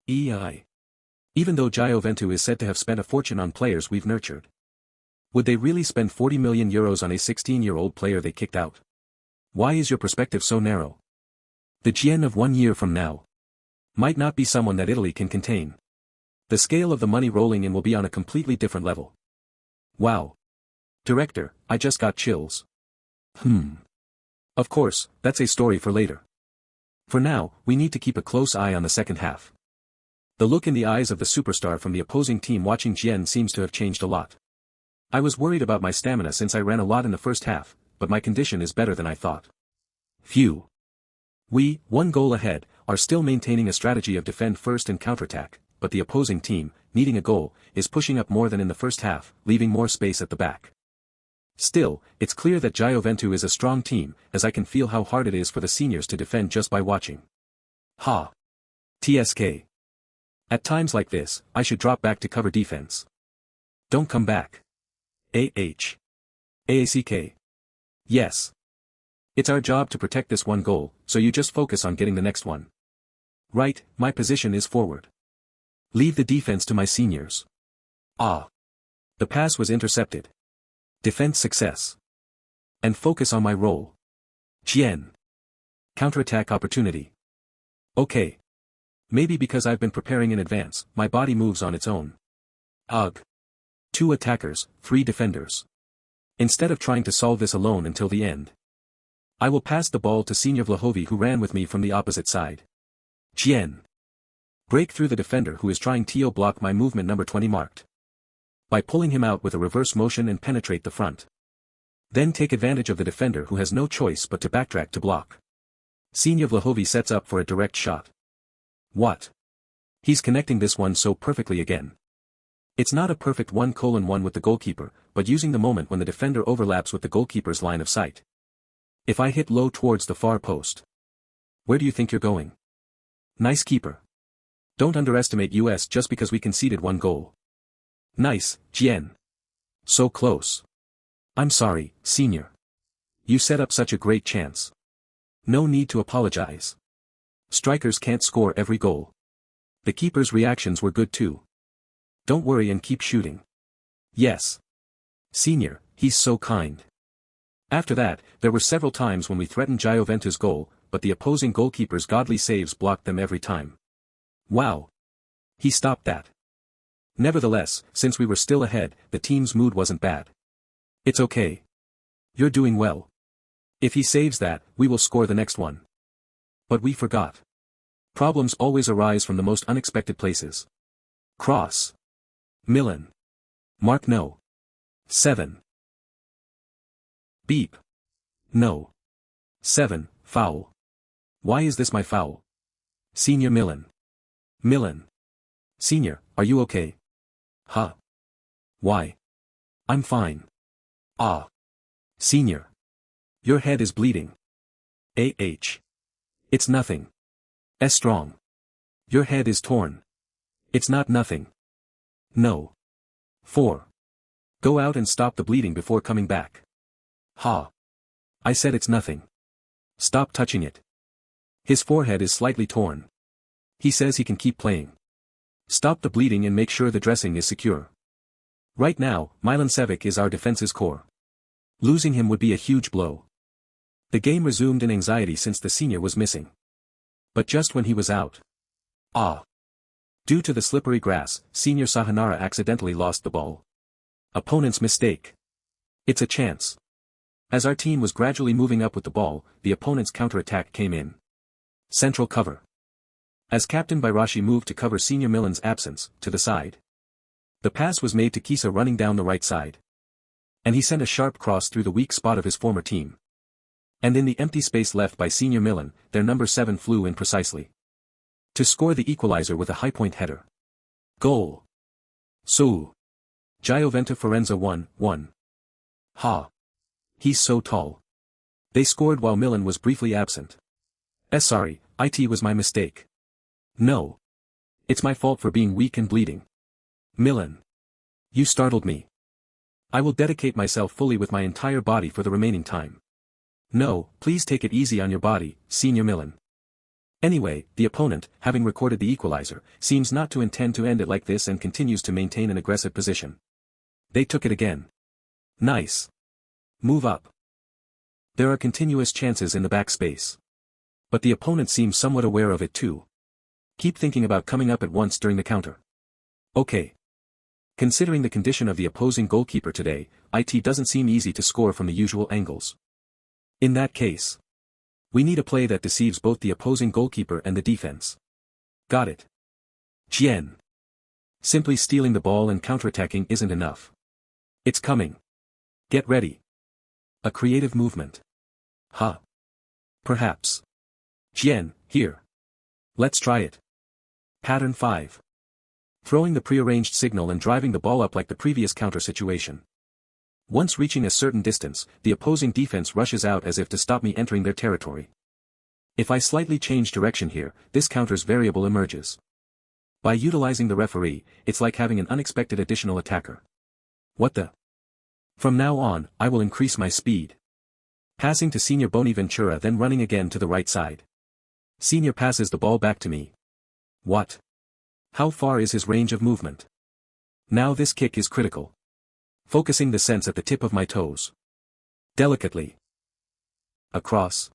Even though Jian is said to have spent a fortune on players we've nurtured. Would they really spend 40 million euros on a 16-year-old player they kicked out? Why is your perspective so narrow? The Jian of 1 year from now might not be someone that Italy can contain. The scale of the money rolling in will be on a completely different level. Wow. Director, I just got chills. Of course, that's a story for later. For now, we need to keep a close eye on the second half. The look in the eyes of the superstar from the opposing team watching Jian seems to have changed a lot. I was worried about my stamina since I ran a lot in the first half, but my condition is better than I thought. Phew. We, 1 goal ahead, are still maintaining a strategy of defend first and counterattack, but the opposing team, needing a goal, is pushing up more than in the first half, leaving more space at the back. Still, it's clear that Jian is a strong team, as I can feel how hard it is for the seniors to defend just by watching. Ha. TSK. At times like this, I should drop back to cover defense. Don't come back. AH. AACK. Yes. It's our job to protect this 1 goal, so you just focus on getting the next one. Right, my position is forward. Leave the defense to my seniors. Ah. The pass was intercepted. Defense success. And focus on my role. Jian. Counterattack opportunity. Okay. Maybe because I've been preparing in advance, my body moves on its own. Ugh. 2 attackers, 3 defenders. Instead of trying to solve this alone until the end, I will pass the ball to Senior Vlahovi who ran with me from the opposite side. Jian. Break through the defender who is trying to block my movement number 20 marked. By pulling him out with a reverse motion and penetrate the front. Then take advantage of the defender who has no choice but to backtrack to block. Senior Vlahovi sets up for a direct shot. What? He's connecting this one so perfectly again. It's not a perfect 1:1 with the goalkeeper, but using the moment when the defender overlaps with the goalkeeper's line of sight. If I hit low towards the far post. Where do you think you're going? Nice keeper. Don't underestimate us just because we conceded 1 goal. Nice, Jian. So close. I'm sorry, senior. You set up such a great chance. No need to apologize. Strikers can't score every goal. The keeper's reactions were good too. Don't worry and keep shooting. Yes. Senior, he's so kind. After that, there were several times when we threatened Jian's goal, but the opposing goalkeeper's godly saves blocked them every time. Wow. He stopped that. Nevertheless, since we were still ahead, the team's mood wasn't bad. It's okay. You're doing well. If he saves that, we will score the next one. But we forgot. Problems always arise from the most unexpected places. Cross. Milan. Mark no. 7. Beep. No. 7, foul. Why is this my foul? Senior Milan. Milan. Senior, are you okay? Huh. Why? I'm fine. Ah. Senior. Your head is bleeding. AH. It's nothing. S strong. Your head is torn. It's not nothing. No. 4. Go out and stop the bleeding before coming back. Ha. I said it's nothing. Stop touching it. His forehead is slightly torn. He says he can keep playing. Stop the bleeding and make sure the dressing is secure. Right now, Milancevic is our defense's core. Losing him would be a huge blow. The game resumed in anxiety since the senior was missing. But just when he was out. Ah. Due to the slippery grass, Senior Sahanara accidentally lost the ball. Opponent's mistake. It's a chance. As our team was gradually moving up with the ball, the opponent's counterattack came in. Central cover. As Captain Bairashi moved to cover Senior Milan's absence, to the side. The pass was made to Kisa running down the right side. And he sent a sharp cross through the weak spot of his former team. And in the empty space left by Senior Milan, their number 7 flew in precisely. To score the equalizer with a high-point header. Goal. So. Jian Firenze 1-1. Ha. He's so tall. They scored while Milan was briefly absent. Sorry, it was my mistake. No. It's my fault for being weak and bleeding. Milan. You startled me. I will dedicate myself fully with my entire body for the remaining time. No, please take it easy on your body, Senior Milan. Anyway, the opponent, having recorded the equalizer, seems not to intend to end it like this and continues to maintain an aggressive position. They took it again. Nice. Move up. There are continuous chances in the back space. But the opponent seems somewhat aware of it too. Keep thinking about coming up at once during the counter. Okay. Considering the condition of the opposing goalkeeper today, it doesn't seem easy to score from the usual angles. In that case, We need a play that deceives both the opposing goalkeeper and the defense. Got it. Jian. Simply stealing the ball and counterattacking isn't enough. It's coming. Get ready. A creative movement. Huh. Perhaps. Jian, here. Let's try it. Pattern 5. Throwing the prearranged signal and driving the ball up like the previous counter situation. Once reaching a certain distance, the opposing defense rushes out as if to stop me entering their territory. If I slightly change direction here, this counter's variable emerges. By utilizing the referee, it's like having an unexpected additional attacker. What the? From now on, I will increase my speed. Passing to Senior Bonaventura, then running again to the right side. Senior passes the ball back to me. What? How far is his range of movement? Now this kick is critical. Focusing the sense at the tip of my toes. Delicately. Across.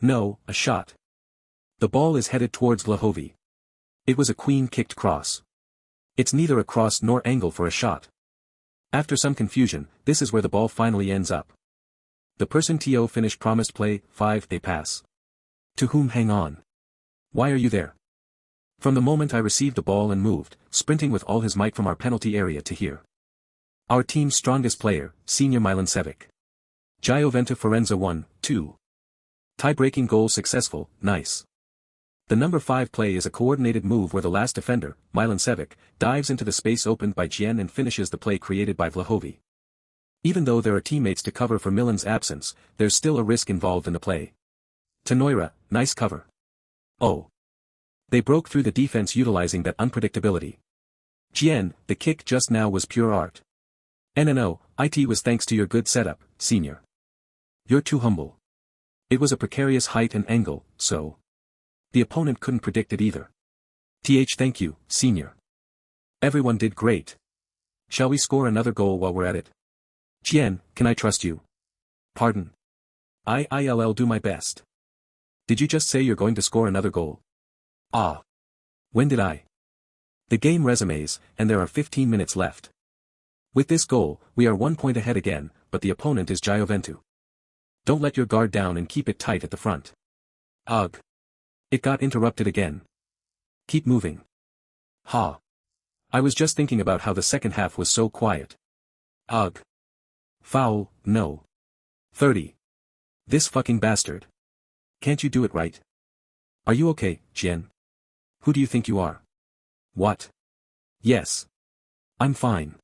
No, a shot. The ball is headed towards Vlahovi. It was a queen-kicked cross. It's neither a cross nor angle for a shot. After some confusion, this is where the ball finally ends up. The person TO finish promised play, 5, they pass. To whom hang on? Why are you there? From the moment I received the ball and moved, sprinting with all his might from our penalty area to here. Our team's strongest player, Senior Milancevic. Jian Firenze 1-2. Tie-breaking goal successful, nice. The number 5 play is a coordinated move where the last defender, Milancevic, dives into the space opened by Jian and finishes the play created by Vlahovi. Even though there are teammates to cover for Milan's absence, there's still a risk involved in the play. Tenoira, nice cover. Oh. They broke through the defense utilizing that unpredictability. Jian, the kick just now was pure art. No, it was thanks to your good setup, Senior. You're too humble. It was a precarious height and angle, so. The opponent couldn't predict it either. Thank you, Senior. Everyone did great. Shall we score another goal while we're at it? Jian, can I trust you? Pardon. I'll do my best. Did you just say you're going to score another goal? Ah. When did I? The game resumes, and there are 15 minutes left. With this goal, we are 1 point ahead again, but the opponent is Jian. Don't let your guard down and keep it tight at the front. Ugh. It got interrupted again. Keep moving. Ha. I was just thinking about how the second half was so quiet. Ugh. Foul, no. 30. This fucking bastard. Can't you do it right? Are you okay, Jian? Who do you think you are? What? Yes. I'm fine.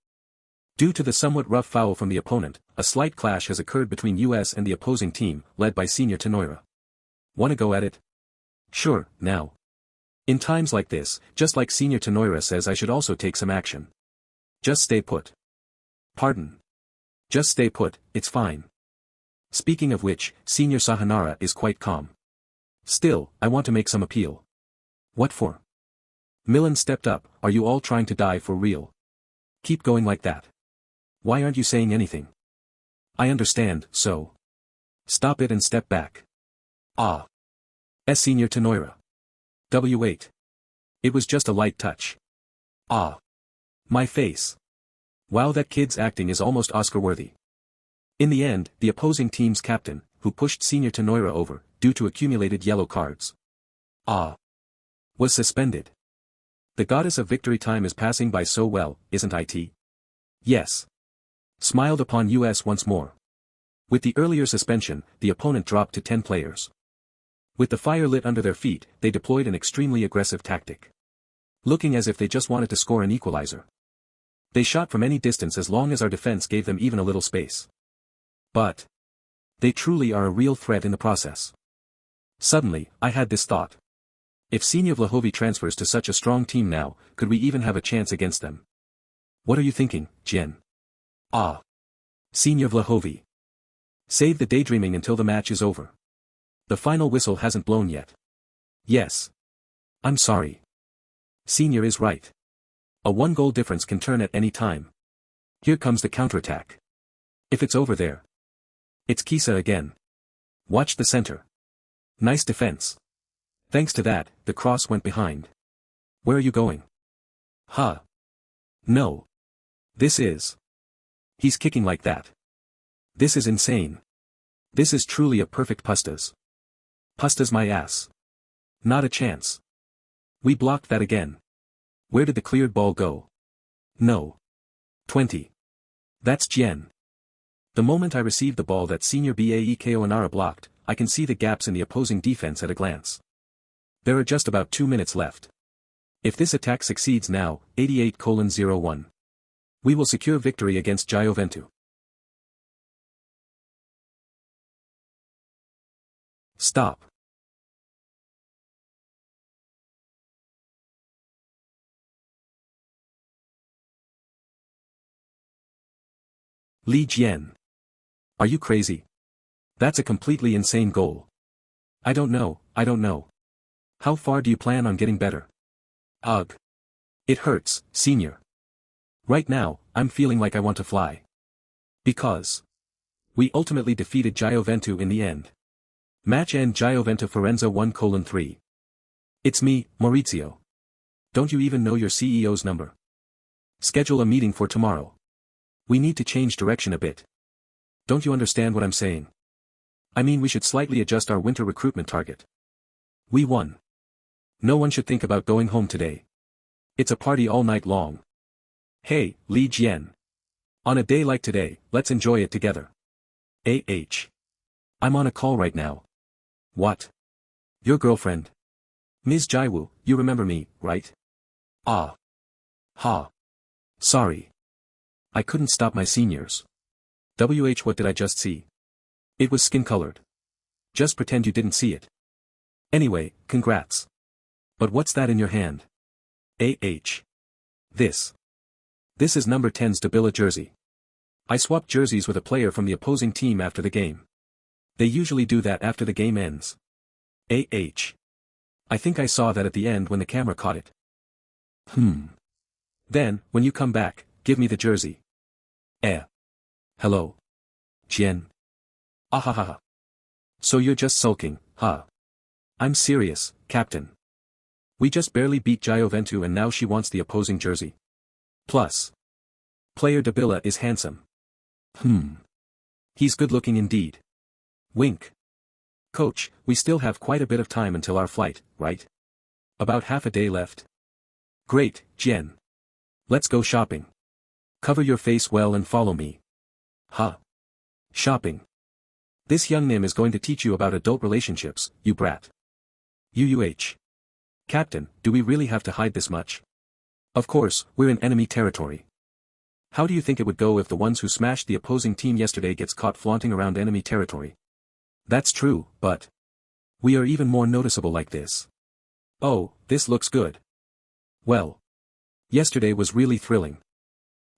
Due to the somewhat rough foul from the opponent, a slight clash has occurred between US and the opposing team, led by Senior Tenoira. Wanna go at it? Sure, now. In times like this, just like Senior Tenoira says, I should also take some action. Just stay put. Pardon. Just stay put, it's fine. Speaking of which, Senior Sahanara is quite calm. Still, I want to make some appeal. What for? Milan stepped up, are you all trying to die for real? Keep going like that. Why aren't you saying anything? I understand, so. Stop it and step back. Ah. Senior Tenoira. W8. It was just a light touch. Ah. My face. Wow, that kid's acting is almost Oscar-worthy. In the end, the opposing team's captain, who pushed Senior Tenoira over, due to accumulated yellow cards. Ah. Was suspended. The goddess of victory time is passing by so well, isn't it? Yes. Smiled upon US once more. With the earlier suspension, the opponent dropped to 10 players. With the fire lit under their feet, they deployed an extremely aggressive tactic. Looking as if they just wanted to score an equalizer. They shot from any distance as long as our defense gave them even a little space. But they truly are a real threat in the process. Suddenly, I had this thought. If Senior Vlahovi transfers to such a strong team now, could we even have a chance against them? What are you thinking, Jian? Ah. Senior Vlahovi. Save the daydreaming until the match is over. The final whistle hasn't blown yet. Yes. I'm sorry. Senior is right. A 1-goal difference can turn at any time. Here comes the counterattack. If it's over there. It's Kisa again. Watch the center. Nice defense. Thanks to that, the cross went behind. Where are you going? Huh. No. This is. He's kicking like that. This is insane. This is truly a perfect pustas. Pustas my ass. Not a chance. We blocked that again. Where did the cleared ball go? No. 20. That's Jian. The moment I received the ball that senior Baeko Onara blocked, I can see the gaps in the opposing defense at a glance. There are just about 2 minutes left. If this attack succeeds now, 88:01. We will secure victory against Juventus. Stop. Li Jian. Are you crazy? That's a completely insane goal. I don't know. How far do you plan on getting better? Ugh. It hurts, senior. Right now, I'm feeling like I want to fly. Because we ultimately defeated Juventus in the end. Match end Juventus Firenze 1:3. It's me, Maurizio. Don't you even know your CEO's number? Schedule a meeting for tomorrow. We need to change direction a bit. Don't you understand what I'm saying? I mean, we should slightly adjust our winter recruitment target. We won. No one should think about going home today. It's a party all night long. Hey, Li Jian. On a day like today, let's enjoy it together. I'm on a call right now. What? Your girlfriend? Ms. Jiwoo, you remember me, right? Ah. Ha. Sorry. I couldn't stop my seniors. What did I just see? It was skin-colored. Just pretend you didn't see it. Anyway, congrats. But what's that in your hand? This. This is number 10's Dabila jersey. I swapped jerseys with a player from the opposing team after the game. They usually do that after the game ends. I think I saw that at the end when the camera caught it. Then, when you come back, give me the jersey. Hello. Jian. Ahahaha. So you're just sulking, huh? I'm serious, Captain. We just barely beat Juventus and now she wants the opposing jersey. Plus. Player Dabila is handsome. He's good-looking indeed. Wink. Coach, we still have quite a bit of time until our flight, right? About half a day left. Great, Jian. Let's go shopping. Cover your face well and follow me. Huh? Shopping. This young Nim is going to teach you about adult relationships, you brat. Captain, do we really have to hide this much? Of course, we're in enemy territory. How do you think it would go if the ones who smashed the opposing team yesterday gets caught flaunting around enemy territory? That's true, but we are even more noticeable like this. Oh, this looks good. Well, yesterday was really thrilling.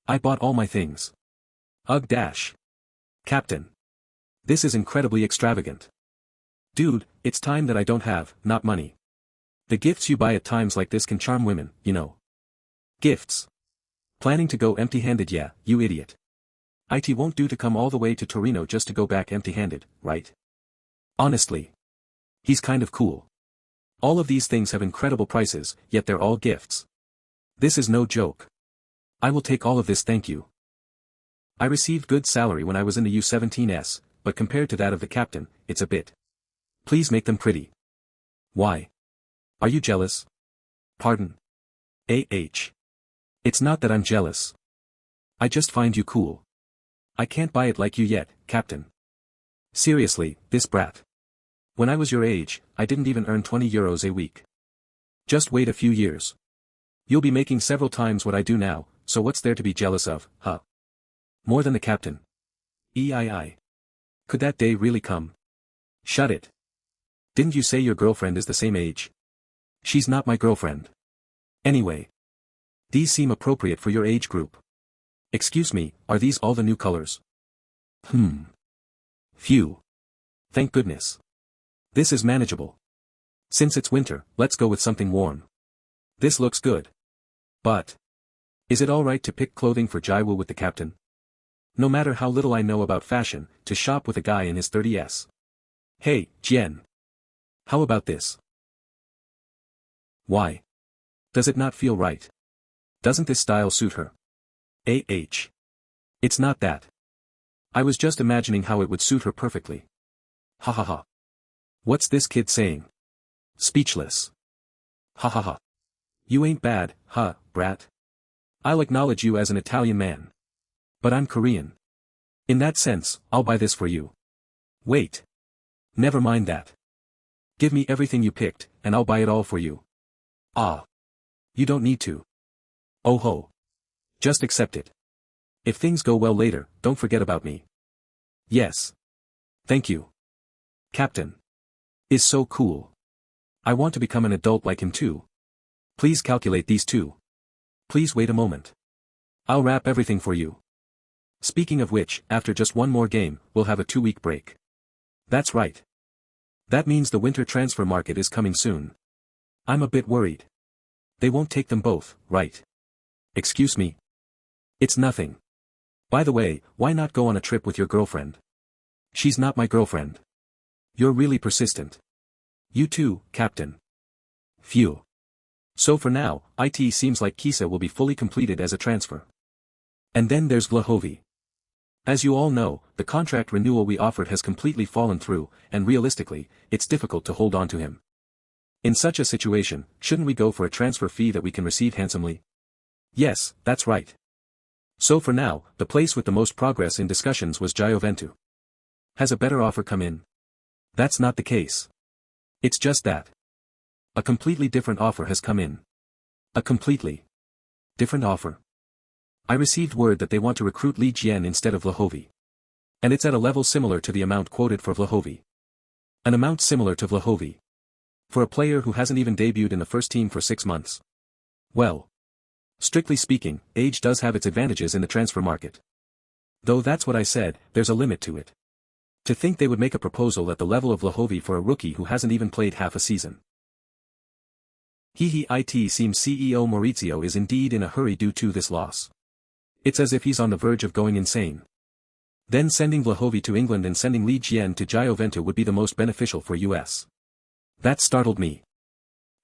I bought all my things. Ugh dash. Captain. This is incredibly extravagant. Dude, it's time that I don't have, not money. The gifts you buy at times like this can charm women, you know. Gifts. Planning to go empty-handed, yeah, you idiot. It won't do to come all the way to Torino just to go back empty-handed, right? Honestly. He's kind of cool. All of these things have incredible prices, yet they're all gifts. This is no joke. I will take all of this, thank you. I received good salary when I was in the U17s, but compared to that of the captain, it's a bit. Please make them pretty. Why? Are you jealous? Pardon? It's not that I'm jealous. I just find you cool. I can't buy it like you yet, Captain. Seriously, this brat. When I was your age, I didn't even earn 20 euros a week. Just wait a few years. You'll be making several times what I do now, so what's there to be jealous of, huh? More than the captain. Could that day really come? Shut it. Didn't you say your girlfriend is the same age? She's not my girlfriend. Anyway. These seem appropriate for your age group. Excuse me, are these all the new colors? Phew. Thank goodness. This is manageable. Since it's winter, let's go with something warm. This looks good. But is it alright to pick clothing for Jiwoo with the captain? No matter how little I know about fashion, to shop with a guy in his 30s. Hey, Jian. How about this? Why? Does it not feel right? Doesn't this style suit her? It's not that. I was just imagining how it would suit her perfectly. Ha ha ha. What's this kid saying? Speechless. Ha ha ha. You ain't bad, huh, brat? I'll acknowledge you as an Italian man. But I'm Korean. In that sense, I'll buy this for you. Wait. Never mind that. Give me everything you picked, and I'll buy it all for you. Ah. You don't need to. Oh ho. Just accept it. If things go well later, don't forget about me. Yes. Thank you. Captain. Is so cool. I want to become an adult like him too. Please calculate these two. Please wait a moment. I'll wrap everything for you. Speaking of which, after just one more game, we'll have a 2-week break. That's right. That means the winter transfer market is coming soon. I'm a bit worried. They won't take them both, right? Excuse me? It's nothing. By the way, why not go on a trip with your girlfriend? She's not my girlfriend. You're really persistent. You too, Captain. Phew. So for now, it seems like Kisa will be fully completed as a transfer. And then there's Vlahovi. As you all know, the contract renewal we offered has completely fallen through, and realistically, it's difficult to hold on to him. In such a situation, shouldn't we go for a transfer fee that we can receive handsomely? Yes, that's right. So for now, the place with the most progress in discussions was Gioventu. Has a better offer come in? That's not the case. It's just that. A completely different offer has come in. A completely different offer. I received word that they want to recruit Li Jian instead of Vlahovi. And it's at a level similar to the amount quoted for Vlahovi. An amount similar to Vlahovi. For a player who hasn't even debuted in the first team for 6 months. Well. Strictly speaking, age does have its advantages in the transfer market. Though that's what I said, there's a limit to it. To think they would make a proposal at the level of Vlahovi for a rookie who hasn't even played half a season. It seems CEO Maurizio is indeed in a hurry due to this loss. It's as if he's on the verge of going insane. Then sending Vlahovi to England and sending Li Jian to Gioventu would be the most beneficial for US. That startled me.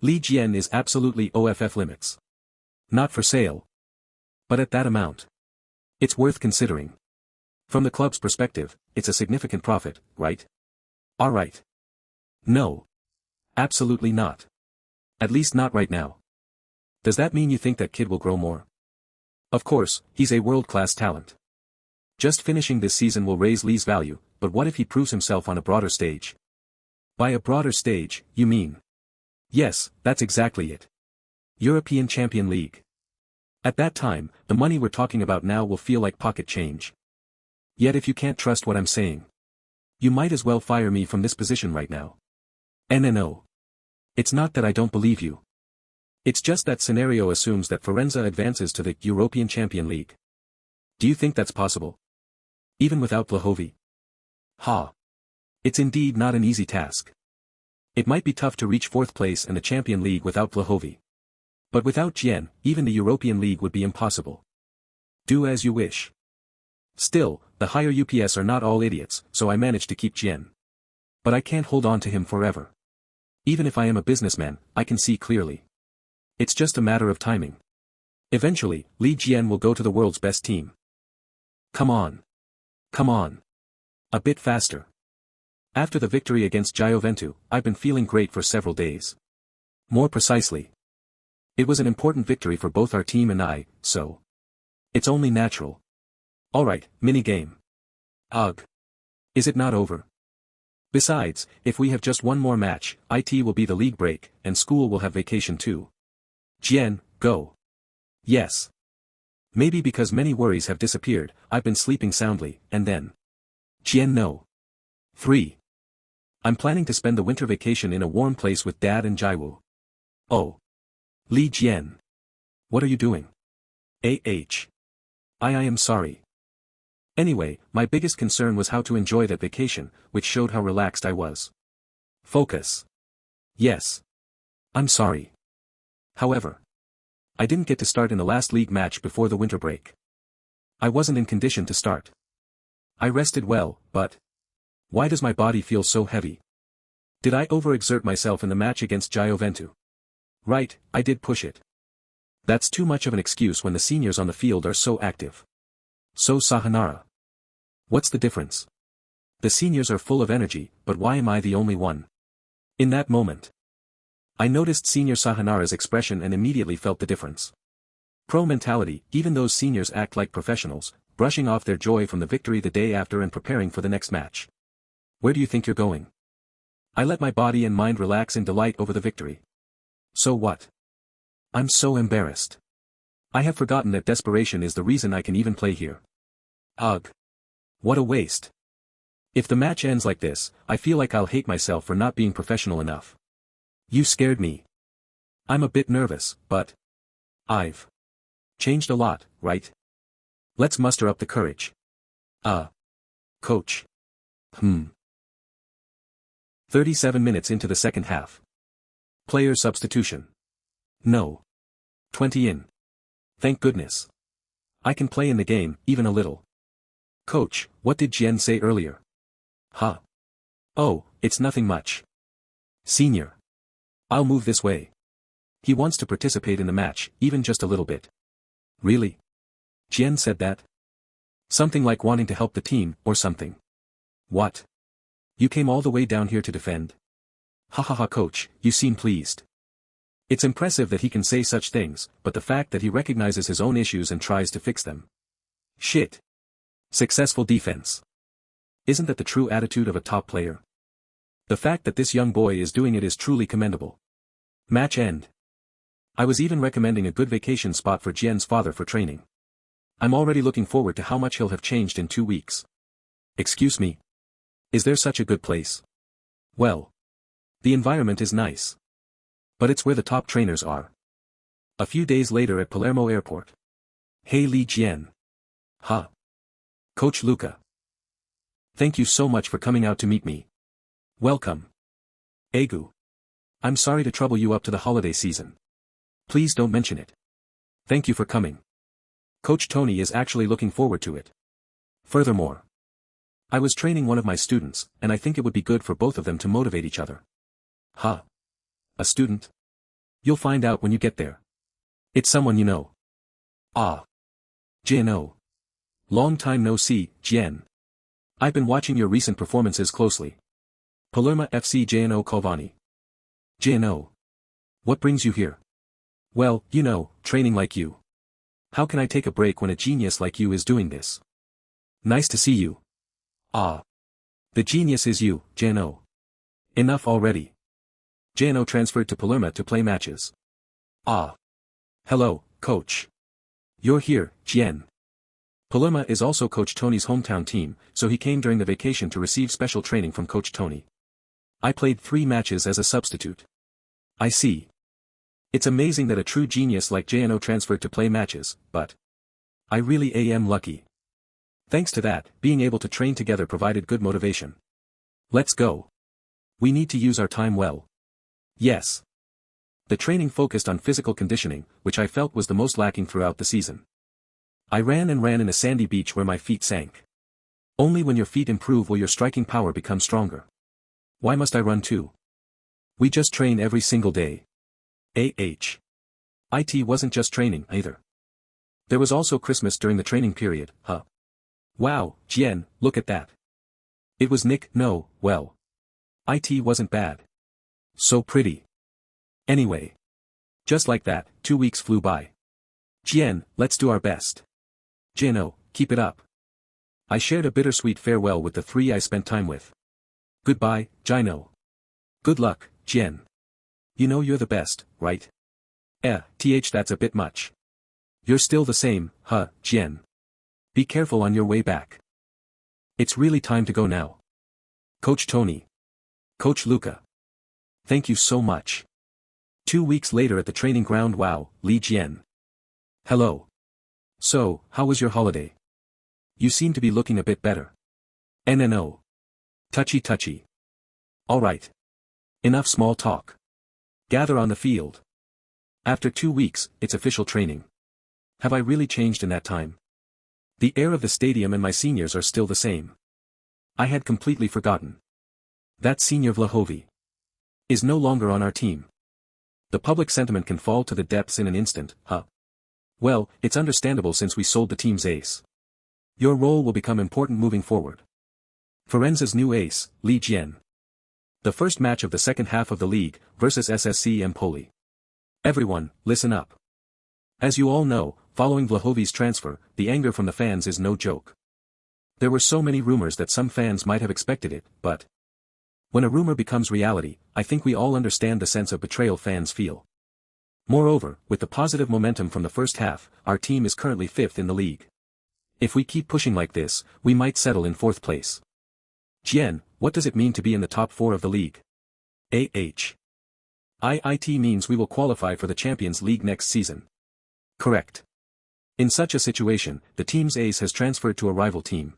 Li Jian is absolutely OFF limits. Not for sale. But at that amount. It's worth considering. From the club's perspective, it's a significant profit, right? Alright. No. Absolutely not. At least not right now. Does that mean you think that kid will grow more? Of course, he's a world-class talent. Just finishing this season will raise Li's value, but what if he proves himself on a broader stage? By a broader stage, you mean? Yes, that's exactly it. European Champion League. At that time, the money we're talking about now will feel like pocket change. Yet if you can't trust what I'm saying, you might as well fire me from this position right now. No. It's not that I don't believe you. It's just that scenario assumes that Firenze advances to the European Champion League. Do you think that's possible? Even without Vlahovi? Ha. It's indeed not an easy task. It might be tough to reach 4th place in the Champion League without Vlahovi. But without Jian, even the European League would be impossible. Do as you wish. Still, the higher UPS are not all idiots, so I managed to keep Jian. But I can't hold on to him forever. Even if I am a businessman, I can see clearly. It's just a matter of timing. Eventually, Li Jian will go to the world's best team. Come on. Come on. A bit faster. After the victory against Gioventu, I've been feeling great for several days. More precisely. It was an important victory for both our team and I, so. It's only natural. Alright, mini-game. Ugh. Is it not over? Besides, if we have just one more match, it will be the league break, and school will have vacation too. Jian, go. Yes. Maybe because many worries have disappeared, I've been sleeping soundly, and then. Jian, no. 3. I'm planning to spend the winter vacation in a warm place with Dad and Jiwoo. Oh. Li Jian. What are you doing? I am sorry. Anyway, my biggest concern was how to enjoy that vacation, which showed how relaxed I was. Focus. Yes. I'm sorry. However, I didn't get to start in the last league match before the winter break. I wasn't in condition to start. I rested well, but why does my body feel so heavy? Did I overexert myself in the match against Gioventu? Right, I did push it. That's too much of an excuse when the seniors on the field are so active. So Sahanara. What's the difference? The seniors are full of energy, but why am I the only one? In that moment, I noticed Senior Sahanara's expression and immediately felt the difference. Pro mentality, even those seniors act like professionals, brushing off their joy from the victory the day after and preparing for the next match. Where do you think you're going? I let my body and mind relax in delight over the victory. So what? I'm so embarrassed. I have forgotten that desperation is the reason I can even play here. Ugh. What a waste. If the match ends like this, I feel like I'll hate myself for not being professional enough. You scared me. I'm a bit nervous, but I've changed a lot, right? Let's muster up the courage. Coach. 37 minutes into the second half. Player substitution. No. 20 in. Thank goodness. I can play in the game, even a little. Coach, what did Jian say earlier? Huh. Oh, it's nothing much. Senior. I'll move this way. He wants to participate in the match, even just a little bit. Really? Jian said that? Something like wanting to help the team, or something. What? You came all the way down here to defend? Ha ha ha, coach, you seem pleased. It's impressive that he can say such things, but the fact that he recognizes his own issues and tries to fix them. Shit. Successful defense. Isn't that the true attitude of a top player? The fact that this young boy is doing it is truly commendable. Match end. I was even recommending a good vacation spot for Jian's father for training. I'm already looking forward to how much he'll have changed in 2 weeks. Excuse me. Is there such a good place? Well. The environment is nice. But it's where the top trainers are. A few days later at Palermo Airport. Hey Li Jian. Huh. Coach Luca. Thank you so much for coming out to meet me. Welcome. Egu. I'm sorry to trouble you up to the holiday season. Please don't mention it. Thank you for coming. Coach Tony is actually looking forward to it. Furthermore, I was training one of my students, and I think it would be good for both of them to motivate each other. Huh. A student? You'll find out when you get there. It's someone you know. Ah. Jian. Long time no see, Jian. I've been watching your recent performances closely. Palermo FC Jian Kovani. Jian. What brings you here? Well, you know, training like you. How can I take a break when a genius like you is doing this? Nice to see you. Ah. The genius is you, Jian. Enough already. Jian transferred to Palermo to play matches. Ah. Hello, coach. You're here, Jian. Palermo is also Coach Tony's hometown team, so he came during the vacation to receive special training from Coach Tony. I played 3 matches as a substitute. I see. It's amazing that a true genius like Jian transferred to play matches, but I really am lucky. Thanks to that, being able to train together provided good motivation. Let's go. We need to use our time well. Yes. The training focused on physical conditioning, which I felt was the most lacking throughout the season. I ran and ran in a sandy beach where my feet sank. Only when your feet improve will your striking power become stronger. Why must I run too? We just train every single day. It wasn't just training either. There was also Christmas during the training period, huh? Wow, Jian, look at that. It was Nick, no, well. It wasn't bad. So pretty. Anyway. Just like that, 2 weeks flew by. Jian, let's do our best. Jian, keep it up. I shared a bittersweet farewell with the 3 I spent time with. Goodbye, Jian. Good luck, Jian. You know you're the best, right? That's a bit much. You're still the same, huh, Jian. Be careful on your way back. It's really time to go now. Coach Tony. Coach Luca. Thank you so much. 2 weeks later at the training ground. Wow, Li Jian. Hello. So, how was your holiday? You seem to be looking a bit better. No. Touchy. Alright. Enough small talk. Gather on the field. After 2 weeks, it's official training. Have I really changed in that time? The air of the stadium and my seniors are still the same. I had completely forgotten. That senior Vlahovi is no longer on our team. The public sentiment can fall to the depths in an instant, huh? Well, it's understandable since we sold the team's ace. Your role will become important moving forward. Firenze's new ace, Jian. The first match of the second half of the league, versus SSC Empoli. Everyone, listen up. As you all know, following Vlahović's transfer, the anger from the fans is no joke. There were so many rumors that some fans might have expected it, but when a rumor becomes reality, I think we all understand the sense of betrayal fans feel. Moreover, with the positive momentum from the first half, our team is currently 5th in the league. If we keep pushing like this, we might settle in 4th place. Jian, what does it mean to be in the top 4 of the league? It means we will qualify for the Champions League next season. Correct. In such a situation, the team's ace has transferred to a rival team.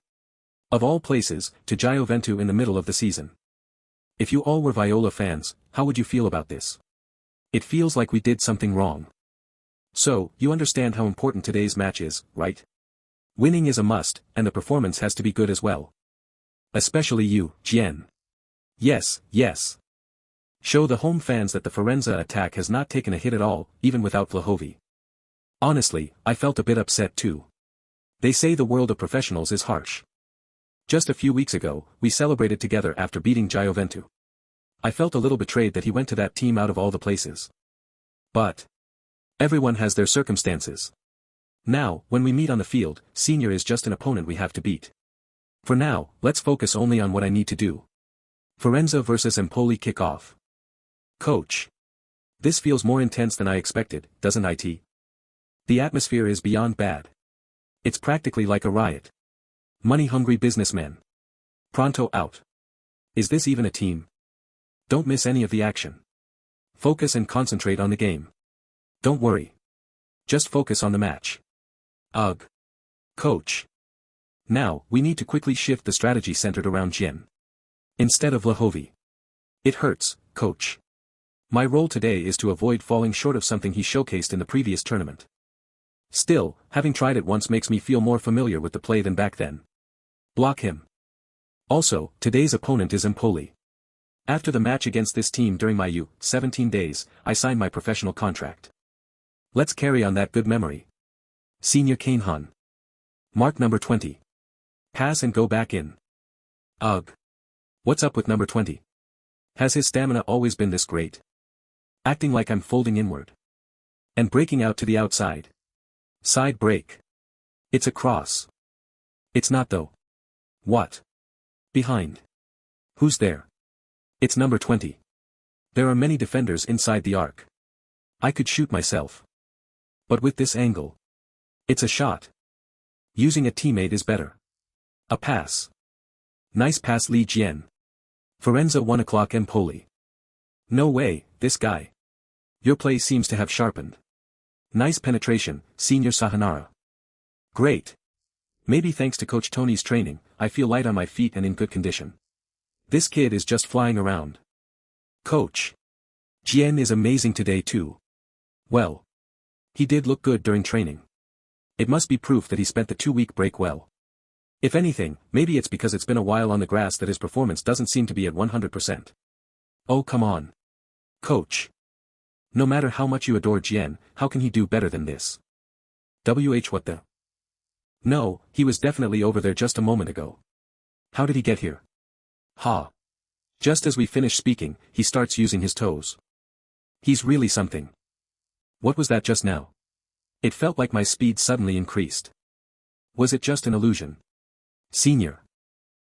Of all places, to Juventus in the middle of the season. If you all were Viola fans, how would you feel about this? It feels like we did something wrong. So, you understand how important today's match is, right? Winning is a must, and the performance has to be good as well. Especially you, Jian. Yes, yes. Show the home fans that the Firenze attack has not taken a hit at all, even without Vlahović. Honestly, I felt a bit upset too. They say the world of professionals is harsh. Just a few weeks ago, we celebrated together after beating Juventus. I felt a little betrayed that he went to that team out of all the places. But everyone has their circumstances. Now, when we meet on the field, Senior is just an opponent we have to beat. For now, let's focus only on what I need to do. Firenze versus Empoli kick-off. Coach. This feels more intense than I expected, doesn't it? The atmosphere is beyond bad. It's practically like a riot. Money-hungry businessmen. Pronto out. Is this even a team? Don't miss any of the action. Focus and concentrate on the game. Don't worry. Just focus on the match. Ugh. Coach. Now, we need to quickly shift the strategy centered around Jian. Instead of Vlahović. It hurts, coach. My role today is to avoid falling short of something he showcased in the previous tournament. Still, having tried it once makes me feel more familiar with the play than back then. Block him. Also, today's opponent is Empoli. After the match against this team during my U17 days, I signed my professional contract. Let's carry on that good memory. Senior Kanehan. Mark number 20. Pass and go back in. Ugh. What's up with number 20? Has his stamina always been this great? Acting like I'm folding inward. And breaking out to the outside. Side break. It's a cross. It's not though. What? Behind. Who's there? It's number 20. There are many defenders inside the arc. I could shoot myself. But with this angle. It's a shot. Using a teammate is better. A pass. Nice pass Jian. Firenze 1 o'clock Empoli. No way, this guy. Your play seems to have sharpened. Nice penetration, Senior Sahanara. Great. Maybe thanks to Coach Tony's training, I feel light on my feet and in good condition. This kid is just flying around. Coach. Jian is amazing today too. Well. He did look good during training. It must be proof that he spent the 2-week break well. If anything, maybe it's because it's been a while on the grass that his performance doesn't seem to be at 100%. Oh come on. Coach. No matter how much you adore Jian, how can he do better than this? What the? No, he was definitely over there just a moment ago. How did he get here? Ha. Just as we finish speaking, he starts using his toes. He's really something. What was that just now? It felt like my speed suddenly increased. Was it just an illusion? Senior.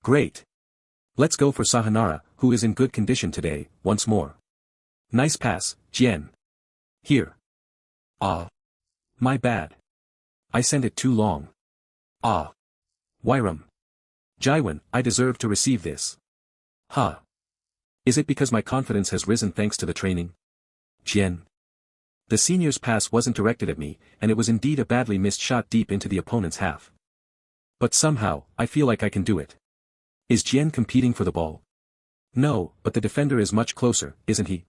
Great. Let's go for Sahanara, who is in good condition today, once more. Nice pass, Jian. Here. Ah. My bad. I sent it too long. Ah. Wyram. Jian, I deserve to receive this. Ha. Is it because my confidence has risen thanks to the training? Jian. The senior's pass wasn't directed at me, and it was indeed a badly missed shot deep into the opponent's half. But somehow, I feel like I can do it. Is Jian competing for the ball? No, but the defender is much closer, isn't he?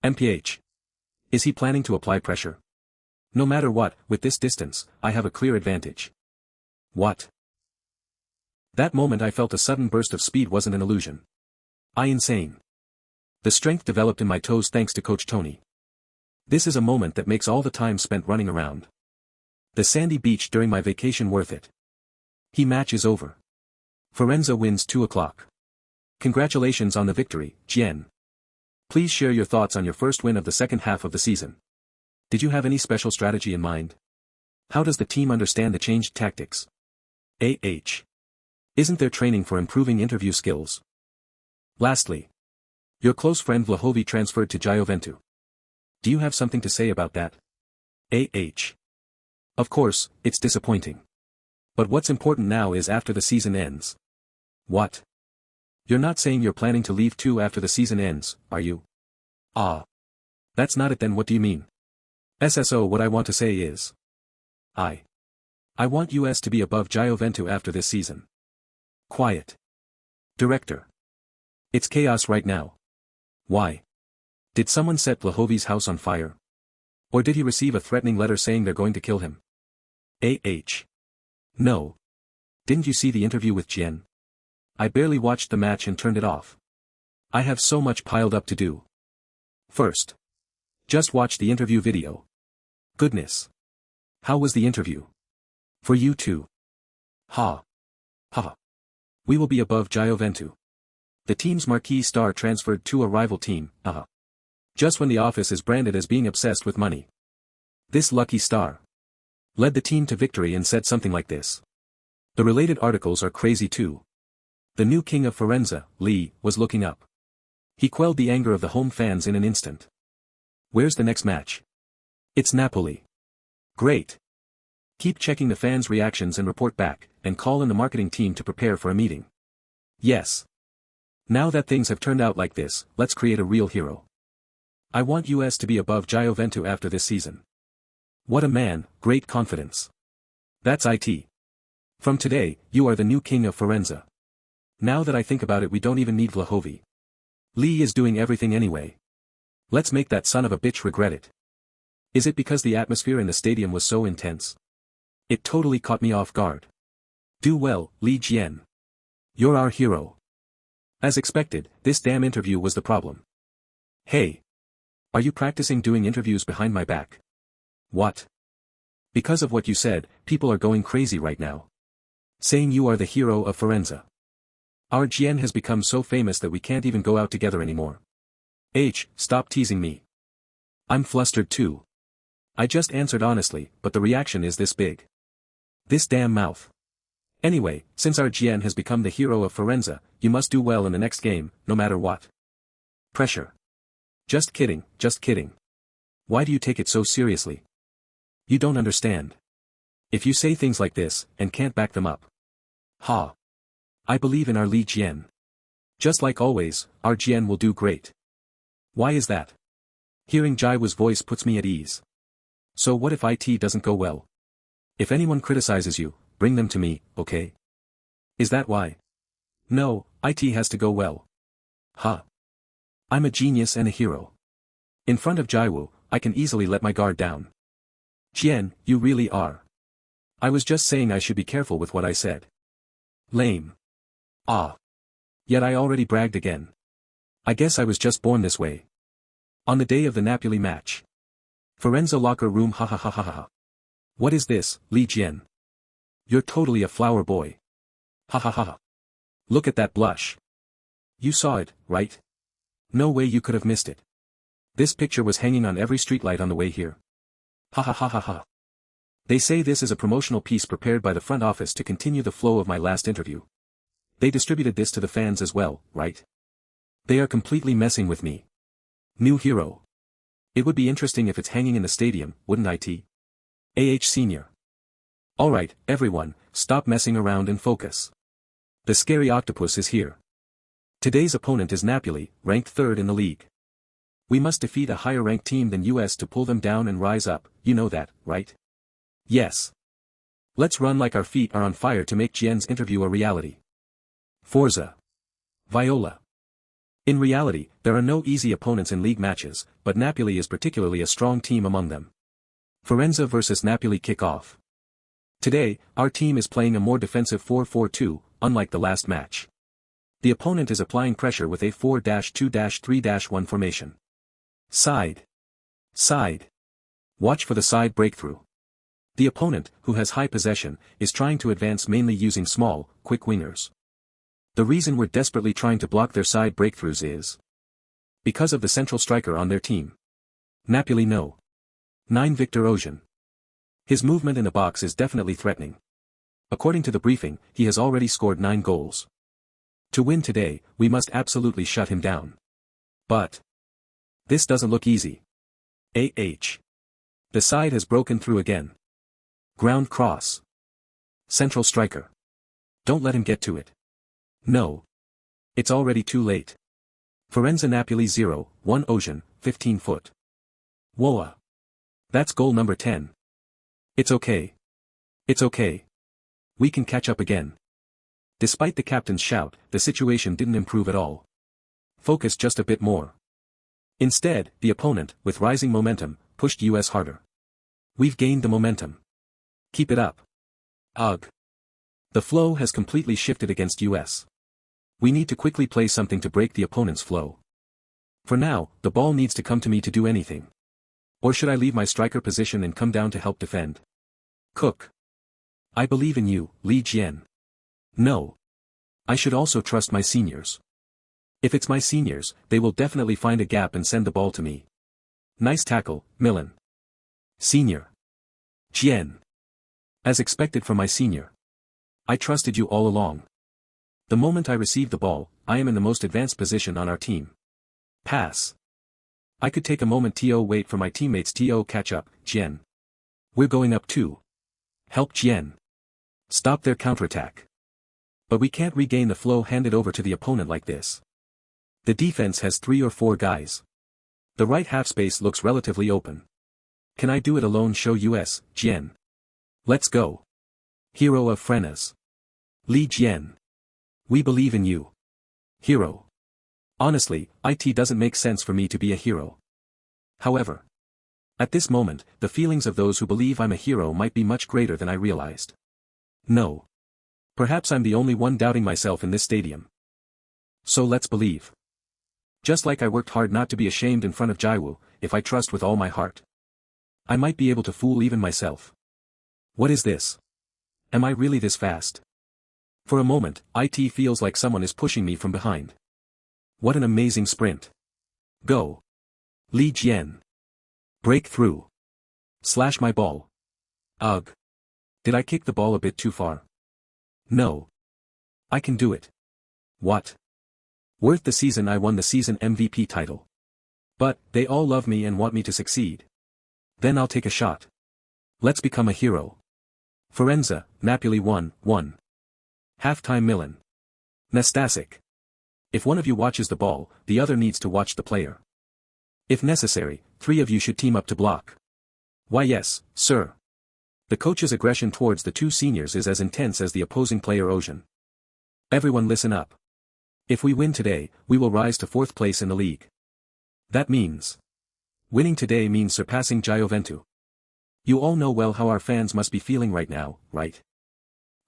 MPH. Is he planning to apply pressure? No matter what, with this distance, I have a clear advantage. What? That moment I felt a sudden burst of speed wasn't an illusion. Insane. The strength developed in my toes thanks to Coach Tony. This is a moment that makes all the time spent running around the sandy beach during my vacation worth it. Match is over. Firenze wins 2 o'clock. Congratulations on the victory, Jian. Please share your thoughts on your first win of the second half of the season. Did you have any special strategy in mind? How does the team understand the changed tactics? Isn't there training for improving interview skills? Lastly, your close friend Vlahovi transferred to Juventus. Do you have something to say about that? Of course, it's disappointing. But what's important now is after the season ends. What? You're not saying you're planning to leave too after the season ends, are you? That's not it then. What do you mean? SSO, what I want to say is, I want US to be above Juventus after this season. Quiet. Director. It's chaos right now. Why? Did someone set Vlahovi's house on fire? Or did he receive a threatening letter saying they're going to kill him? No. Didn't you see the interview with Jian? I barely watched the match and turned it off. I have so much piled up to do. First, just watch the interview video. Goodness. How was the interview? For you too. Ha. We will be above Juventus. The team's marquee star transferred to a rival team, just when the office is branded as being obsessed with money. This lucky star led the team to victory and said something like this. The related articles are crazy too. The new king of Firenze, Lee, was looking up. He quelled the anger of the home fans in an instant. Where's the next match? It's Napoli. Great. Keep checking the fans' reactions and report back, and call in the marketing team to prepare for a meeting. Yes. Now that things have turned out like this, let's create a real hero. I want US to be above Juventus after this season. What a man, great confidence. That's it. From today, you are the new king of Firenze. Now that I think about it, we don't even need Vlahovi. Lee is doing everything anyway. Let's make that son of a bitch regret it. Is it because the atmosphere in the stadium was so intense? It totally caught me off guard. Do well, Lee Jian. You're our hero. As expected, this damn interview was the problem. Hey. Are you practicing doing interviews behind my back? What? Because of what you said, people are going crazy right now. Saying you are the hero of Firenze. Our Jian has become so famous that we can't even go out together anymore. Stop teasing me. I'm flustered too. I just answered honestly, but the reaction is this big. This damn mouth. Anyway, since our Jian has become the hero of Firenze, you must do well in the next game, no matter what. Pressure. Just kidding, just kidding. Why do you take it so seriously? You don't understand. If you say things like this, and can't back them up. I believe in our Lee Jian. Just like always, our Jian will do great. Why is that? Hearing Jiwoo's voice puts me at ease. So what if it doesn't go well? If anyone criticizes you, bring them to me, okay? Is that why? No, it has to go well. I'm a genius and a hero. In front of Jiwoo, I can easily let my guard down. Jian, you really are. I was just saying I should be careful with what I said. Lame. Yet I already bragged again. I guess I was just born this way. On the day of the Napoli match. Firenze locker room. What is this, Lee Jian? You're totally a flower boy. Look at that blush. You saw it, right? No way you could have missed it. This picture was hanging on every streetlight on the way here. They say this is a promotional piece prepared by the front office to continue the flow of my last interview. They distributed this to the fans as well, right? They are completely messing with me. New hero. It would be interesting if it's hanging in the stadium, wouldn't it? Senior. Alright, everyone, stop messing around and focus. The scary octopus is here. Today's opponent is Napoli, ranked 3rd in the league. We must defeat a higher-ranked team than US to pull them down and rise up, you know that, right? Yes. Let's run like our feet are on fire to make Jian's interview a reality. Forza. Viola. In reality, there are no easy opponents in league matches, but Napoli is particularly a strong team among them. Firenze vs Napoli kick-off. Today, our team is playing a more defensive 4-4-2, unlike the last match. The opponent is applying pressure with a 4-2-3-1 formation. Side. Watch for the side breakthrough. The opponent, who has high possession, is trying to advance mainly using small, quick wingers. The reason we're desperately trying to block their side breakthroughs is because of the central striker on their team. Napoli no. 9 Victor Osimhen. His movement in the box is definitely threatening. According to the briefing, he has already scored 9 goals. To win today, we must absolutely shut him down. But this doesn't look easy. The side has broken through again. Ground cross. Central striker. Don't let him get to it. No. It's already too late. Firenze Napoli 0-1 Osimhen, 15 foot. Woa. That's goal number 10. It's okay. It's okay. We can catch up again. Despite the captain's shout, the situation didn't improve at all. Focus just a bit more. Instead, the opponent, with rising momentum, pushed US harder. We've gained the momentum. Keep it up. Ugh. The flow has completely shifted against US. We need to quickly play something to break the opponent's flow. For now, the ball needs to come to me to do anything. Or should I leave my striker position and come down to help defend? Cook. I believe in you, Jian. No. I should also trust my seniors. If it's my seniors, they will definitely find a gap and send the ball to me. Nice tackle, Milan. Senior. Jian. As expected from my senior. I trusted you all along. The moment I receive the ball, I am in the most advanced position on our team. Pass. I could take a moment to wait for my teammates to catch up, Jian. We're going up too. Help Jian. Stop their counterattack. But we can't regain the flow handed over to the opponent like this. The defense has 3 or 4 guys. The right half space looks relatively open. Can I do it alone? Show US, Jian. Let's go. Hero of Firenze. Jian. We believe in you. Hero. Honestly, it doesn't make sense for me to be a hero. However, at this moment, the feelings of those who believe I'm a hero might be much greater than I realized. No. Perhaps I'm the only one doubting myself in this stadium. So let's believe. Just like I worked hard not to be ashamed in front of Jiwoo, if I trust with all my heart, I might be able to fool even myself. What is this? Am I really this fast? For a moment, it feels like someone is pushing me from behind. What an amazing sprint. Go. Jian. Break through. Slash my ball. Ugh. Did I kick the ball a bit too far? No. I can do it. What? Worth the season I won the season MVP title. But, they all love me and want me to succeed. Then I'll take a shot. Let's become a hero. Firenze, Napoli 1-1. Halftime Milan. Nastasic. If one of you watches the ball, the other needs to watch the player. If necessary, 3 of you should team up to block. Why yes, sir. The coach's aggression towards the 2 seniors is as intense as the opposing player Osimhen. Everyone listen up. If we win today, we will rise to 4th place in the league. That means winning today means surpassing Juventus. You all know well how our fans must be feeling right now, right?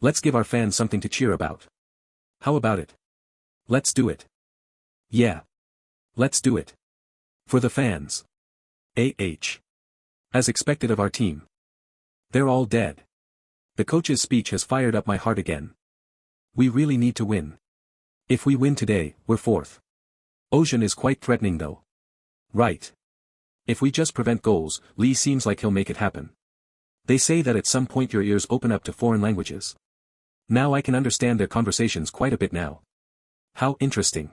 Let's give our fans something to cheer about. How about it? Let's do it. Yeah. Let's do it. For the fans. As expected of our team. They're all dead. The coach's speech has fired up my heart again. We really need to win. If we win today, we're 4th. Osimhen is quite threatening though. Right. If we just prevent goals, Lee seems like he'll make it happen. They say that at some point your ears open up to foreign languages. Now I can understand their conversations quite a bit now. How interesting.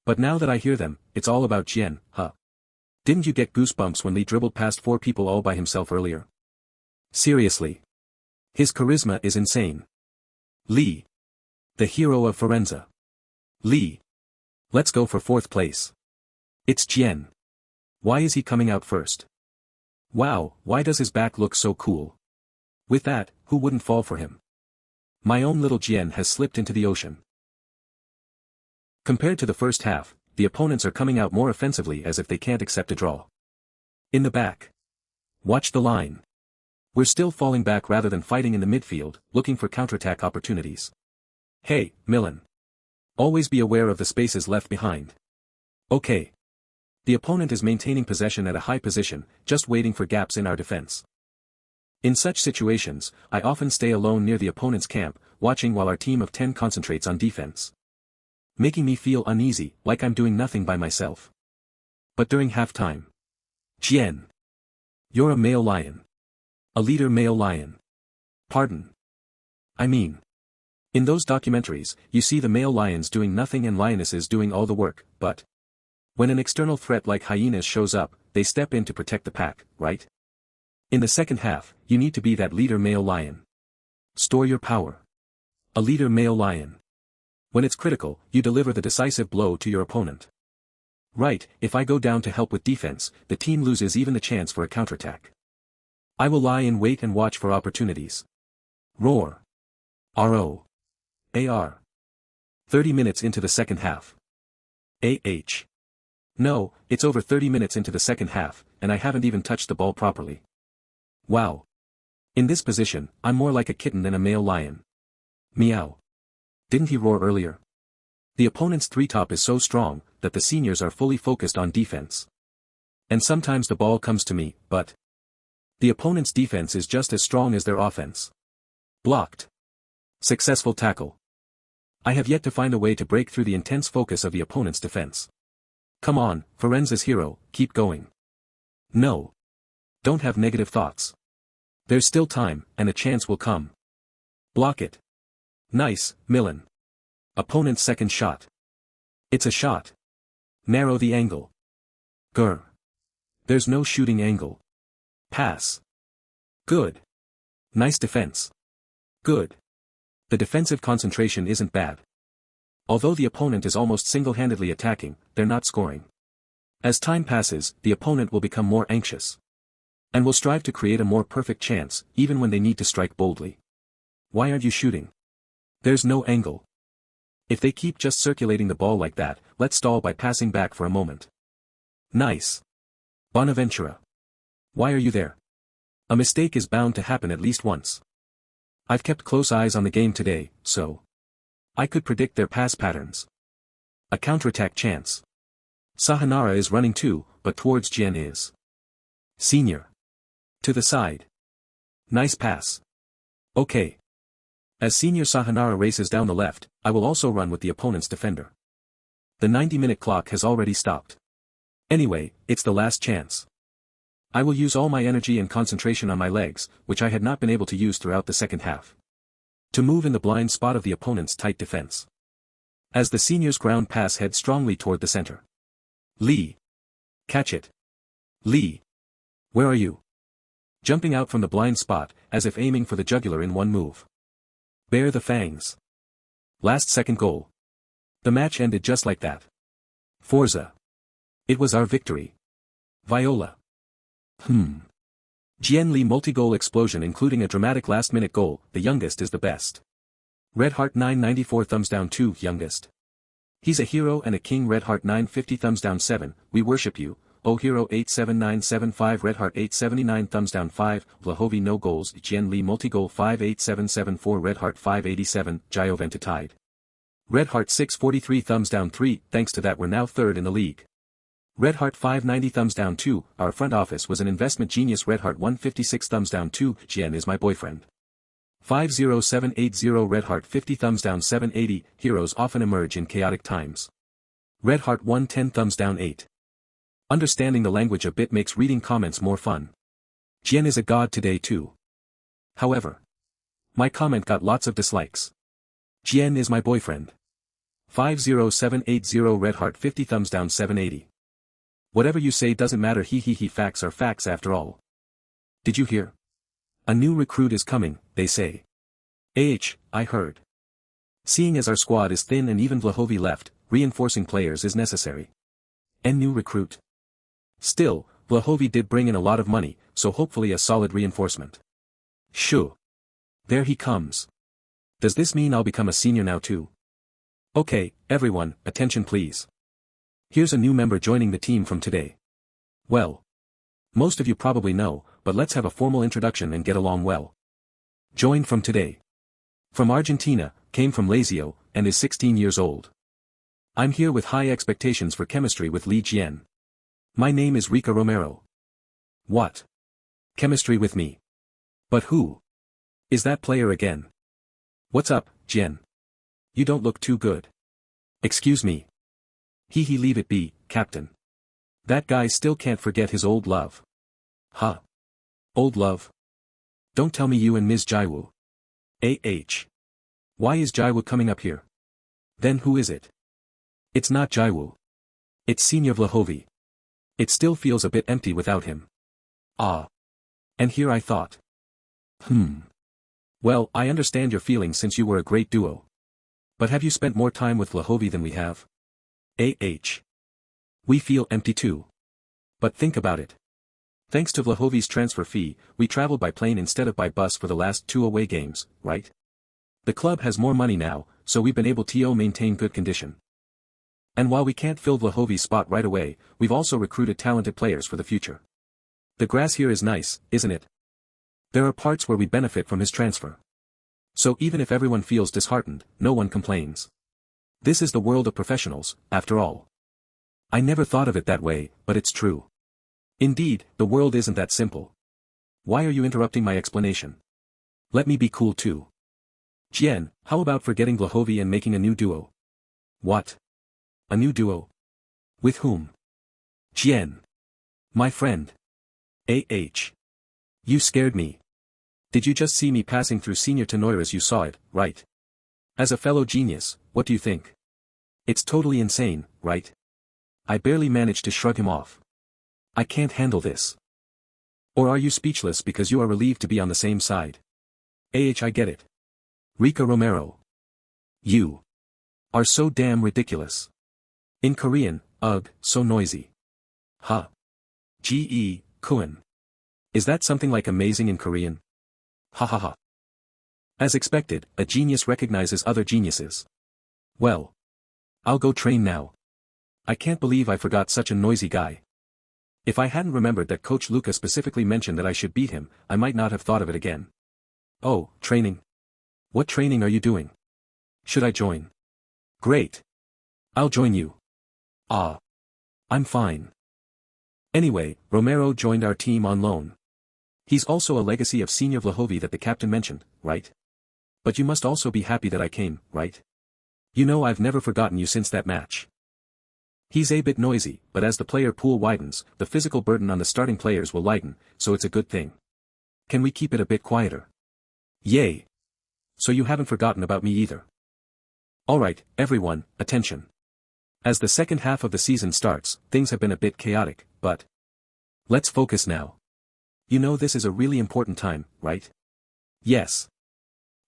But now that I hear them, it's all about Jian, huh? Didn't you get goosebumps when Lee dribbled past 4 people all by himself earlier? Seriously. His charisma is insane. Lee. The hero of Firenze. Lee. Let's go for 4th place. It's Jian. Why is he coming out first? Wow, why does his back look so cool? With that, who wouldn't fall for him? My own little Jian has slipped into the ocean. Compared to the first half, the opponents are coming out more offensively as if they can't accept a draw. In the back. Watch the line. We're still falling back rather than fighting in the midfield, looking for counterattack opportunities. Hey, Milan. Always be aware of the spaces left behind. Okay. The opponent is maintaining possession at a high position, just waiting for gaps in our defense. In such situations, I often stay alone near the opponent's camp, watching while our team of 10 concentrates on defense. making me feel uneasy, like I'm doing nothing by myself. But during halftime. Jian. You're a male lion. A leader male lion. Pardon. I mean. In those documentaries, you see the male lions doing nothing and lionesses doing all the work, but when an external threat like hyenas shows up, they step in to protect the pack, right? In the second half, you need to be that leader male lion. Store your power. A leader male lion. When it's critical, you deliver the decisive blow to your opponent. Right, if I go down to help with defense, the team loses even the chance for a counterattack. I will lie in wait and watch for opportunities. Roar. R-O-A-R. 30 minutes into the second half. A-H. No, it's over 30 minutes into the second half, and I haven't even touched the ball properly. Wow. In this position, I'm more like a kitten than a male lion. Meow. Didn't he roar earlier? The opponent's three-top is so strong, that the seniors are fully focused on defense. And sometimes the ball comes to me, but the opponent's defense is just as strong as their offense. Blocked. Successful tackle. I have yet to find a way to break through the intense focus of the opponent's defense. Come on, Firenze's hero, keep going. No. Don't have negative thoughts. There's still time, and a chance will come. Block it. Nice, Milan. Opponent's second shot. It's a shot. Narrow the angle. Grr. There's no shooting angle. Pass. Good. Nice defense. Good. The defensive concentration isn't bad. Although the opponent is almost single-handedly attacking, they're not scoring. As time passes, the opponent will become more anxious. And will strive to create a more perfect chance, even when they need to strike boldly. Why aren't you shooting? There's no angle. If they keep just circulating the ball like that, let's stall by passing back for a moment. Nice. Bonaventura. Why are you there? A mistake is bound to happen at least once. I've kept close eyes on the game today, so I could predict their pass patterns. A counterattack chance. Sahanara is running too, but towards Jian is. Senior. To the side. Nice pass. Okay. As Senior Sahanara races down the left, I will also run with the opponent's defender. The 90-minute clock has already stopped. Anyway, it's the last chance. I will use all my energy and concentration on my legs, which I had not been able to use throughout the second half. To move in the blind spot of the opponent's tight defense. As the senior's ground pass heads strongly toward the center. Lee. Catch it. Lee. Where are you? Jumping out from the blind spot, as if aiming for the jugular in one move. Bare the fangs. Last second goal. The match ended just like that. Forza. It was our victory. Viola. Jian Lee multi-goal explosion including a dramatic last-minute goal, the youngest is the best. Red Heart 994 thumbs down 2, youngest. He's a hero and a king. Red Heart 950 thumbs down 7, we worship you. Oh Hero 87975 Red Heart 879 thumbs down 5, Vlahovi no goals. Jian Lee multi-goal 58774 Red Heart 587, Jioventa tied. Red Heart 643 thumbs down 3, thanks to that we're now third in the league. Red Heart 590 thumbs down 2, our front office was an investment genius. Red Heart 156 thumbs down 2, Jian is my boyfriend. 50780 Red Heart 50 thumbs down 780, heroes often emerge in chaotic times. Red Heart 110 thumbs down 8. Understanding the language a bit makes reading comments more fun. Jian is a god today too. However, my comment got lots of dislikes. Jian is my boyfriend. 50780 Red Heart 50 thumbs down 780. Whatever you say doesn't matter, facts are facts after all. Did you hear? A new recruit is coming, they say. I heard. Seeing as our squad is thin and even Vlahovi left, reinforcing players is necessary. New recruit. Still, Vlahovi did bring in a lot of money, so hopefully a solid reinforcement. Shoo. There he comes. Does this mean I'll become a senior now too? Okay, everyone, attention please. Here's a new member joining the team from today. Well, most of you probably know, but let's have a formal introduction and get along well. Joined from today. From Argentina, came from Lazio, and is 16 years old. I'm here with high expectations for chemistry with Li Jian. My name is Rica Romero. What? Chemistry with me. But who? Is that player again? What's up, Jian? You don't look too good. Excuse me. He leave it be, Captain. That guy still can't forget his old love. Huh? Old love? Don't tell me you and Ms. Jiwoo. Why is Jiwoo coming up here? Then who is it? It's not Jiwoo. It's Senior Vlahovi. It still feels a bit empty without him. Ah. And here I thought. Well, I understand your feelings since you were a great duo. But have you spent more time with Vlahovi than we have? We feel empty too. But think about it. Thanks to Vlahovi's transfer fee, we traveled by plane instead of by bus for the last 2 away games, right? The club has more money now, so we've been able to maintain good condition. And while we can't fill Vlahovi's spot right away, we've also recruited talented players for the future. The grass here is nice, isn't it? There are parts where we benefit from his transfer. So even if everyone feels disheartened, no one complains. This is the world of professionals, after all. I never thought of it that way, but it's true. Indeed, the world isn't that simple. Why are you interrupting my explanation? Let me be cool too. Jian, how about forgetting Vlahovi and making a new duo? What? A new duo? With whom? Jian. My friend. You scared me. Did you just see me passing through Senior Tenoir as you saw it, right? As a fellow genius, what do you think? It's totally insane, right? I barely managed to shrug him off. I can't handle this. Or are you speechless because you are relieved to be on the same side? I get it. Rika Romero. You are so damn ridiculous. In Korean, ugh, so noisy. Huh. Ge, Kuan. Is that something like amazing in Korean? Ha ha ha. As expected, a genius recognizes other geniuses. Well. I'll go train now. I can't believe I forgot such a noisy guy. If I hadn't remembered that Coach Luca specifically mentioned that I should beat him, I might not have thought of it again. Oh, training. What training are you doing? Should I join? Great. I'll join you. Ah. I'm fine. Anyway, Romero joined our team on loan. He's also a legacy of Senior Vlahovi that the captain mentioned, right? But you must also be happy that I came, right? You know I've never forgotten you since that match. He's a bit noisy, but as the player pool widens, the physical burden on the starting players will lighten, so it's a good thing. Can we keep it a bit quieter? Yay. So you haven't forgotten about me either. Alright, everyone, attention. As the second half of the season starts, things have been a bit chaotic, but let's focus now. You know this is a really important time, right? Yes.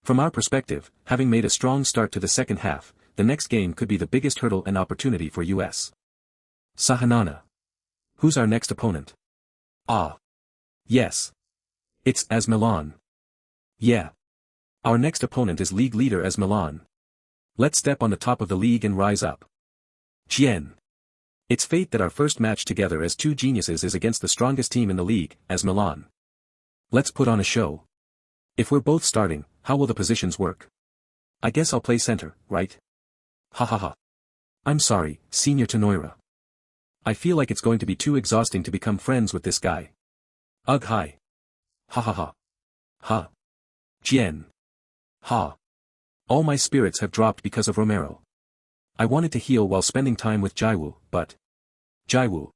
From our perspective, having made a strong start to the second half, the next game could be the biggest hurdle and opportunity for US. Sahanana. Who's our next opponent? Ah. Yes. It's AS Milan. Yeah. Our next opponent is league leader AS Milan. Let's step on the top of the league and rise up. Jian. It's fate that our first match together as two geniuses is against the strongest team in the league, AS Milan. Let's put on a show. If we're both starting, how will the positions work? I guess I'll play center, right? Ha ha ha. I'm sorry, Senior Tenoira. I feel like it's going to be too exhausting to become friends with this guy. Ugh hi. Ha ha ha. Ha. Jian. Ha. All my spirits have dropped because of Romero. I wanted to heal while spending time with Jiwoo, but... Jiwoo.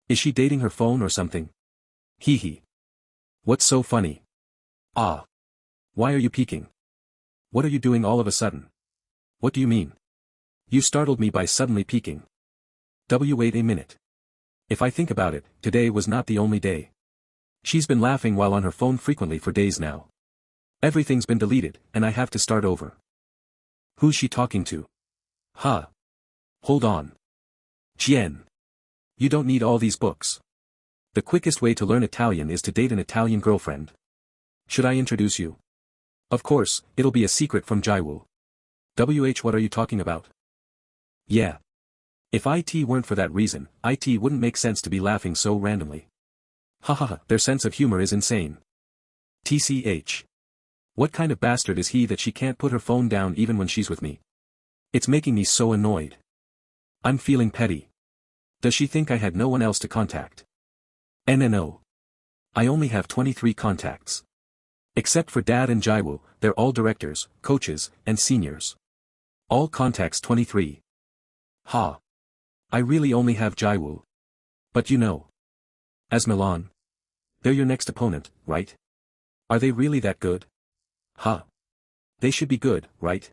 Is she dating her phone or something? Hee hee. What's so funny? Ah. Why are you peeking? What are you doing all of a sudden? What do you mean? You startled me by suddenly peeking. Wait a minute. If I think about it, today was not the only day. She's been laughing while on her phone frequently for days now. Everything's been deleted, and I have to start over. Who's she talking to? Huh. Hold on. Jian. You don't need all these books. The quickest way to learn Italian is to date an Italian girlfriend. Should I introduce you? Of course, it'll be a secret from Jiwoo. What are you talking about? Yeah. If IT weren't for that reason, IT wouldn't make sense to be laughing so randomly. Haha, their sense of humor is insane. TCH. What kind of bastard is he that she can't put her phone down even when she's with me? It's making me so annoyed. I'm feeling petty. Does she think I had no one else to contact? No. I only have 23 contacts. Except for Dad and Jiwoo, they're all directors, coaches, and seniors. All contacts 23. Ha. I really only have Jiwoo. But you know. As Milan. They're your next opponent, right? Are they really that good? Ha. They should be good, right?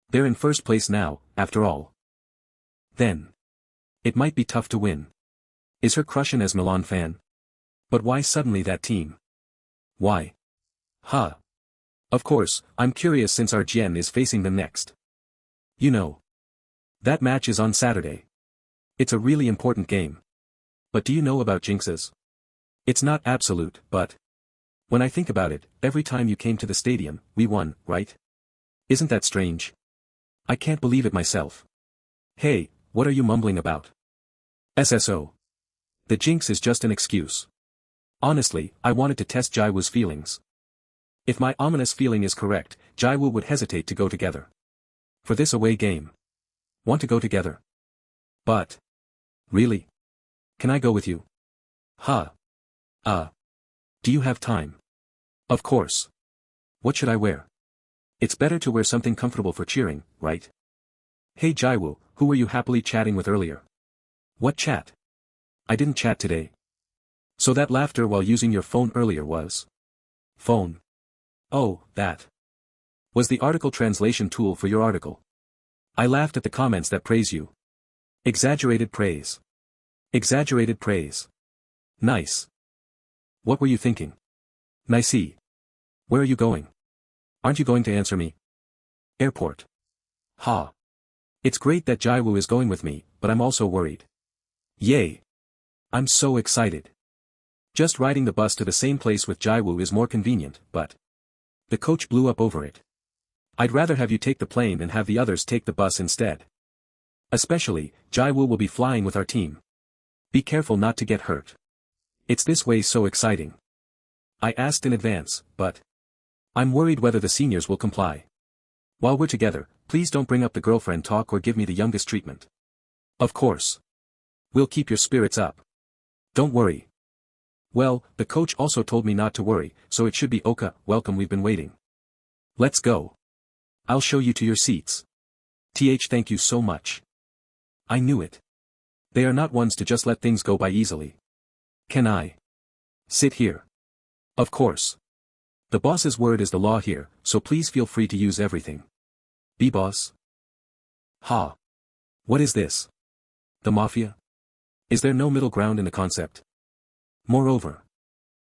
They're in first place now, after all. Then. It might be tough to win. Is her crush an AS Milan fan? But why suddenly that team? Why? Ha. Of course, I'm curious since our Jian is facing them next. You know. That match is on Saturday. It's a really important game. But do you know about jinxes? It's not absolute, but... When I think about it, every time you came to the stadium, we won, right? Isn't that strange? I can't believe it myself. Hey, what are you mumbling about? SSO. The jinx is just an excuse. Honestly, I wanted to test Jiwoo's feelings. If my ominous feeling is correct, Jiwoo would hesitate to go together. For this away game. Want to go together? But. Really? Can I go with you? Ha. Do you have time? Of course. What should I wear? It's better to wear something comfortable for cheering, right? Hey Jiwoo, who were you happily chatting with earlier? What chat? I didn't chat today. So that laughter while using your phone earlier was? Phone. Oh, that. Was the article translation tool for your article. I laughed at the comments that praise you. Exaggerated praise. Exaggerated praise. Nice. What were you thinking? Nicey. Where are you going? Aren't you going to answer me? Airport. Ha. It's great that Jiwoo is going with me, but I'm also worried. Yay. I'm so excited. Just riding the bus to the same place with Jiwoo is more convenient, but... The coach blew up over it. I'd rather have you take the plane and have the others take the bus instead. Especially, Jiwoo will be flying with our team. Be careful not to get hurt. It's this way so exciting. I asked in advance, but... I'm worried whether the seniors will comply. While we're together, please don't bring up the girlfriend talk or give me the youngest treatment. Of course. We'll keep your spirits up. Don't worry. Well, the coach also told me not to worry, so it should be okay. Welcome, we've been waiting. Let's go. I'll show you to your seats. Thank you so much. I knew it. They are not ones to just let things go by easily. Can I sit here? Of course. The boss's word is the law here, so please feel free to use everything. Be boss. Ha. What is this? The mafia? Is there no middle ground in the concept? Moreover.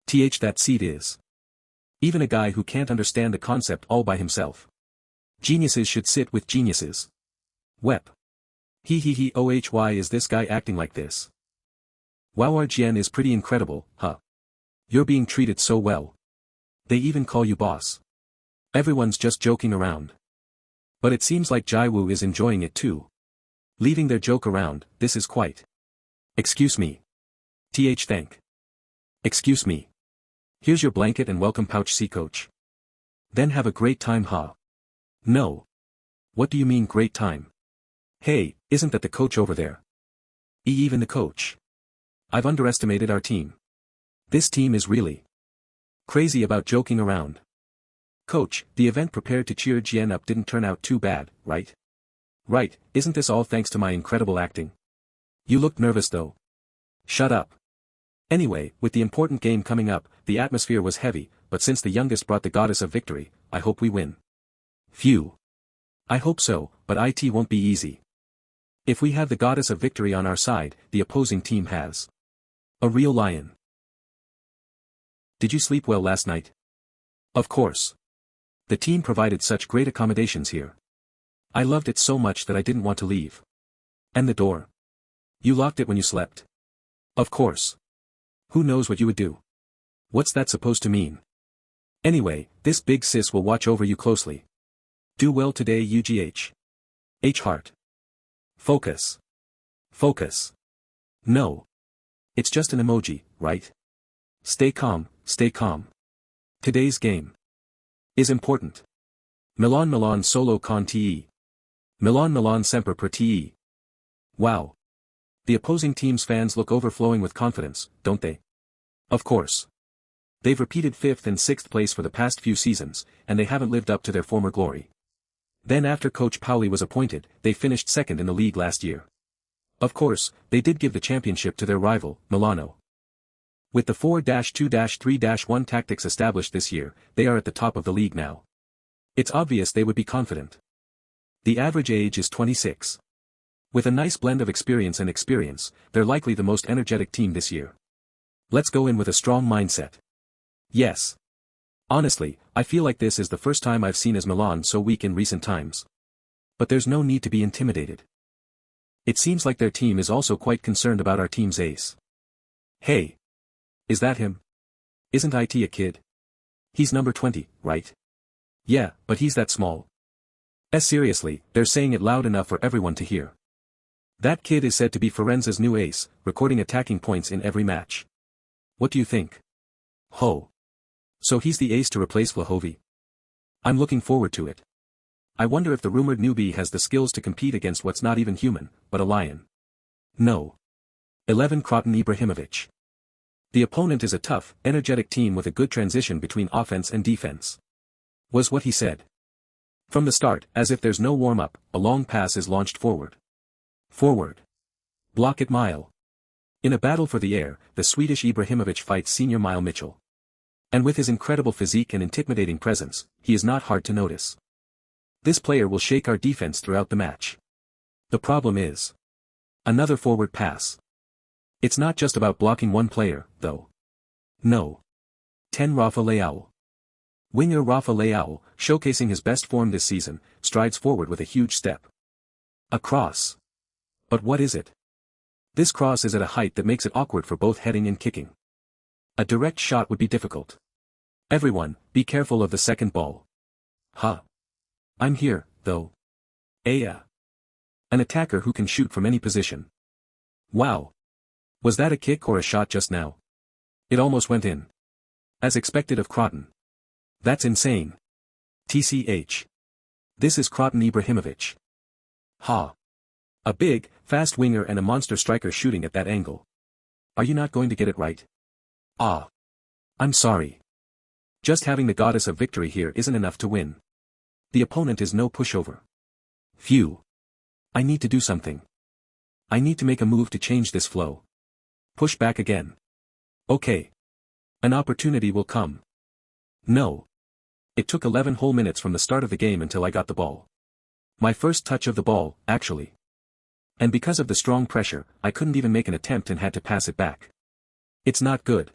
That seat is. Even a guy who can't understand the concept all by himself. Geniuses should sit with geniuses. Wep. Why is this guy acting like this? Wow, our Jian is pretty incredible, huh? You're being treated so well. They even call you boss. Everyone's just joking around. But it seems like Jiwoo is enjoying it too. Leaving their joke around, this is quite. Excuse me. Thank. Excuse me. Here's your blanket and welcome pouch, see coach. Then have a great time, huh? No. What do you mean great time? Hey, isn't that the coach over there? Even the coach. I've underestimated our team. This team is really crazy about joking around. Coach, the event prepared to cheer Jian up didn't turn out too bad, right? Right, isn't this all thanks to my incredible acting? You looked nervous though. Shut up. Anyway, with the important game coming up, the atmosphere was heavy, but since the youngest brought the goddess of victory, I hope we win. Phew. I hope so, but it won't be easy. If we have the goddess of victory on our side, the opposing team has a real lion. Did you sleep well last night? Of course. The team provided such great accommodations here. I loved it so much that I didn't want to leave. And the door? You locked it when you slept? Of course. Who knows what you would do? What's that supposed to mean? Anyway, this big sis will watch over you closely. Do well today, UGH. H heart. Focus. Focus. No. It's just an emoji, right? Stay calm, stay calm. Today's game is important. Milan solo con te. Milan semper per te. Wow. The opposing team's fans look overflowing with confidence, don't they? Of course. They've repeated 5th and 6th place for the past few seasons, and they haven't lived up to their former glory. Then after Coach Pauli was appointed, they finished 2nd in the league last year. Of course, they did give the championship to their rival, Milano. With the 4-2-3-1 tactics established this year, they are at the top of the league now. It's obvious they would be confident. The average age is 26. With a nice blend of experience, they're likely the most energetic team this year. Let's go in with a strong mindset. Yes. Honestly, I feel like this is the first time I've seen AS Milan so weak in recent times. But there's no need to be intimidated. It seems like their team is also quite concerned about our team's ace. Hey. Is that him? Isn't it a kid? He's number 20, right? Yeah, but he's that small. Seriously, they're saying it loud enough for everyone to hear. That kid is said to be Firenze's new ace, recording attacking points in every match. What do you think? Ho. So he's the ace to replace Vlahovic? I'm looking forward to it. I wonder if the rumored newbie has the skills to compete against what's not even human, but a lion. No. 11 Kroton Ibrahimovic. The opponent is a tough, energetic team with a good transition between offense and defense. Was what he said. From the start, as if there's no warm-up, a long pass is launched forward. Forward. Block it Mile. In a battle for the air, the Swedish Ibrahimovic fights senior Mile Mitchell. And with his incredible physique and intimidating presence, he is not hard to notice. This player will shake our defense throughout the match. The problem is another forward pass. It's not just about blocking one player, though. No. 10 Rafa Leao. Winger Rafa Leao, showcasing his best form this season, strides forward with a huge step. A cross. But what is it? This cross is at a height that makes it awkward for both heading and kicking. A direct shot would be difficult. Everyone, be careful of the second ball. Huh. I'm here, though. An attacker who can shoot from any position. Wow. Was that a kick or a shot just now? It almost went in. As expected of Kroton. That's insane. TCH. This is Kroton Ibrahimovic. Ha. A big, fast winger and a monster striker shooting at that angle. Are you not going to get it right? Ah. I'm sorry. Just having the goddess of victory here isn't enough to win. The opponent is no pushover. Phew. I need to do something. I need to make a move to change this flow. Push back again. Okay. An opportunity will come. No. It took 11 whole minutes from the start of the game until I got the ball. My first touch of the ball, actually. And because of the strong pressure, I couldn't even make an attempt and had to pass it back. It's not good.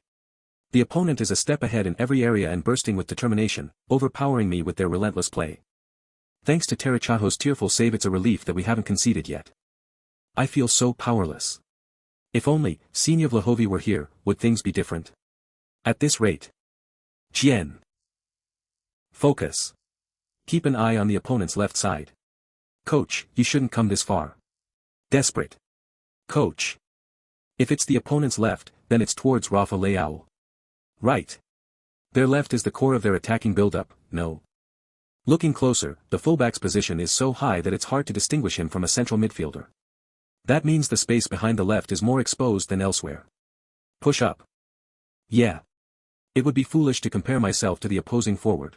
The opponent is a step ahead in every area and bursting with determination, overpowering me with their relentless play. Thanks to Terachaho's tearful save, it's a relief that we haven't conceded yet. I feel so powerless. If only Senior Vlahovic were here, would things be different? At this rate. Jian. Focus. Keep an eye on the opponent's left side. Coach, you shouldn't come this far. Desperate. Coach. If it's the opponent's left, then it's towards Rafa Leao. Right. Their left is the core of their attacking build-up, no. Looking closer, the fullback's position is so high that it's hard to distinguish him from a central midfielder. That means the space behind the left is more exposed than elsewhere. Push up. Yeah. It would be foolish to compare myself to the opposing forward.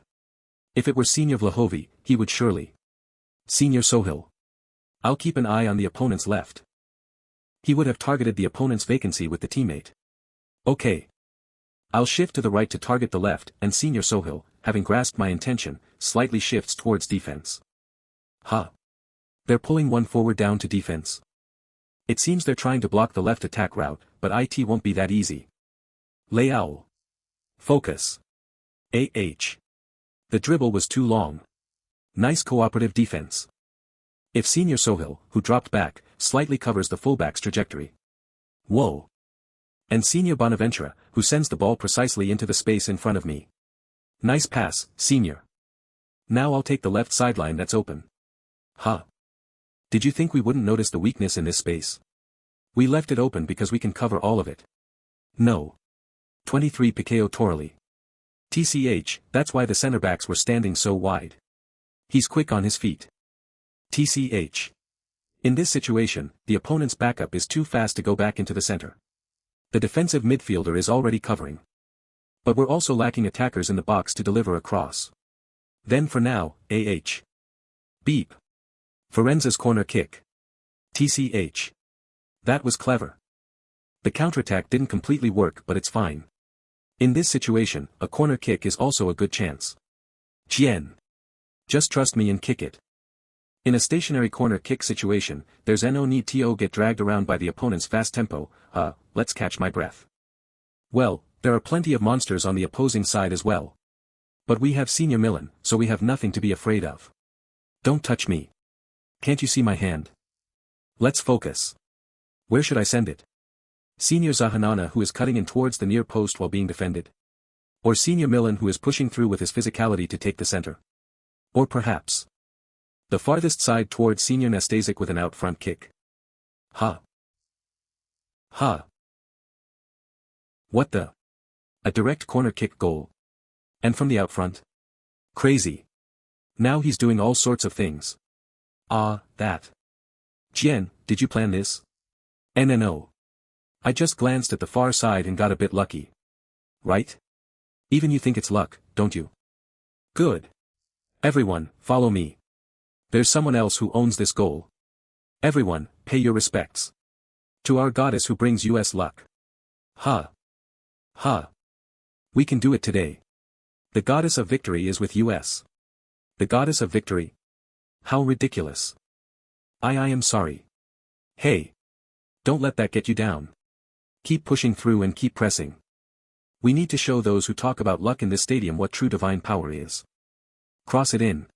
If it were Senior Vlahovic, he would surely. Senior Sohil. I'll keep an eye on the opponent's left. He would have targeted the opponent's vacancy with the teammate. Okay. I'll shift to the right to target the left, and Senior Sohil, having grasped my intention, slightly shifts towards defense. Huh. They're pulling one forward down to defense. It seems they're trying to block the left attack route, but it won't be that easy. Leao. Focus. The dribble was too long. Nice cooperative defense. If Senior Sohil, who dropped back, slightly covers the fullback's trajectory. Whoa. And Senior Bonaventura, who sends the ball precisely into the space in front of me. Nice pass, Senior. Now I'll take the left sideline that's open. Huh. Did you think we wouldn't notice the weakness in this space? We left it open because we can cover all of it. No. 23 Pikeo Torali. TCH, that's why the center-backs were standing so wide. He's quick on his feet. TCH. In this situation, the opponent's backup is too fast to go back into the center. The defensive midfielder is already covering. But we're also lacking attackers in the box to deliver a cross. Then for now, AH. Beep. Firenze's corner kick. TCH. That was clever. The counterattack didn't completely work, but it's fine. In this situation, a corner kick is also a good chance. Jian. Just trust me and kick it. In a stationary corner kick situation, there's no need to get dragged around by the opponent's fast tempo. Let's catch my breath. Well, there are plenty of monsters on the opposing side as well. But we have Senior Milan, so we have nothing to be afraid of. Don't touch me. Can't you see my hand? Let's focus. Where should I send it? Senior Zahanana, who is cutting in towards the near post while being defended? Or Senior Milan, who is pushing through with his physicality to take the center? Or perhaps the farthest side towards Senior Nastasic with an out front kick? Ha. What the? A direct corner kick goal. And from the out front? Crazy. Now he's doing all sorts of things. That. Jian, did you plan this? No. I just glanced at the far side and got a bit lucky. Right? Even you think it's luck, don't you? Good. Everyone, follow me. There's someone else who owns this goal. Everyone, pay your respects. To our goddess who brings us luck. Ha. We can do it today. The goddess of victory is with us. The goddess of victory? How ridiculous. I am sorry. Hey. Don't let that get you down. Keep pushing through and keep pressing. We need to show those who talk about luck in this stadium what true divine power is. Cross it in.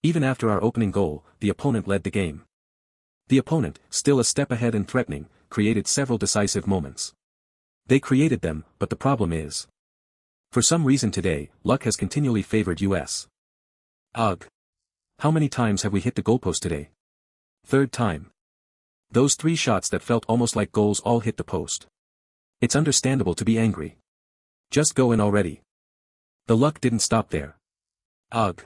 Even after our opening goal, the opponent led the game. The opponent, still a step ahead and threatening, created several decisive moments. They created them, but the problem is, for some reason today, luck has continually favored us. Ugh. How many times have we hit the goalpost today? Third time. Those 3 shots that felt almost like goals all hit the post. It's understandable to be angry. Just go in already. The luck didn't stop there. Ugh.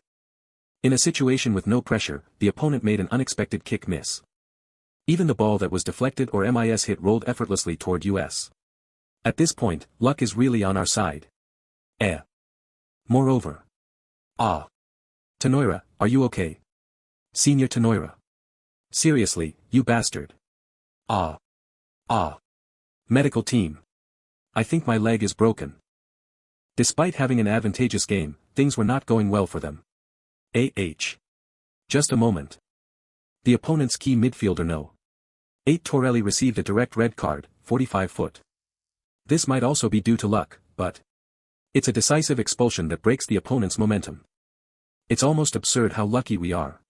In a situation with no pressure, the opponent made an unexpected kick miss. Even the ball that was deflected or hit rolled effortlessly toward us. At this point, luck is really on our side. Moreover. Tenoira, are you okay? Senior Tenoira. Seriously, you bastard. Medical team. I think my leg is broken. Despite having an advantageous game, things were not going well for them. Just a moment. The opponent's key midfielder No. 8 Torelli received a direct red card, 45 foot. This might also be due to luck, but it's a decisive expulsion that breaks the opponent's momentum. It's almost absurd how lucky we are.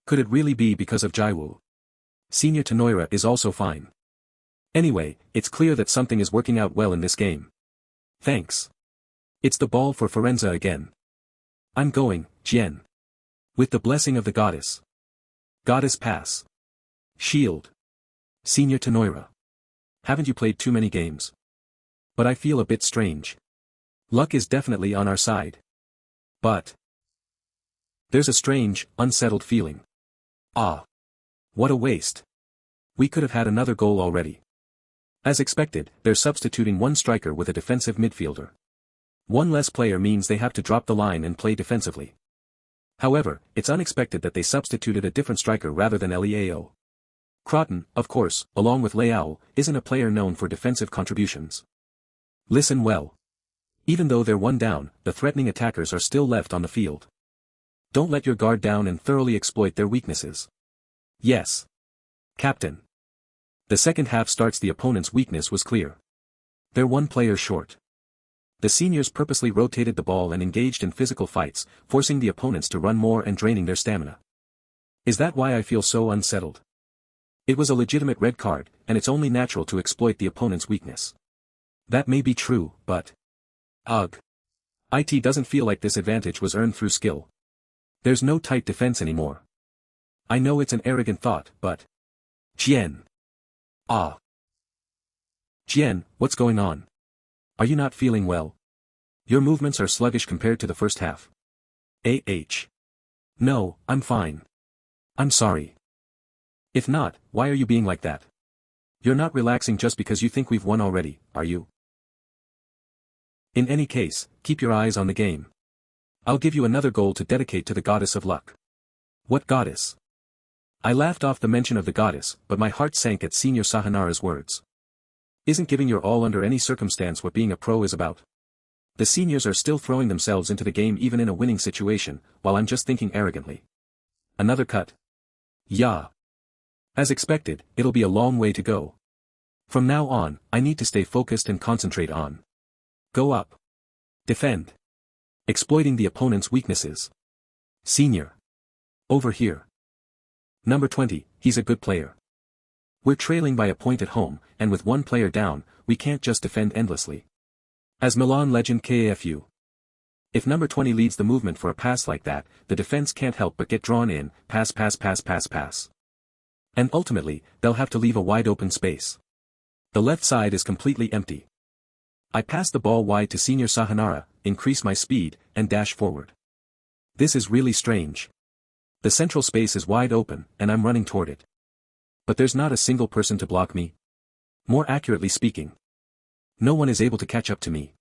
Could it really be because of Jiwoo? Senior Tenoira is also fine. Anyway, it's clear that something is working out well in this game. Thanks. It's the ball for Firenze again. I'm going, Jian. With the blessing of the goddess. Goddess pass. Shield. Senior Tenoira. Haven't you played too many games? But I feel a bit strange. Luck is definitely on our side. But there's a strange, unsettled feeling. What a waste. We could have had another goal already. As expected, they're substituting one striker with a defensive midfielder. One less player means they have to drop the line and play defensively. However, it's unexpected that they substituted a different striker rather than Leao. Croton, of course, along with Leao, isn't a player known for defensive contributions. Listen well. Even though they're 1 down, the threatening attackers are still left on the field. Don't let your guard down and thoroughly exploit their weaknesses. Yes. Captain. The second half starts. The opponent's weakness was clear. They're 1 player short. The seniors purposely rotated the ball and engaged in physical fights, forcing the opponents to run more and draining their stamina. Is that why I feel so unsettled? It was a legitimate red card, and it's only natural to exploit the opponent's weakness. That may be true, but it doesn't feel like this advantage was earned through skill. There's no tight defense anymore. I know it's an arrogant thought, but Jian. Jian, what's going on? Are you not feeling well? Your movements are sluggish compared to the first half. No, I'm fine. I'm sorry. If not, why are you being like that? You're not relaxing just because you think we've won already, are you? In any case, keep your eyes on the game. I'll give you another goal to dedicate to the goddess of luck. What goddess? I laughed off the mention of the goddess, but my heart sank at Senior Sahanara's words. Isn't giving your all under any circumstance what being a pro is about? The seniors are still throwing themselves into the game even in a winning situation, while I'm just thinking arrogantly. Another cut. Yeah. As expected, it'll be a long way to go. From now on, I need to stay focused and concentrate on. Go up. Defend. Exploiting the opponent's weaknesses. Senior. Over here. Number 20, he's a good player. We're trailing by a point at home, and with one player down, we can't just defend endlessly. As Milan legend KAFU. If number 20 leads the movement for a pass like that, the defense can't help but get drawn in, pass. And ultimately, they'll have to leave a wide open space. The left side is completely empty. I pass the ball wide to Senior Sahanara, increase my speed, and dash forward. This is really strange. The central space is wide open, and I'm running toward it. But there's not a single person to block me. More accurately speaking, no one is able to catch up to me.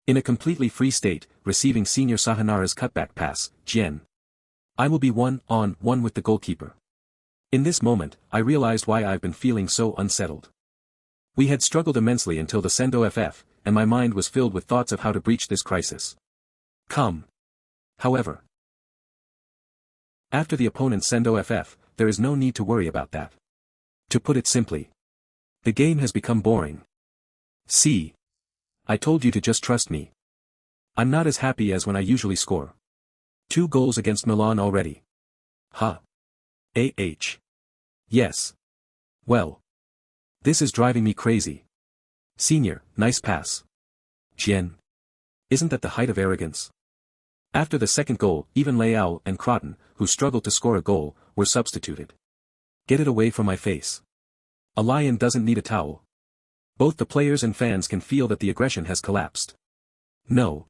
In a completely free state, receiving Senior Sahanara's cutback pass, Jian. I will be 1-on-1 with the goalkeeper. In this moment, I realized why I've been feeling so unsettled. We had struggled immensely until the Sendo FF, and my mind was filled with thoughts of how to breach this crisis. However, after the opponent's Sendo FF, there is no need to worry about that. To put it simply, the game has become boring. See? I told you to just trust me. I'm not as happy as when I usually score. 2 goals against Milan already. Yes. Well. This is driving me crazy. Senior, nice pass. Jian. Isn't that the height of arrogance? After the second goal, even Leao and Croton, who struggled to score a goal, were substituted. Get it away from my face. A lion doesn't need a towel. Both the players and fans can feel that the aggression has collapsed. No.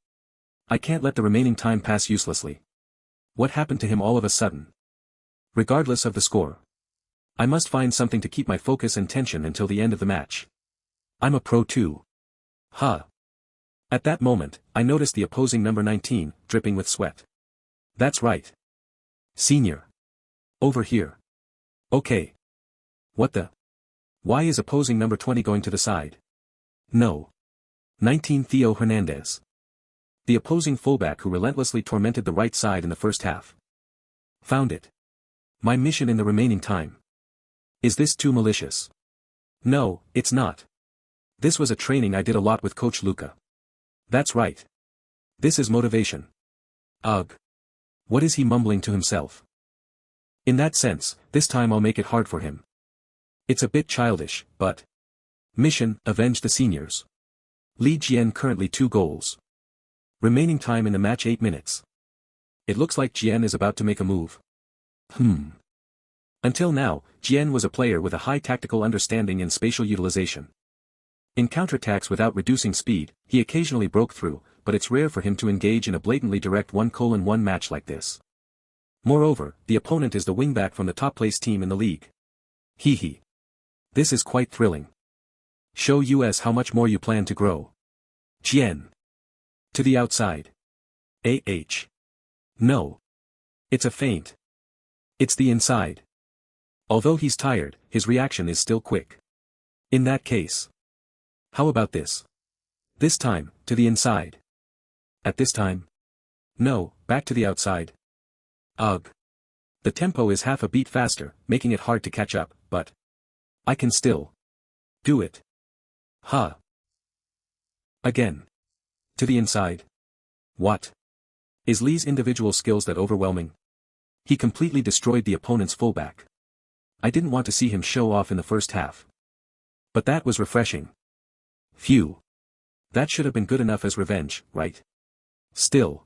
I can't let the remaining time pass uselessly. What happened to him all of a sudden? Regardless of the score, I must find something to keep my focus and tension until the end of the match. I'm a pro too. At that moment, I noticed the opposing number 19, dripping with sweat. That's right. Senior. Over here. Okay. What the? Why is opposing number 20 going to the side? No. 19 Theo Hernandez. The opposing fullback who relentlessly tormented the right side in the first half. Found it. My mission in the remaining time. Is this too malicious? No, it's not. This was a training I did a lot with Coach Luca. That's right. This is motivation. Ugh. What is he mumbling to himself? In that sense, this time I'll make it hard for him. It's a bit childish, but... Mission, avenge the seniors. Lead Jian currently 2 goals. Remaining time in the match 8 minutes. It looks like Jian is about to make a move. Until now, Jian was a player with a high tactical understanding and spatial utilization. In counterattacks without reducing speed, he occasionally broke through, but it's rare for him to engage in a blatantly direct 1-1 match like this. Moreover, the opponent is the wingback from the top-placed team in the league. This is quite thrilling. Show us how much more you plan to grow. Jian. To the outside. No. It's a feint. It's the inside. Although he's tired, his reaction is still quick. In that case. How about this? This time, to the inside. At this time? No, back to the outside. Ugh. The tempo is half a beat faster, making it hard to catch up, but I can still do it. Again. To the inside. What? Is Lee's individual skills that overwhelming? He completely destroyed the opponent's fullback. I didn't want to see him show off in the first half. But that was refreshing. Phew. That should have been good enough as revenge, right? Still.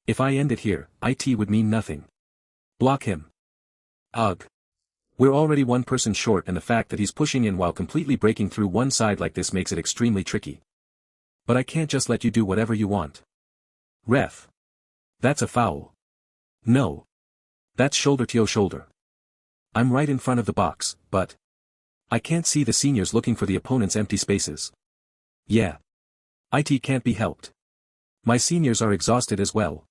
If I end it here, it would mean nothing. Block him. Ugh. We're already one person short, and the fact that he's pushing in while completely breaking through one side like this makes it extremely tricky. But I can't just let you do whatever you want. Ref. That's a foul. No. That's shoulder to shoulder. I'm right in front of the box, but I can't see the seniors looking for the opponent's empty spaces. Yeah. It can't be helped. My seniors are exhausted as well.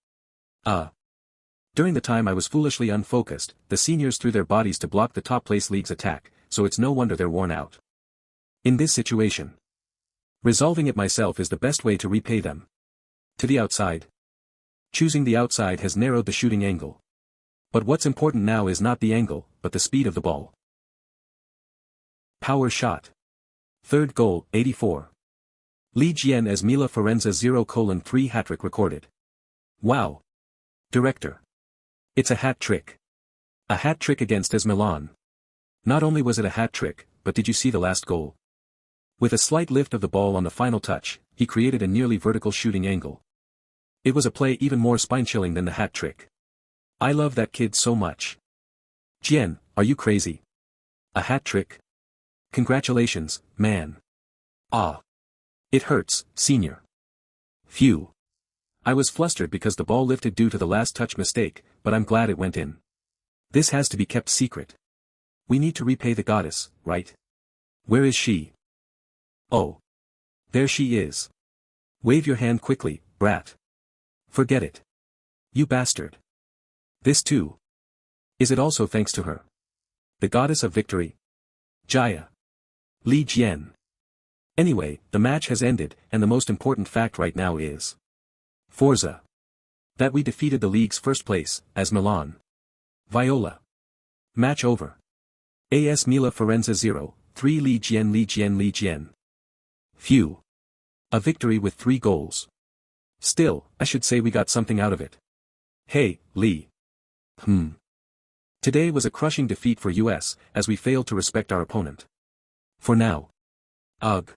During the time I was foolishly unfocused, the seniors threw their bodies to block the top place league's attack, so it's no wonder they're worn out. In this situation, resolving it myself is the best way to repay them. To the outside. Choosing the outside has narrowed the shooting angle. But what's important now is not the angle, but the speed of the ball. Power shot. Third goal, 84. Lee Jian as Mila Firenze 0:3 hat-trick recorded. Wow. Director. It's a hat trick. A hat trick against AS Milan. Not only was it a hat trick, but did you see the last goal? With a slight lift of the ball on the final touch, he created a nearly vertical shooting angle. It was a play even more spine-chilling than the hat trick. I love that kid so much. Jian, are you crazy? A hat trick? Congratulations, man. It hurts, senior. Phew. I was flustered because the ball lifted due to the last touch mistake, but I'm glad it went in. This has to be kept secret. We need to repay the goddess, right? Where is she? Oh. There she is. Wave your hand quickly, brat. Forget it. You bastard. This too. Is it also thanks to her? The goddess of victory? Jaya. Lee Jian. Anyway, the match has ended, and the most important fact right now is Forza. That we defeated the league's first place, AS Milan. Viola. Match over. AS Mila Firenze 0-3 Lee Jian Lee Jian Lee Jian. Phew. A victory with 3 goals. Still, I should say we got something out of it. Hey, Lee. Today was a crushing defeat for us, as we failed to respect our opponent. For now. Ugh.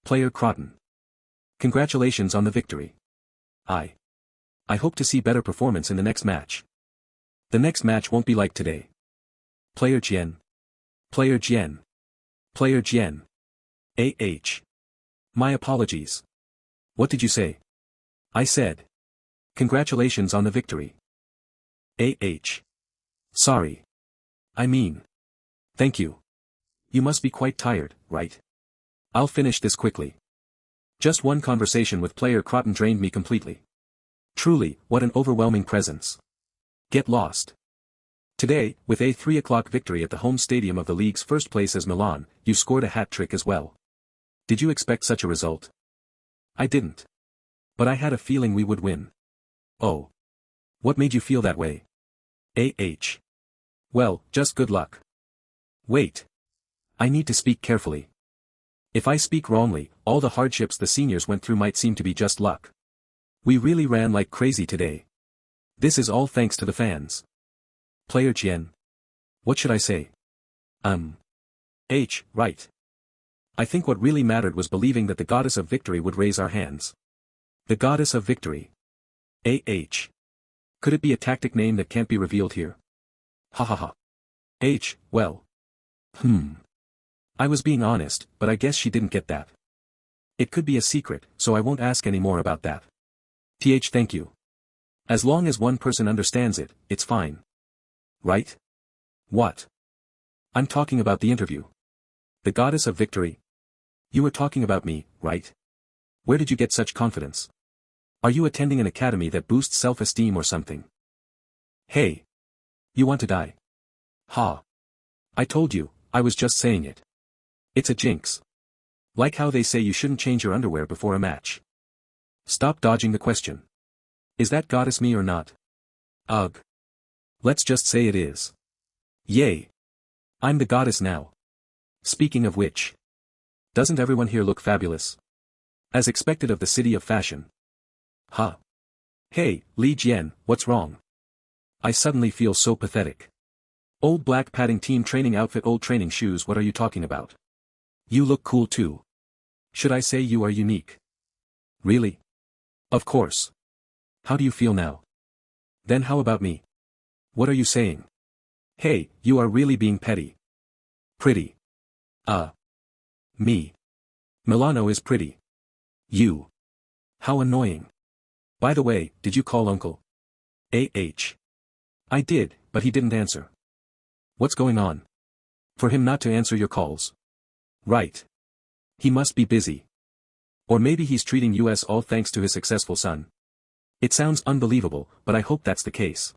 Player Croton. Congratulations on the victory. I hope to see better performance in the next match. The next match won't be like today. Player Jian. Player Jian. Player Jian. My apologies. What did you say? I said. Congratulations on the victory. Sorry. I mean. Thank you. You must be quite tired, right? I'll finish this quickly. Just one conversation with player Croton drained me completely. Truly, what an overwhelming presence. Get lost. Today, with a 3 o'clock victory at the home stadium of the league's first place AS Milan, you scored a hat trick as well. Did you expect such a result? I didn't. But I had a feeling we would win. Oh. What made you feel that way? Well, just good luck. Wait. I need to speak carefully. If I speak wrongly, all the hardships the seniors went through might seem to be just luck. We really ran like crazy today. This is all thanks to the fans. Player Jian. What should I say? Right. I think what really mattered was believing that the goddess of victory would raise our hands. The goddess of victory. Could it be a tactic name that can't be revealed here? Ha ha ha. Well. I was being honest, but I guess she didn't get that. It could be a secret, so I won't ask any more about that. Thank you. As long as one person understands it, it's fine. Right? What? I'm talking about the interview. The goddess of victory. You were talking about me, right? Where did you get such confidence? Are you attending an academy that boosts self-esteem or something? Hey. You want to die? Ha. I told you, I was just saying it. It's a jinx. Like how they say you shouldn't change your underwear before a match. Stop dodging the question. Is that goddess me or not? Ugh. Let's just say it is. Yay. I'm the goddess now. Speaking of which. Doesn't everyone here look fabulous? As expected of the city of fashion. Huh. Hey, Lee Jian, what's wrong? I suddenly feel so pathetic. Old black padding team training outfit, old training shoes, what are you talking about? You look cool too. Should I say you are unique? Really? Of course. How do you feel now? Then how about me? What are you saying? Hey, you are really being petty. Pretty. Me. Milano is pretty. You. How annoying. By the way, did you call uncle? I did, but he didn't answer. What's going on? For him not to answer your calls? Right. He must be busy. Or maybe he's treating us all thanks to his successful son. It sounds unbelievable, but I hope that's the case.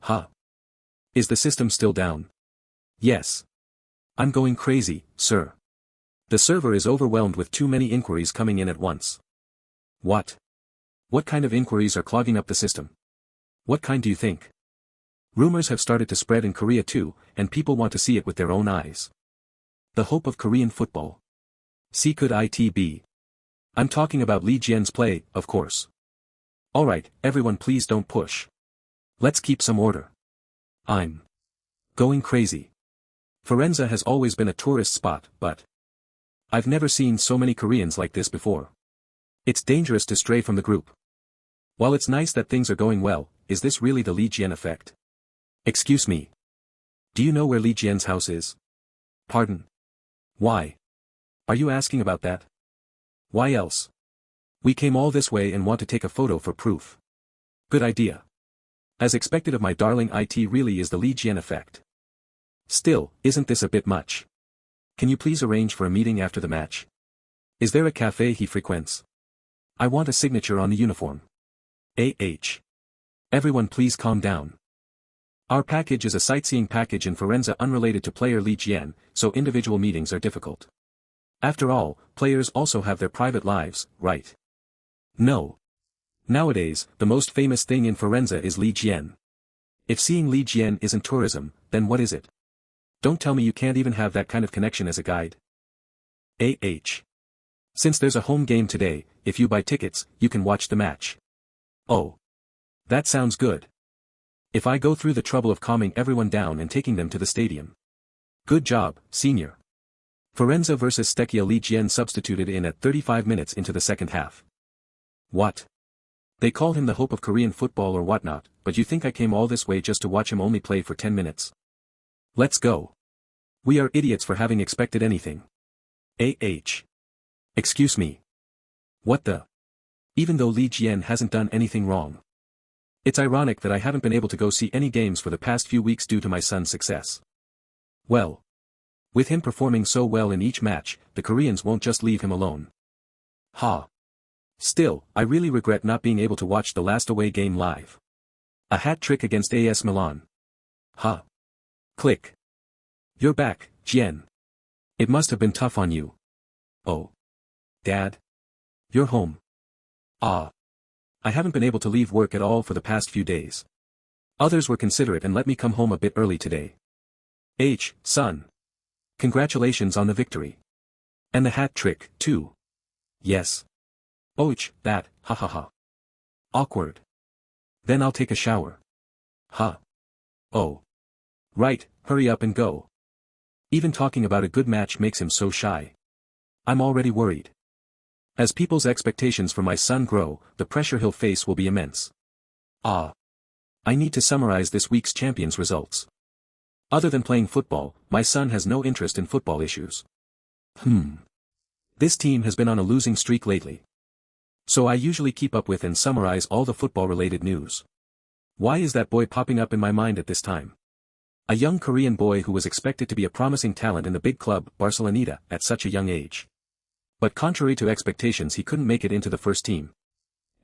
Huh? Is the system still down? Yes. I'm going crazy, sir. The server is overwhelmed with too many inquiries coming in at once. What? What kind of inquiries are clogging up the system? What kind do you think? Rumors have started to spread in Korea too, and people want to see it with their own eyes. The hope of Korean football. See, could it be? I'm talking about Lee Jian's play, of course. Alright, everyone, please don't push. Let's keep some order. I'm going crazy. Firenze has always been a tourist spot, but I've never seen so many Koreans like this before. It's dangerous to stray from the group. While it's nice that things are going well, is this really the Lee Jian effect? Excuse me. Do you know where Lee Jian's house is? Pardon? Why? Are you asking about that? Why else? We came all this way and want to take a photo for proof. Good idea. As expected of my darling, it really is the Lee Jian effect. Still, isn't this a bit much? Can you please arrange for a meeting after the match? Is there a cafe he frequents? I want a signature on the uniform. Everyone, please calm down. Our package is a sightseeing package in Firenze unrelated to player Lee Jian, so individual meetings are difficult. After all, players also have their private lives, right? No. Nowadays, the most famous thing in Firenze is Lee Jian. If seeing Lee Jian isn't tourism, then what is it? Don't tell me you can't even have that kind of connection as a guide. Since there's a home game today, if you buy tickets, you can watch the match. Oh. That sounds good. If I go through the trouble of calming everyone down and taking them to the stadium. Good job, senior. Firenze vs Stecchia. Lee Jian substituted in at 35 minutes into the second half. What? They call him the hope of Korean football or whatnot, but you think I came all this way just to watch him only play for 10 minutes? Let's go. We are idiots for having expected anything. Excuse me. What the? Even though Lee Jian hasn't done anything wrong. It's ironic that I haven't been able to go see any games for the past few weeks due to my son's success. Well. With him performing so well in each match, the Koreans won't just leave him alone. Ha. Still, I really regret not being able to watch the last away game live. A hat trick against AS Milan. Ha. Click. You're back, Jian. It must have been tough on you. Oh. Dad? You're home. Ah. I haven't been able to leave work at all for the past few days. Others were considerate and let me come home a bit early today. Son. Congratulations on the victory. And the hat trick, too. Yes. That, ha ha ha. Awkward. Then I'll take a shower. Ha. Oh. Right, hurry up and go. Even talking about a good match makes him so shy. I'm already worried. As people's expectations for my son grow, the pressure he'll face will be immense. I need to summarize this week's champions results. Other than playing football, my son has no interest in football issues. This team has been on a losing streak lately. So I usually keep up with and summarize all the football-related news. Why is that boy popping up in my mind at this time? A young Korean boy who was expected to be a promising talent in the big club, Barceloneta, at such a young age. But contrary to expectations, he couldn't make it into the first team.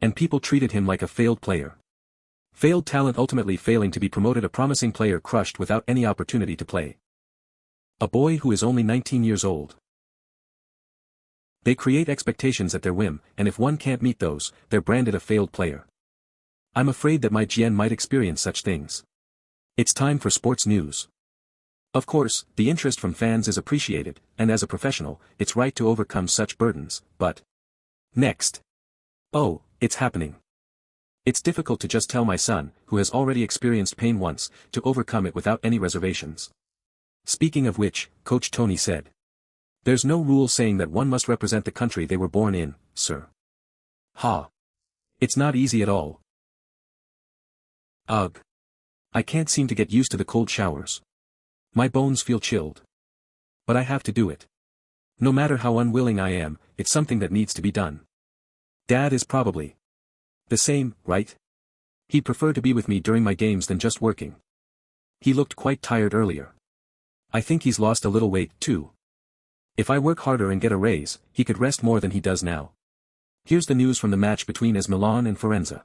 And people treated him like a failed player. Failed talent ultimately failing to be promoted, a promising player crushed without any opportunity to play. A boy who is only 19 years old. They create expectations at their whim, and if one can't meet those, they're branded a failed player. I'm afraid that my Jian might experience such things. It's time for sports news. Of course, the interest from fans is appreciated, and as a professional, it's right to overcome such burdens, but... Next. Oh, it's happening. It's difficult to just tell my son, who has already experienced pain once, to overcome it without any reservations. Speaking of which, Coach Tony said. There's no rule saying that one must represent the country they were born in, sir. Ha. It's not easy at all. Ugh. I can't seem to get used to the cold showers. My bones feel chilled. But I have to do it. No matter how unwilling I am, it's something that needs to be done. Dad is probably the same, right? He'd prefer to be with me during my games than just working. He looked quite tired earlier. I think he's lost a little weight, too. If I work harder and get a raise, he could rest more than he does now. Here's the news from the match between AS Milan and Firenze.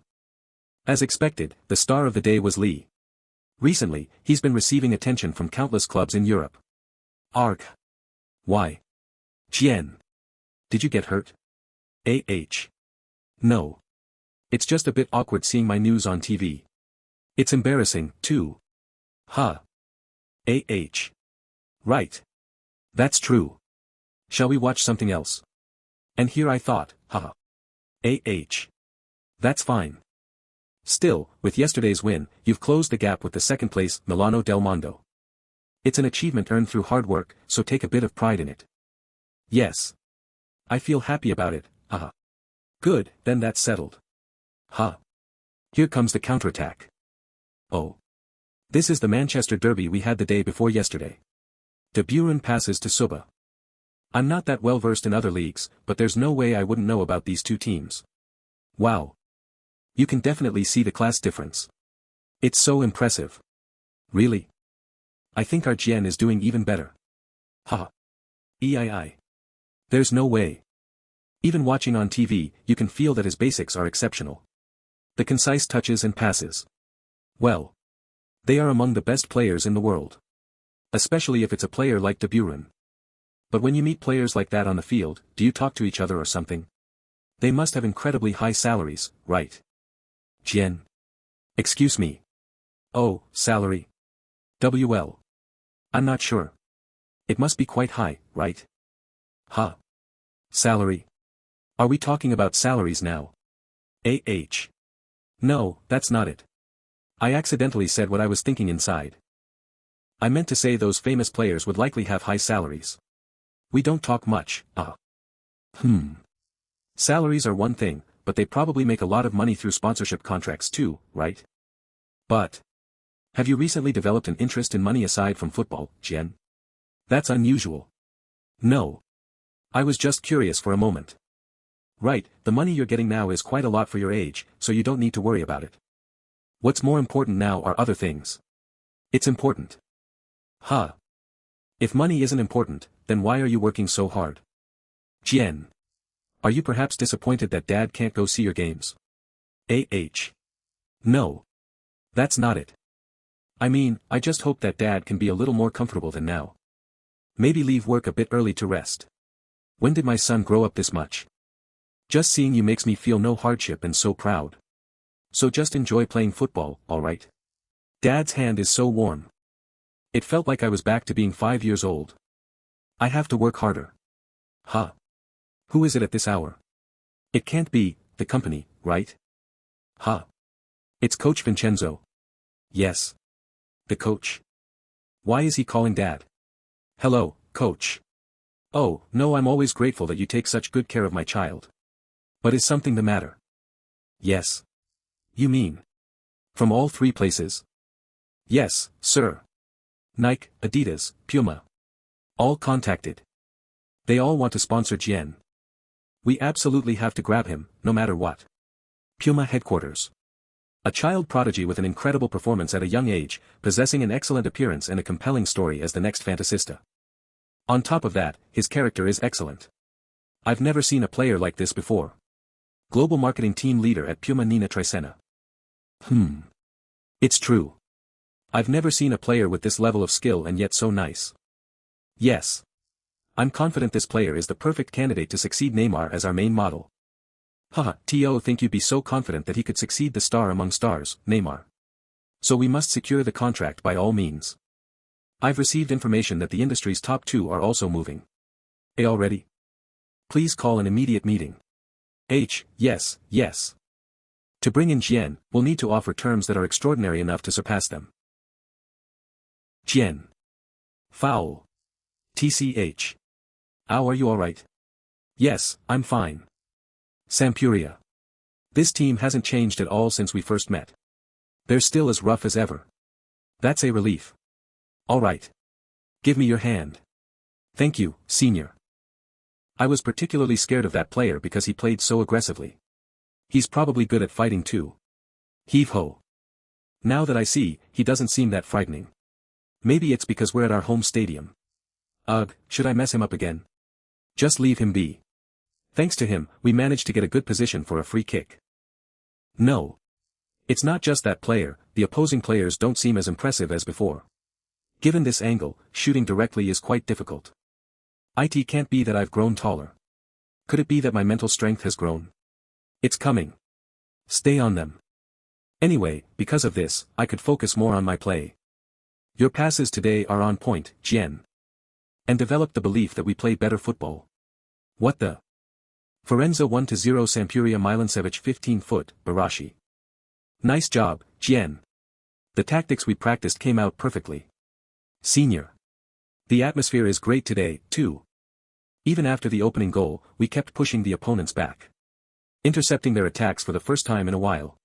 As expected, the star of the day was Lee. Recently, he's been receiving attention from countless clubs in Europe. Arg. Why? Jian. Did you get hurt? No. It's just a bit awkward seeing my news on TV. It's embarrassing, too. Huh. Right. That's true. Shall we watch something else? And here I thought, haha. That's fine. Still, with yesterday's win, you've closed the gap with the second place, Milano del Mondo. It's an achievement earned through hard work, so take a bit of pride in it. Yes. I feel happy about it, haha. Good, then that's settled. Huh. Here comes the counterattack. Oh. This is the Manchester derby we had the day before yesterday. De Buren passes to Suba. I'm not that well versed in other leagues, but there's no way I wouldn't know about these two teams. Wow. You can definitely see the class difference. It's so impressive. Really? I think our Jian is doing even better. Ha. There's no way. Even watching on TV, you can feel that his basics are exceptional. The concise touches and passes. Well. They are among the best players in the world. Especially if it's a player like De Buren. But when you meet players like that on the field, do you talk to each other or something? They must have incredibly high salaries, right? Jian. Excuse me. Oh, salary. I'm not sure. It must be quite high, right? Huh. Salary. Are we talking about salaries now? No, that's not it. I accidentally said what I was thinking inside. I meant to say those famous players would likely have high salaries. We don't talk much, Salaries are one thing, but they probably make a lot of money through sponsorship contracts too, right? But. Have you recently developed an interest in money aside from football, Jian? That's unusual. No. I was just curious for a moment. Right, the money you're getting now is quite a lot for your age, so you don't need to worry about it. What's more important now are other things. It's important. Huh. If money isn't important, then why are you working so hard? Jian. Are you perhaps disappointed that Dad can't go see your games? No. That's not it. I mean, I just hope that Dad can be a little more comfortable than now. Maybe leave work a bit early to rest. When did my son grow up this much? Just seeing you makes me feel no hardship and so proud. So just enjoy playing football, alright? Dad's hand is so warm. It felt like I was back to being 5 years old. I have to work harder. Huh. Who is it at this hour? It can't be, the company, right? Huh. It's Coach Vincenzo. Yes. The coach. Why is he calling Dad? Hello, Coach. Oh, no, I'm always grateful that you take such good care of my child. But is something the matter? Yes. You mean? From all three places? Yes, sir. Nike, Adidas, Puma. All contacted. They all want to sponsor Jian. We absolutely have to grab him, no matter what. Puma headquarters. A child prodigy with an incredible performance at a young age, possessing an excellent appearance and a compelling story as the next fantasista. On top of that, his character is excellent. I've never seen a player like this before. Global marketing team leader at Puma Nina Trisena. It's true. I've never seen a player with this level of skill and yet so nice. Yes. I'm confident this player is the perfect candidate to succeed Neymar as our main model. Haha, think you'd be so confident that he could succeed the star among stars, Neymar. So we must secure the contract by all means. I've received information that the industry's top two are also moving. Already? Please call an immediate meeting. Yes. To bring in Jian, we'll need to offer terms that are extraordinary enough to surpass them. Jian. Foul. TCH. Ow, are you alright? Yes, I'm fine. Sampuria. This team hasn't changed at all since we first met. They're still as rough as ever. That's a relief. Alright. Give me your hand. Thank you, senior. I was particularly scared of that player because he played so aggressively. He's probably good at fighting too. Heave-ho. Now that I see, he doesn't seem that frightening. Maybe it's because we're at our home stadium. Ugh, should I mess him up again? Just leave him be. Thanks to him, we managed to get a good position for a free kick. No. It's not just that player, the opposing players don't seem as impressive as before. Given this angle, shooting directly is quite difficult. It can't be that I've grown taller. Could it be that my mental strength has grown? It's coming. Stay on them. Anyway, because of this, I could focus more on my play. Your passes today are on point, Jian. And develop the belief that we play better football. What the? Firenze 1-0 Sampdoria Milancevic 15-foot, Barashi. Nice job, Jian. The tactics we practiced came out perfectly. Senior. The atmosphere is great today, too. Even after the opening goal, we kept pushing the opponents back. Intercepting their attacks for the first time in a while.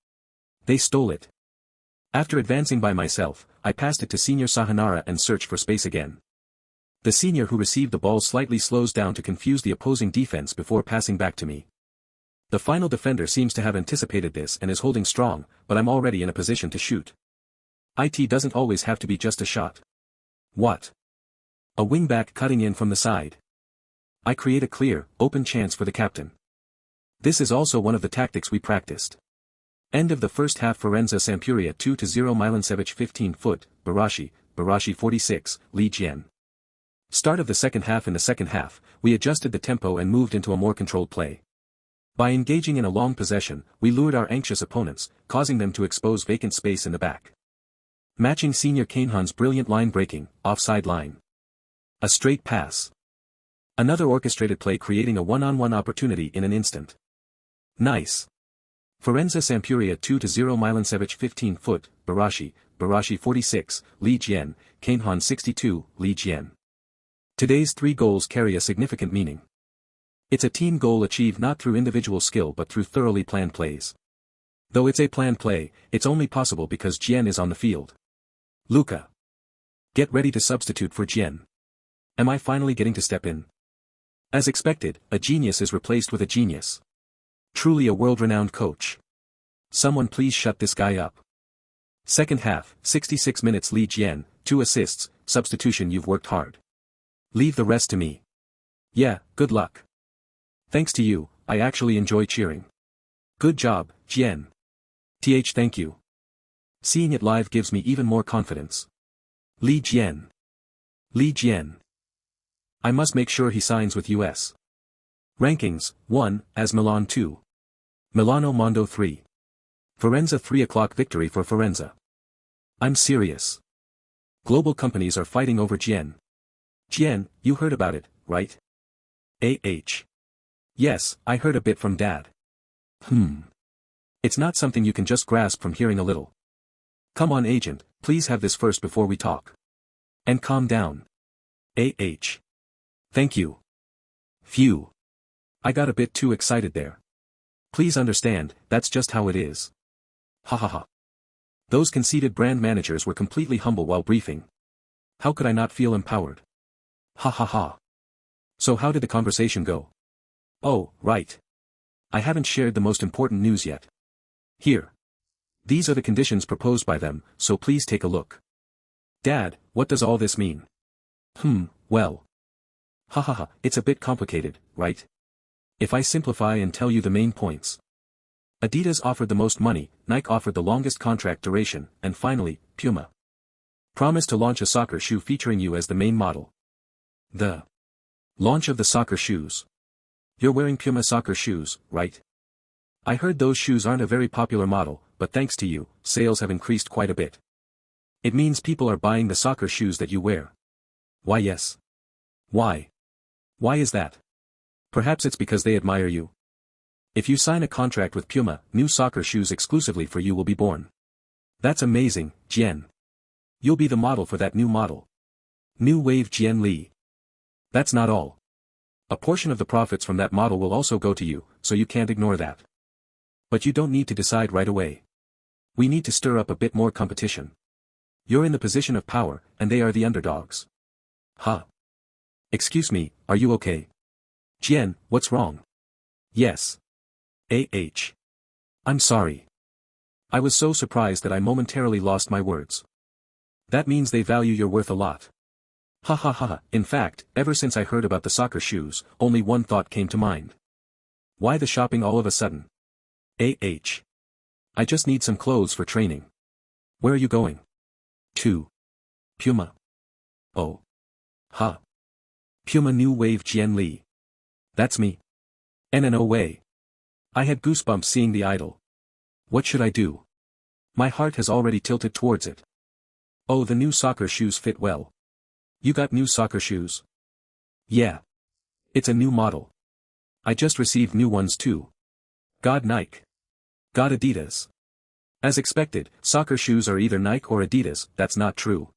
They stole it. After advancing by myself, I passed it to Senior Sahanara and searched for space again. The senior who received the ball slightly slows down to confuse the opposing defense before passing back to me. The final defender seems to have anticipated this and is holding strong, but I'm already in a position to shoot. It doesn't always have to be just a shot. What? A wingback cutting in from the side. I create a clear, open chance for the captain. This is also one of the tactics we practiced. End of the first half. Firenze Sampdoria 2-0 Milancevic 15-foot, Barashi 46, lead Jian. Start of the second half. In the second half, we adjusted the tempo and moved into a more controlled play. By engaging in a long possession, we lured our anxious opponents, causing them to expose vacant space in the back. Matching Senior Kanehan's brilliant line breaking, offside line. A straight pass. Another orchestrated play creating a one-on-one opportunity in an instant. Nice. Firenze Sampdoria 2-0 Milancevic 15-foot, Barashi 46, lead Jian, Kanehan 62, lead Jian. Today's 3 goals carry a significant meaning. It's a team goal achieved not through individual skill but through thoroughly planned plays. Though it's a planned play, it's only possible because Jian is on the field. Luka. Get ready to substitute for Jian. Am I finally getting to step in? As expected, a genius is replaced with a genius. Truly a world-renowned coach. Someone please shut this guy up. Second half, 66 minutes lead Jian, 2 assists, substitution. You've worked hard. Leave the rest to me. Yeah, good luck. Thanks to you, I actually enjoy cheering. Good job, Jian. Thank you. Seeing it live gives me even more confidence. Li Jian. Li Jian. I must make sure he signs with US. Rankings, 1, AS Milan 2. Milano Mondo 3. Firenze 3 o'clock victory for Firenze. I'm serious. Global companies are fighting over Jian. Jian, you heard about it, right? Yes, I heard a bit from Dad. It's not something you can just grasp from hearing a little. Come on agent, please have this first before we talk. And calm down. Thank you. Phew. I got a bit too excited there. Please understand, that's just how it is. Ha ha ha. Those conceited brand managers were completely humble while briefing. How could I not feel empowered? Ha ha ha. So how did the conversation go? Oh, right. I haven't shared the most important news yet. Here. These are the conditions proposed by them, so please take a look. Dad, what does all this mean? Well. Ha ha ha, it's a bit complicated, right? If I simplify and tell you the main points. Adidas offered the most money, Nike offered the longest contract duration, and finally, Puma promised to launch a soccer shoe featuring you as the main model. The launch of the soccer shoes. You're wearing Puma soccer shoes, right? I heard those shoes aren't a very popular model, but thanks to you, sales have increased quite a bit. It means people are buying the soccer shoes that you wear. Why yes. Why? Why is that? Perhaps it's because they admire you. If you sign a contract with Puma, new soccer shoes exclusively for you will be born. That's amazing, Jian. You'll be the model for that new model. New wave Jian Li. That's not all. A portion of the profits from that model will also go to you, so you can't ignore that. But you don't need to decide right away. We need to stir up a bit more competition. You're in the position of power, and they are the underdogs. Huh? Excuse me, are you okay? Jian, what's wrong? Yes. I'm sorry. I was so surprised that I momentarily lost my words. That means they value your worth a lot. Ha ha ha ha. In fact, ever since I heard about the soccer shoes, only one thought came to mind. Why the shopping all of a sudden? I just need some clothes for training. Where are you going? To Puma. Oh. Ha. Puma New Wave Jian Li. That's me. No way. I had goosebumps seeing the idol. What should I do? My heart has already tilted towards it. Oh, the new soccer shoes fit well. You got new soccer shoes? Yeah. It's a new model. I just received new ones too. God Nike. God Adidas. As expected, soccer shoes are either Nike or Adidas. That's not true.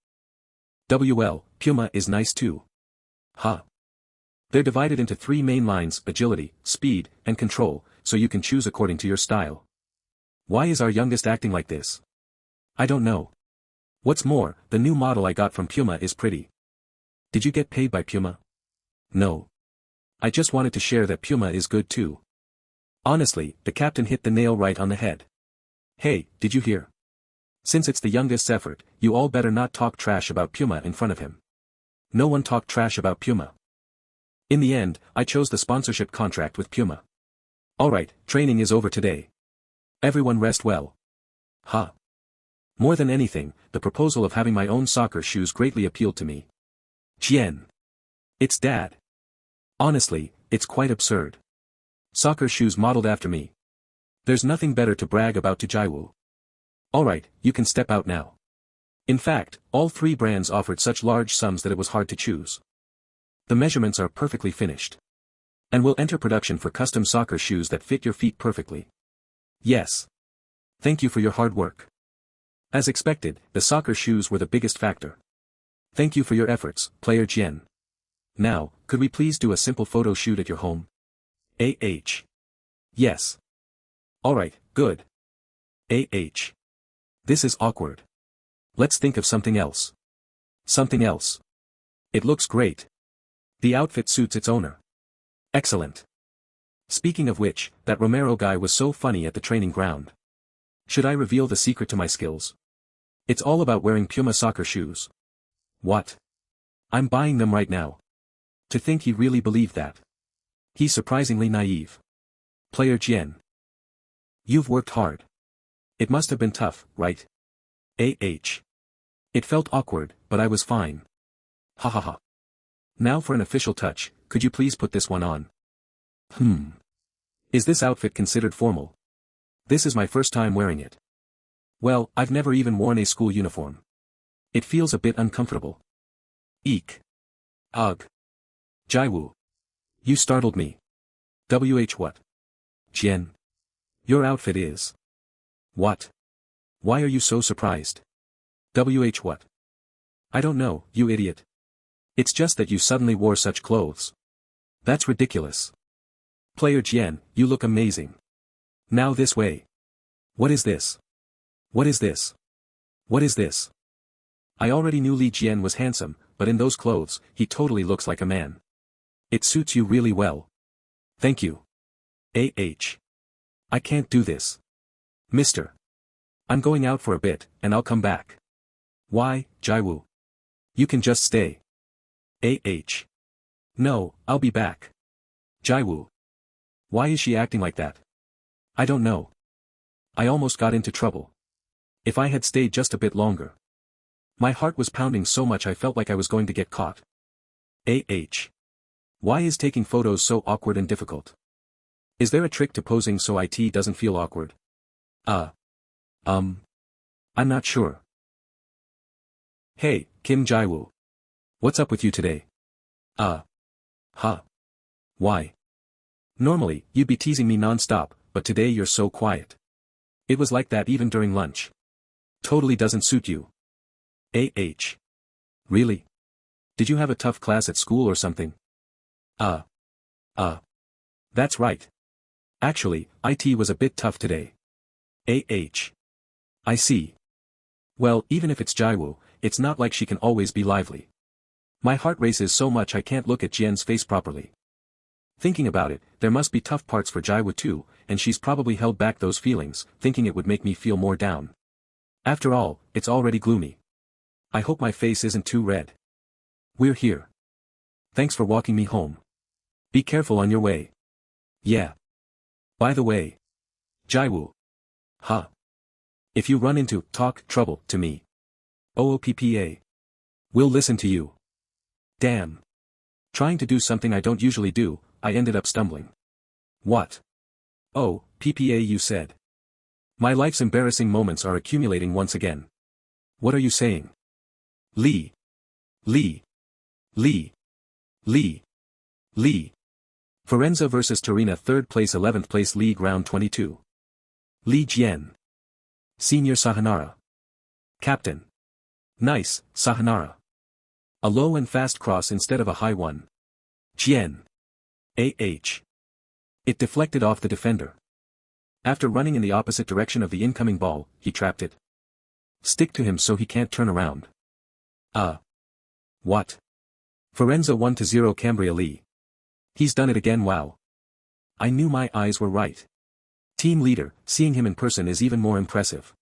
Puma is nice too. Ha. They're divided into 3 main lines: agility, speed, and control, so you can choose according to your style. Why is our youngest acting like this? I don't know. What's more, the new model I got from Puma is pretty. Did you get paid by Puma? No. I just wanted to share that Puma is good too. Honestly, the captain hit the nail right on the head. Hey, did you hear? Since it's the youngest's effort, you all better not talk trash about Puma in front of him. No one talked trash about Puma. In the end, I chose the sponsorship contract with Puma. Alright, training is over today. Everyone rest well. Ha. More than anything, the proposal of having my own soccer shoes greatly appealed to me. Jian. It's Dad. Honestly, it's quite absurd. Soccer shoes modeled after me. There's nothing better to brag about to Jiwoo. Alright, you can step out now. In fact, all 3 brands offered such large sums that it was hard to choose. The measurements are perfectly finished. And will enter production for custom soccer shoes that fit your feet perfectly. Yes. Thank you for your hard work. As expected, the soccer shoes were the biggest factor. Thank you for your efforts, player Jian. Now, could we please do a simple photo shoot at your home? Yes. Alright, good. This is awkward. Let's think of something else. Something else. It looks great. The outfit suits its owner. Excellent. Speaking of which, that Romero guy was so funny at the training ground. Should I reveal the secret to my skills? It's all about wearing Puma soccer shoes. What? I'm buying them right now. To think he really believed that. He's surprisingly naive. Player Jian. You've worked hard. It must have been tough, right? It felt awkward, but I was fine. Ha ha ha. Now for an official touch, could you please put this one on? Is this outfit considered formal? This is my first time wearing it. Well, I've never even worn a school uniform. It feels a bit uncomfortable. Eek. Ugh. Jiwoo. You startled me. What? Jian. Your outfit is. What? Why are you so surprised? What? I don't know, you idiot. It's just that you suddenly wore such clothes. That's ridiculous. Player Jian, you look amazing. Now this way. What is this? What is this? What is this? I already knew Li Jian was handsome, but in those clothes, he totally looks like a man. It suits you really well. Thank you. I can't do this. Mister. I'm going out for a bit, and I'll come back. Why, Jiwoo? You can just stay. No, I'll be back. Jiwoo. Why is she acting like that? I don't know. I almost got into trouble. If I had stayed just a bit longer. My heart was pounding so much I felt like I was going to get caught. Why is taking photos so awkward and difficult? Is there a trick to posing so it doesn't feel awkward? I'm not sure. Hey, Kim Jiwoo. What's up with you today? Why? Normally, you'd be teasing me non-stop, but today you're so quiet. It was like that even during lunch. Totally doesn't suit you. Really? Did you have a tough class at school or something? That's right. Actually, IT was a bit tough today. I see. Well, even if it's Jiwoo, it's not like she can always be lively. My heart races so much I can't look at Jian's face properly. Thinking about it, there must be tough parts for Jiwoo too, and she's probably held back those feelings, thinking it would make me feel more down. After all, it's already gloomy. I hope my face isn't too red. We're here. Thanks for walking me home. Be careful on your way. Yeah. By the way. Jiwoo. Huh. If you run into trouble to me. OOPPA. We'll listen to you. Damn. Trying to do something I don't usually do, I ended up stumbling. What? Oh, PPA you said. My life's embarrassing moments are accumulating once again. What are you saying? Lee. Firenze vs Torino 3rd place 11th place League Round 22. Lee Jian. Senior Sahanara. Captain. Nice, Sahanara. A low and fast cross instead of a high one. Jian. AH. It deflected off the defender. After running in the opposite direction of the incoming ball, he trapped it. Stick to him so he can't turn around. What? Firenze 1-0 Cambria Lee. He's done it again. Wow. I knew my eyes were right. Team leader, seeing him in person is even more impressive.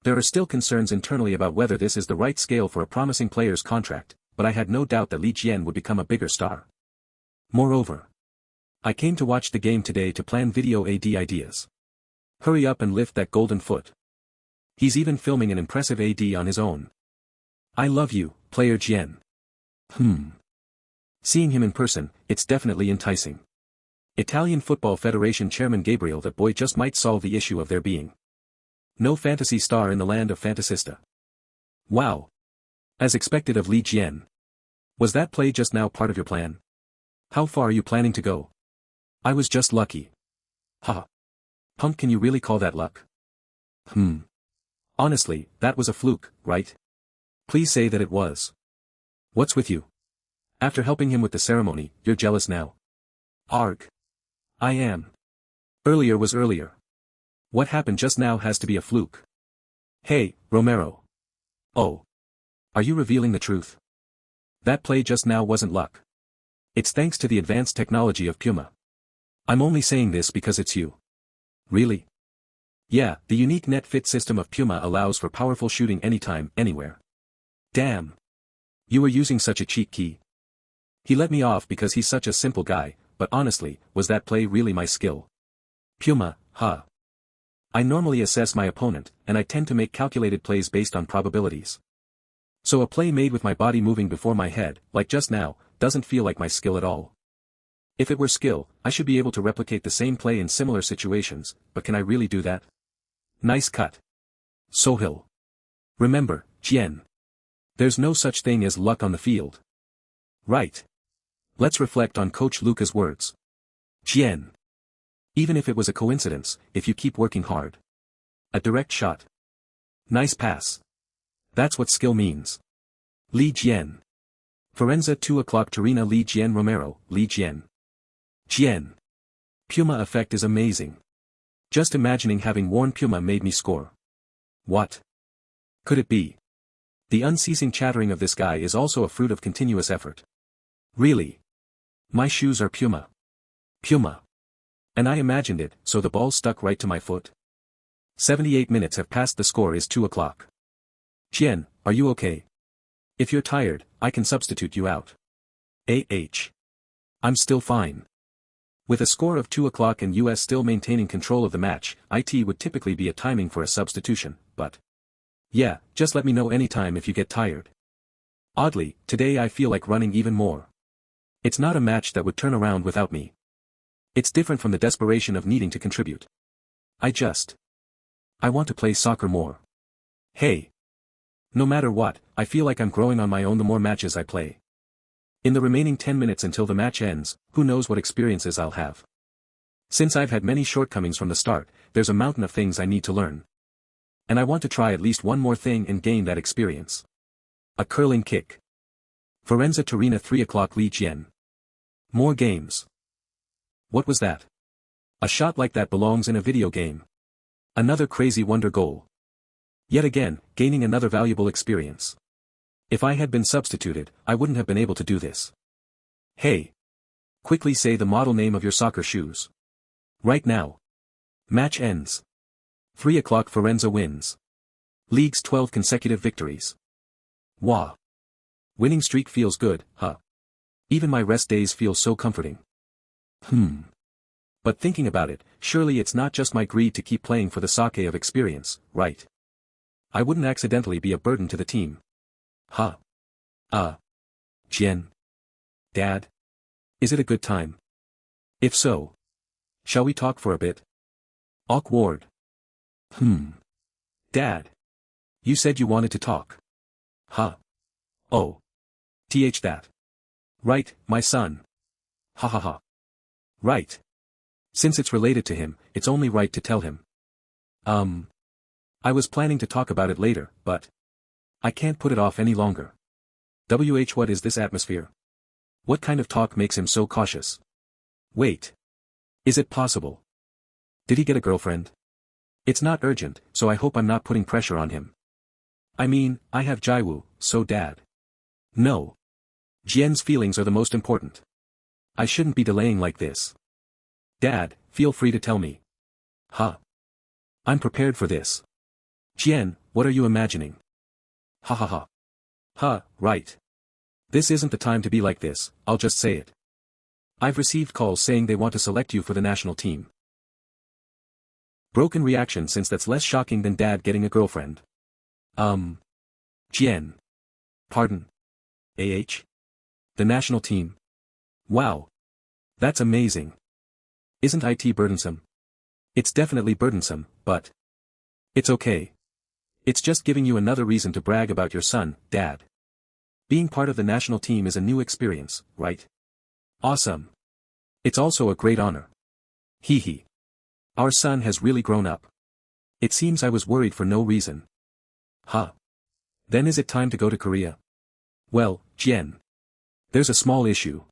There are still concerns internally about whether this is the right scale for a promising player's contract, but I had no doubt that Lee Jian would become a bigger star. Moreover, I came to watch the game today to plan video AD ideas. Hurry up and lift that golden foot. He's even filming an impressive AD on his own. I love you, player Jian. Seeing him in person, it's definitely enticing. Italian Football Federation Chairman Gabriel, that boy just might solve the issue of there being no fantasy star in the land of Fantasista. Wow. As expected of Lee Jian. Was that play just now part of your plan? How far are you planning to go? I was just lucky. Ha. Pump, can you really call that luck? Honestly, that was a fluke, right? Please say that it was. What's with you? After helping him with the ceremony, you're jealous now. Arg. I am. Earlier was earlier. What happened just now has to be a fluke. Hey, Romero. Oh. Are you revealing the truth? That play just now wasn't luck. It's thanks to the advanced technology of Puma. I'm only saying this because it's you. Really? Yeah, the unique net fit system of Puma allows for powerful shooting anytime, anywhere. Damn. You were using such a cheat key. He let me off because he's such a simple guy, but honestly, was that play really my skill? Puma, huh? I normally assess my opponent, and I tend to make calculated plays based on probabilities. So a play made with my body moving before my head, like just now, doesn't feel like my skill at all. If it were skill, I should be able to replicate the same play in similar situations, but can I really do that? Nice cut. Sohil. Remember, Jian. There's no such thing as luck on the field. Right. Let's reflect on Coach Luca's words. Jian. Even if it was a coincidence, if you keep working hard. A direct shot. Nice pass. That's what skill means. Lee Jian. Firenze 2:00 Torino Lee Jian Romero, Lee Jian. Jian. Puma effect is amazing. Just imagining having worn Puma made me score. What? Could it be? The unceasing chattering of this guy is also a fruit of continuous effort. Really? My shoes are Puma. Puma. And I imagined it, so the ball stuck right to my foot. 78 minutes have passed, the score is 2:00. Jian, are you okay? If you're tired, I can substitute you out. I'm still fine. With a score of 2:00 and US still maintaining control of the match, it would typically be a timing for a substitution, but... Yeah, just let me know anytime if you get tired. Oddly, today I feel like running even more. It's not a match that would turn around without me. It's different from the desperation of needing to contribute. I want to play soccer more. Hey. No matter what, I feel like I'm growing on my own the more matches I play. In the remaining 10 minutes until the match ends, who knows what experiences I'll have. Since I've had many shortcomings from the start, there's a mountain of things I need to learn. And I want to try at least one more thing and gain that experience. A curling kick. Firenze Torino 3:00 Lee Jian. More games. What was that? A shot like that belongs in a video game. Another crazy wonder goal. Yet again, gaining another valuable experience. If I had been substituted, I wouldn't have been able to do this. Hey. Quickly say the model name of your soccer shoes. Right now. Match ends. 3:00 Firenze wins. League's 12 consecutive victories. Wow. Winning streak feels good, huh? Even my rest days feel so comforting. But thinking about it, surely it's not just my greed to keep playing for the sake of experience, right? I wouldn't accidentally be a burden to the team. Huh? Jian. Dad? Is it a good time? If so, shall we talk for a bit? Awkward. Dad. You said you wanted to talk. Huh? Oh. That. Right, my son. Ha ha ha. Right. Since it's related to him, it's only right to tell him. I was planning to talk about it later, but I can't put it off any longer. What is this atmosphere? What kind of talk makes him so cautious? Wait. Is it possible? Did he get a girlfriend? It's not urgent, so I hope I'm not putting pressure on him. I mean, I have Jiwoo, so Dad. No. Jian's feelings are the most important. I shouldn't be delaying like this. Dad, feel free to tell me. Huh? I'm prepared for this. Jian, what are you imagining? Ha ha ha. Huh, right. This isn't the time to be like this, I'll just say it. I've received calls saying they want to select you for the national team. Broken reaction since that's less shocking than Dad getting a girlfriend. Jian. Pardon? The national team. Wow. That's amazing. Isn't it burdensome? It's definitely burdensome, but it's okay. It's just giving you another reason to brag about your son, Dad. Being part of the national team is a new experience, right? Awesome. It's also a great honor. Hee hee. Our son has really grown up. It seems I was worried for no reason. Huh. Then is it time to go to Korea? Well, Jian. There's a small issue.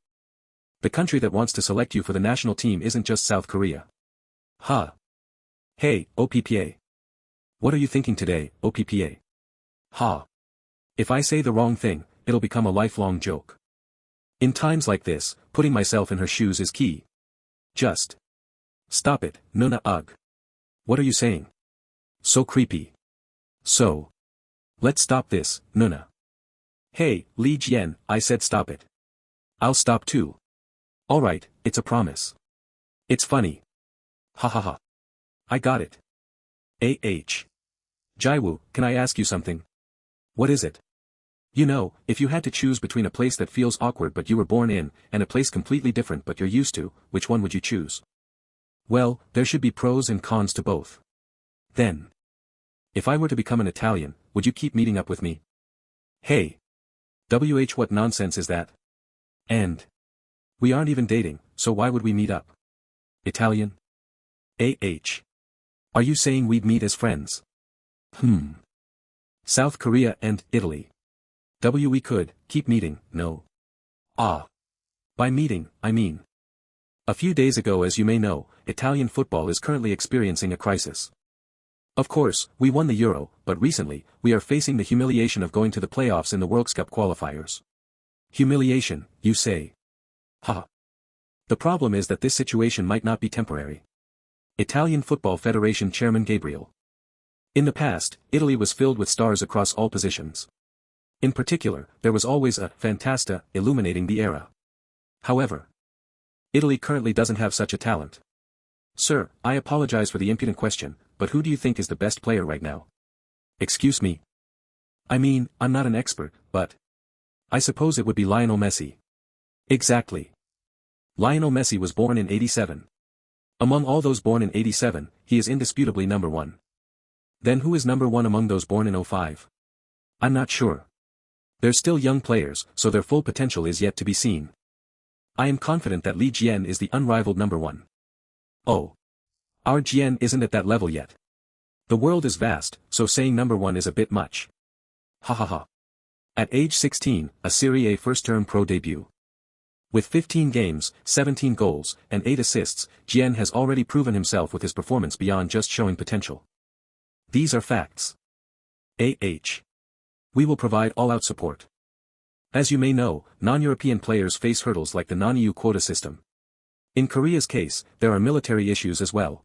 The country that wants to select you for the national team isn't just South Korea. Huh. Hey, OPPA. What are you thinking today, OPPA? Ha. If I say the wrong thing, it'll become a lifelong joke. In times like this, putting myself in her shoes is key. Just stop it, Nuna ugh. What are you saying? So creepy. So. Let's stop this, Nuna. Hey, Li Jian, I said stop it. I'll stop too. Alright, it's a promise. It's funny. Ha ha ha. I got it. Jiwoo, can I ask you something? What is it? You know, if you had to choose between a place that feels awkward but you were born in, and a place completely different but you're used to, which one would you choose? Well, there should be pros and cons to both. Then. If I were to become an Italian, would you keep meeting up with me? Hey. What nonsense is that? And. We aren't even dating, so why would we meet up? Italian? Are you saying we'd meet as friends? South Korea and Italy. We could keep meeting, no. By meeting, I mean. A few days ago, as you may know, Italian football is currently experiencing a crisis. Of course, we won the Euro, but recently, we are facing the humiliation of going to the playoffs in the World Cup qualifiers. Humiliation, you say? Ha. The problem is that this situation might not be temporary. Italian Football Federation Chairman Gabriel. In the past, Italy was filled with stars across all positions. In particular, there was always a fantasta illuminating the era. However, Italy currently doesn't have such a talent. Sir, I apologize for the impudent question, but who do you think is the best player right now? Excuse me? I mean, I'm not an expert, but I suppose it would be Lionel Messi. Exactly. Lionel Messi was born in 87. Among all those born in 87, he is indisputably number one. Then who is number one among those born in 05? I'm not sure. They're still young players, so their full potential is yet to be seen. I am confident that Li Jian is the unrivaled number one. Oh. Our Jian isn't at that level yet. The world is vast, so saying number one is a bit much. Ha ha ha. At age 16, a Serie A first-term pro debut. With 15 games, 17 goals, and 8 assists, Jian has already proven himself with his performance beyond just showing potential. These are facts. We will provide all-out support. As you may know, non-European players face hurdles like the non-EU quota system. In Korea's case, there are military issues as well.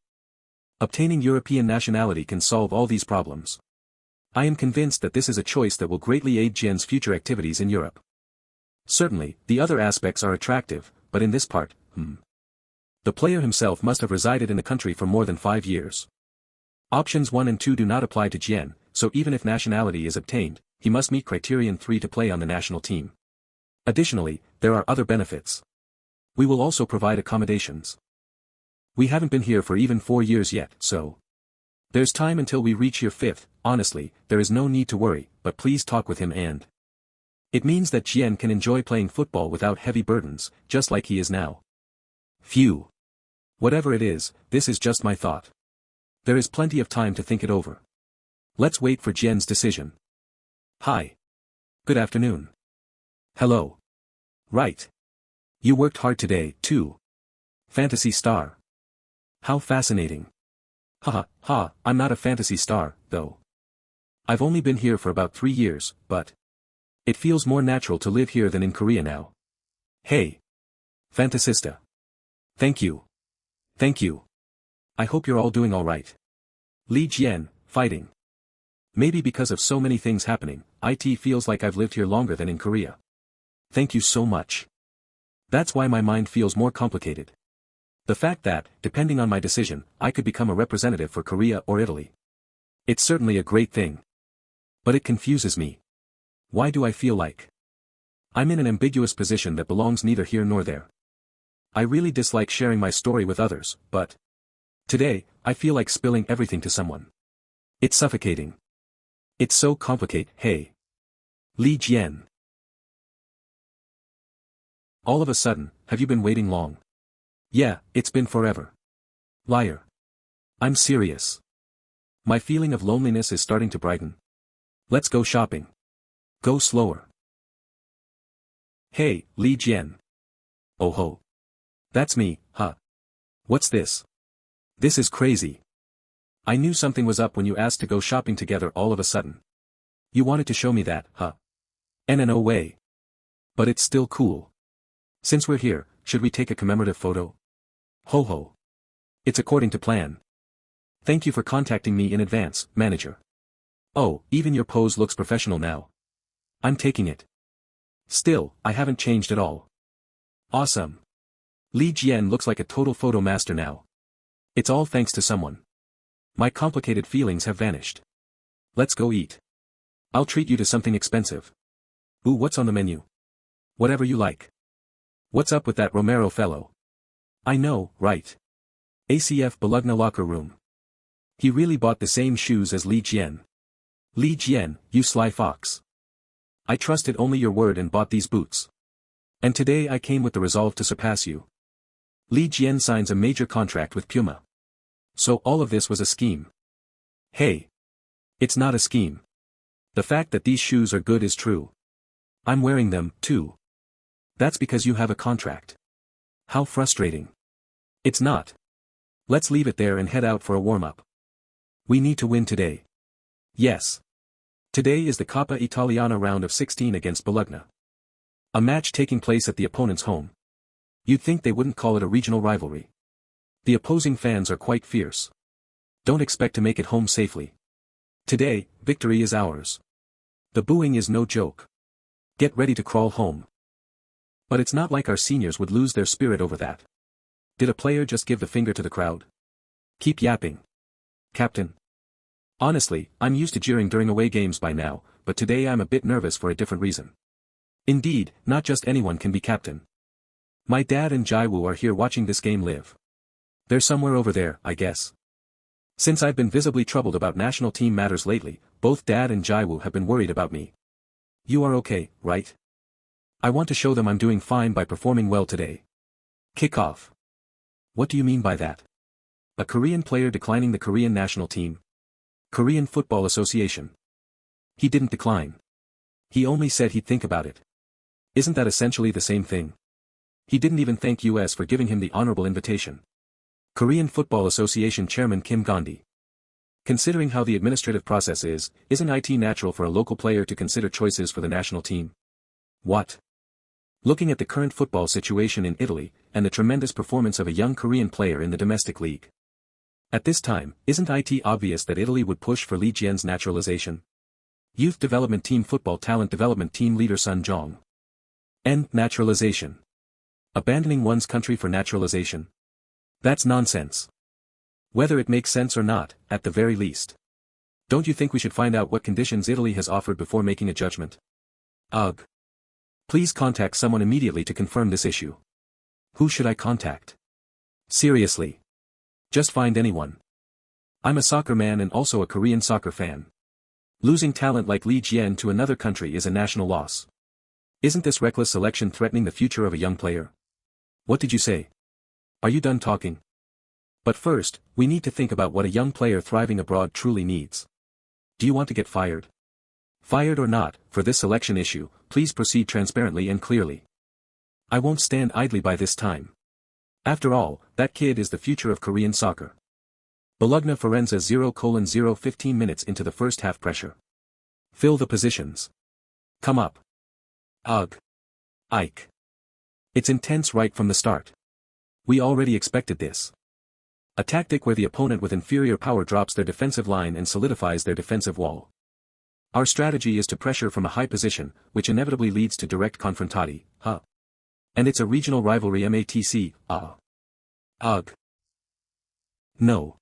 Obtaining European nationality can solve all these problems. I am convinced that this is a choice that will greatly aid Jian's future activities in Europe. Certainly, the other aspects are attractive, but in this part, the player himself must have resided in the country for more than 5 years. Options 1 and 2 do not apply to Jian, so even if nationality is obtained, he must meet criterion 3 to play on the national team. Additionally, there are other benefits. We will also provide accommodations. We haven't been here for even 4 years yet, so there's time until we reach year 5th. Honestly, there is no need to worry, but please talk with him and it means that Jian can enjoy playing football without heavy burdens, just like he is now. Phew. Whatever it is, this is just my thought. There is plenty of time to think it over. Let's wait for Jian's decision. Hi. Good afternoon. Hello. Right. You worked hard today, too. Fantasy star. How fascinating. Ha, I'm not a fantasy star, though. I've only been here for about 3 years, but it feels more natural to live here than in Korea now. Hey. Fantasista. Thank you. Thank you. I hope you're all doing alright. Li Jian, fighting. Maybe because of so many things happening, it feels like I've lived here longer than in Korea. Thank you so much. That's why my mind feels more complicated. The fact that, depending on my decision, I could become a representative for Korea or Italy. It's certainly a great thing. But it confuses me. Why do I feel like I'm in an ambiguous position that belongs neither here nor there? I really dislike sharing my story with others, but today, I feel like spilling everything to someone. It's suffocating. It's so complicated. Hey. Li Jian. All of a sudden, have you been waiting long? Yeah, it's been forever. Liar. I'm serious. My feeling of loneliness is starting to brighten. Let's go shopping. Go slower. Hey, Li Jian. Oh ho. That's me, huh? What's this? This is crazy. I knew something was up when you asked to go shopping together all of a sudden. You wanted to show me that, huh? No way. But it's still cool. Since we're here, should we take a commemorative photo? Ho ho. It's according to plan. Thank you for contacting me in advance, manager. Oh, even your pose looks professional now. I'm taking it. Still, I haven't changed at all. Awesome. Li Jian looks like a total photo master now. It's all thanks to someone. My complicated feelings have vanished. Let's go eat. I'll treat you to something expensive. Ooh, what's on the menu? Whatever you like. What's up with that Romero fellow? I know, right? ACF Bologna locker room. He really bought the same shoes as Li Jian. Li Jian, you sly fox. I trusted only your word and bought these boots. And today I came with the resolve to surpass you. Li Jian signs a major contract with Puma. So all of this was a scheme. Hey. It's not a scheme. The fact that these shoes are good is true. I'm wearing them, too. That's because you have a contract. How frustrating. It's not. Let's leave it there and head out for a warm-up. We need to win today. Yes. Today is the Coppa Italiana round of 16 against Bologna. A match taking place at the opponent's home. You'd think they wouldn't call it a regional rivalry. The opposing fans are quite fierce. Don't expect to make it home safely. Today, victory is ours. The booing is no joke. Get ready to crawl home. But it's not like our seniors would lose their spirit over that. Did a player just give the finger to the crowd? Keep yapping. Captain. Honestly, I'm used to jeering during away games by now, but today I'm a bit nervous for a different reason. Indeed, not just anyone can be captain. My dad and Jiwoo are here watching this game live. They're somewhere over there, I guess. Since I've been visibly troubled about national team matters lately, both Dad and Jiwoo have been worried about me. You are okay, right? I want to show them I'm doing fine by performing well today. Kick off. What do you mean by that? A Korean player declining the Korean national team? Korean Football Association. He didn't decline. He only said he'd think about it. Isn't that essentially the same thing? He didn't even thank US for giving him the honorable invitation. Korean Football Association Chairman Kim Gandhi. Considering how the administrative process is, isn't it natural for a local player to consider choices for the national team? What? Looking at the current football situation in Italy, and the tremendous performance of a young Korean player in the domestic league. At this time, isn't it obvious that Italy would push for Li Jian's naturalization? Youth Development Team Football Talent Development Team Leader Sun Jong. End naturalization. Abandoning one's country for naturalization? That's nonsense. Whether it makes sense or not, at the very least. Don't you think we should find out what conditions Italy has offered before making a judgment? Ugh. Please contact someone immediately to confirm this issue. Who should I contact? Seriously. Just find anyone. I'm a soccer man and also a Korean soccer fan. Losing talent like Jian to another country is a national loss. Isn't this reckless selection threatening the future of a young player? What did you say? Are you done talking? But first, we need to think about what a young player thriving abroad truly needs. Do you want to get fired? Fired or not, for this selection issue, please proceed transparently and clearly. I won't stand idly by this time. After all, that kid is the future of Korean soccer. Bologna Firenze 0:0 15 minutes into the first half pressure. Fill the positions. Come up. Ugh. Ike. It's intense right from the start. We already expected this. A tactic where the opponent with inferior power drops their defensive line and solidifies their defensive wall. Our strategy is to pressure from a high position, which inevitably leads to direct confrontati, huh? And it's a regional rivalry matc, Ugh. No.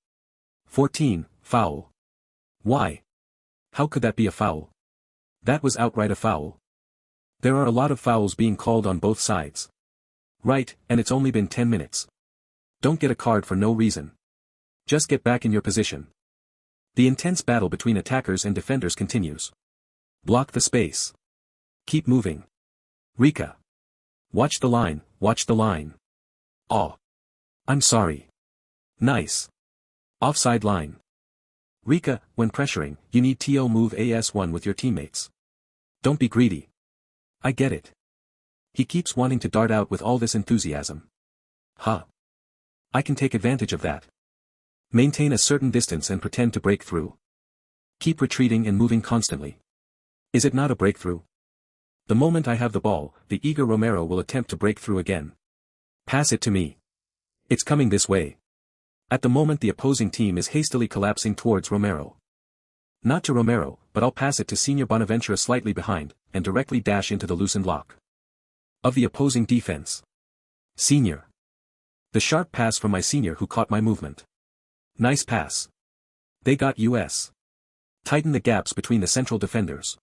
14, foul. Why? How could that be a foul? That was outright a foul. There are a lot of fouls being called on both sides. Right, and it's only been 10 minutes. Don't get a card for no reason. Just get back in your position. The intense battle between attackers and defenders continues. Block the space. Keep moving. Rika. Watch the line, watch the line. Oh. I'm sorry. Nice. Offside line. Rika, when pressuring, you need to move AS1 with your teammates. Don't be greedy. I get it. He keeps wanting to dart out with all this enthusiasm. Huh. I can take advantage of that. Maintain a certain distance and pretend to break through. Keep retreating and moving constantly. Is it not a breakthrough? The moment I have the ball, the eager Romero will attempt to break through again. Pass it to me. It's coming this way. At the moment the opposing team is hastily collapsing towards Romero. Not to Romero, but I'll pass it to Senior Bonaventura slightly behind, and directly dash into the loosened lock of the opposing defense. Senior. The sharp pass from my senior who caught my movement. Nice pass. They got us. Tighten the gaps between the central defenders.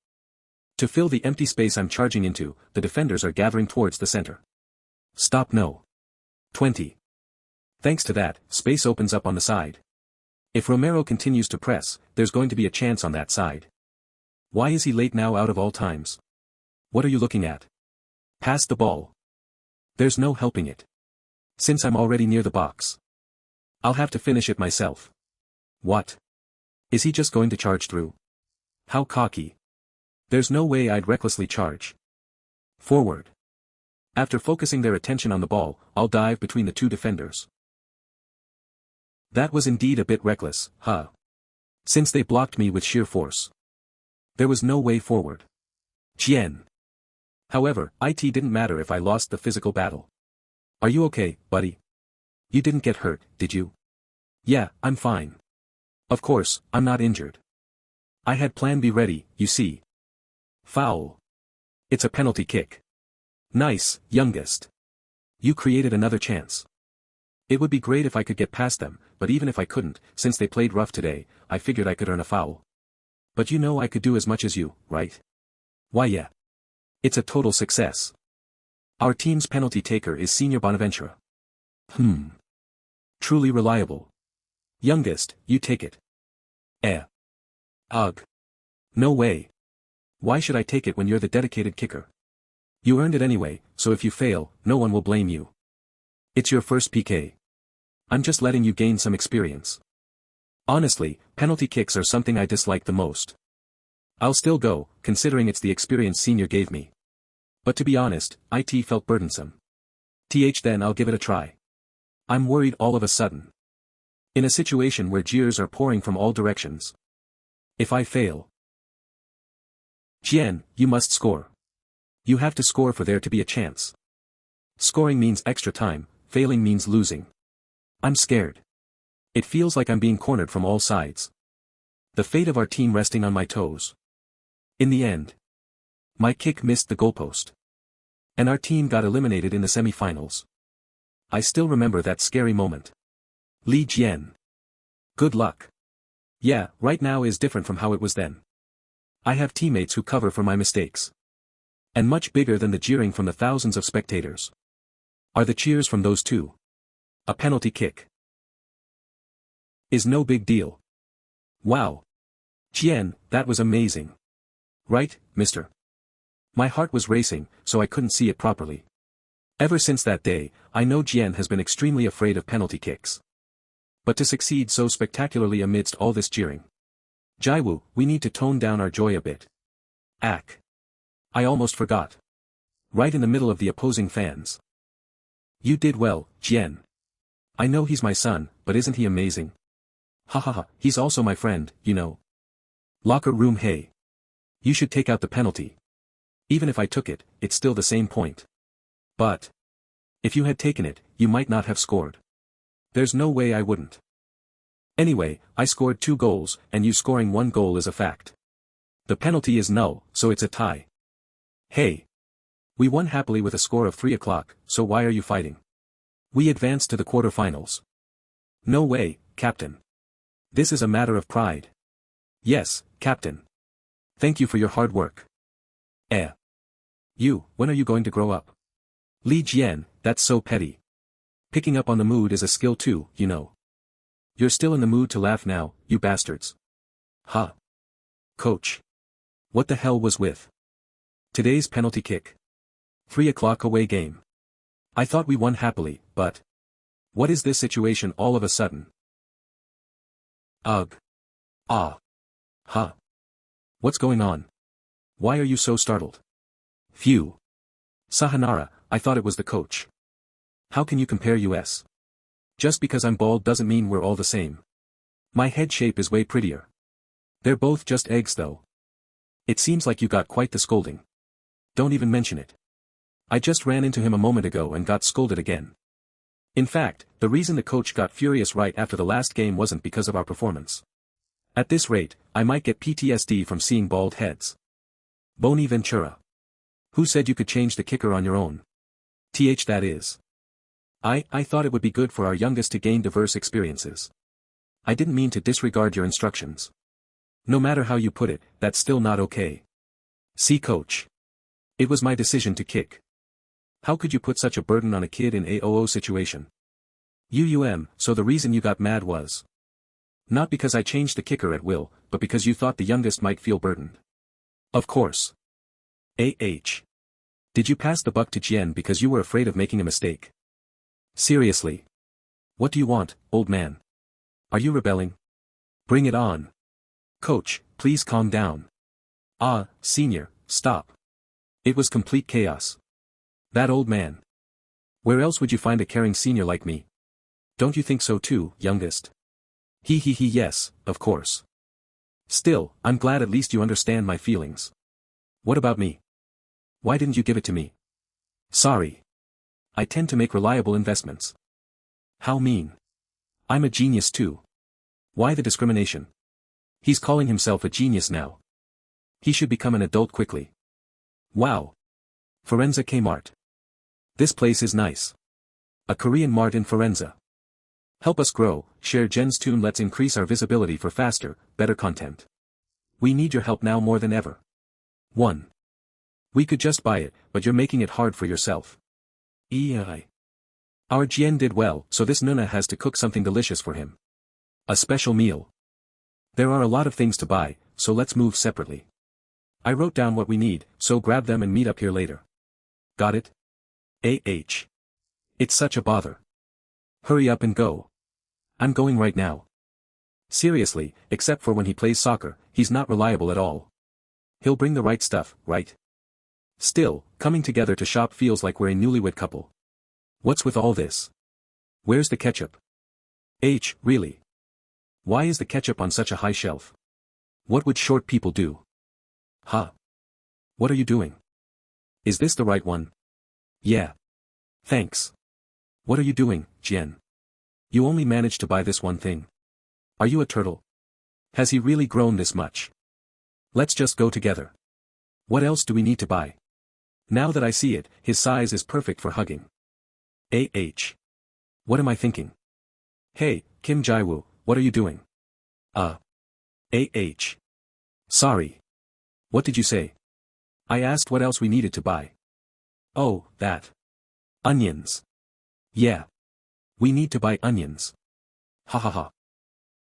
To fill the empty space I'm charging into, the defenders are gathering towards the center. Stop no. 20. Thanks to that, space opens up on the side. If Romero continues to press, there's going to be a chance on that side. Why is he late now out of all times? What are you looking at? Pass the ball. There's no helping it. Since I'm already near the box. I'll have to finish it myself. What? Is he just going to charge through? How cocky. There's no way I'd recklessly charge. Forward. After focusing their attention on the ball, I'll dive between the two defenders. That was indeed a bit reckless, huh? Since they blocked me with sheer force. There was no way forward. Jian. However, it didn't matter if I lost the physical battle. Are you okay, buddy? You didn't get hurt, did you? Yeah, I'm fine. Of course, I'm not injured. I had plan B ready, you see. Foul. It's a penalty kick. Nice, youngest. You created another chance. It would be great if I could get past them, but even if I couldn't, since they played rough today, I figured I could earn a foul. But you know I could do as much as you, right? Why yeah. It's a total success. Our team's penalty taker is Senior Bonaventura. Truly reliable. Youngest, you take it. Ugh. No way. Why should I take it when you're the dedicated kicker? You earned it anyway, so if you fail, no one will blame you. It's your first PK. I'm just letting you gain some experience. Honestly, penalty kicks are something I dislike the most. I'll still go, considering it's the experience Senior gave me. But to be honest, it felt burdensome. Then I'll give it a try. I'm worried all of a sudden. In a situation where jeers are pouring from all directions. If I fail. Jian, you must score. You have to score for there to be a chance. Scoring means extra time, failing means losing. I'm scared. It feels like I'm being cornered from all sides. The fate of our team resting on my toes. In the end. My kick missed the goalpost. And our team got eliminated in the semi-finals. I still remember that scary moment. Li Jian. Good luck. Yeah, right now is different from how it was then. I have teammates who cover for my mistakes. And much bigger than the jeering from the thousands of spectators are the cheers from those two. A penalty kick is no big deal. Wow. Jian, that was amazing. Right, mister? My heart was racing, so I couldn't see it properly. Ever since that day, I know Jian has been extremely afraid of penalty kicks. But to succeed so spectacularly amidst all this jeering. Jiwoo, we need to tone down our joy a bit. Ack. I almost forgot. Right in the middle of the opposing fans. You did well, Jian. I know he's my son, but isn't he amazing? Ha ha ha, he's also my friend, you know. Locker room. Hey. You should take out the penalty. Even if I took it, it's still the same point. But if you had taken it, you might not have scored. There's no way I wouldn't. Anyway, I scored 2 goals, and you scoring 1 goal is a fact. The penalty is null, so it's a tie. Hey. We won happily with a score of 3-0, so why are you fighting? We advanced to the quarterfinals. No way, Captain. This is a matter of pride. Yes, Captain. Thank you for your hard work. You, when are you going to grow up? Li Jian, that's so petty. Picking up on the mood is a skill too, you know. You're still in the mood to laugh now, you bastards. Huh. Coach. What the hell was with today's penalty kick? 3:00 away game. I thought we won happily, but what is this situation all of a sudden? Ugh. Ah. Huh. What's going on? Why are you so startled? Phew. Sahanara, I thought it was the coach. How can you compare us? Just because I'm bald doesn't mean we're all the same. My head shape is way prettier. They're both just eggs though. It seems like you got quite the scolding. Don't even mention it. I just ran into him a moment ago and got scolded again. In fact, the reason the coach got furious right after the last game wasn't because of our performance. At this rate, I might get PTSD from seeing bald heads. Boni Ventura. Who said you could change the kicker on your own? That is. I thought it would be good for our youngest to gain diverse experiences. I didn't mean to disregard your instructions. No matter how you put it, that's still not okay. See coach. It was my decision to kick. How could you put such a burden on a kid in a OO situation? So the reason you got mad was not because I changed the kicker at will, but because you thought the youngest might feel burdened. Of course. Did you pass the buck to Jian because you were afraid of making a mistake? Seriously. What do you want, old man? Are you rebelling? Bring it on. Coach, please calm down. Senior, stop. It was complete chaos. That old man. Where else would you find a caring senior like me? Don't you think so too, youngest? Yes, of course. Still, I'm glad at least you understand my feelings. What about me? Why didn't you give it to me? Sorry. I tend to make reliable investments. How mean. I'm a genius too. Why the discrimination? He's calling himself a genius now. He should become an adult quickly. Wow. Firenze Kmart. This place is nice. A Korean mart in Firenze. Help us grow, share Jen's tune. Let's increase our visibility for faster, better content. We need your help now more than ever. 1. We could just buy it, but you're making it hard for yourself. Our Jian did well, so this Nuna has to cook something delicious for him. A special meal. There are a lot of things to buy, so let's move separately. I wrote down what we need, so grab them and meet up here later. Got it? It's such a bother. Hurry up and go. I'm going right now. Seriously, except for when he plays soccer, he's not reliable at all. He'll bring the right stuff, right? Still, coming together to shop feels like we're a newlywed couple. What's with all this? Where's the ketchup? Really? Why is the ketchup on such a high shelf? What would short people do? What are you doing? Is this the right one? Yeah. Thanks. What are you doing, Jian? You only managed to buy this one thing. Are you a turtle? Has he really grown this much? Let's just go together. What else do we need to buy? Now that I see it, his size is perfect for hugging. What am I thinking? Hey, Kim Jiwoo, what are you doing? Sorry. What did you say? I asked what else we needed to buy. Oh, that. Onions. Yeah. We need to buy onions. Ha ha ha.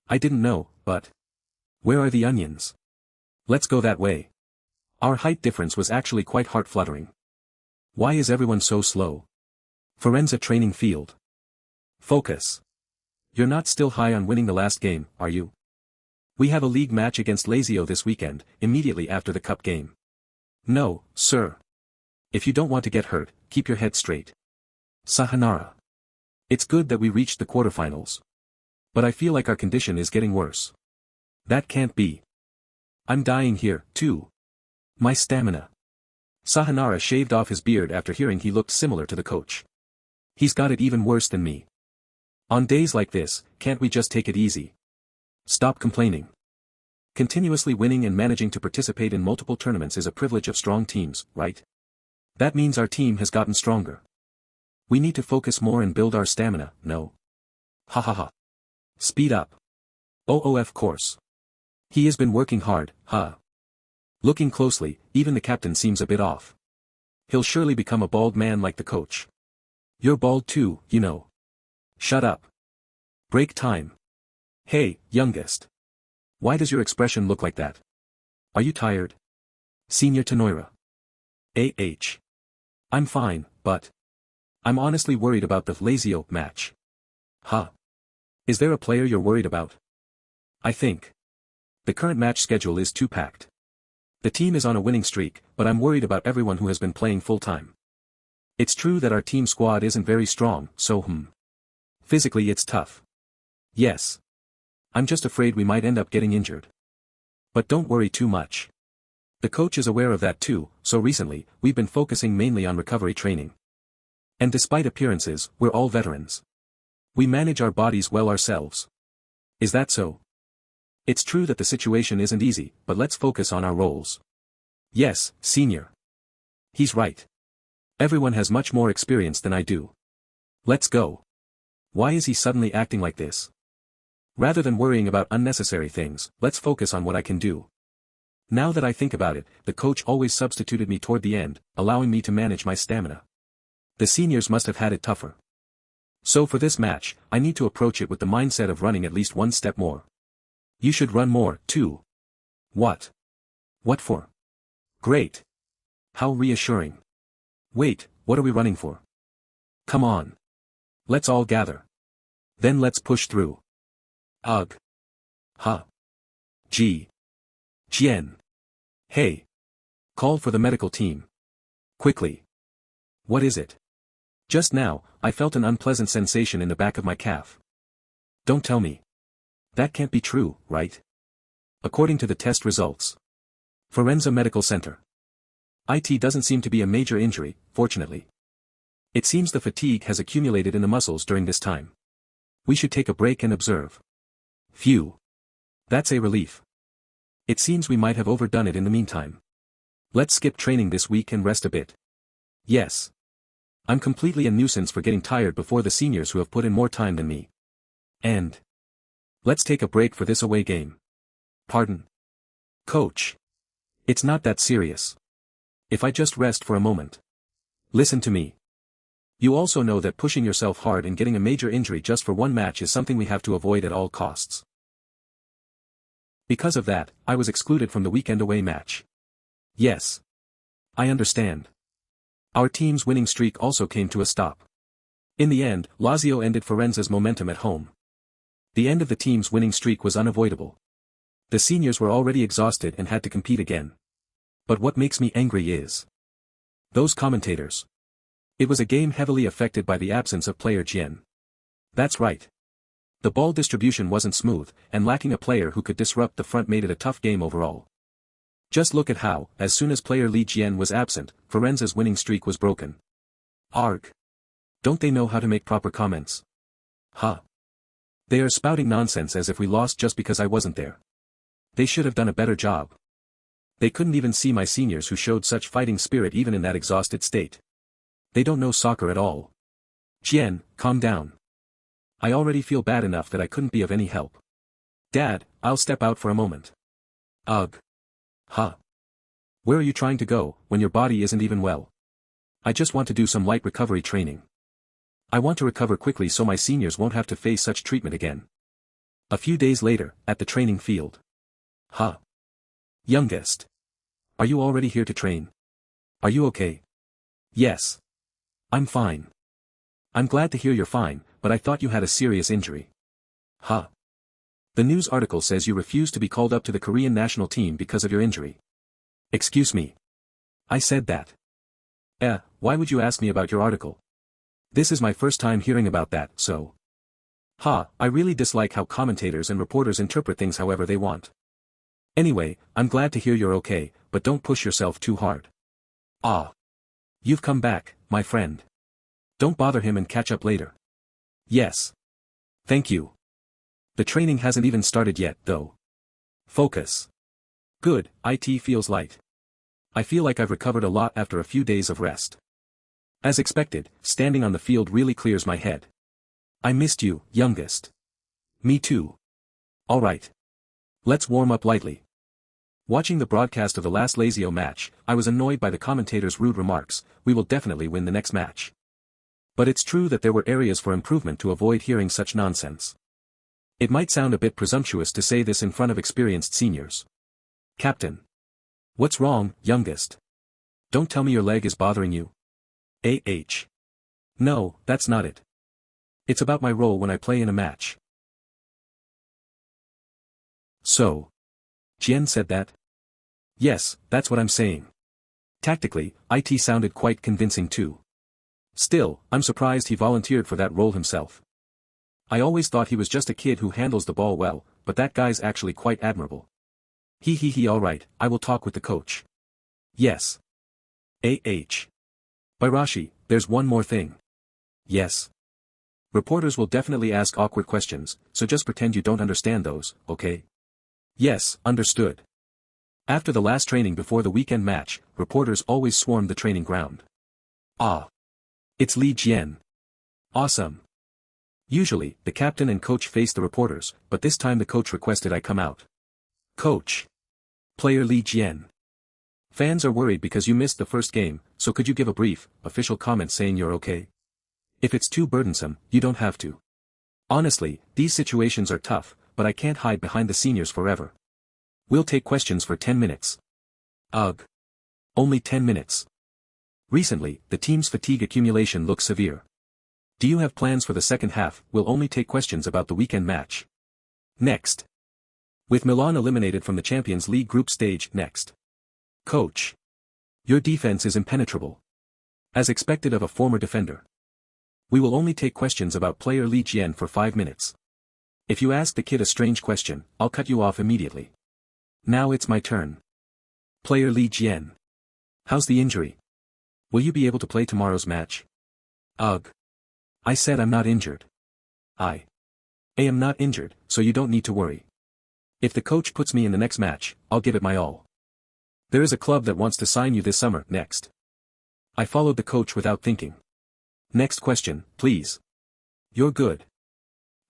I didn't know, but. Where are the onions? Let's go that way. Our height difference was actually quite heart-fluttering. Why is everyone so slow? Firenze training field. Focus. You're not still high on winning the last game, are you? We have a league match against Lazio this weekend, immediately after the cup game. No, sir. If you don't want to get hurt, keep your head straight. Sayonara. It's good that we reached the quarterfinals. But I feel like our condition is getting worse. That can't be. I'm dying here, too. My stamina. Sayonara shaved off his beard after hearing he looked similar to the coach. He's got it even worse than me. On days like this, can't we just take it easy? Stop complaining. Continuously winning and managing to participate in multiple tournaments is a privilege of strong teams, right? That means our team has gotten stronger. We need to focus more and build our stamina, no? Ha ha ha. Speed up. Of course. He has been working hard, huh? Looking closely, even the captain seems a bit off. He'll surely become a bald man like the coach. You're bald too, you know. Shut up. Break time. Hey, youngest. Why does your expression look like that? Are you tired? Senior Tenoira. I'm fine, but. I'm honestly worried about the Lazio match. Huh? Is there a player you're worried about? I think. The current match schedule is too packed. The team is on a winning streak, but I'm worried about everyone who has been playing full-time. It's true that our team squad isn't very strong, so physically it's tough. Yes. I'm just afraid we might end up getting injured. But don't worry too much. The coach is aware of that too, so recently, we've been focusing mainly on recovery training. And despite appearances, we're all veterans. We manage our bodies well ourselves. Is that so? It's true that the situation isn't easy, but let's focus on our roles. Yes, senior. He's right. Everyone has much more experience than I do. Let's go. Why is he suddenly acting like this? Rather than worrying about unnecessary things, let's focus on what I can do. Now that I think about it, the coach always substituted me toward the end, allowing me to manage my stamina. The seniors must have had it tougher. So for this match, I need to approach it with the mindset of running at least one step more. You should run more, too. What? What for? Great. How reassuring. Wait, what are we running for? Come on. Let's all gather. Then let's push through. Ugh. Huh. Jian. Hey. Call for the medical team. Quickly. What is it? Just now, I felt an unpleasant sensation in the back of my calf. Don't tell me. That can't be true, right? According to the test results. Firenze Medical Center. It doesn't seem to be a major injury, fortunately. It seems the fatigue has accumulated in the muscles during this time. We should take a break and observe. Phew. That's a relief. It seems we might have overdone it in the meantime. Let's skip training this week and rest a bit. Yes. I'm completely a nuisance for getting tired before the seniors who have put in more time than me. And. Let's take a break for this away game. Pardon? Coach. It's not that serious. If I just rest for a moment. Listen to me. You also know that pushing yourself hard and getting a major injury just for one match is something we have to avoid at all costs. Because of that, I was excluded from the weekend away match. Yes. I understand. Our team's winning streak also came to a stop. In the end, Lazio ended Firenze's momentum at home. The end of the team's winning streak was unavoidable. The seniors were already exhausted and had to compete again. But what makes me angry is those commentators. It was a game heavily affected by the absence of player Jian. That's right. The ball distribution wasn't smooth, and lacking a player who could disrupt the front made it a tough game overall. Just look at how, as soon as player Li Jian was absent, Firenze's winning streak was broken. Arg. Don't they know how to make proper comments? Huh. They are spouting nonsense as if we lost just because I wasn't there. They should have done a better job. They couldn't even see my seniors who showed such fighting spirit even in that exhausted state. They don't know soccer at all. Jian, calm down. I already feel bad enough that I couldn't be of any help. Dad, I'll step out for a moment. Ugh. Huh. Where are you trying to go, when your body isn't even well? I just want to do some light recovery training. I want to recover quickly so my seniors won't have to face such treatment again. A few days later, at the training field. Huh. Youngest. Are you already here to train? Are you okay? Yes. I'm fine. I'm glad to hear you're fine, but I thought you had a serious injury. Huh. The news article says you refused to be called up to the Korean national team because of your injury. Excuse me. I said that. Why would you ask me about your article? This is my first time hearing about that, so. I really dislike how commentators and reporters interpret things however they want. Anyway, I'm glad to hear you're okay, but don't push yourself too hard. You've come back, my friend. Don't bother him and catch up later. Yes. Thank you. The training hasn't even started yet, though. Focus. Good, it feels light. I feel like I've recovered a lot after a few days of rest. As expected, standing on the field really clears my head. I missed you, youngest. Me too. Alright. Let's warm up lightly. Watching the broadcast of the last Lazio match, I was annoyed by the commentator's rude remarks. We will definitely win the next match. But it's true that there were areas for improvement to avoid hearing such nonsense. It might sound a bit presumptuous to say this in front of experienced seniors. Captain. What's wrong, youngest? Don't tell me your leg is bothering you. No, that's not it. It's about my role when I play in a match. So. Jian said that? Yes, that's what I'm saying. Tactically, it sounded quite convincing too. Still, I'm surprised he volunteered for that role himself. I always thought he was just a kid who handles the ball well, but that guy's actually quite admirable. Alright, I will talk with the coach. Yes. Birashi, there's one more thing. Yes. Reporters will definitely ask awkward questions, so just pretend you don't understand those, okay? Yes, understood. After the last training before the weekend match, reporters always swarmed the training ground. It's Li Jian. Awesome. Usually, the captain and coach face the reporters, but this time the coach requested I come out. Coach. Player Li Jian. Fans are worried because you missed the first game, so could you give a brief, official comment saying you're okay? If it's too burdensome, you don't have to. Honestly, these situations are tough, but I can't hide behind the seniors forever. We'll take questions for 10 minutes. Ugh. Only 10 minutes. Recently, the team's fatigue accumulation looks severe. Do you have plans for the second half? We'll only take questions about the weekend match. Next. With Milan eliminated from the Champions League group stage, next. Coach. Your defense is impenetrable. As expected of a former defender. We will only take questions about player Li Jian for 5 minutes. If you ask the kid a strange question, I'll cut you off immediately. Now it's my turn. Player Li Jian. How's the injury? Will you be able to play tomorrow's match? Ugh. I said I'm not injured. I am not injured, so you don't need to worry. If the coach puts me in the next match, I'll give it my all. There is a club that wants to sign you this summer, next. I followed the coach without thinking. Next question, please. You're good.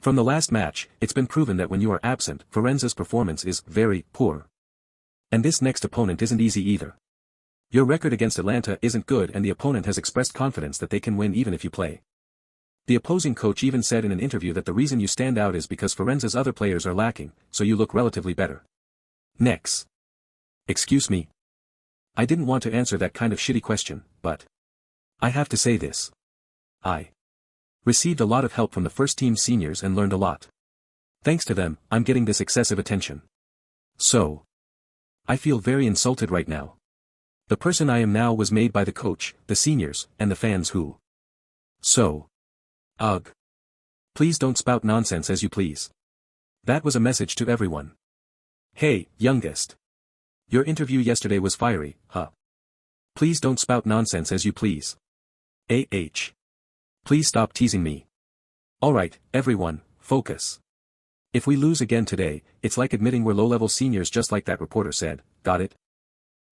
From the last match, it's been proven that when you are absent, Firenze's performance is very poor. And this next opponent isn't easy either. Your record against Atlanta isn't good and the opponent has expressed confidence that they can win even if you play. The opposing coach even said in an interview that the reason you stand out is because Firenze's other players are lacking, so you look relatively better. Next. Excuse me. I didn't want to answer that kind of shitty question, but I have to say this. I received a lot of help from the first team seniors and learned a lot. Thanks to them, I'm getting this excessive attention. So. I feel very insulted right now. The person I am now was made by the coach, the seniors, and the fans who. So. Ugh. Please don't spout nonsense as you please. That was a message to everyone. Hey, youngest. Your interview yesterday was fiery, huh? Please don't spout nonsense as you please. Please stop teasing me. Alright, everyone, focus. If we lose again today, it's like admitting we're low-level seniors just like that reporter said, got it?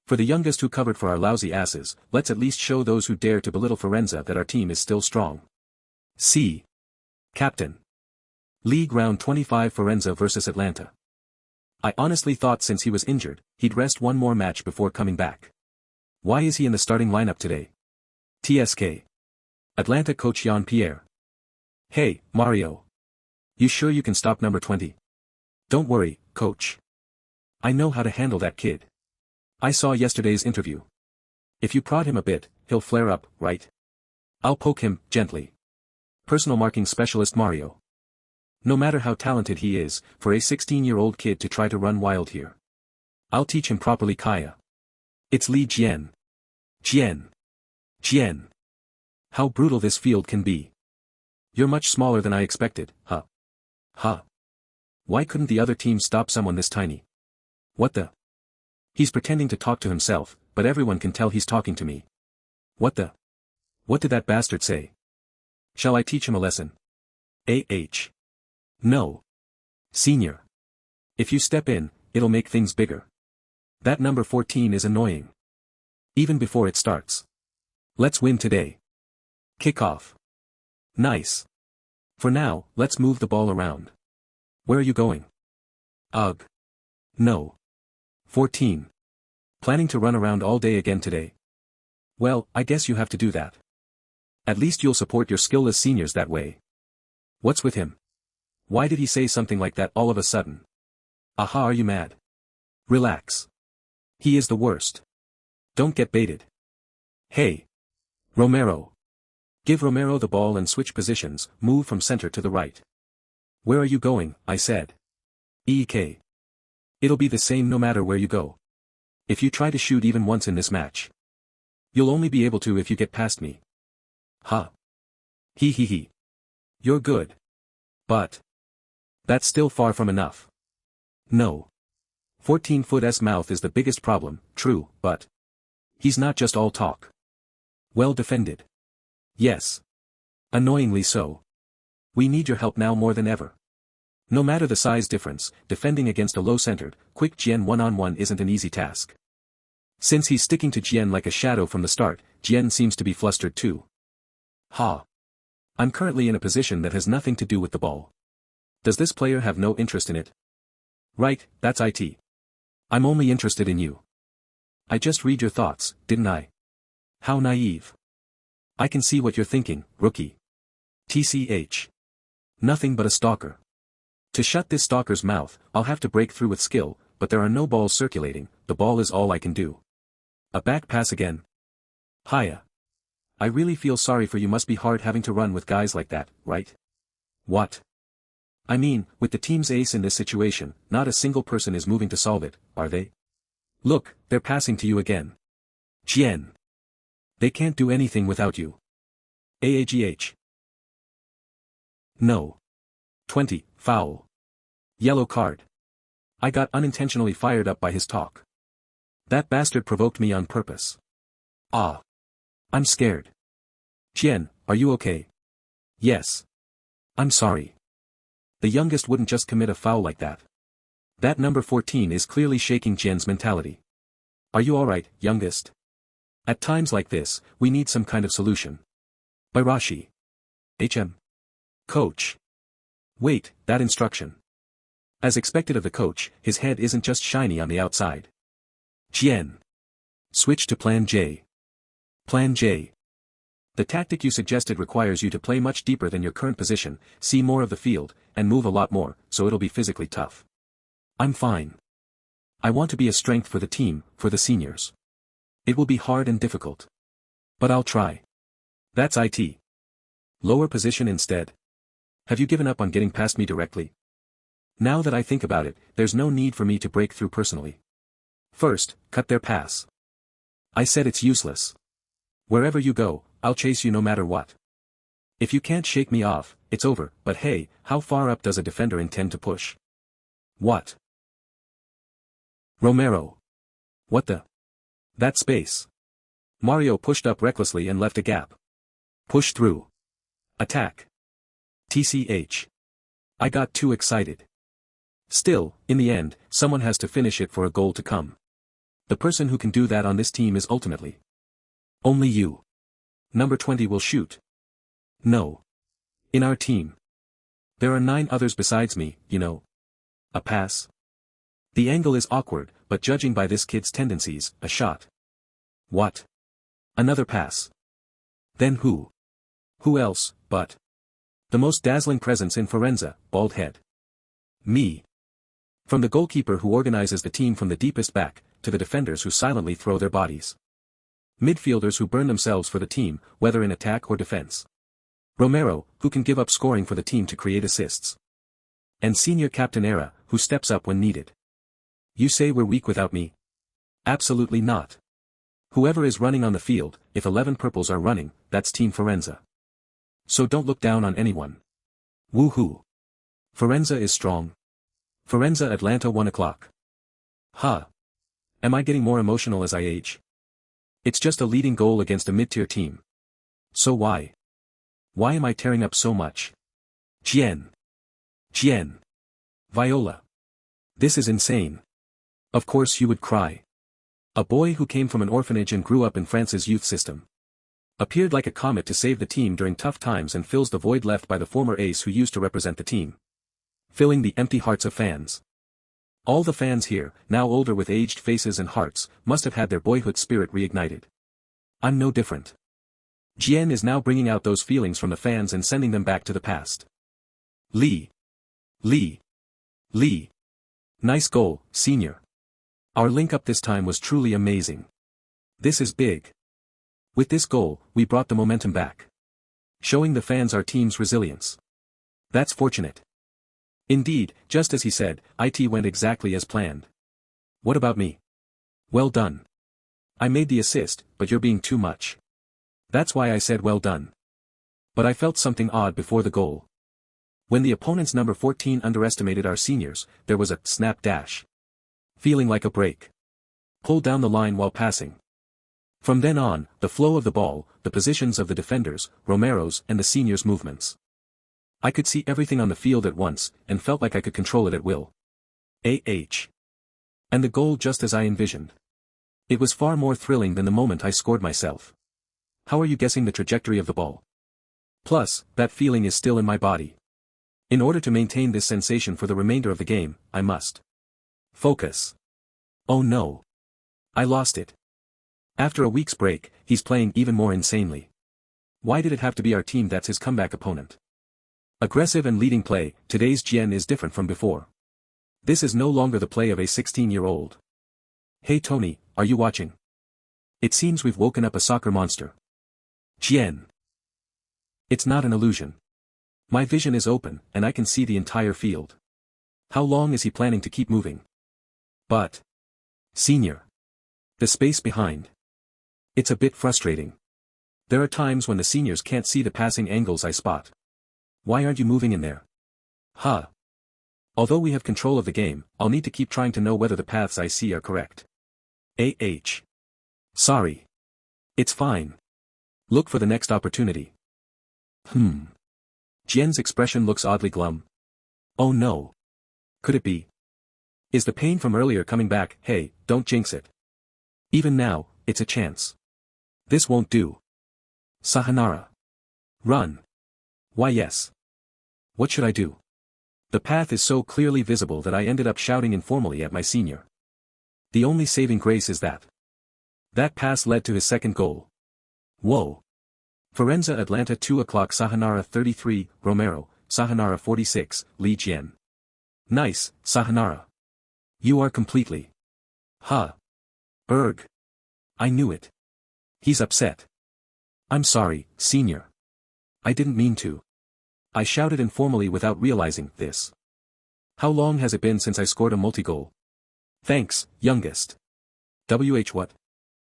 For the youngest who covered for our lousy asses, let's at least show those who dare to belittle Firenze that our team is still strong. C. Captain. League Round 25 Firenze vs Atlanta. I honestly thought since he was injured, he'd rest one more match before coming back. Why is he in the starting lineup today? TSK. Atlanta coach Jian Pierre. Hey, Mario. You sure you can stop number 20? Don't worry, coach. I know how to handle that kid. I saw yesterday's interview. If you prod him a bit, he'll flare up, right? I'll poke him, gently. Personal marking specialist Mario. No matter how talented he is, for a 16-year-old kid to try to run wild here. I'll teach him properly, Kaya. It's Li Jian. Jian. Jian. How brutal this field can be. You're much smaller than I expected, huh? Huh. Why couldn't the other team stop someone this tiny? What the? He's pretending to talk to himself, but everyone can tell he's talking to me. What the? What did that bastard say? Shall I teach him a lesson? No. Senior. If you step in, it'll make things bigger. That number 14 is annoying. Even before it starts. Let's win today. Kickoff. Nice. For now, let's move the ball around. Where are you going? Ugh. No. 14. Planning to run around all day again today? Well, I guess you have to do that. At least you'll support your skillless seniors that way. What's with him? Why did he say something like that all of a sudden? Aha, are you mad? Relax. He is the worst. Don't get baited. Hey. Romero. Give Romero the ball and switch positions, move from center to the right. Where are you going, I said. EK. It'll be the same no matter where you go. If you try to shoot even once in this match. You'll only be able to if you get past me. Huh. He. You're good. But. That's still far from enough. No. 14-foot's mouth is the biggest problem, true, but. He's not just all talk. Well defended. Yes. Annoyingly so. We need your help now more than ever. No matter the size difference, defending against a low-centered, quick Jian one-on-one isn't an easy task. Since he's sticking to Jian like a shadow from the start, Jian seems to be flustered too. Ha. I'm currently in a position that has nothing to do with the ball. Does this player have no interest in it? Right, that's it. I'm only interested in you. I just read your thoughts, didn't I? How naive. I can see what you're thinking, rookie. TCH. Nothing but a stalker. To shut this stalker's mouth, I'll have to break through with skill, but there are no balls circulating, the ball is all I can do. A back pass again. Hiya. I really feel sorry for you, must be hard having to run with guys like that, right? What? I mean, with the team's ace in this situation, not a single person is moving to solve it, are they? Look, they're passing to you again. Jian. They can't do anything without you. AAGH. No. 20, foul. Yellow card. I got unintentionally fired up by his talk. That bastard provoked me on purpose. Ah. I'm scared. Jian, are you okay? Yes. I'm sorry. The youngest wouldn't just commit a foul like that. That number 14 is clearly shaking Jian's mentality. Are you alright, youngest? At times like this, we need some kind of solution. Bairashi. HM. Coach. Wait, that instruction. As expected of the coach, his head isn't just shiny on the outside. Jian. Switch to Plan J. Plan J. The tactic you suggested requires you to play much deeper than your current position, see more of the field, and move a lot more, so it'll be physically tough. I'm fine. I want to be a strength for the team, for the seniors. It will be hard and difficult. But I'll try. That's it. Lower position instead. Have you given up on getting past me directly? Now that I think about it, there's no need for me to break through personally. First, cut their pass. I said it's useless. Wherever you go, I'll chase you no matter what. If you can't shake me off, it's over, but hey, how far up does a defender intend to push? What? Romero. What the? That space. Mario pushed up recklessly and left a gap. Push through. Attack. TCH. I got too excited. Still, in the end, someone has to finish it for a goal to come. The person who can do that on this team is ultimately only you. Number 20 will shoot. No. In our team. There are 9 others besides me, you know. A pass. The angle is awkward, but judging by this kid's tendencies, a shot. What? Another pass. Then who? Who else, but the most dazzling presence in Firenze, bald head. Me. From the goalkeeper who organizes the team from the deepest back, to the defenders who silently throw their bodies. Midfielders who burn themselves for the team, whether in attack or defense. Romero, who can give up scoring for the team to create assists. And senior captain Era, who steps up when needed. You say we're weak without me? Absolutely not. Whoever is running on the field, if 11 purples are running, that's Team Firenze. So don't look down on anyone. Woohoo. Firenze is strong. Firenze Atlanta 1 o'clock. Huh. Am I getting more emotional as I age? It's just a leading goal against a mid-tier team. So why? Why am I tearing up so much? Jian. Jian. Viola. This is insane. Of course you would cry. A boy who came from an orphanage and grew up in France's youth system. Appeared like a comet to save the team during tough times and fills the void left by the former ace who used to represent the team. Filling the empty hearts of fans. All the fans here, now older with aged faces and hearts, must have had their boyhood spirit reignited. I'm no different. Jian is now bringing out those feelings from the fans and sending them back to the past. Lee. Lee. Lee. Nice goal, senior. Our link-up this time was truly amazing. This is big. With this goal, we brought the momentum back. Showing the fans our team's resilience. That's fortunate. Indeed, just as he said, it went exactly as planned. What about me? Well done. I made the assist, but you're being too much. That's why I said well done. But I felt something odd before the goal. When the opponent's number 14 underestimated our seniors, there was a snap dash. Feeling like a break. Pull down the line while passing. From then on, the flow of the ball, the positions of the defenders, Romero's and the seniors' movements. I could see everything on the field at once, and felt like I could control it at will. And the goal just as I envisioned. It was far more thrilling than the moment I scored myself. How are you guessing the trajectory of the ball? Plus, that feeling is still in my body. In order to maintain this sensation for the remainder of the game, I must focus. Oh no. I lost it. After a week's break, he's playing even more insanely. Why did it have to be our team that's his comeback opponent? Aggressive and leading play, today's Jian is different from before. This is no longer the play of a 16-year-old. Hey Tony, are you watching? It seems we've woken up a soccer monster. Jian. It's not an illusion. My vision is open, and I can see the entire field. How long is he planning to keep moving? But. Senior. The space behind. It's a bit frustrating. There are times when the seniors can't see the passing angles I spot. Why aren't you moving in there? Huh. Although we have control of the game, I'll need to keep trying to know whether the paths I see are correct. Sorry. It's fine. Look for the next opportunity. Jian's expression looks oddly glum. Oh no. Could it be? Is the pain from earlier coming back? Hey, don't jinx it. Even now, it's a chance. This won't do. Sayonara. Run. Why yes. What should I do? The path is so clearly visible that I ended up shouting informally at my senior. The only saving grace is that pass led to his second goal. Whoa. Firenze Atlanta 2 o'clock Sayonara 33, Romero, Sayonara 46, Lee Jian. Nice, Sayonara. You are completely. Huh. Erg. I knew it. He's upset. I'm sorry, senior. I didn't mean to. I shouted informally without realizing this. How long has it been since I scored a multi-goal? Thanks, youngest. What?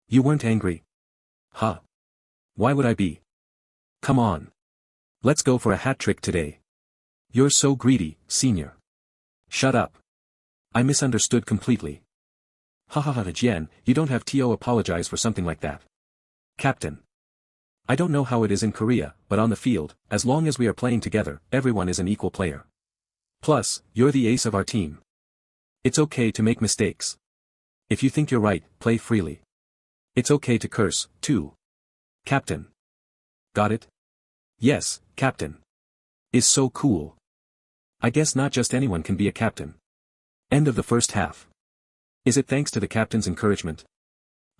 You weren't angry? Huh. Why would I be? Come on. Let's go for a hat trick today. You're so greedy, senior. Shut up. I misunderstood completely. Hahaha Jian, you don't have to apologize for something like that. Captain. I don't know how it is in Korea, but on the field, as long as we are playing together, everyone is an equal player. Plus, you're the ace of our team. It's okay to make mistakes. If you think you're right, play freely. It's okay to curse, too. Captain. Got it? Yes, captain. Is so cool. I guess not just anyone can be a captain. End of the first half. Is it thanks to the captain's encouragement?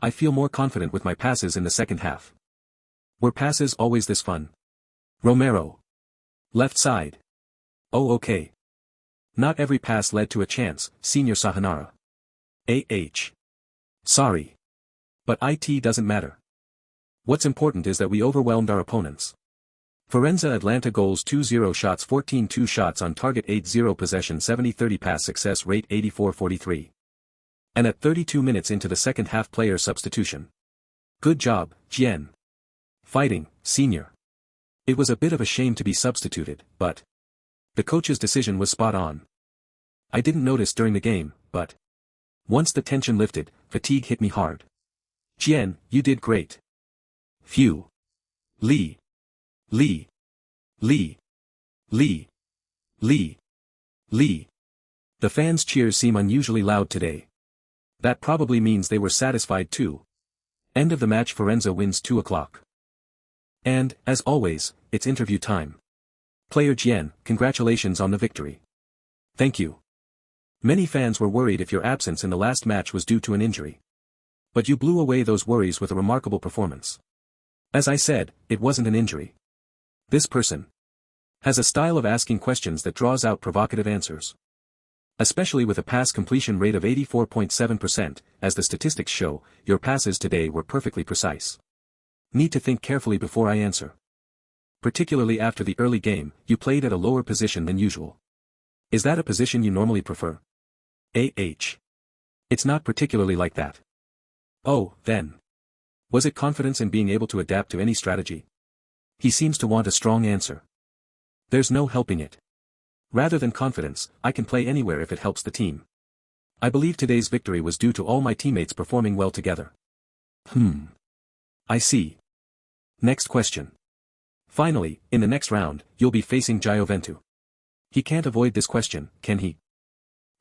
I feel more confident with my passes in the second half. Were passes always this fun? Romero. Left side. Oh okay. Not every pass led to a chance, Senior Sahanara. Sorry. But it doesn't matter. What's important is that we overwhelmed our opponents. Firenze Atlanta goals 2-0 shots 14-2 shots on target 8-0 possession 70-30 pass success rate 84-43. And at 32 minutes into the second half player substitution. Good job, Jian. Fighting, senior. It was a bit of a shame to be substituted, but the coach's decision was spot on. I didn't notice during the game, but once the tension lifted, fatigue hit me hard. Jian, you did great. Phew. Lee. The fans' cheers seem unusually loud today. That probably means they were satisfied too. End of the match. Firenze wins 2 o'clock. And, as always, it's interview time. Player Jian, congratulations on the victory. Thank you. Many fans were worried if your absence in the last match was due to an injury. But you blew away those worries with a remarkable performance. As I said, it wasn't an injury. This person has a style of asking questions that draws out provocative answers. Especially with a pass completion rate of 84.7%, as the statistics show, your passes today were perfectly precise. Need to think carefully before I answer. Particularly after the early game, you played at a lower position than usual. Is that a position you normally prefer? It's not particularly like that. Oh, then. Was it confidence in being able to adapt to any strategy? He seems to want a strong answer. There's no helping it. Rather than confidence, I can play anywhere if it helps the team. I believe today's victory was due to all my teammates performing well together. I see. Next question. Finally, in the next round, you'll be facing Gioventu. He can't avoid this question, can he?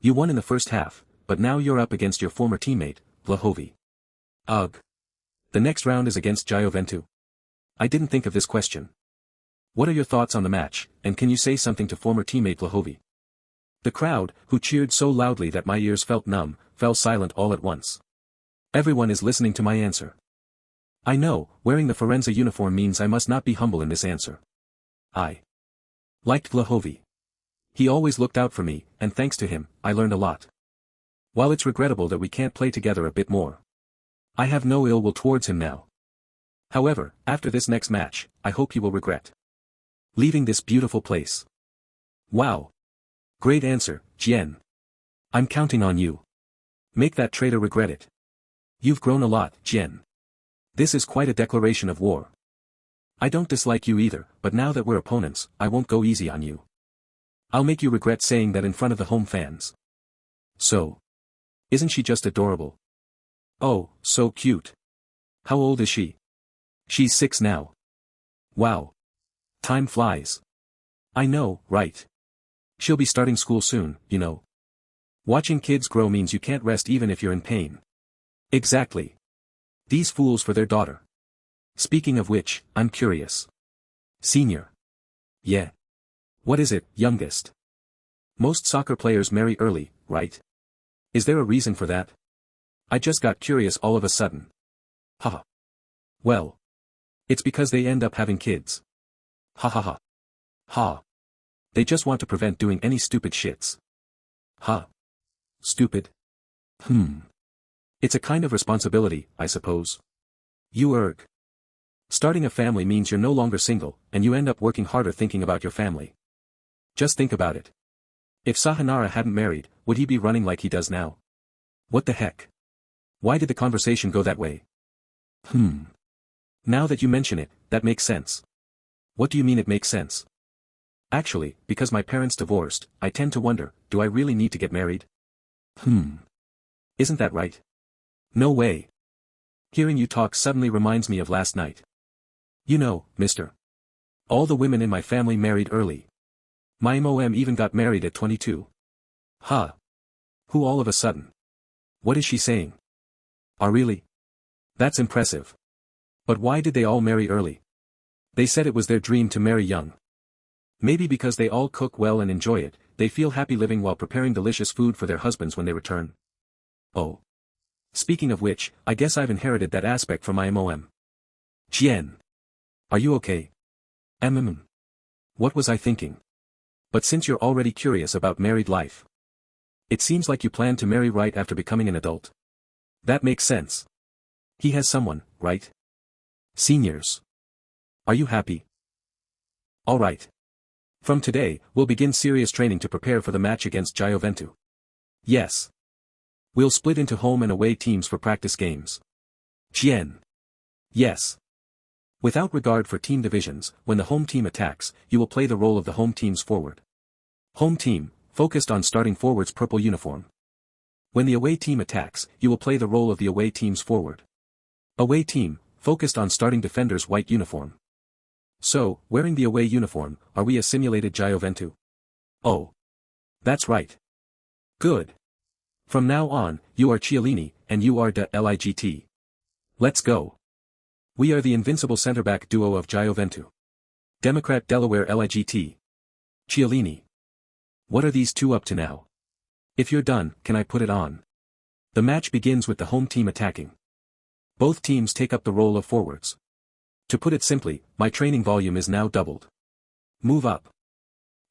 You won in the first half, but now you're up against your former teammate, Vlahovi. Ugh. The next round is against Gioventu. I didn't think of this question. What are your thoughts on the match, and can you say something to former teammate Vlahovi? The crowd, who cheered so loudly that my ears felt numb, fell silent all at once. Everyone is listening to my answer. I know, wearing the Firenze uniform means I must not be humble in this answer. I liked Vlahovi. He always looked out for me, and thanks to him, I learned a lot. While it's regrettable that we can't play together a bit more, I have no ill will towards him now. However, after this next match, I hope you will regret leaving this beautiful place. Wow. Great answer, Jian. I'm counting on you. Make that traitor regret it. You've grown a lot, Jian. This is quite a declaration of war. I don't dislike you either, but now that we're opponents, I won't go easy on you. I'll make you regret saying that in front of the home fans. So. Isn't she just adorable? Oh, so cute. How old is she? She's 6 now. Wow. Time flies. I know, right? She'll be starting school soon, you know. Watching kids grow means you can't rest even if you're in pain. Exactly. These fools for their daughter. Speaking of which, I'm curious. Senior. Yeah. What is it, youngest? Most soccer players marry early, right? Is there a reason for that? I just got curious all of a sudden. Haha. Well. It's because they end up having kids. Ha ha ha. Ha. They just want to prevent doing any stupid shits. Ha. Stupid? It's a kind of responsibility, I suppose. You erg. Starting a family means you're no longer single, and you end up working harder thinking about your family. Just think about it. If Sahanara hadn't married, would he be running like he does now? What the heck? Why did the conversation go that way? Now that you mention it, that makes sense. What do you mean it makes sense? Actually, because my parents divorced, I tend to wonder, do I really need to get married? Isn't that right? No way. Hearing you talk suddenly reminds me of last night. You know, mister. All the women in my family married early. My mom even got married at 22. Huh. Who all of a sudden? What is she saying? Ah, really? That's impressive. But why did they all marry early? They said it was their dream to marry young. Maybe because they all cook well and enjoy it, they feel happy living while preparing delicious food for their husbands when they return. Oh. Speaking of which, I guess I've inherited that aspect from my mom. Jian. Are you okay? What was I thinking? But since you're already curious about married life. It seems like you plan to marry right after becoming an adult. That makes sense. He has someone, right? Seniors. Are you happy? Alright. From today, we'll begin serious training to prepare for the match against Jian. Yes. We'll split into home and away teams for practice games. Jian. Yes. Without regard for team divisions, when the home team attacks, you will play the role of the home team's forward. Home team, focused on starting forward's purple uniform. When the away team attacks, you will play the role of the away team's forward. Away team, focused on starting defender's white uniform. So, wearing the away uniform, are we a simulated Jian? Oh. That's right. Good. From now on, you are Chiellini, and you are de Ligt. Let's go. We are the invincible center-back duo of Jian. Democrat Delaware Ligt. Chiellini. What are these two up to now? If you're done, can I put it on? The match begins with the home team attacking. Both teams take up the role of forwards. To put it simply, my training volume is now doubled. Move up.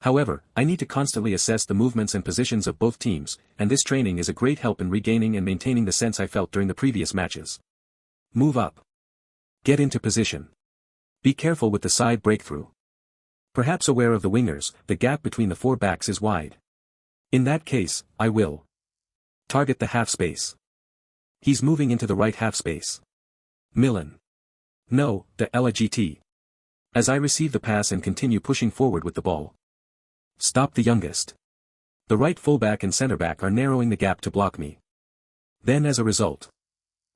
However, I need to constantly assess the movements and positions of both teams, and this training is a great help in regaining and maintaining the sense I felt during the previous matches. Move up. Get into position. Be careful with the side breakthrough. Perhaps aware of the wingers, the gap between the four backs is wide. In that case, I will target the half space. He's moving into the right half space. Milan. No, de Ligt. As I receive the pass and continue pushing forward with the ball. Stop the youngest. The right fullback and centre-back are narrowing the gap to block me. Then as a result,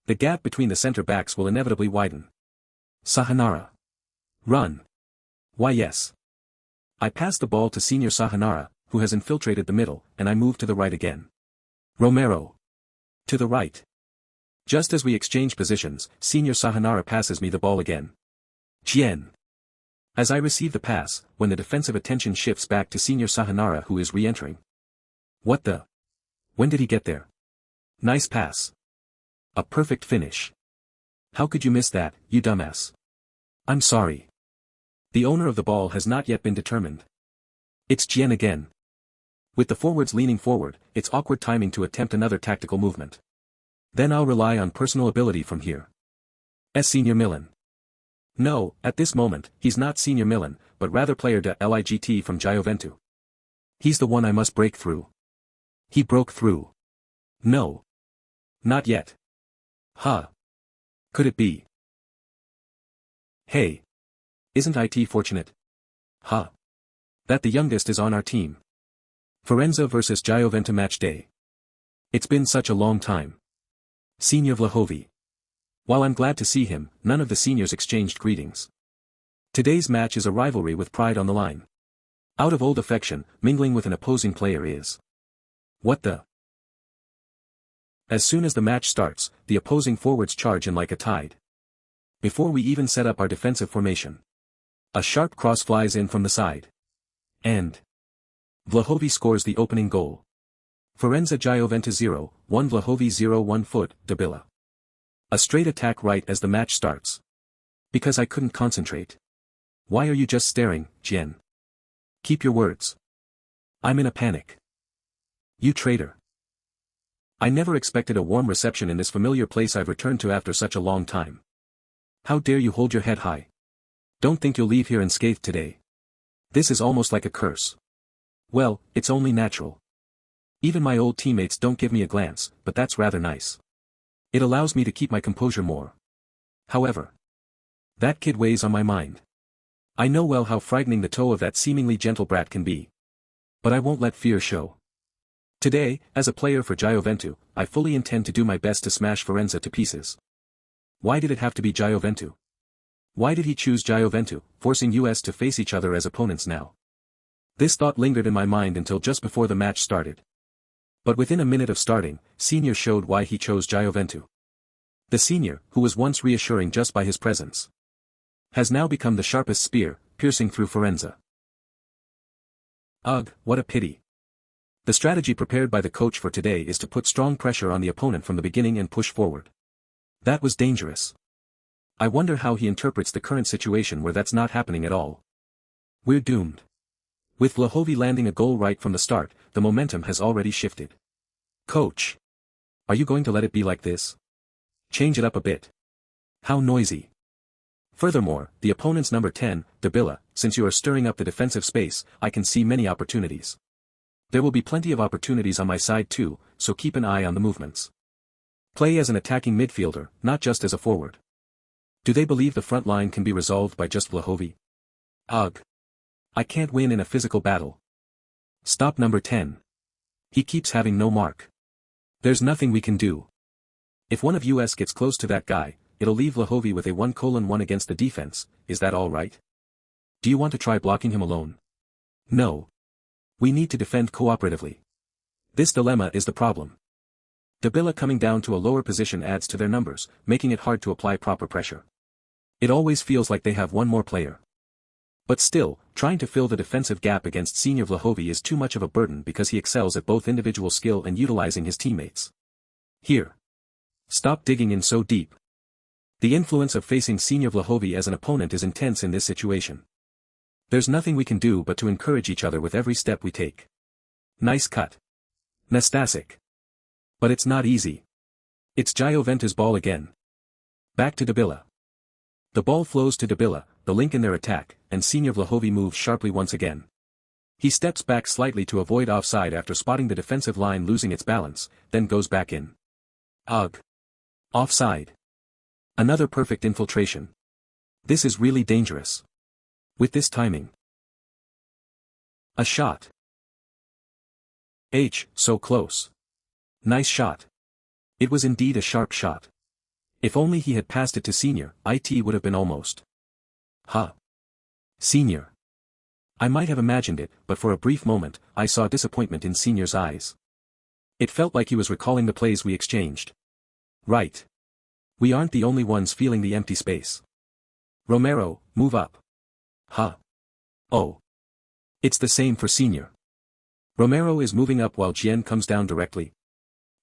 the gap between the centre-backs will inevitably widen. Sahanara. Run. Why yes. I pass the ball to senior Sahanara, who has infiltrated the middle, and I move to the right again. Romero. To the right. Just as we exchange positions, senior Sahanara passes me the ball again. Jian. As I receive the pass, when the defensive attention shifts back to senior Sahanara who is re-entering. What the? When did he get there? Nice pass. A perfect finish. How could you miss that, you dumbass? I'm sorry. The owner of the ball has not yet been determined. It's Jian again. With the forwards leaning forward, it's awkward timing to attempt another tactical movement. Then I'll rely on personal ability from here. Senior Milan. No, at this moment, he's not senior Milan, but rather player de Ligt from Jian. He's the one I must break through. He broke through. No. Not yet. Huh. Could it be? Hey. Isn't it fortunate? Huh. That the youngest is on our team. Firenze vs Jian match day. It's been such a long time. Senior Vlahovi. While I'm glad to see him, none of the seniors exchanged greetings. Today's match is a rivalry with pride on the line. Out of old affection, mingling with an opposing player is. What the? As soon as the match starts, the opposing forwards charge in like a tide. Before we even set up our defensive formation. A sharp cross flies in from the side. And Vlahovi scores the opening goal. Firenze Jian 0, 1 Vlahovi 0 1 foot, Dabila. A straight attack right as the match starts. Because I couldn't concentrate. Why are you just staring, Jian? Keep your words. I'm in a panic. You traitor. I never expected a warm reception in this familiar place I've returned to after such a long time. How dare you hold your head high? Don't think you'll leave here unscathed today. This is almost like a curse. Well, it's only natural. Even my old teammates don't give me a glance, but that's rather nice. It allows me to keep my composure more. However, that kid weighs on my mind. I know well how frightening the toe of that seemingly gentle brat can be. But I won't let fear show. Today, as a player for Jian, I fully intend to do my best to smash Firenze to pieces. Why did it have to be Jian? Why did he choose Jian, forcing us to face each other as opponents now? This thought lingered in my mind until just before the match started. But within a minute of starting, Senior showed why he chose Jian. The Senior, who was once reassuring just by his presence, has now become the sharpest spear, piercing through Firenze. Ugh, what a pity. The strategy prepared by the coach for today is to put strong pressure on the opponent from the beginning and push forward. That was dangerous. I wonder how he interprets the current situation where that's not happening at all. We're doomed. With Vlahovi landing a goal right from the start, the momentum has already shifted. Coach. Are you going to let it be like this? Change it up a bit. How noisy. Furthermore, the opponent's number 10, Jian, since you are stirring up the defensive space, I can see many opportunities. There will be plenty of opportunities on my side too, so keep an eye on the movements. Play as an attacking midfielder, not just as a forward. Do they believe the front line can be resolved by just Vlahovi? Ugh. I can't win in a physical battle. Stop number 10. He keeps having no mark. There's nothing we can do. If one of us gets close to that guy, it'll leave Vlahovi with a 1:1 against the defense, is that all right? Do you want to try blocking him alone? No. We need to defend cooperatively. This dilemma is the problem. Jian coming down to a lower position adds to their numbers, making it hard to apply proper pressure. It always feels like they have one more player. But still, trying to fill the defensive gap against Senior Vlahovi is too much of a burden because he excels at both individual skill and utilizing his teammates. Here. Stop digging in so deep. The influence of facing Senior Vlahovi as an opponent is intense in this situation. There's nothing we can do but to encourage each other with every step we take. Nice cut. Nastasic. But it's not easy. It's Jian's ball again. Back to Jian. The ball flows to Jian, the link in their attack, and Senior Vlahovi moves sharply once again. He steps back slightly to avoid offside after spotting the defensive line losing its balance, then goes back in. Ugh. Offside. Another perfect infiltration. This is really dangerous. With this timing. A shot. So close. Nice shot. It was indeed a sharp shot. If only he had passed it to Senior, it would have been almost. Huh. Senior. I might have imagined it, but for a brief moment, I saw disappointment in Senior's eyes. It felt like he was recalling the plays we exchanged. Right. We aren't the only ones feeling the empty space. Romero, move up. Huh. Oh. It's the same for Senior. Romero is moving up while Jian comes down directly.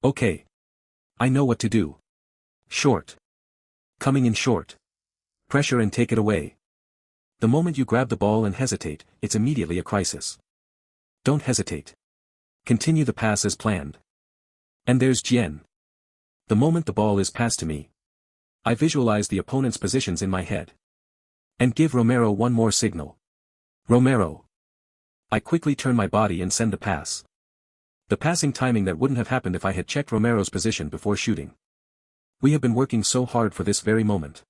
Okay. I know what to do. Short. Coming in short. Pressure and take it away. The moment you grab the ball and hesitate, it's immediately a crisis. Don't hesitate. Continue the pass as planned. And there's Jian. The moment the ball is passed to me, I visualize the opponent's positions in my head. And give Romero one more signal. Romero. I quickly turn my body and send the pass. The passing timing that wouldn't have happened if I had checked Romero's position before shooting. We have been working so hard for this very moment.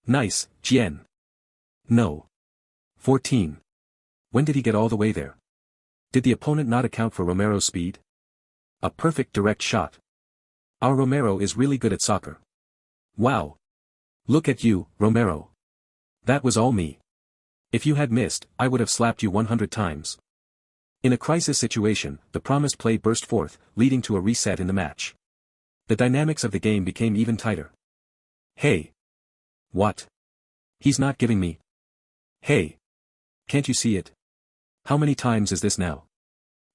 Nice, Jian. No. 14. When did he get all the way there? Did the opponent not account for Romero's speed? A perfect direct shot. Our Romero is really good at soccer. Wow. Look at you, Romero. That was all me. If you had missed, I would have slapped you 100 times. In a crisis situation, the promised play burst forth, leading to a reset in the match. The dynamics of the game became even tighter. Hey. What? He's not giving me. Hey. Can't you see it? How many times is this now?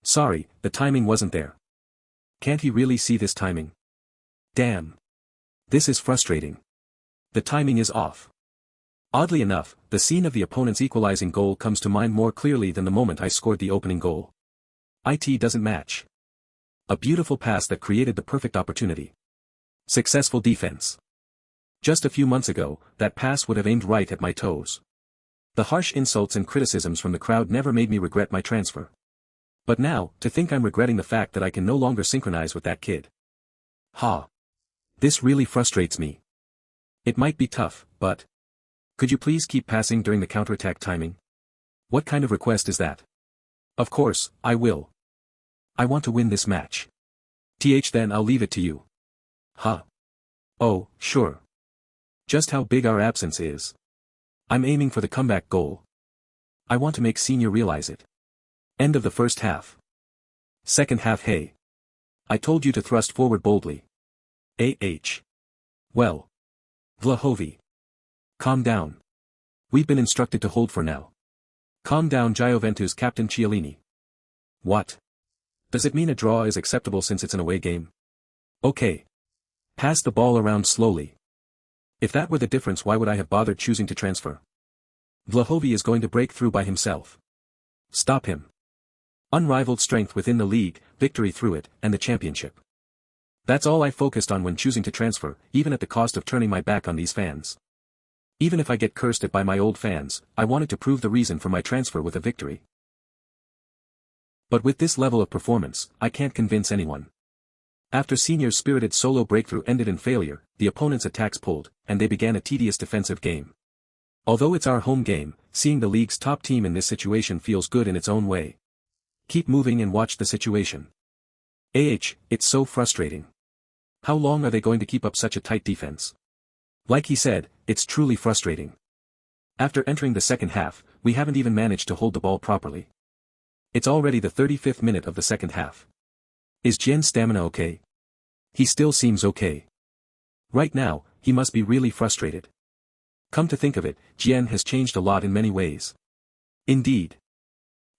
Sorry, the timing wasn't there. Can't he really see this timing? Damn. This is frustrating. The timing is off. Oddly enough, the scene of the opponent's equalizing goal comes to mind more clearly than the moment I scored the opening goal. It doesn't match. A beautiful pass that created the perfect opportunity. Successful defense. Just a few months ago, that pass would have aimed right at my toes. The harsh insults and criticisms from the crowd never made me regret my transfer. But now, to think I'm regretting the fact that I can no longer synchronize with that kid. Ha. This really frustrates me. It might be tough, but... Could you please keep passing during the counterattack timing? What kind of request is that? Of course, I will. I want to win this match. Then I'll leave it to you. Huh. Oh, sure. Just how big our absence is. I'm aiming for the comeback goal. I want to make Senior realize it. End of the first half. Second half. Hey. I told you to thrust forward boldly. Well. Vlahovi. Calm down. We've been instructed to hold for now. Calm down, Juventus Captain Chiellini. What? Does it mean a draw is acceptable since it's an away game? Okay. Pass the ball around slowly. If that were the difference, why would I have bothered choosing to transfer? Vlahovi is going to break through by himself. Stop him. Unrivaled strength within the league, victory through it, and the championship. That's all I focused on when choosing to transfer, even at the cost of turning my back on these fans. Even if I get cursed at by my old fans, I wanted to prove the reason for my transfer with a victory. But with this level of performance, I can't convince anyone. After Senior's spirited solo breakthrough ended in failure, the opponent's attacks pulled, and they began a tedious defensive game. Although it's our home game, seeing the league's top team in this situation feels good in its own way. Keep moving and watch the situation. It's so frustrating. How long are they going to keep up such a tight defense? Like he said, it's truly frustrating. After entering the second half, we haven't even managed to hold the ball properly. It's already the 35th minute of the second half. Is Jian's stamina okay? He still seems okay. Right now, he must be really frustrated. Come to think of it, Jian has changed a lot in many ways. Indeed.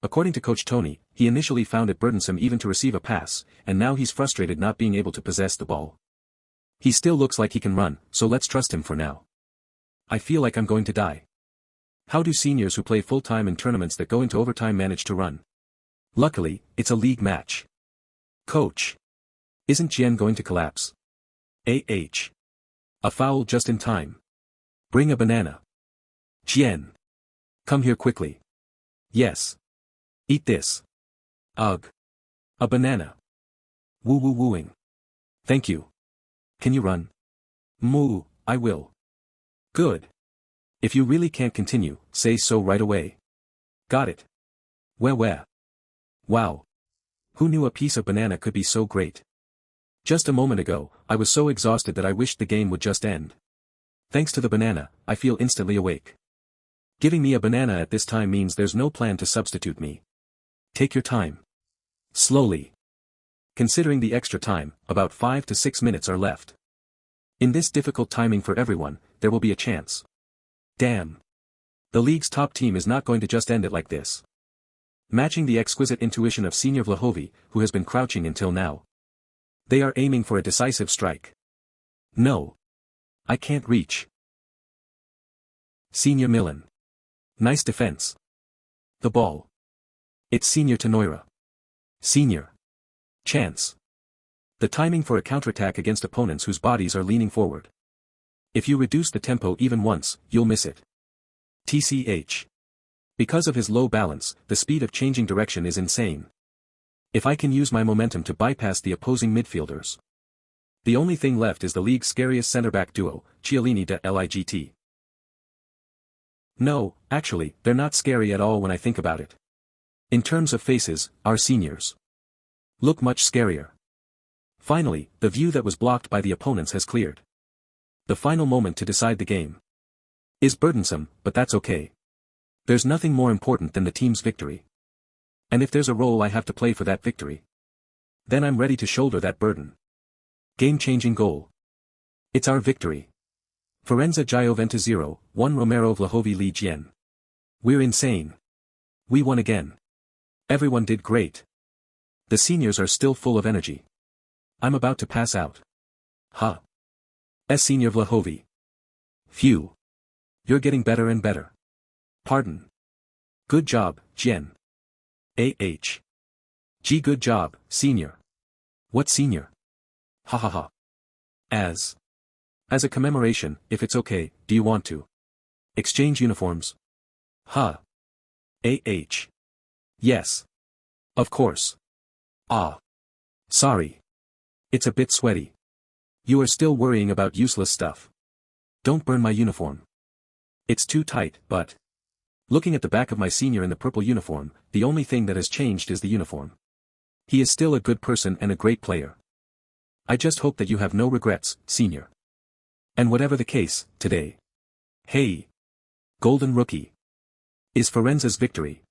According to Coach Tony, he initially found it burdensome even to receive a pass, and now he's frustrated not being able to possess the ball. He still looks like he can run, so let's trust him for now. I feel like I'm going to die. How do seniors who play full-time in tournaments that go into overtime manage to run? Luckily, it's a league match. Coach. Isn't Jian going to collapse? A foul just in time. Bring a banana. Jian. Come here quickly. Yes. Eat this. Ugh. A banana. Woo-woo-wooing. Thank you. Can you run? Moo, I will. Good. If you really can't continue, say so right away. Got it. Where? Wow. Who knew a piece of banana could be so great? Just a moment ago, I was so exhausted that I wished the game would just end. Thanks to the banana, I feel instantly awake. Giving me a banana at this time means there's no plan to substitute me. Take your time. Slowly. Considering the extra time, about 5 to 6 minutes are left. In this difficult timing for everyone, there will be a chance. Damn. The league's top team is not going to just end it like this. Matching the exquisite intuition of Senior Vlahovi, who has been crouching until now. They are aiming for a decisive strike. No. I can't reach. Senior Milan. Nice defense. The ball. It's Senior Tenoira. Senior. Chance. The timing for a counterattack against opponents whose bodies are leaning forward. If you reduce the tempo even once, you'll miss it. TCH. Because of his low balance, the speed of changing direction is insane. If I can use my momentum to bypass the opposing midfielders. The only thing left is the league's scariest center-back duo, Chiellini de Ligt. No, actually, they're not scary at all when I think about it. In terms of faces, our seniors look much scarier. Finally, the view that was blocked by the opponents has cleared. The final moment to decide the game is burdensome, but that's okay. There's nothing more important than the team's victory. And if there's a role I have to play for that victory, then I'm ready to shoulder that burden. Game-changing goal. It's our victory. Firenze Juventus 0-1 Romero Vlahovi Li Jian. We're insane. We won again. Everyone did great. The seniors are still full of energy. I'm about to pass out. Huh. Senior Vlahovi. Phew. You're getting better and better. Pardon. Good job, Jian. Gee, good job, senior. What senior? Ha ha ha. As a commemoration, if it's okay, do you want to exchange uniforms? Huh. Yes. Of course. Ah. Sorry. It's a bit sweaty. You are still worrying about useless stuff. Don't burn my uniform. It's too tight, but looking at the back of my senior in the purple uniform, the only thing that has changed is the uniform. He is still a good person and a great player. I just hope that you have no regrets, senior. And whatever the case, today. Hey. Golden Rookie. Is Firenze's victory.